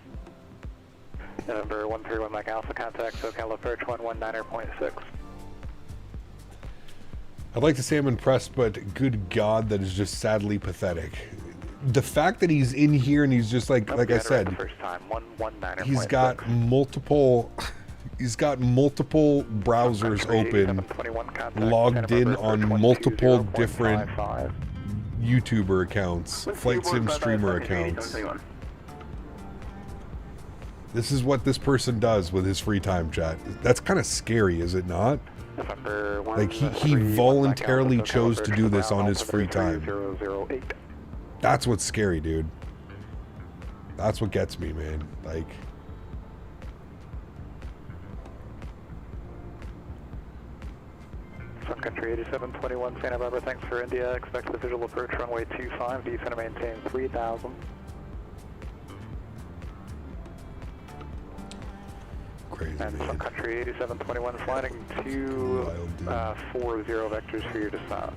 November 131 Mike Alpha, contact SoCal approach 119.6. I'd like to say I'm impressed, but good God, that is just sadly pathetic. The fact that he's in here and he's just like I said, he's got multiple browsers open, logged in on multiple different YouTuber accounts, flight sim streamer accounts. This is what this person does with his free time, chat. That's kind of scary, is it not? Like, he voluntarily chose to do this on his free time. That's what's scary, dude. That's what gets me, man. Like, Sun Country 8721 Santa Barbara, thanks for India. Expect the visual approach runway 25. Descend to maintain 3000. crazy, and man. Sun Country 8721 sliding 240 vectors for your descent.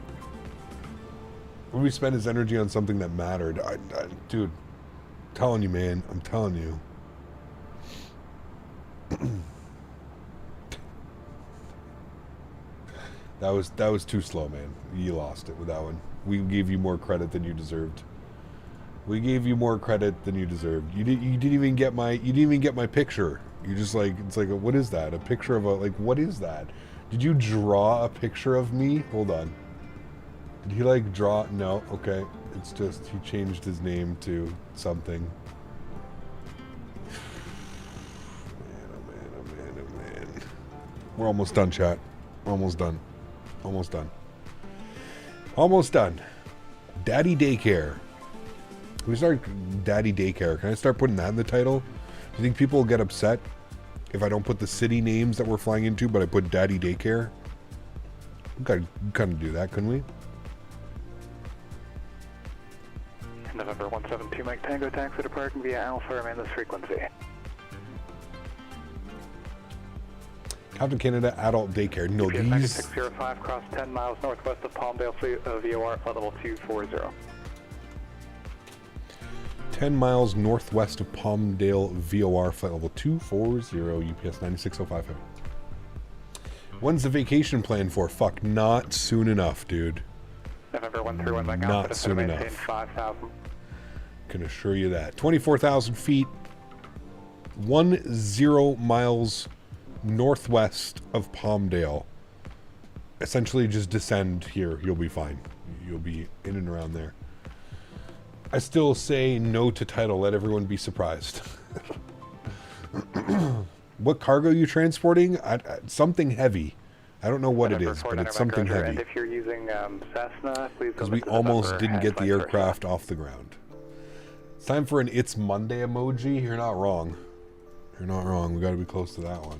When we spend his energy on something that mattered, dude, I'm telling you, man, I'm telling you. That was too slow, man. You lost it with that one. We gave you more credit than you deserved. We gave you more credit than you deserved. You didn't even get my picture. You just like, it's like, what is that? A picture of a, like, what is that? Did you draw a picture of me? Hold on. Did he like draw? No. Okay. It's just he changed his name to something. Man. We're almost done, chat. We're almost done. Almost done. Almost done. Daddy Daycare. We start Daddy Daycare. Can I start putting that in the title? Do you think people will get upset if I don't put the city names that we're flying into, but I put Daddy Daycare? We could kind of do that, couldn't we? November 172 Mike Tango, taxi departing via Alpha, remain this frequency. Captain Canada Adult Daycare. No, UPS these... 9605, cross 10 miles northwest of Palmdale, VOR, flight level 240. 10 miles northwest of Palmdale, VOR, flight level 240, UPS 9605. When's the vacation planned for? Fuck, not soon enough, dude. November 131 Mike Not Alpha, soon maintain enough. 5,000. Can assure you that. 24,000 feet, 10 miles northwest of Palmdale. Essentially just descend here. You'll be fine. You'll be in and around there. I still say no to title. Let everyone be surprised. What cargo are you transporting? Something heavy. I don't know what it is, but it's something heavy. And if you're using Cessna, please because we almost didn't get the aircraft off the ground. It's time for an It's Monday emoji. You're not wrong. You're not wrong. We got to be close to that one.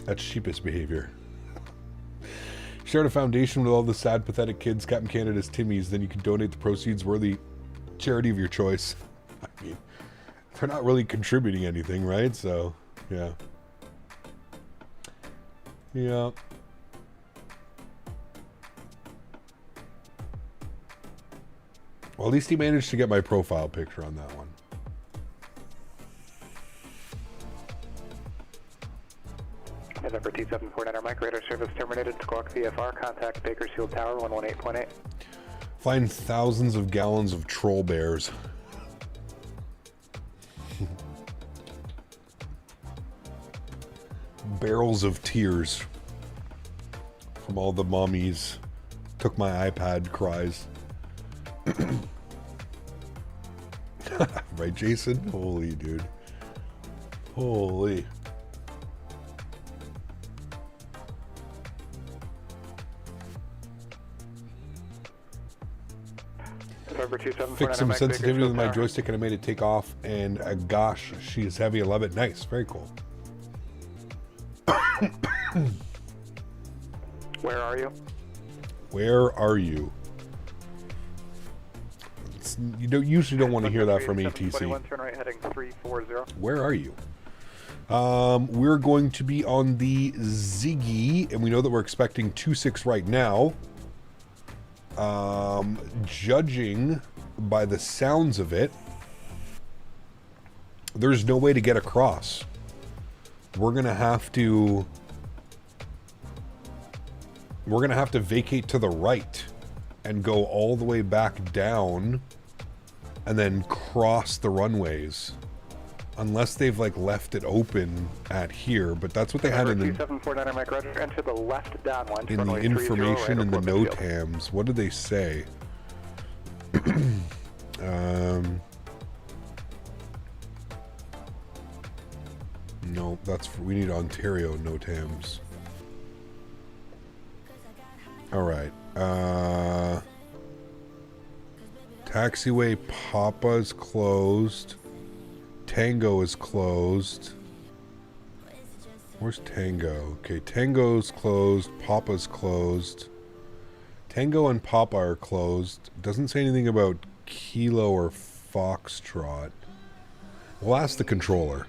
That's cheapest behavior. Start a foundation with all the sad, pathetic kids, Captain Canada's Timmies, then you can donate the proceeds worthy charity of your choice. I mean, they're not really contributing anything, right? So, yeah. Yeah. Well, at least he managed to get my profile picture on that one. November T749, Mike, radar service terminated. Squawk VFR, contact Bakersfield Tower 118.8. Find thousands of gallons of troll bears. Barrels of tears from all the mommies took my iPad cries. Right, Jason? Holy, dude. Holy. Fixed some sensitivity with my joystick and I made it take off, and gosh, she is heavy. I love it. Nice. Very cool. Where are you? Where are you? You usually don't want to hear that from ATC. Turn right heading 340. Where are you? We're going to be on the Ziggy, and we know that we're expecting 2.6 right now. Judging by the sounds of it, there's no way to get across. We're gonna have to vacate to the right and go all the way back down and then cross the runways, unless they've like left it open at here. But that's what they had in the enter the left downwind, in the information in the NOTAMs. What did they say? No, we need Ontario NOTAMs. All right. Taxiway Papa's closed. Tango is closed. Where's Tango? Okay, Tango's closed. Papa's closed. Tango and Papa are closed. Doesn't say anything about Kilo or Foxtrot. We'll ask the controller.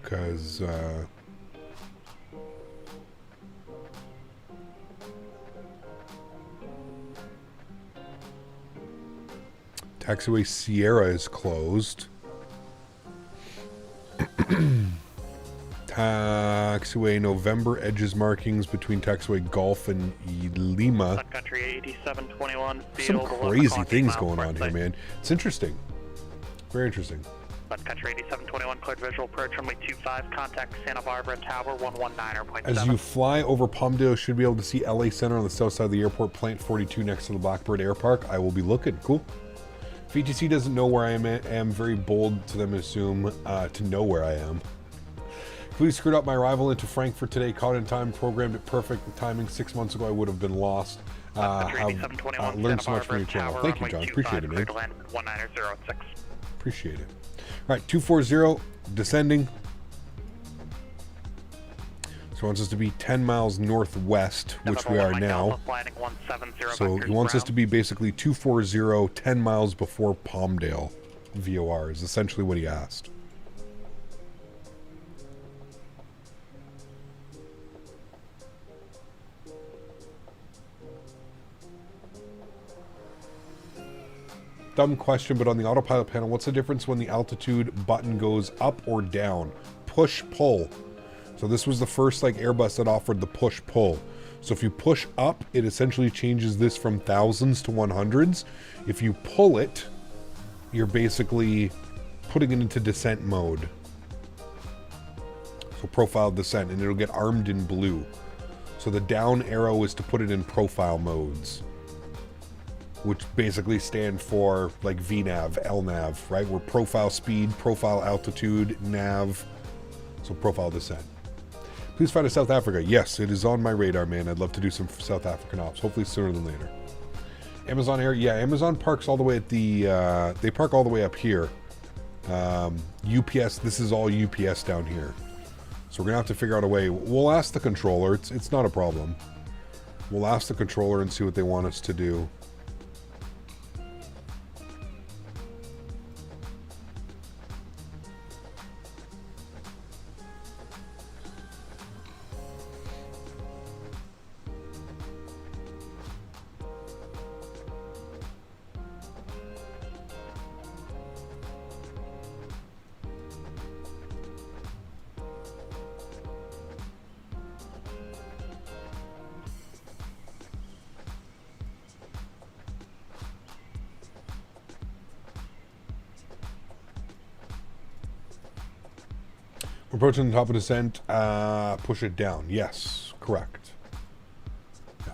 Because, Taxiway Sierra is closed. Taxiway November edges markings between Taxiway Golf and Lima. Country 8721. Some crazy things going on here, man. It's interesting. Very interesting. Country 8721, cleared visual approach runway 25, contact Santa Barbara Tower 119.7. As you fly over Palmdale, you should be able to see LA Center on the south side of the airport, Plant 42 next to the Blackbird Air Park. I will be looking. Cool. If ETC doesn't know where I am very bold to them to assume to know where I am. Please screwed up my arrival into Frankfurt today. Caught in time, programmed it perfect. The timing 6 months ago, I would have been lost. Have learned so much from your channel. Thank you, John. Appreciate it, man. Appreciate it. All right, 240, descending. So he wants us to be 10 miles northwest, which we are now. So he wants us to be basically 240, 10 miles before Palmdale. VOR is essentially what he asked. Dumb question, but on the autopilot panel, what's the difference when the altitude button goes up or down? Push, pull. So this was the first like Airbus that offered the push, pull. So if you push up, it essentially changes this from thousands to 100s. If you pull it, you're basically putting it into descent mode. So profile descent, and it'll get armed in blue. So the down arrow is to put it in profile modes. which basically stand for like VNAV, LNAV, right? We're profile speed, profile altitude, nav, so profile descent. Please find a South Africa. Yes, it is on my radar, man. I'd love to do some South African ops, hopefully sooner than later. Amazon Air, yeah, Amazon parks all the way at the, they park all the way up here. UPS, this is all UPS down here. So we're gonna have to figure out a way. We'll ask the controller, it's not a problem. We'll ask the controller and see what they want us to do. Approaching the top of descent, push it down. Yes, correct. Yeah.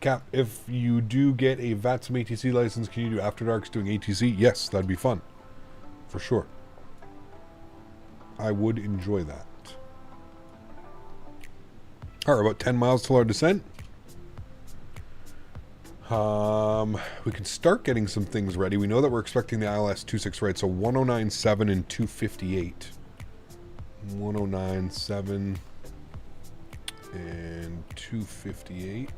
Cap, if you do get a VATSIM ATC license, can you do After Darks doing ATC? Yes, that'd be fun. For sure. I would enjoy that. Alright, about 10 miles till our descent. We can start getting some things ready. We know that we're expecting the ILS-26 right, so 1097 and 258. 1097 and 258.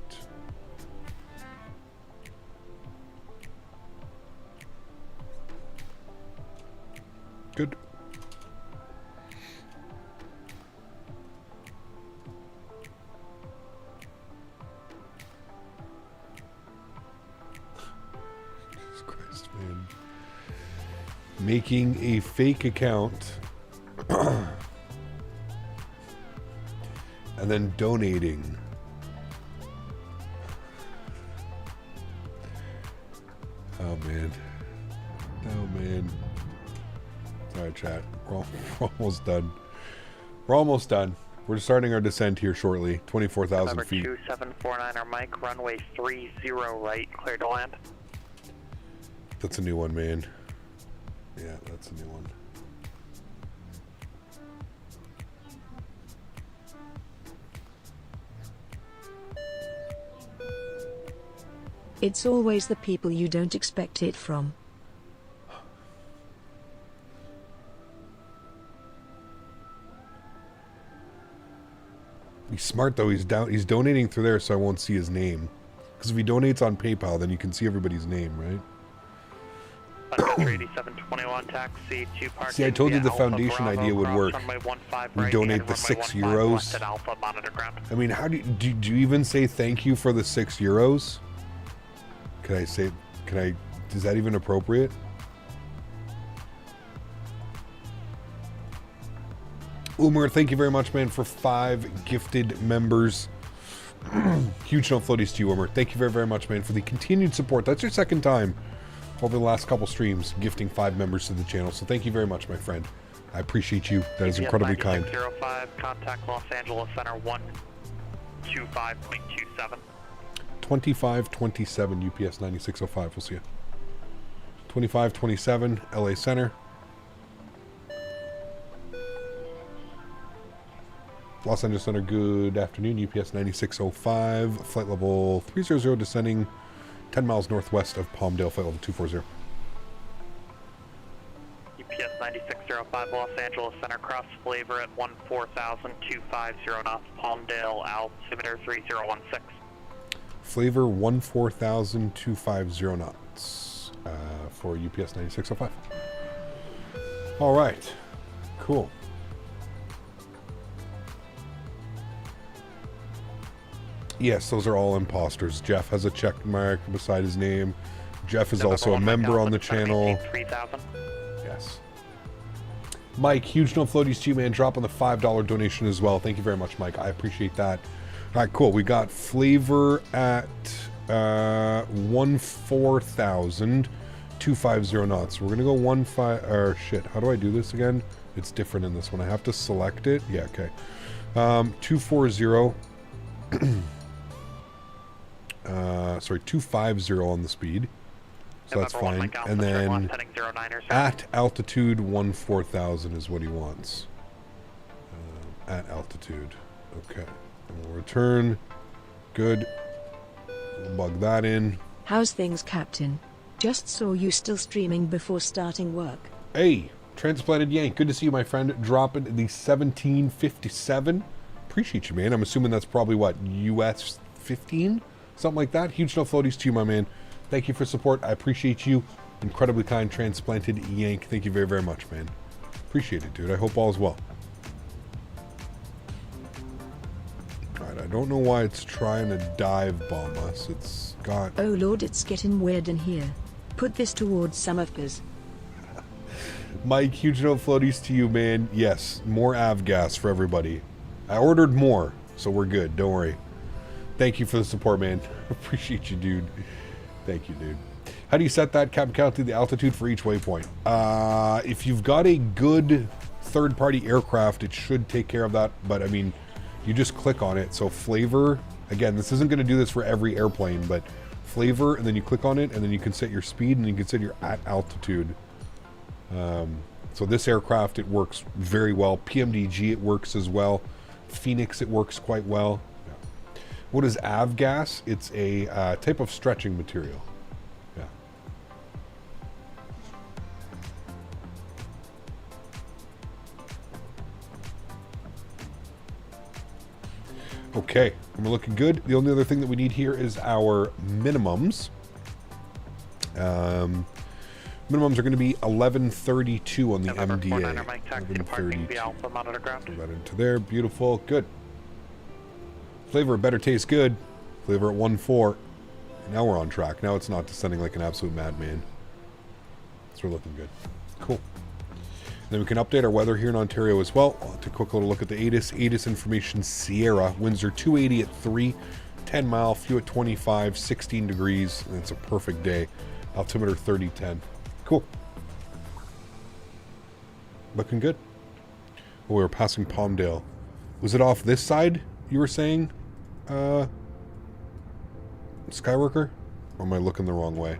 Good. Jesus Christ, man. Making a fake account and then donating. Oh man. Oh man. Alright, chat. We're almost done. We're almost done. We're starting our descent here shortly. 24,000 feet. 2749 or Mike, runway 30 right, clear to land. That's a new one, man. Yeah, that's a new one. It's always the people you don't expect it from. He's smart though. He's donating through there, so I won't see his name. Because if he donates on PayPal, then you can see everybody's name, right? 8721 taxi to parking. See, I told you the Alpha foundation Bravo, idea would work. We donate the 6 euros. Alpha, monitor ground. I mean, how do you even say thank you for the 6 euros? Can I say? Can I? Is that even appropriate? Umer, thank you very much, man, for 5 gifted members. Huge no floaties to you, Umer. Thank you very, very much, man, for the continued support. That's your second time over the last couple streams gifting 5 members to the channel. So thank you very much, my friend. I appreciate you. That is incredibly kind. 05, contact Los Angeles Center 125.27. 2527 UPS 9605. We'll see you. 2527 LA Center. Los Angeles Center, good afternoon. UPS 9605. Flight level 300 descending 10 miles northwest of Palmdale. Flight level 240. UPS 9605 Los Angeles Center, cross flavor at 14,000, 250 knots, Palmdale, altimeter 3016. Flavor 14,000, 250 knots for UPS 9605. All right, cool. Yes, those are all imposters. Jeff has a check mark beside his name. Jeff is also a member on the channel. Yes. Mike, huge no floaties to you, man. Drop on the $5 donation as well. Thank you very much, Mike. I appreciate that. All right, cool. We got flavor at 14,000, 250 knots. We're going to go 15, or shit, how do I do this again? It's different in this one. I have to select it. Yeah, okay. 240. sorry, 250 on the speed. So that's fine. And then at altitude 14,000 is what he wants. At altitude. Okay. And we'll return. Good. We'll bug that in. How's things, Captain? Just saw you still streaming before starting work. Hey, Transplanted Yank. Good to see you, my friend. Dropping the 1757. Appreciate you, man. I'm assuming that's probably what, US 15? Something like that. Huge no floaties to you, my man. Thank you for support. I appreciate you. Incredibly kind, Transplanted Yank. Thank you very, very much, man. Appreciate it, dude. I hope all is well. Alright, I don't know why it's trying to dive bomb us. It's got... Oh lord, it's getting weird in here. Put this towards some of us. Mike, huge no floaties to you, man. Yes, more avgas for everybody. I ordered more, so we're good. Don't worry. Thank you for the support, man. Appreciate you, dude. Thank you, dude. How do you set that? Captain County, the altitude for each waypoint. If you've got a good third-party aircraft, it should take care of that. But, I mean, you just click on it. So, flavor. Again, this isn't going to do this for every airplane, but flavor, and then you click on it, and then you can set your speed, and you can set your at altitude. So this aircraft, it works very well. PMDG, it works as well. Phoenix, it works quite well. Yeah. What is avgas? It's a type of stretching material. Yeah. Okay, and we're looking good. The only other thing that we need here is our minimums. Minimums are going to be 1132 on the MDA. 1132. Put that into there. Beautiful. Good. Flavor better taste good. Flavor at 1.4. Now we're on track. Now it's not descending like an absolute madman. So we're looking good. Cool. And then we can update our weather here in Ontario as well. I'll take a quick little look at the ATIS. ATIS information Sierra. Winds are 280 at 3. 10 mile. Few at 25. 16 degrees. And it's a perfect day. Altimeter 3010. Cool. Looking good. Oh, we were passing Palmdale. Was it off this side, you were saying? Skyworker? Or am I looking the wrong way?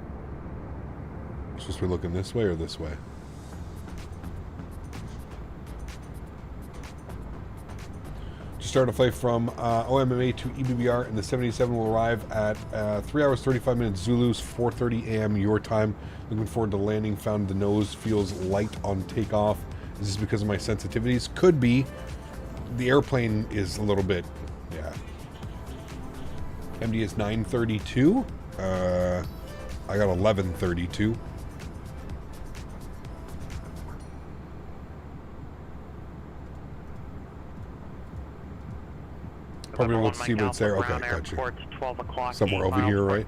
Supposed to be looking this way or this way? Just started a flight from OMMA to EBBR, and the 77 will arrive at 3 hours 35 minutes Zulus, 4:30 a.m. your time. Looking forward to landing. Found the nose feels light on takeoff. Is this because of my sensitivities? Could be. The airplane is a little bit, yeah. MD is 932. I got 1132. Probably we'll see what's there. Okay, gotcha. Somewhere over here, right?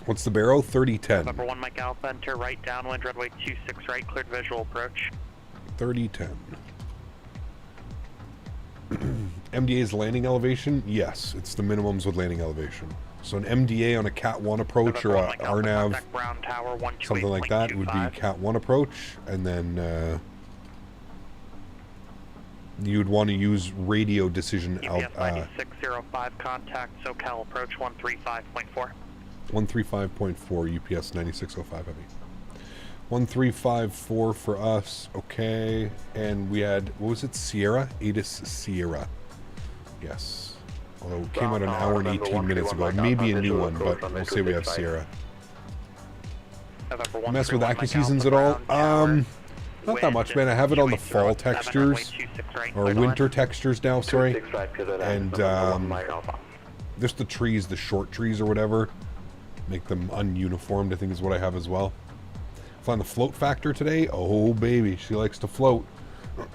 What's the barrow? 3010. Number 1 Mike Alpha, enter right downwind, runway 26 right, cleared visual approach. 3010. MDA's landing elevation? Yes, it's the minimums with landing elevation. So an MDA on a Cat 1 approach or a RNAV, something like that, it would be Cat 1 approach, and then you would want to use radio decision UPS 9605, contact SoCal approach 135.4. 135.4 UPS 9605 heavy. 1354 for us. Okay, and we had, what was it? Sierra? ATIS Sierra. Yes. Although it came out an hour and 18 minutes ago. It may be a new one, but we'll say we have Sierra. Mess with AccuSeasons at all? Not that much, man. I have it on the fall textures, or winter textures now, sorry. And just the trees, the short trees or whatever, make them ununiformed, I think is what I have as well. Flying the float factor today. Oh, baby, she likes to float.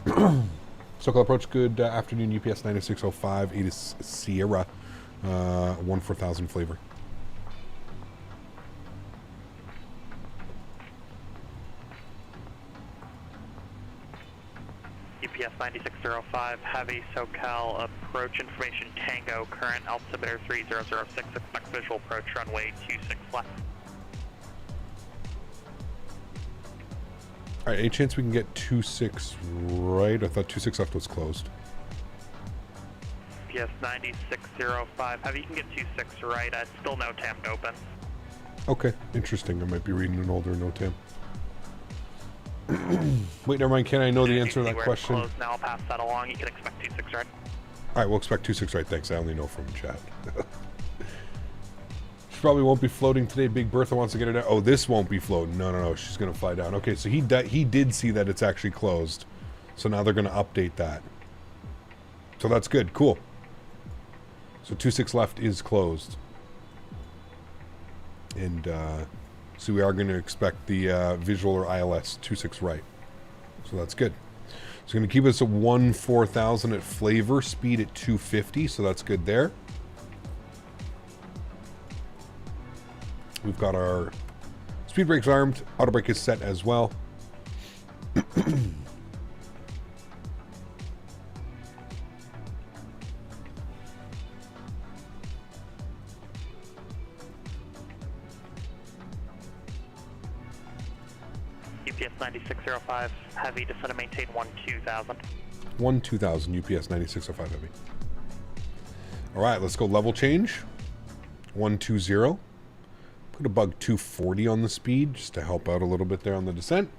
SoCal approach, good afternoon, UPS 9605, ATIS Sierra, 14000 flavor. UPS 9605, heavy SoCal approach information Tango, current altimeter 3006, expect visual approach runway 26 left. Alright, any chance we can get 26 right? I thought 26 left was closed. UPS UPS 9605. Heavy, you can get 26 right. Still no TAM open. Okay, interesting. I might be reading an older NOTAM. Wait, never mind. Can I know the answer to that question? Closed now. I'll pass that along. You can expect 26 right. All right, we'll expect 26 right. Thanks. I only know from chat. She probably won't be floating today. Big Bertha wants to get it out. Oh, this won't be floating. No. She's going to fly down. Okay, so he did see that it's actually closed. So now they're going to update that. So that's good. Cool. So 26 left is closed. And so we are going to expect the visual or ILS 26 right. So that's good. It's going to keep us at 14000 at flavor, speed at 250. So that's good there. We've got our speed brakes armed. Auto brake is set as well. UPS 9605, heavy, descend and maintain 12000. 12000 UPS 9605 heavy. All right, let's go level change. 120. Put a bug 240 on the speed just to help out a little bit there on the descent.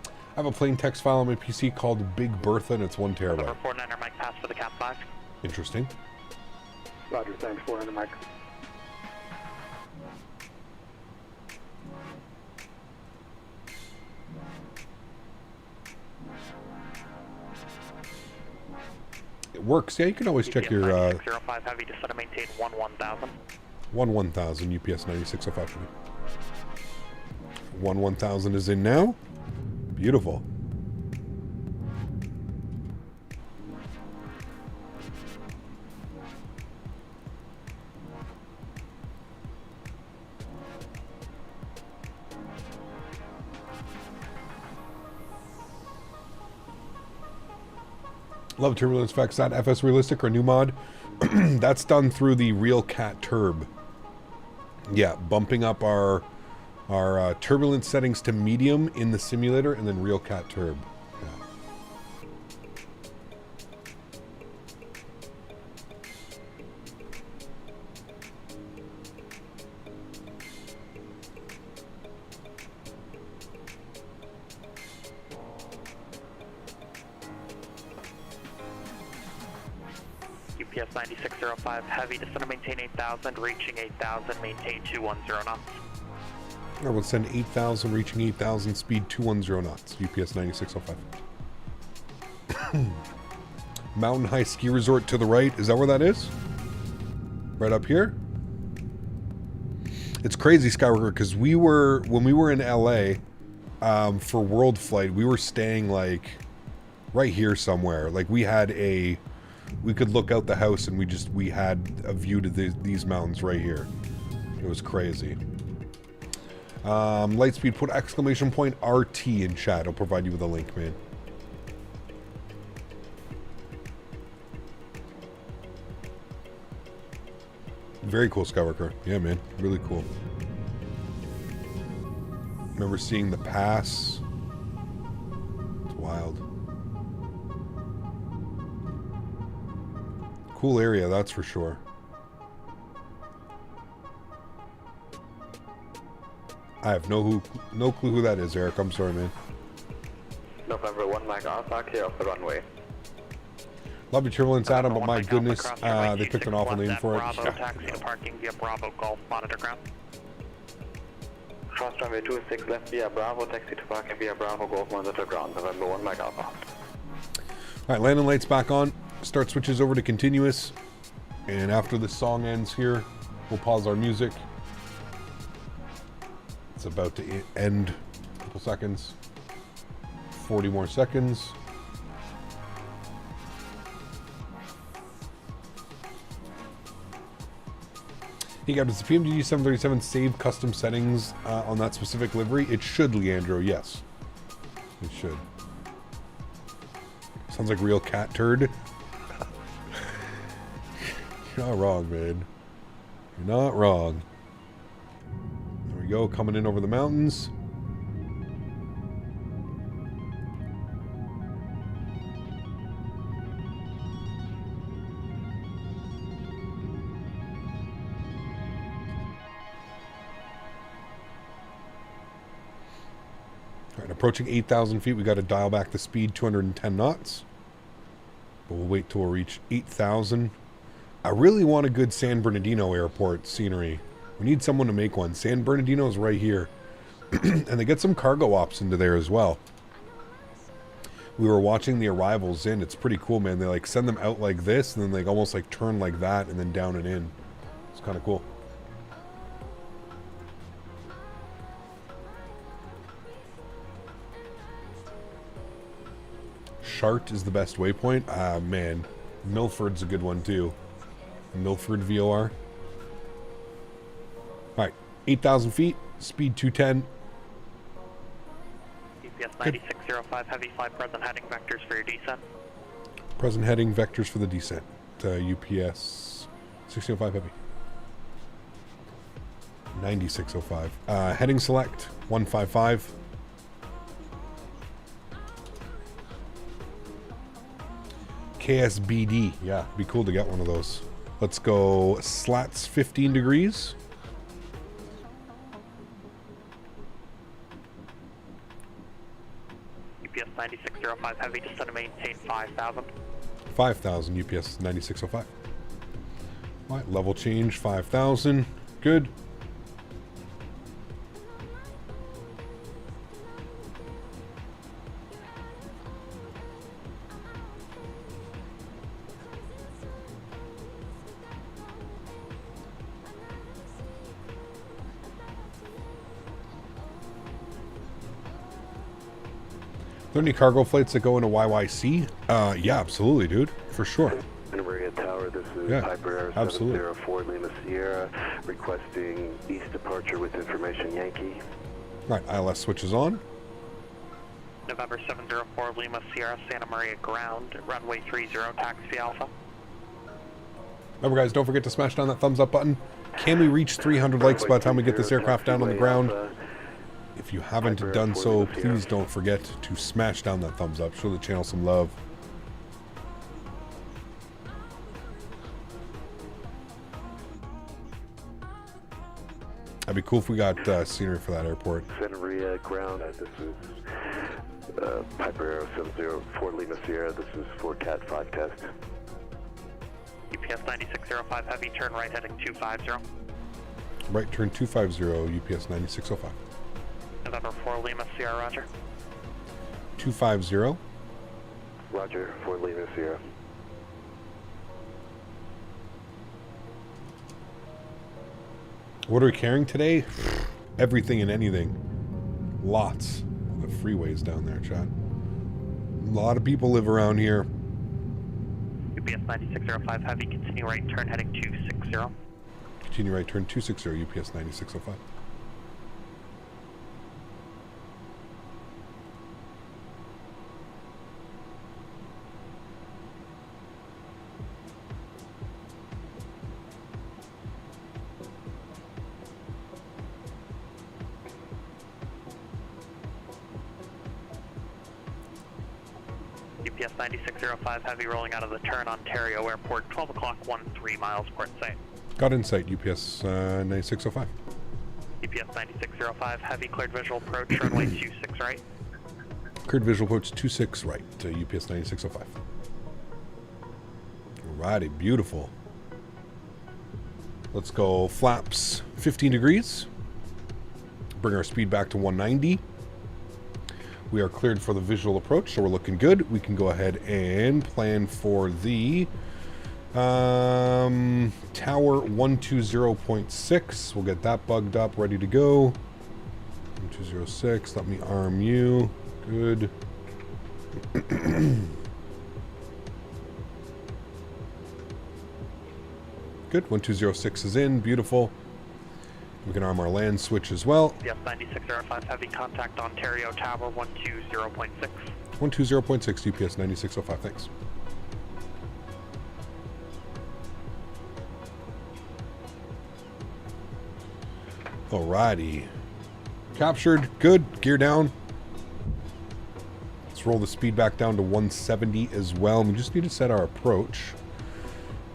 I have a plain text file on my PC called Big Bertha, and it's 1 terabyte. Number 49er Mike, pass for the Cap 5. Interesting. Roger, thanks, 400 Mike. It works. Yeah, you can always check your 9605 heavy, descend and maintain 1000. 1000 UPS 9605 heavy. 1000 is in now. Beautiful. Love turbulence effects. That FS realistic or new mod? That's done through the Real Cat Turb. Yeah, bumping up our turbulence settings to medium in the simulator, and then Real Cat Turb. Yeah. UPS 9605, heavy, descend and maintain 8000, reaching 8000, maintain 210 knots. I will send 8,000, reaching 8,000, speed 210 knots. UPS 9605. Mountain High Ski Resort to the right. Is that where that is? Right up here? It's crazy, Skywalker, because when we were in LA for World Flight, we were staying like right here somewhere. Like we could look out the house and we had a view to these mountains right here. It was crazy. Lightspeed, put exclamation point RT in chat. I'll provide you with a link, man. Very cool, Skywalker. Yeah, man. Really cool. Remember seeing the pass. It's wild. Cool area, that's for sure. I have no clue who that is, Eric. I'm sorry, man. November 1 Mike Alpha, clear off the runway. Love your turbulence, Adam, but my goodness, they picked an awful name for it. Bravo, taxi to parking via Bravo Golf, monitor ground. Cross runway 26 left via Bravo, taxi to parking via Bravo Golf, monitor ground. November 1 Mike Alpha. Alright, landing lights back on. Start switches over to continuous. And after this song ends here, we'll pause our music. It's about to end. A couple seconds. 40 more seconds. Hey guys, does the PMDG 737 save custom settings on that specific livery? It should, Leandro, yes. It should. Sounds like real cat turd. You're not wrong, man. You're not wrong. There we go, coming in over the mountains. All right, approaching 8,000 feet. We got to dial back the speed 210 knots. But we'll wait till we reach 8,000. I really want a good San Bernardino airport scenery. We need someone to make one. San Bernardino is right here. And they get some cargo ops into there as well. We were watching the arrivals in. It's pretty cool, man. They like send them out like this, and then like almost like turn like that, and then down and in. It's kind of cool. Chart is the best waypoint. Ah, man. Milford's a good one, too. Milford VOR. Alright. 8,000 feet. Speed 210. UPS 9605, heavy fly present heading vectors for your descent. Present heading vectors for the descent. UPS 1605 heavy. 9605. Heading select 155. KSBD. Yeah, be cool to get one of those. Let's go slats 15 degrees. UPS 9605, heavy descent to maintain 5,000. 5,000 UPS 9605. All right, level change 5,000. Good. Are there any cargo flights that go into YYC? Yeah, absolutely, dude. For sure. Honorary Tower, this is Yeah, Piper Air absolutely. 704 Lima Sierra, requesting east departure with information Yankee. All right, ILS switches on. November 704 Lima Sierra, Santa Maria ground, runway 30, taxi Alpha. Remember, guys, don't forget to smash down that thumbs up button. Can we reach 300 likes by the time we get this aircraft down on the ground? If you haven't done so, please don't forget to smash down that thumbs up. Show the channel some love. That'd be cool if we got scenery for that airport. Santa Maria ground, this is Piper Air 704 Lima Sierra, this is for Cat 5 test. UPS 9605, heavy turn right heading 250. Right turn 250, UPS 9605. November 4 Lima Sierra, roger. 250. Roger, for Lima Sierra. What are we carrying today? Everything and anything. Lots. The freeways down there, chat. A lot of people live around here. UPS 9605, heavy, continue right turn heading 260. Continue right turn 260, UPS 9605. UPS 9605, heavy rolling out of the turn Ontario Airport, 12 o'clock, 13 miles port sight. Got insight, UPS 9605. UPS 9605, heavy cleared visual approach, runway 26 right. Cleared visual approach 26 right to UPS 9605. Alrighty, beautiful. Let's go flaps 15 degrees. Bring our speed back to 190. We are cleared for the visual approach, so we're looking good. We can go ahead and plan for the tower 120.6. We'll get that bugged up, ready to go. 1206, let me arm you. Good. Good, 1206 is in, beautiful. We can arm our land switch as well. UPS 9605, heavy contact Ontario Tower 120.6. 120.6, UPS 9605, thanks. Alrighty. Captured, good, gear down. Let's roll the speed back down to 170 as well. We just need to set our approach.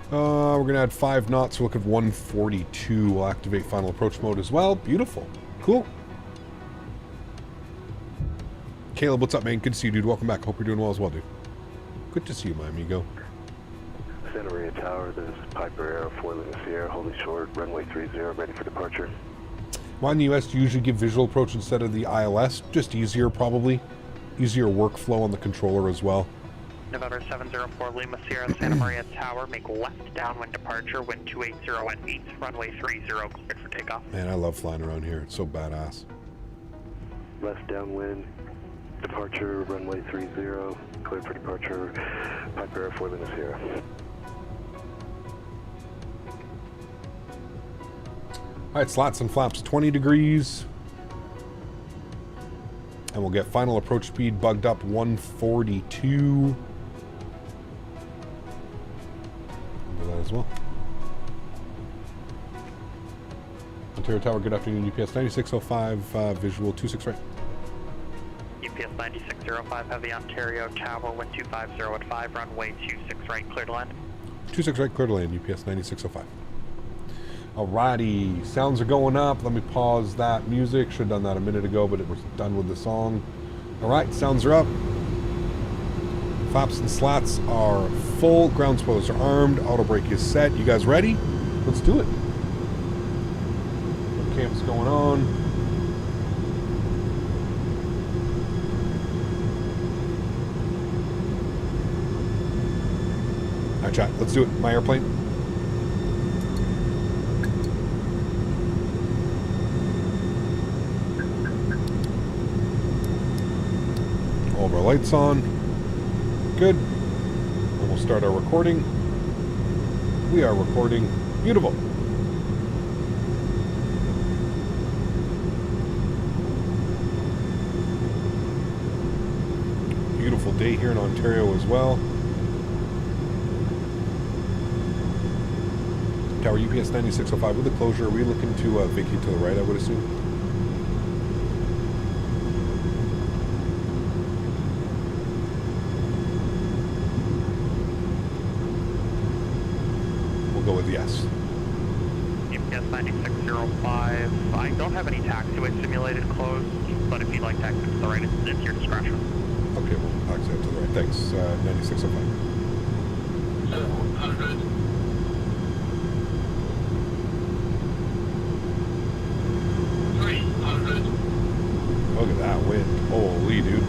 We're going to add 5 knots. We'll look at 142. We'll activate final approach mode as well. Beautiful. Cool. Caleb, what's up, man? Good to see you, dude. Welcome back. Hope you're doing well as well, dude. Good to see you, my amigo. Santa Maria Tower, this is Piper Airfoil in the Sierra, holding short, runway 30, ready for departure. Why in the US do you usually give visual approach instead of the ILS? Just easier, probably. Easier workflow on the controller as well. November 704 Lima Sierra, Santa Maria Tower, make left downwind departure, wind 280 at 8, runway 30, cleared for takeoff. Man, I love flying around here. It's so badass. Left downwind, departure, runway 30, cleared for departure, Piper Airfoil in the Sierra. All right, slats and flaps, 20 degrees. And we'll get final approach speed bugged up 142. Do that as well. Ontario Tower, good afternoon. UPS 9605, visual 26 right. UPS 9605, have the Ontario Tower, wind 250 at 5, runway 26 right, clear to land. 26 right, clear to land, UPS 9605. Alrighty, sounds are going up. Let me pause that music. Should have done that a minute ago, but it was done with the song. Alright, sounds are up. Flaps and slats are full. Ground spoilers are armed. Auto brake is set. You guys ready? Let's do it. Camp's going on. Alright, chat. Let's do it. My airplane. All of our lights on. Good. And we'll start our recording. We are recording. Beautiful. Beautiful day here in Ontario as well. Tower UPS 9605 with the closure. Are we looking to vacate to the right, I would assume? Go with yes. UPS 9605, I don't have any taxiway simulated closed, but if you'd like to exit to the right, it's your discretion. Okay, we'll exit to the right. Thanks, 9605. 700. Look at that wind. Holy dude.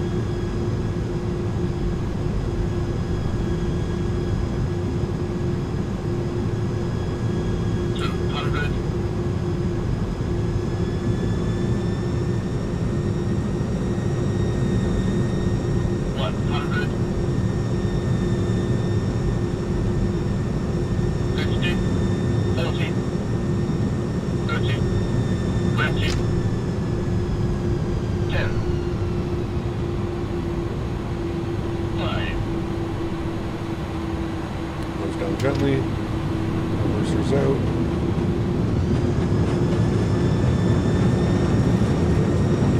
Gently, reversers out.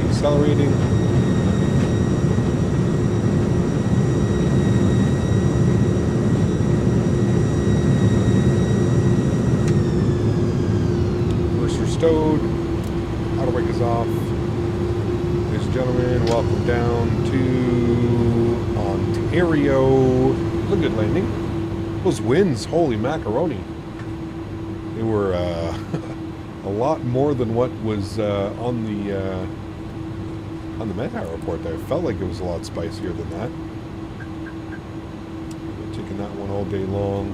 Accelerating. Reverser stowed. Auto brake is off. Ladies and gentlemen, welcome down to Ontario. It was a good landing. Those winds, holy macaroni. They were a lot more than what was on the Meta report there. It felt like it was a lot spicier than that. Taking that one all day long.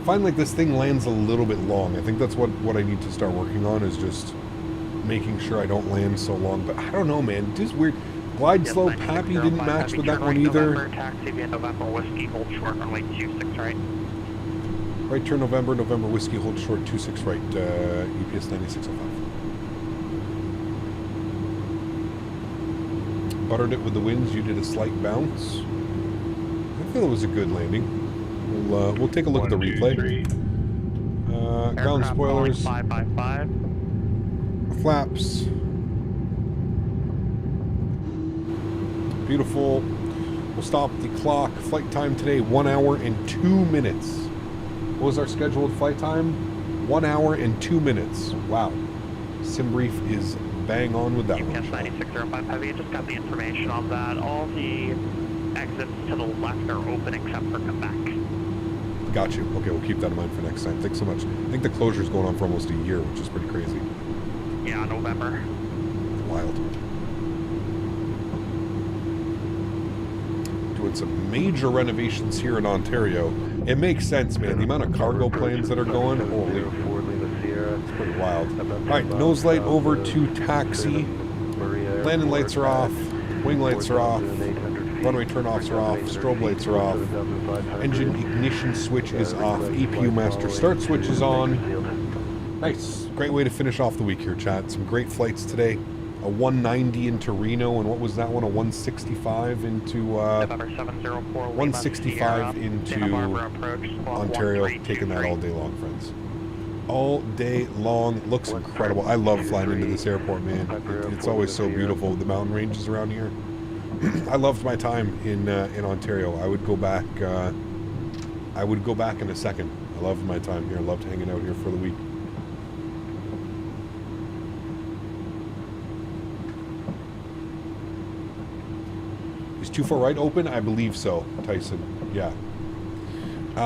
I find like this thing lands a little bit long. I think that's what I need to start working on, is just making sure I don't land so long. But I don't know, man. Just weird. Glide slow, Pappy didn't match with that one either. November, taxi via November Whiskey, hold short, runway 26 right. Right turn November, November Whiskey, hold short, 26 right, UPS 9605. Buttered it with the winds, you did a slight bounce. I feel it was a good landing. We'll take a look at the replay. Ground spoilers. 555. Flaps. Beautiful. We'll stop the clock. Flight time today, 1 hour and 2 minutes. What was our scheduled flight time? 1 hour and 2 minutes. Wow. Sim brief is bang on with that one. UPS 9605 Heavy, I just got the information on that. All the exits to the left are open except for Quebec. Got you. Okay, we'll keep that in mind for next time. Thanks so much. I think the closure's going on for almost a year, which is pretty crazy. Yeah, November. Wild. Doing some major renovations here in Ontario. It makes sense, man. The amount of cargo planes that are going, holy. It's pretty wild. Alright, nose light over to taxi. Landing lights are off. Wing lights are off. Runway turnoffs are off. Strobe lights are off. Engine ignition switch is off. APU master start switch is on. Nice. Great way to finish off the week here, chat. Some great flights today. A 190 into Reno, and what was that one? A 165 into 165 into Ontario. Taking that all day long, friends. All day long. Looks incredible. I love flying into this airport, man. It's always so beautiful. The mountain ranges around here. I loved my time in Ontario. I would go back. I would go back in a second. I loved my time here. I loved hanging out here for the week. Is 24 right open? I believe so, Tyson. Yeah.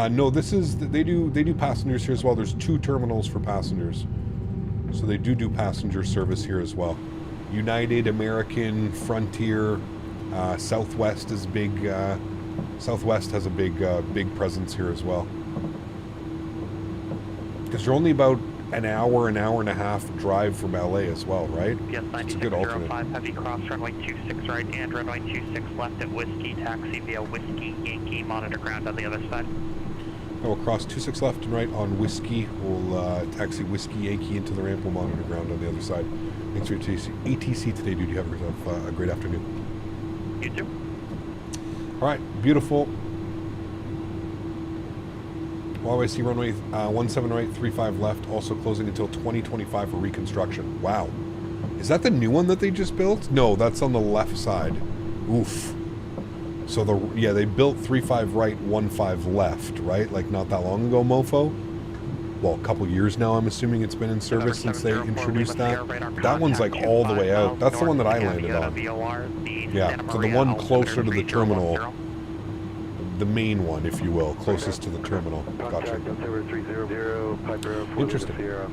No, this is they do passengers here as well. There's 2 terminals for passengers, so they do passenger service here as well. United, American, Frontier, Southwest is big. Southwest has a big presence here as well. Because you're only about an hour and a half drive from LA as well, right? Yes, it's a good alternate. 9605 Heavy, cross runway 26 right and runway 26 left at Whiskey, taxi via Whiskey, Yankee, monitor ground on the other side. I will cross 26 left and right on Whiskey. We'll taxi Whiskey, Yankee into the ramp. We'll monitor ground on the other side. Thanks for your ATC today, dude. You have yourself a great afternoon. You too. All right, beautiful. Huawei runway 17 right, 35 left, also closing until 2025 for reconstruction. Wow. Is that the new one that they just built? No, that's on the left side. Oof. So they built 35 right, 15 left, right? Like not that long ago, mofo. Well, a couple years now, I'm assuming it's been in service since they introduced that. That one's like all the way out. That's the one that I landed on. Yeah, so the one closer to the terminal. The main one, if you will, closest to the terminal. Gotcha. Interesting. All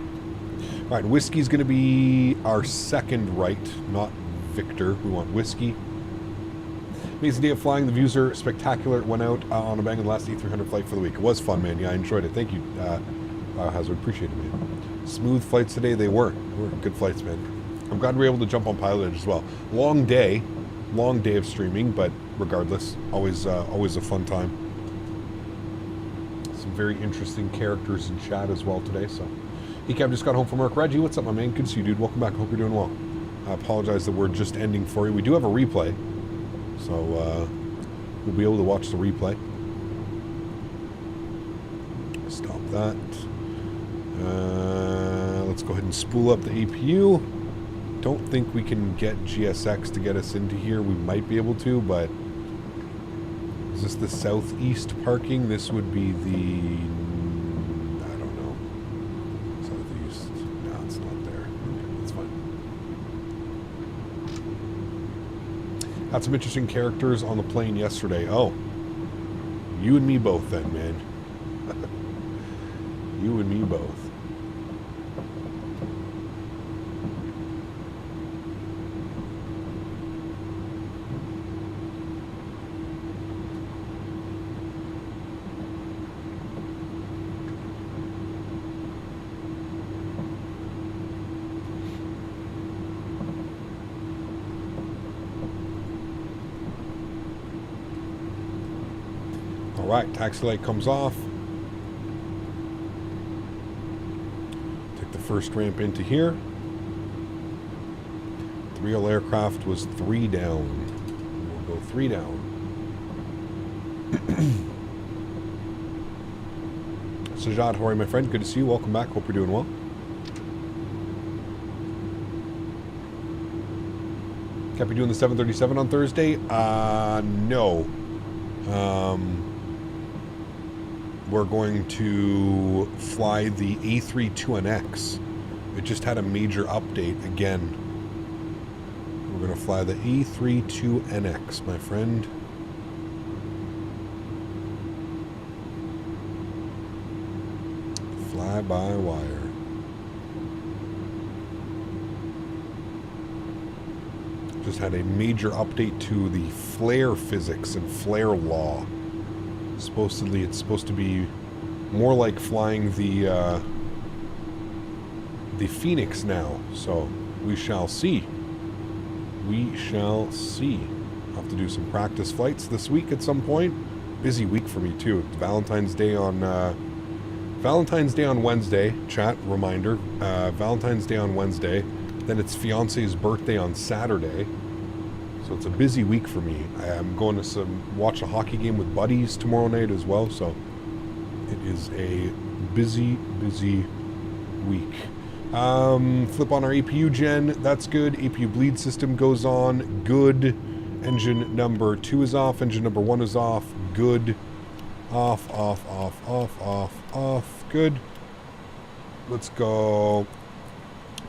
right, Whiskey's going to be our second right, not Victor. We want Whiskey. Amazing day of flying. The views are spectacular. It went out on a bang on the last A300 flight for the week. It was fun, man. Yeah, I enjoyed it. Thank you, Hazard. Appreciate it, man. Smooth flights today. They were good flights, man. I'm glad we were able to jump on Pilotedge as well. Long day of streaming, but regardless, always a fun time. Some very interesting characters in chat as well today. So, Ecab just got home from work. Reggie, what's up, my man? Good to see you, dude. Welcome back. Hope you're doing well. I apologize that we're just ending for you. We do have a replay, so we'll be able to watch the replay. Stop that. Let's go ahead and spool up the APU. Don't think we can get GSX to get us into here. We might be able to, but is this the southeast parking? This would be the, I don't know, southeast. No, it's not there. Okay, that's fine. Had some interesting characters on the plane yesterday. Oh, you and me both then, man. You and me both. Alright, taxi light comes off. Take the first ramp into here. 3L aircraft was 3 down. We'll go 3 down. Sajad, how are you, my friend? Good to see you. Welcome back. Hope you're doing well. Kept you doing the 737 on Thursday? No. We're going to fly the A320X. It just had a major update again We're going to fly the A320NX, my friend. Fly-by-wire. Just had a major update to the flare physics and flare law. Supposedly, it's supposed to be more like flying the Phoenix now. So we shall see. We shall see. I'll have to do some practice flights this week at some point. Busy week for me too. It's Valentine's Day on Wednesday. Chat reminder. Valentine's Day on Wednesday. Then it's fiance's birthday on Saturday. So it's a busy week for me. I'm going to watch a hockey game with buddies tomorrow night as well. So it is a busy week. Flip on our APU gen. That's good. APU bleed system goes on. Good. Engine number 2 is off. Engine number 1 is off. Good. Off. Good. Let's go.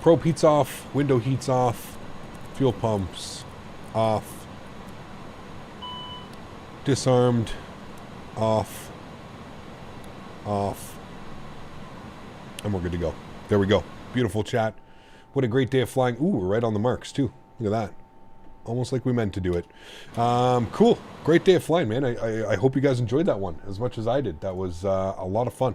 Probe heat's off. Window heat's off. Fuel pumps off. Disarmed. Off. And we're good to go. There we go. Beautiful chat. What a great day of flying. Ooh, we're right on the marks too. Look at that. Almost like we meant to do it. Cool. Great day of flying, man. I hope you guys enjoyed that one as much as I did. That was a lot of fun.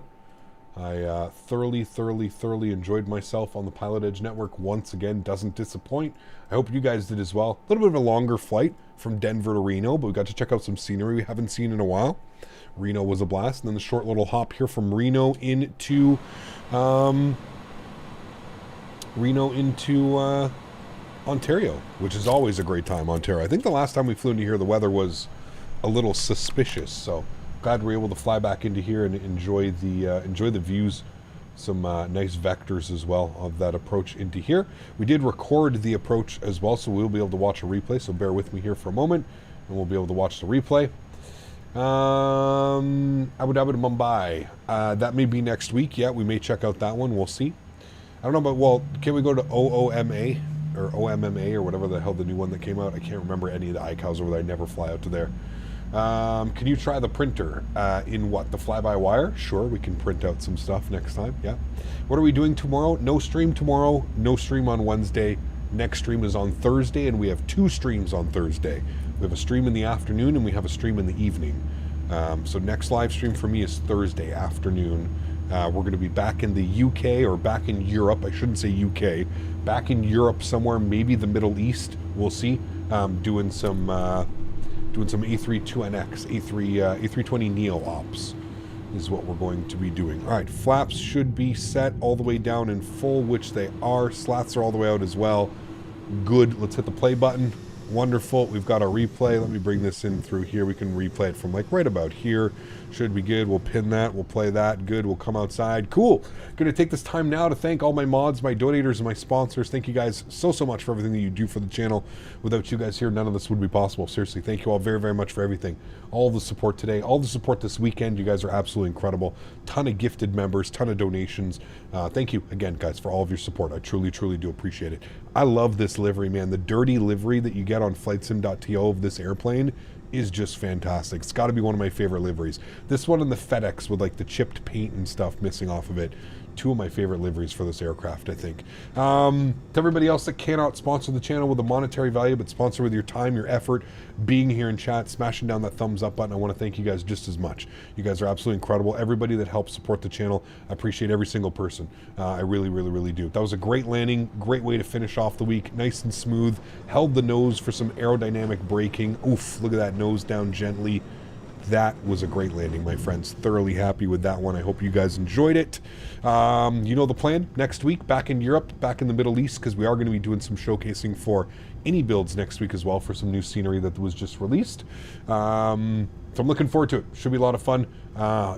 I thoroughly enjoyed myself on the Pilotedge network once again. Doesn't disappoint. I hope you guys did as well. A little bit of a longer flight from Denver to Reno, but we got to check out some scenery we haven't seen in a while. Reno was a blast. And then the short little hop here from Reno into Ontario, which is always a great time, Ontario. I think the last time we flew into here, the weather was a little suspicious, so glad we're able to fly back into here and enjoy the views. Some nice vectors as well of that approach into here. We did record the approach as well, so we'll be able to watch a replay, so bear with me here for a moment, and we'll be able to watch the replay. Abu Dhabi to Mumbai. That may be next week. Yeah, we may check out that one. We'll see. I don't know, but well, can we go to OOMA or OMMA or whatever the hell the new one that came out? I can't remember any of the iCows over there. I never fly out to there. Can you try the printer in what? The fly-by-wire? Sure, we can print out some stuff next time. Yeah. What are we doing tomorrow? No stream tomorrow. No stream on Wednesday. Next stream is on Thursday, and we have 2 streams on Thursday. We have a stream in the afternoon, and we have a stream in the evening. So next live stream for me is Thursday afternoon. We're going to be back in the UK or back in Europe. I shouldn't say UK. Back in Europe somewhere, maybe the Middle East. We'll see. Doing some A320NX, A320 Neo ops is what we're going to be doing. All right, flaps should be set all the way down in full, which they are. Slats are all the way out as well. Good. Let's hit the play button. Wonderful. We've got our replay. Let me bring this in through here. We can replay it from like right about here. Should be good. We'll pin that. We'll play that. Good. We'll come outside. Cool. Going to take this time now to thank all my mods, my donators, and my sponsors. Thank you guys so much for everything that you do for the channel. Without you guys here, none of this would be possible. Seriously, thank you all very much for everything. All the support today, all the support this weekend. You guys are absolutely incredible. Ton of gifted members, ton of donations. Thank you again, guys, for all of your support. I truly do appreciate it. I love this livery, man. The dirty livery that you get on flightsim.to of this airplane is just fantastic. It's got to be one of my favorite liveries. This one and the FedEx with like the chipped paint and stuff missing off of it. 2 of my favorite liveries for this aircraft, I think. To everybody else that cannot sponsor the channel with a monetary value, but sponsor with your time, your effort, being here in chat, smashing down that thumbs up button, I want to thank you guys just as much. You guys are absolutely incredible. Everybody that helps support the channel, I appreciate every single person. I really do. That was a great landing, great way to finish off the week. Nice and smooth. Held the nose for some aerodynamic braking. Oof, look at that, nose down gently. That was a great landing, my friends. Thoroughly happy with that one. I hope you guys enjoyed it. You know the plan. Next week, back in Europe, back in the Middle East, because we are going to be doing some showcasing for iniBuilds next week as well for some new scenery that was just released. So I'm looking forward to it. Should be a lot of fun.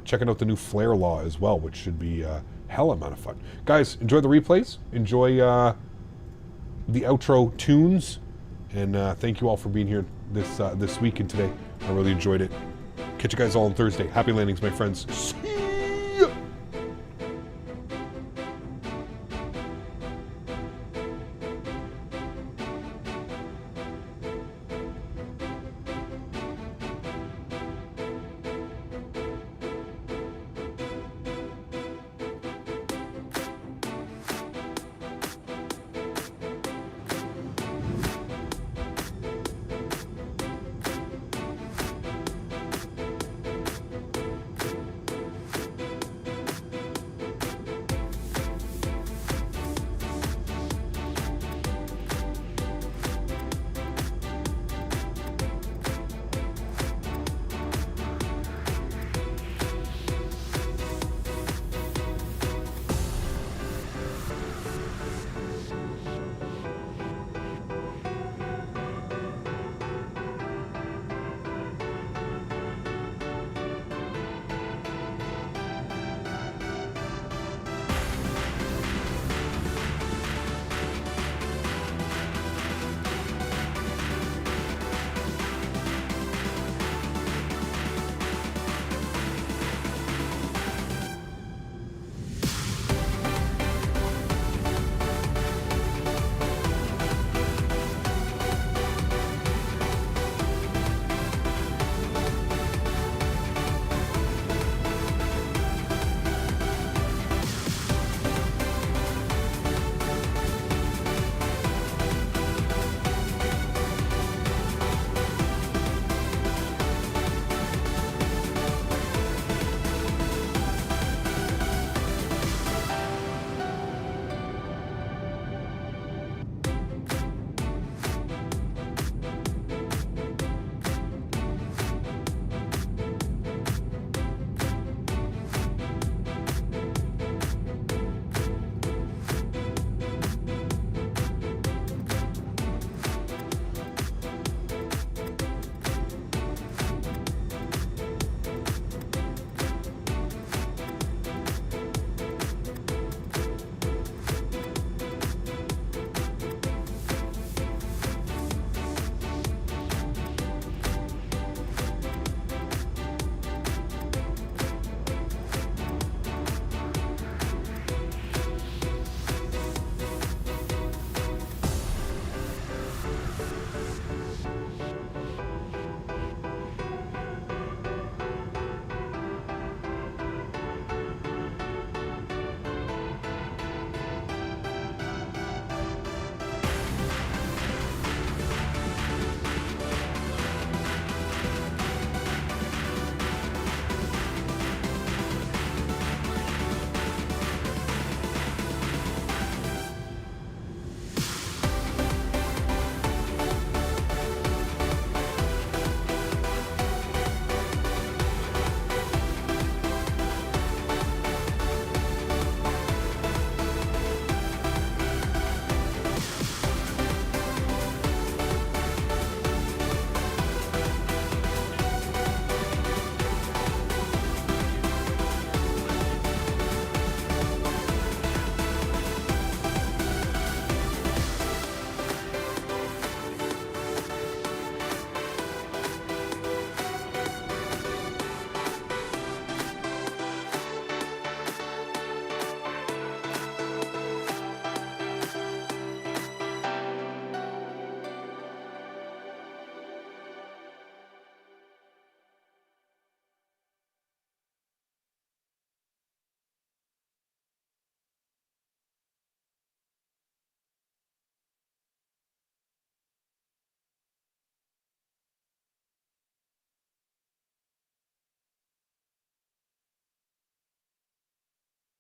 Checking out the new flare law as well, which should be a hell amount of fun. Guys, enjoy the replays. Enjoy the outro tunes. And thank you all for being here this week and today. I really enjoyed it. Catch you guys all on Thursday. Happy landings, my friends.